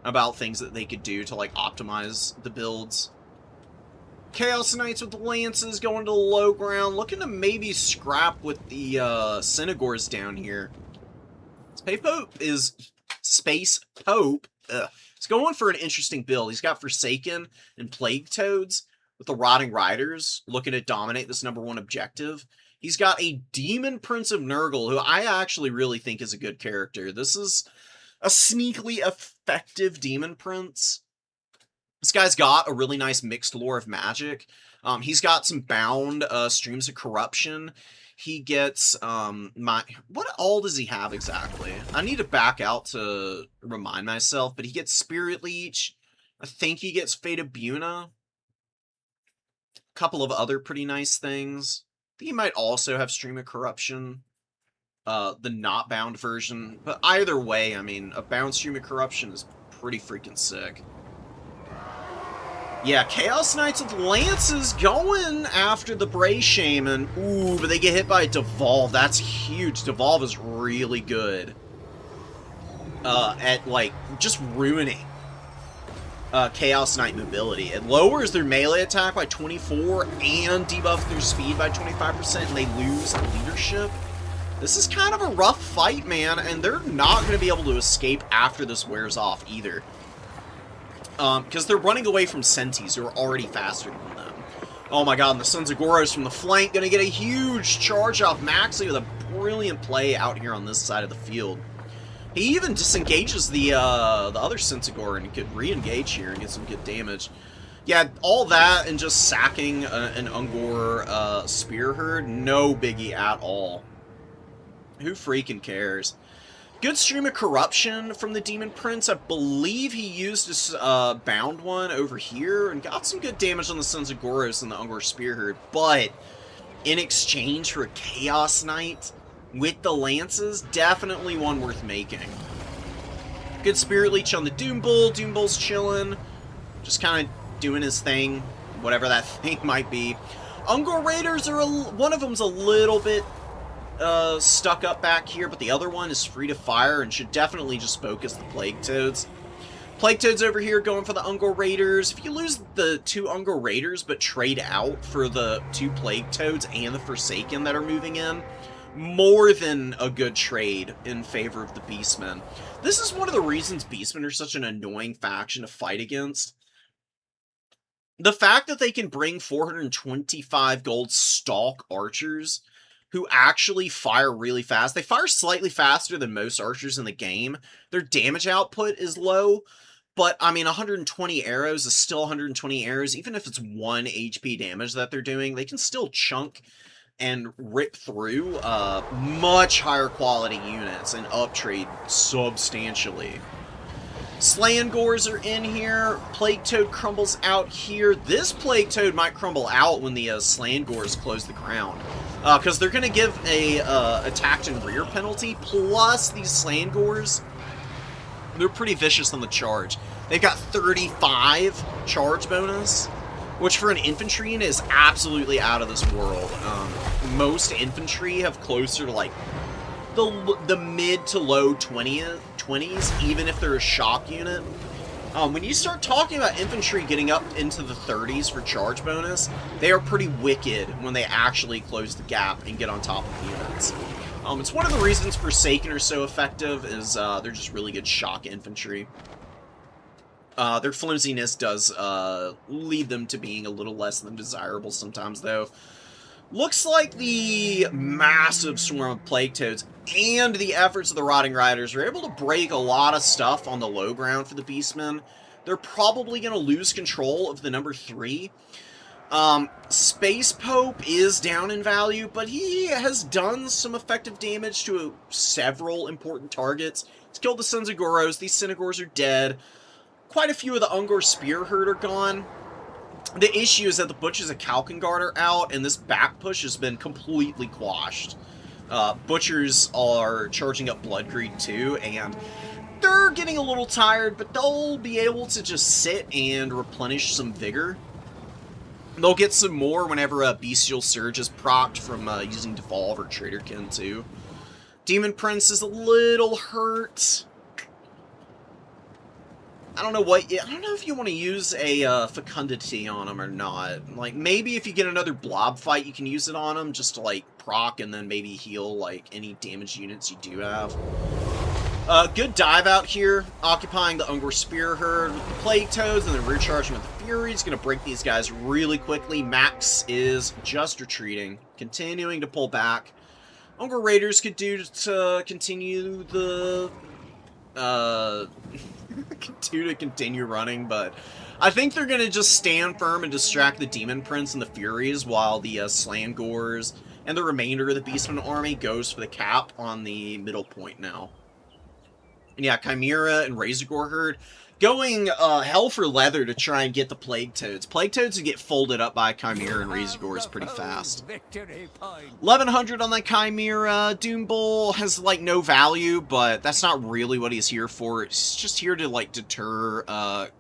about things that they could do to, like, optimize the builds. Chaos Knights with the Lances going to the low ground, looking to maybe scrap with the Synagores down here. Space Pope. He's going for an interesting build. He's got Forsaken and Plague Toads with the Rotting Riders, looking to dominate this #1 objective. He's got a Demon Prince of Nurgle, who I actually really think is a good character. This is a sneakily effective Demon Prince. This guy's got a really nice mixed lore of magic. He's got some bound streams of corruption. He gets, what all does he have exactly? I need to back out to remind myself, but he gets Spirit Leech. I think he gets Fate of Buna. A couple of other pretty nice things. I think he might also have Stream of Corruption. The not bound version. But either way, I mean, a bound Stream of Corruption is pretty freaking sick. Yeah, Chaos Knights with Lances going after the Bray Shaman. Ooh, but they get hit by Devolve. That's huge. Devolve is really good at, like, just ruining Chaos Knight mobility. It lowers their melee attack by 24 and debuffs their speed by 25%, and they lose leadership. This is kind of a rough fight, man, and they're not going to be able to escape after this wears off either. Because they're running away from Sentis, who are already faster than them. Oh my god, and the Sons of Goros from the flank gonna get a huge charge off Maxi with a brilliant play out here on this side of the field. He even disengages the other Centaur and could re-engage here and get some good damage. Yeah, all that and just sacking an Ungor spear herd, no biggie at all. Who freaking cares? Good stream of corruption from the Demon Prince. I believe he used his bound one over here and got some good damage on the Sons of Goros and the Ungor Spearherd, but in exchange for a Chaos Knight with the Lances, definitely one worth making. Good Spirit Leech on the Doom Bull. Doom Bull's chilling, just kind of doing his thing, whatever that thing might be. Ungor Raiders are one of them's a little bit stuck up back here, but the other one is free to fire and should definitely just focus the Plague Toads. Plague Toads over here going for the Ungor Raiders. If you lose the 2 Ungor Raiders but trade out for the 2 Plague Toads and the Forsaken that are moving in, more than a good trade in favor of the Beastmen. This is one of the reasons Beastmen are such an annoying faction to fight against. The fact that they can bring 425 gold stalk archers who actually fire really fast. They fire slightly faster than most archers in the game. Their damage output is low, but, I mean, 120 arrows is still 120 arrows. Even if it's 1 HP damage that they're doing, they can still chunk and rip through much higher quality units and uptrade substantially. Slangors are in here. Plague Toad crumbles out here. This Plague Toad might crumble out when the Slangors close the ground, because they're going to give a attacked and rear penalty, plus these Slangors, they're pretty vicious on the charge. They've got 35 charge bonus, which for an infantry unit is absolutely out of this world. Most infantry have closer to like the mid to low 20s, even if they're a shock unit. When you start talking about infantry getting up into the 30s for charge bonus, they are pretty wicked when they actually close the gap and get on top of units. It's one of the reasons Forsaken are so effective, is they're just really good shock infantry. Their flimsiness does lead them to being a little less than desirable sometimes, though. Looks like the massive swarm of Plague Toads and the efforts of the Rotting Riders are able to break a lot of stuff on the low ground for the Beastmen. They're probably going to lose control of the number 3. Space Pope is down in value, but he has done some effective damage to several important targets. He's killed the Sons of Goros. These Synagors are dead. Quite a few of the Ungor Spearherd are gone. The issue is that the Butchers of Kalkengard are out, and this back push has been completely quashed. Butchers are charging up Blood Greed too, and they're getting a little tired, but they'll be able to just sit and replenish some vigor. They'll get some more whenever a Bestial Surge is procced from using Devolve or Traderkin too. Demon Prince is a little hurt. I don't know if you want to use a Fecundity on him or not. Like, maybe if you get another blob fight, you can use it on him just to, like, proc and then maybe heal, like, any damaged units you do have. Good dive out here, occupying the Ungor Spearherd with the Plague Toads and then rear charging with the Fury. It's going to break these guys really quickly. Max is just retreating, continuing to pull back. Ungor Raiders could do to continue the... continue running, but I think they're going to just stand firm and distract the Demon Prince and the Furies while the Slangors and the remainder of the Beastman army goes for the cap on the middle point now. And yeah, Chimera and Razorgore Herd going hell for leather to try and get the Plague Toads. Plague Toads would get folded up by Chimera and Razorgores pretty fast. 1100 on that Chimera. Doom Bull has, like, no value, but that's not really what he's here for. It's just here to, like, deter,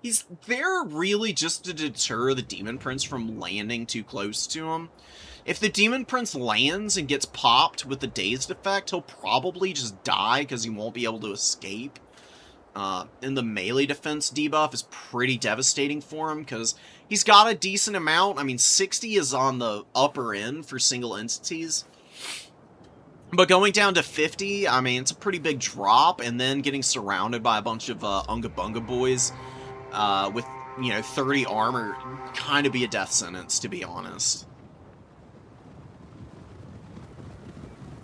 he's there really just to deter the Demon Prince from landing too close to him. If the Demon Prince lands and gets popped with the Dazed effect, he'll probably just die because he won't be able to escape. And the melee defense debuff is pretty devastating for him because he's got a decent amount. I mean, 60 is on the upper end for single entities. But going down to 50, I mean, it's a pretty big drop, and then getting surrounded by a bunch of Unga Bunga boys with, you know, 30 armor kind of be a death sentence, to be honest.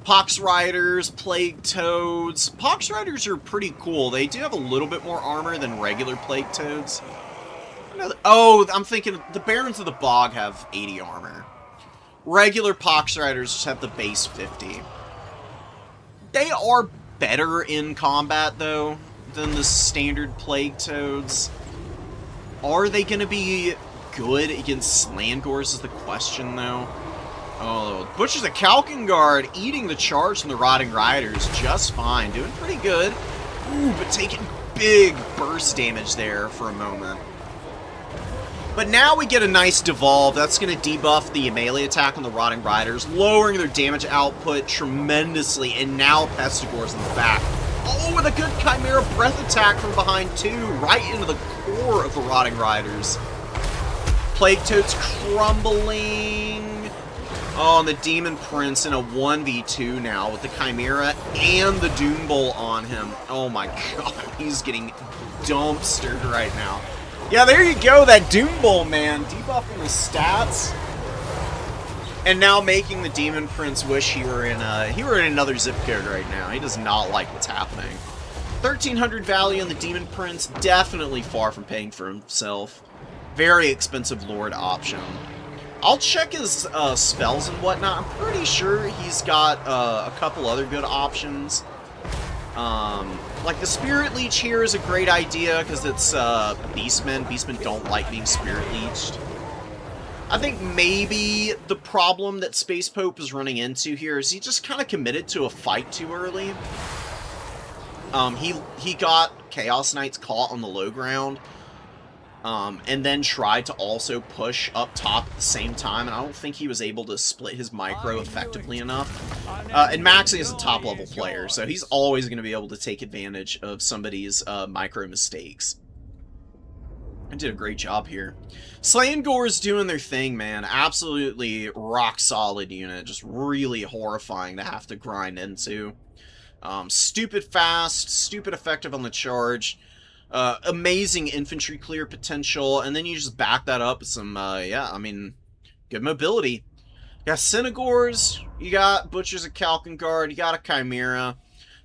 Pox Riders, Plague Toads. Pox Riders are pretty cool. They do have a little bit more armor than regular Plague Toads. Oh, I'm thinking the Barons of the Bog have 80 armor. Regular Pox Riders just have the base 50. They are better in combat, though, than the standard Plague Toads. Are they going to be good against Slandgors is the question, though. Oh, Butcher's a Kalkengard eating the charge from the Rotting Riders just fine. Doing pretty good. Ooh, but taking big burst damage there for a moment. But now we get a nice devolve. That's going to debuff the melee attack on the Rotting Riders, lowering their damage output tremendously, and now Pestigor's in the back. Oh, with a good Chimera Breath attack from behind, too, right into the core of the Rotting Riders. Plague Toad's crumbling. Oh, and the Demon Prince in a 1v2 now with the Chimera and the Doom Bowl on him. Oh my god, he's getting dumpstered right now. Yeah, there you go, that Doom Bowl, man. Debuffing the stats. And now making the Demon Prince wish he were in another zip code right now. He does not like what's happening. 1,300 value in the Demon Prince, definitely far from paying for himself. Very expensive Lord option. I'll check his spells and whatnot. I'm pretty sure he's got a couple other good options. Like the Spirit Leech here is a great idea because it's Beastmen. Beastmen don't like being Spirit Leeched. I think maybe the problem that Space Pope is running into here is he just kind of committed to a fight too early. He got Chaos Knights caught on the low ground. And then tried to also push up top at the same time, and I don't think he was able to split his micro effectively enough. And Maxie is a top-level player, so he's always going to be able to take advantage of somebody's micro mistakes. I did a great job here. Slandgor's doing their thing, man. Absolutely rock-solid unit. Just really horrifying to have to grind into. Stupid fast, stupid effective on the charge. Amazing infantry clear potential, and then you just back that up with some, yeah, I mean, good mobility. You got Synagors, you got Butchers of Kalkengard, you got a Chimera.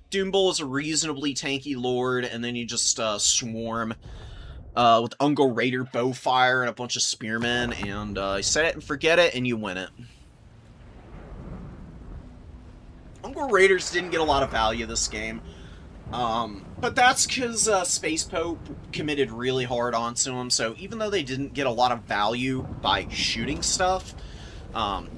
Doom Bowl is a reasonably tanky lord, and then you just swarm with Ungol Raider Bowfire and a bunch of Spearmen, and you set it and forget it, and you win it. Ungol Raiders didn't get a lot of value this game. But that's because Space Pope committed really hard onto him, so even though they didn't get a lot of value by shooting stuff,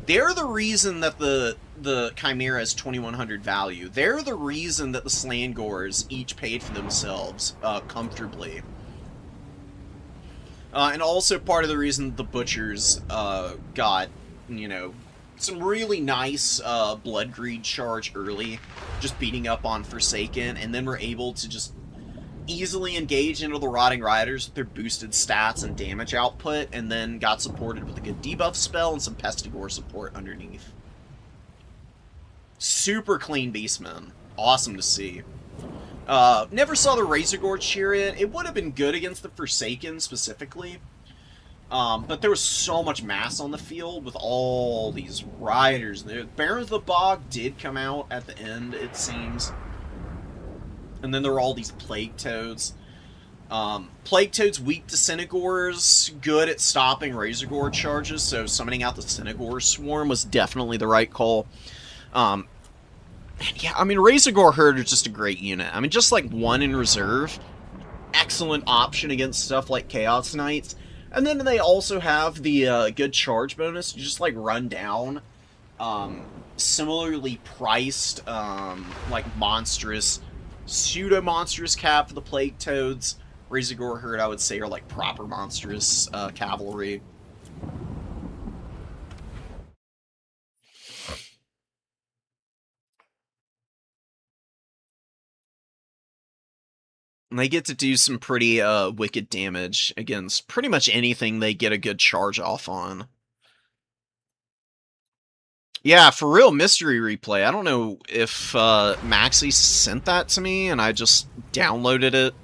they're the reason that the Chimera is 2,100 value. They're the reason that the Slandgors each paid for themselves comfortably. And also part of the reason the Butchers got, you know, some really nice Blood Greed charge early, just beating up on Forsaken, and then we're able to just easily engage into the Rotting Riders with their boosted stats and damage output, and then got supported with a good debuff spell and some Pestigor support underneath. Super clean Beastmen. Awesome to see. Never saw the Razorgore Chariot. It would have been good against the Forsaken specifically. But there was so much mass on the field with all these riders. The Baron of the Bog did come out at the end, it seems. And then there were all these Plague Toads. Plague Toads weak to Synagors, good at stopping Razorgore charges, so summoning out the Synagore Swarm was definitely the right call. And yeah, I mean, Razorgore Herd is just a great unit. I mean, just like one in reserve, excellent option against stuff like Chaos Knights. And then they also have the good charge bonus to just, like, run down similarly priced, like, monstrous, pseudo-monstrous cap for the Plague Toads. Razorgore Herd, I would say, are, like, proper monstrous cavalry. And they get to do some pretty wicked damage against pretty much anything they get a good charge off on. Yeah, for real, Mystery Replay. I don't know if Maxie sent that to me and I just downloaded it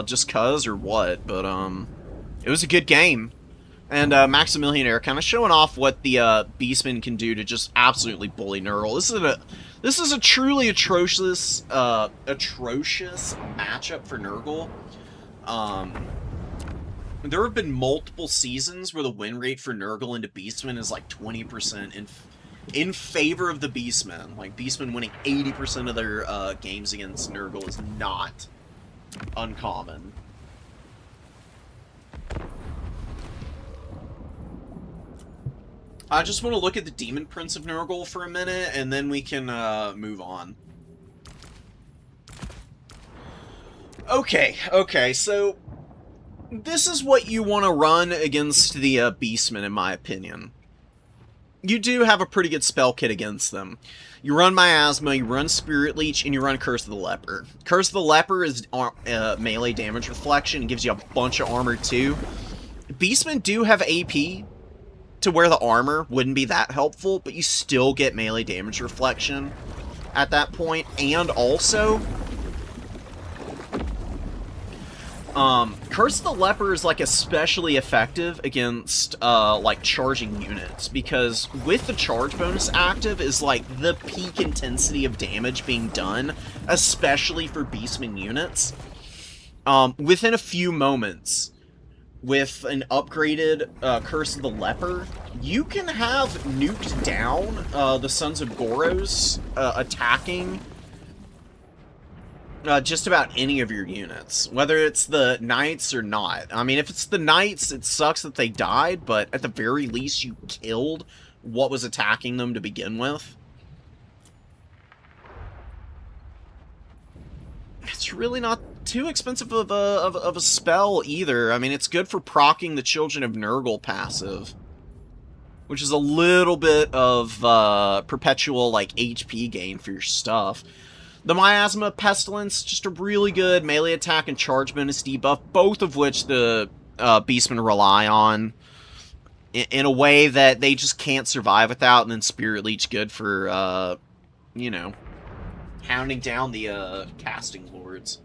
just cuz or what, but it was a good game. And Maximilianaire kind of showing off what the Beastmen can do to just absolutely bully Nurgle. This is a truly atrocious matchup for Nurgle. There have been multiple seasons where the win rate for Nurgle into Beastmen is like 20% in favor of the Beastmen. Like, Beastmen winning 80% of their games against Nurgle is not uncommon. I just want to look at the Demon Prince of Nurgle for a minute, and then we can move on. Okay, so this is what you want to run against the Beastmen, in my opinion. You do have a pretty good spell kit against them. You run Miasma, you run Spirit Leech, and you run Curse of the Leper. Curse of the Leper is melee damage reflection. It gives you a bunch of armor, too. Beastmen do have AP, to where the armor wouldn't be that helpful, but you still get melee damage reflection at that point. And also, Curse of the Leper is, like, especially effective against, like, charging units, because with the charge bonus active is, like, the peak intensity of damage being done, especially for Beastman units. Within a few moments, with an upgraded Curse of the Leper, you can have nuked down the Sons of Goros attacking just about any of your units, whether it's the Knights or not. I mean, if it's the Knights, it sucks that they died, but at the very least, you killed what was attacking them to begin with. It's really not too expensive of a spell either. I mean, it's good for proccing the Children of Nurgle passive, which is a little bit of perpetual, like, HP gain for your stuff. The Miasma Pestilence, just a really good melee attack and charge bonus debuff, both of which the Beastmen rely on in a way that they just can't survive without, and then Spirit Leech good for, you know, hounding down the casting lords.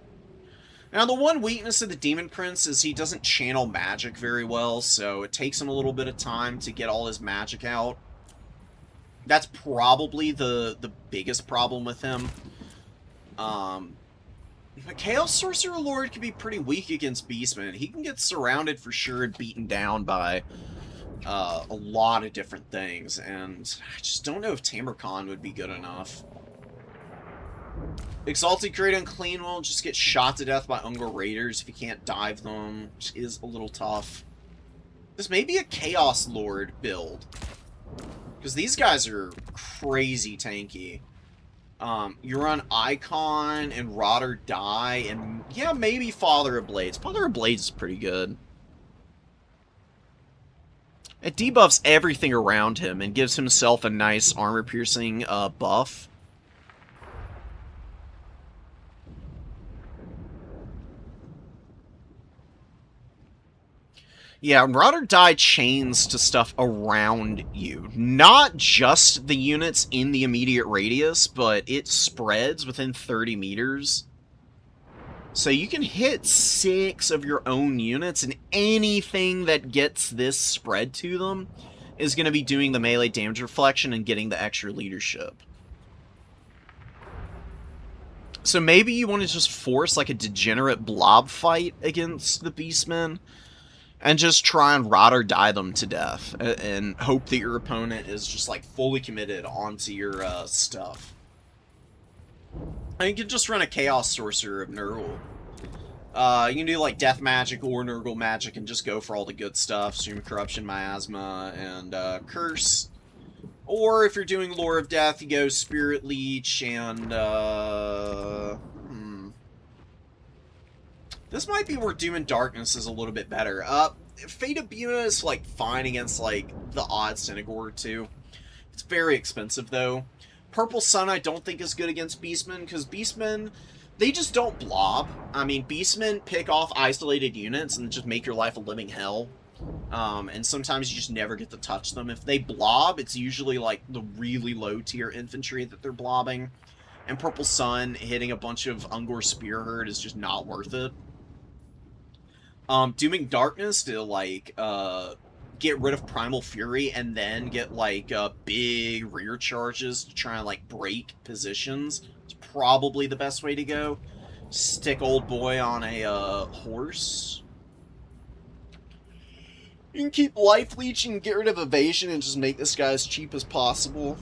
Now, the one weakness of the Demon Prince is he doesn't channel magic very well, so it takes him a little bit of time to get all his magic out. That's probably the biggest problem with him. But Chaos Sorcerer Lord can be pretty weak against Beastmen. He can get surrounded for sure and beaten down by a lot of different things, and I just don't know if Tamercon would be good enough. Exalted Great Unclean will just get shot to death by Ungor Raiders if you can't dive them, which is a little tough. This may be a Chaos Lord build, because these guys are crazy tanky. You run Icon and Rot or Die, and yeah, maybe Father of Blades. Father of Blades is pretty good. It debuffs everything around him and gives himself a nice armor-piercing buff. Yeah, Rot or Die chains to stuff around you. Not just the units in the immediate radius, but it spreads within 30 meters. So you can hit 6 of your own units, and anything that gets this spread to them is going to be doing the melee damage reflection and getting the extra leadership. So maybe you want to just force like a degenerate blob fight against the Beastmen, and just try and Rot or Die them to death, and hope that your opponent is just, like, fully committed onto your stuff. And you can just run a Chaos Sorcerer of Nurgle. You can do, like, Death Magic or Nurgle Magic and just go for all the good stuff. Stream of Corruption, Miasma, and Curse. Or, if you're doing Lore of Death, you go Spirit Leech and, This might be where Doom and Darkness is a little bit better. Fate of Buna is, like, fine against, like, the odd Synagore or two. It's very expensive, though. Purple Sun I don't think is good against Beastmen, because Beastmen, they just don't blob. I mean, Beastmen pick off isolated units and just make your life a living hell. And sometimes you just never get to touch them. If they blob, it's usually, like, the really low-tier infantry that they're blobbing. And Purple Sun hitting a bunch of Ungor Spearherd is just not worth it. Dooming Darkness to, like, get rid of Primal Fury and then get, like, big rear charges to try and, like, break positions. It's probably the best way to go. Stick Old Boy on a, horse. You can keep Life Leech and get rid of Evasion and just make this guy as cheap as possible.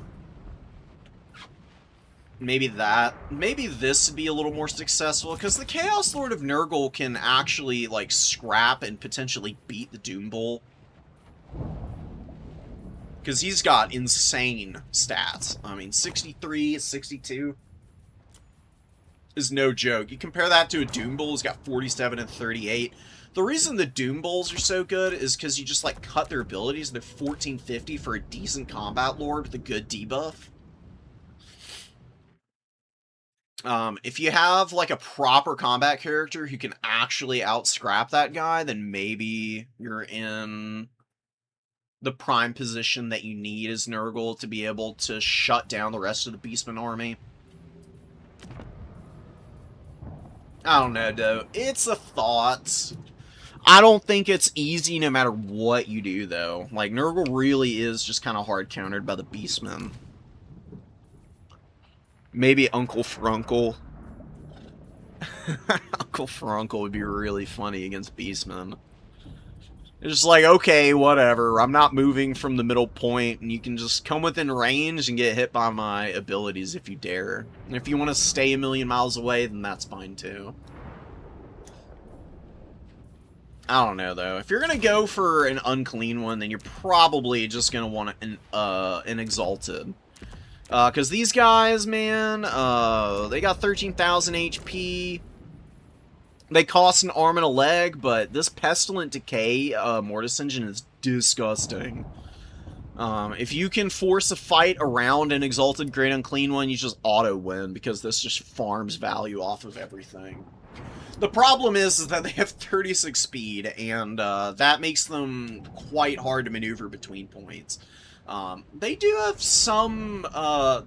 Maybe that. Maybe this would be a little more successful, because the Chaos Lord of Nurgle can actually, like, scrap and potentially beat the Doom Bull. Because he's got insane stats. I mean, 63, 62 is no joke. You compare that to a Doom Bull who's got 47 and 38. The reason the Doom Bulls are so good is because you just, like, cut their abilities. They're 1450 for a decent combat lord with a good debuff. If you have, like, a proper combat character who can actually out-scrap that guy, then maybe you're in the prime position that you need as Nurgle to be able to shut down the rest of the Beastman army. I don't know, though. It's a thought. I don't think it's easy no matter what you do, though. Like, Nurgle really is just kind of hard countered by the Beastmen. Maybe Uncle Frunkle. Uncle Frunkle would be really funny against Beastmen. It's just like, okay, whatever. I'm not moving from the middle point, and you can just come within range and get hit by my abilities if you dare. And if you want to stay a million miles away, then that's fine too. I don't know, though. If you're going to go for an unclean one, then you're probably just going to want an Exalted. Because these guys, man, they got 13,000 HP. They cost an arm and a leg, but this Pestilent Decay Mortis Engine is disgusting. If you can force a fight around an Exalted Great Unclean one, you just auto-win, because this just farms value off of everything. The problem is that they have 36 speed, and that makes them quite hard to maneuver between points. They do have some,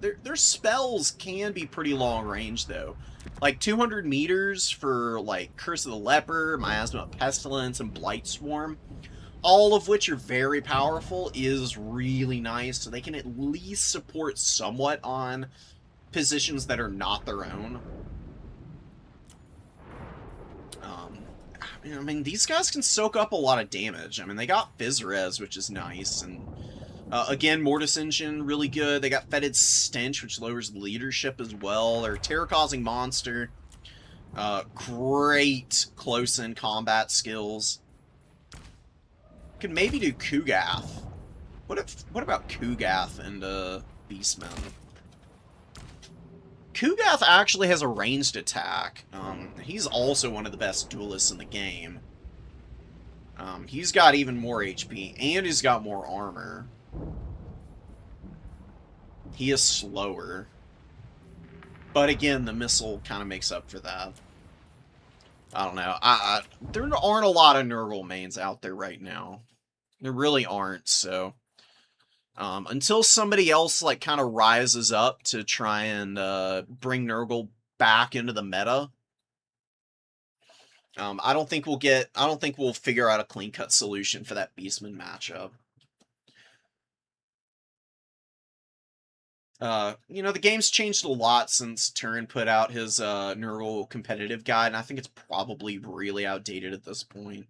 their spells can be pretty long range, though. Like 200 meters for, like, Curse of the Leper, Miasma Pestilence, and Blight Swarm. All of which are very powerful, is really nice, so they can at least support somewhat on positions that are not their own. I mean, these guys can soak up a lot of damage. I mean, they got Fizzres, which is nice, and again, Mortis Engine, really good. They got Fetid Stench, which lowers leadership as well. They're a terror-causing monster. Great close-in combat skills. Could maybe do Kugath. What about Kugath and Beastmen? Kugath actually has a ranged attack. He's also one of the best duelists in the game. He's got even more HP, and he's got more armor. He is slower. But again, the missile kind of makes up for that. I don't know. There aren't a lot of Nurgle mains out there right now. There really aren't, so... until somebody else, like, kind of rises up to try and bring Nurgle back into the meta, I don't think we'll figure out a clean-cut solution for that Beastman matchup. You know, the game's changed a lot since Turin put out his Nurgle competitive guide, and I think it's probably really outdated at this point.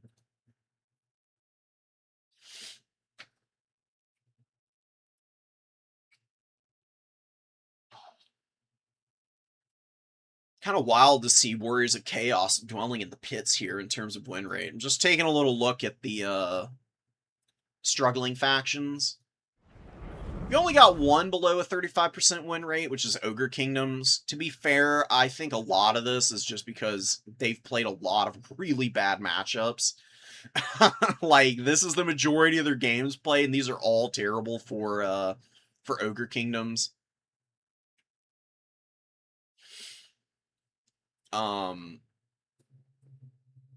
Kind of wild to see Warriors of Chaos dwelling in the pits here in terms of win rate. I'm just taking a little look at the struggling factions. We only got one below a 35% win rate, which is Ogre Kingdoms. To be fair, I think a lot of this is just because they've played a lot of really bad matchups. Like, this is the majority of their games played, and these are all terrible for Ogre Kingdoms.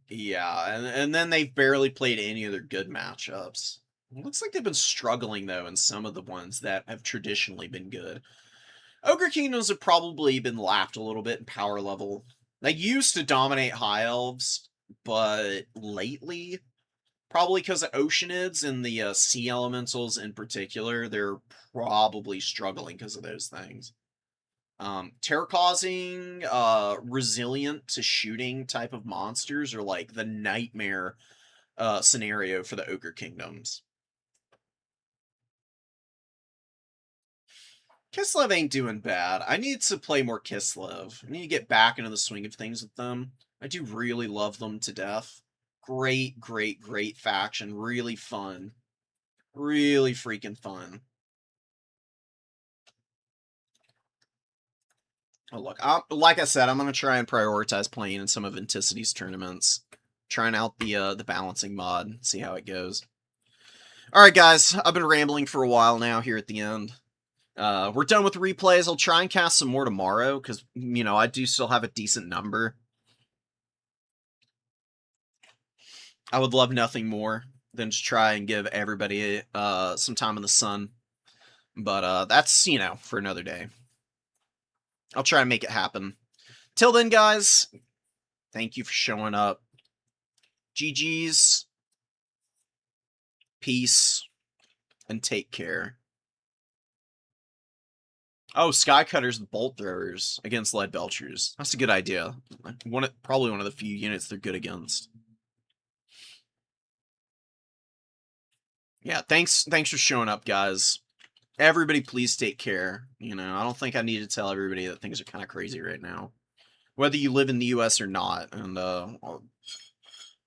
Yeah, and then they've barely played any other good matchups. It looks like they've been struggling, though, in some of the ones that have traditionally been good. Ogre Kingdoms have probably been lapped a little bit in power level. They used to dominate High Elves, but lately, probably because of Oceanids and the Sea Elementals in particular, they're probably struggling because of those things. Terror-causing, resilient to shooting type of monsters are like the nightmare scenario for the Ogre Kingdoms. Kislev ain't doing bad. I need to play more Kislev. I need to get back into the swing of things with them. I do really love them to death. Great, great, great faction. Really fun. Really freaking fun. Oh, look. Like I said, I'm going to try and prioritize playing in some of Anticity's tournaments. Trying out the balancing mod. See how it goes. Alright, guys. I've been rambling for a while now here at the end. We're done with replays. I'll try and cast some more tomorrow, because, you know, I do still have a decent number. I would love nothing more than to try and give everybody some time in the sun. But that's, you know, for another day. I'll try and make it happen. Till then, guys, thank you for showing up. GG's. Peace. And take care. Oh, Skycutters and Bolt Throwers against Lead Belchers. That's a good idea. Probably one of the few units they're good against. Yeah, thanks for showing up, guys. Everybody, please take care. You know, I don't think I need to tell everybody that things are kind of crazy right now. Whether you live in the US or not. And a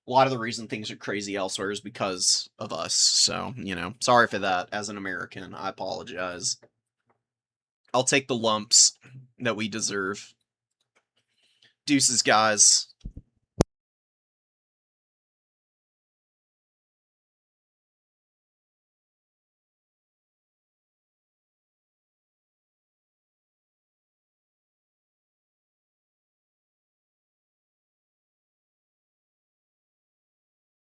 lot of the reason things are crazy elsewhere is because of us. So, you know, sorry for that. As an American, I apologize. I'll take the lumps that we deserve. Deuces, guys.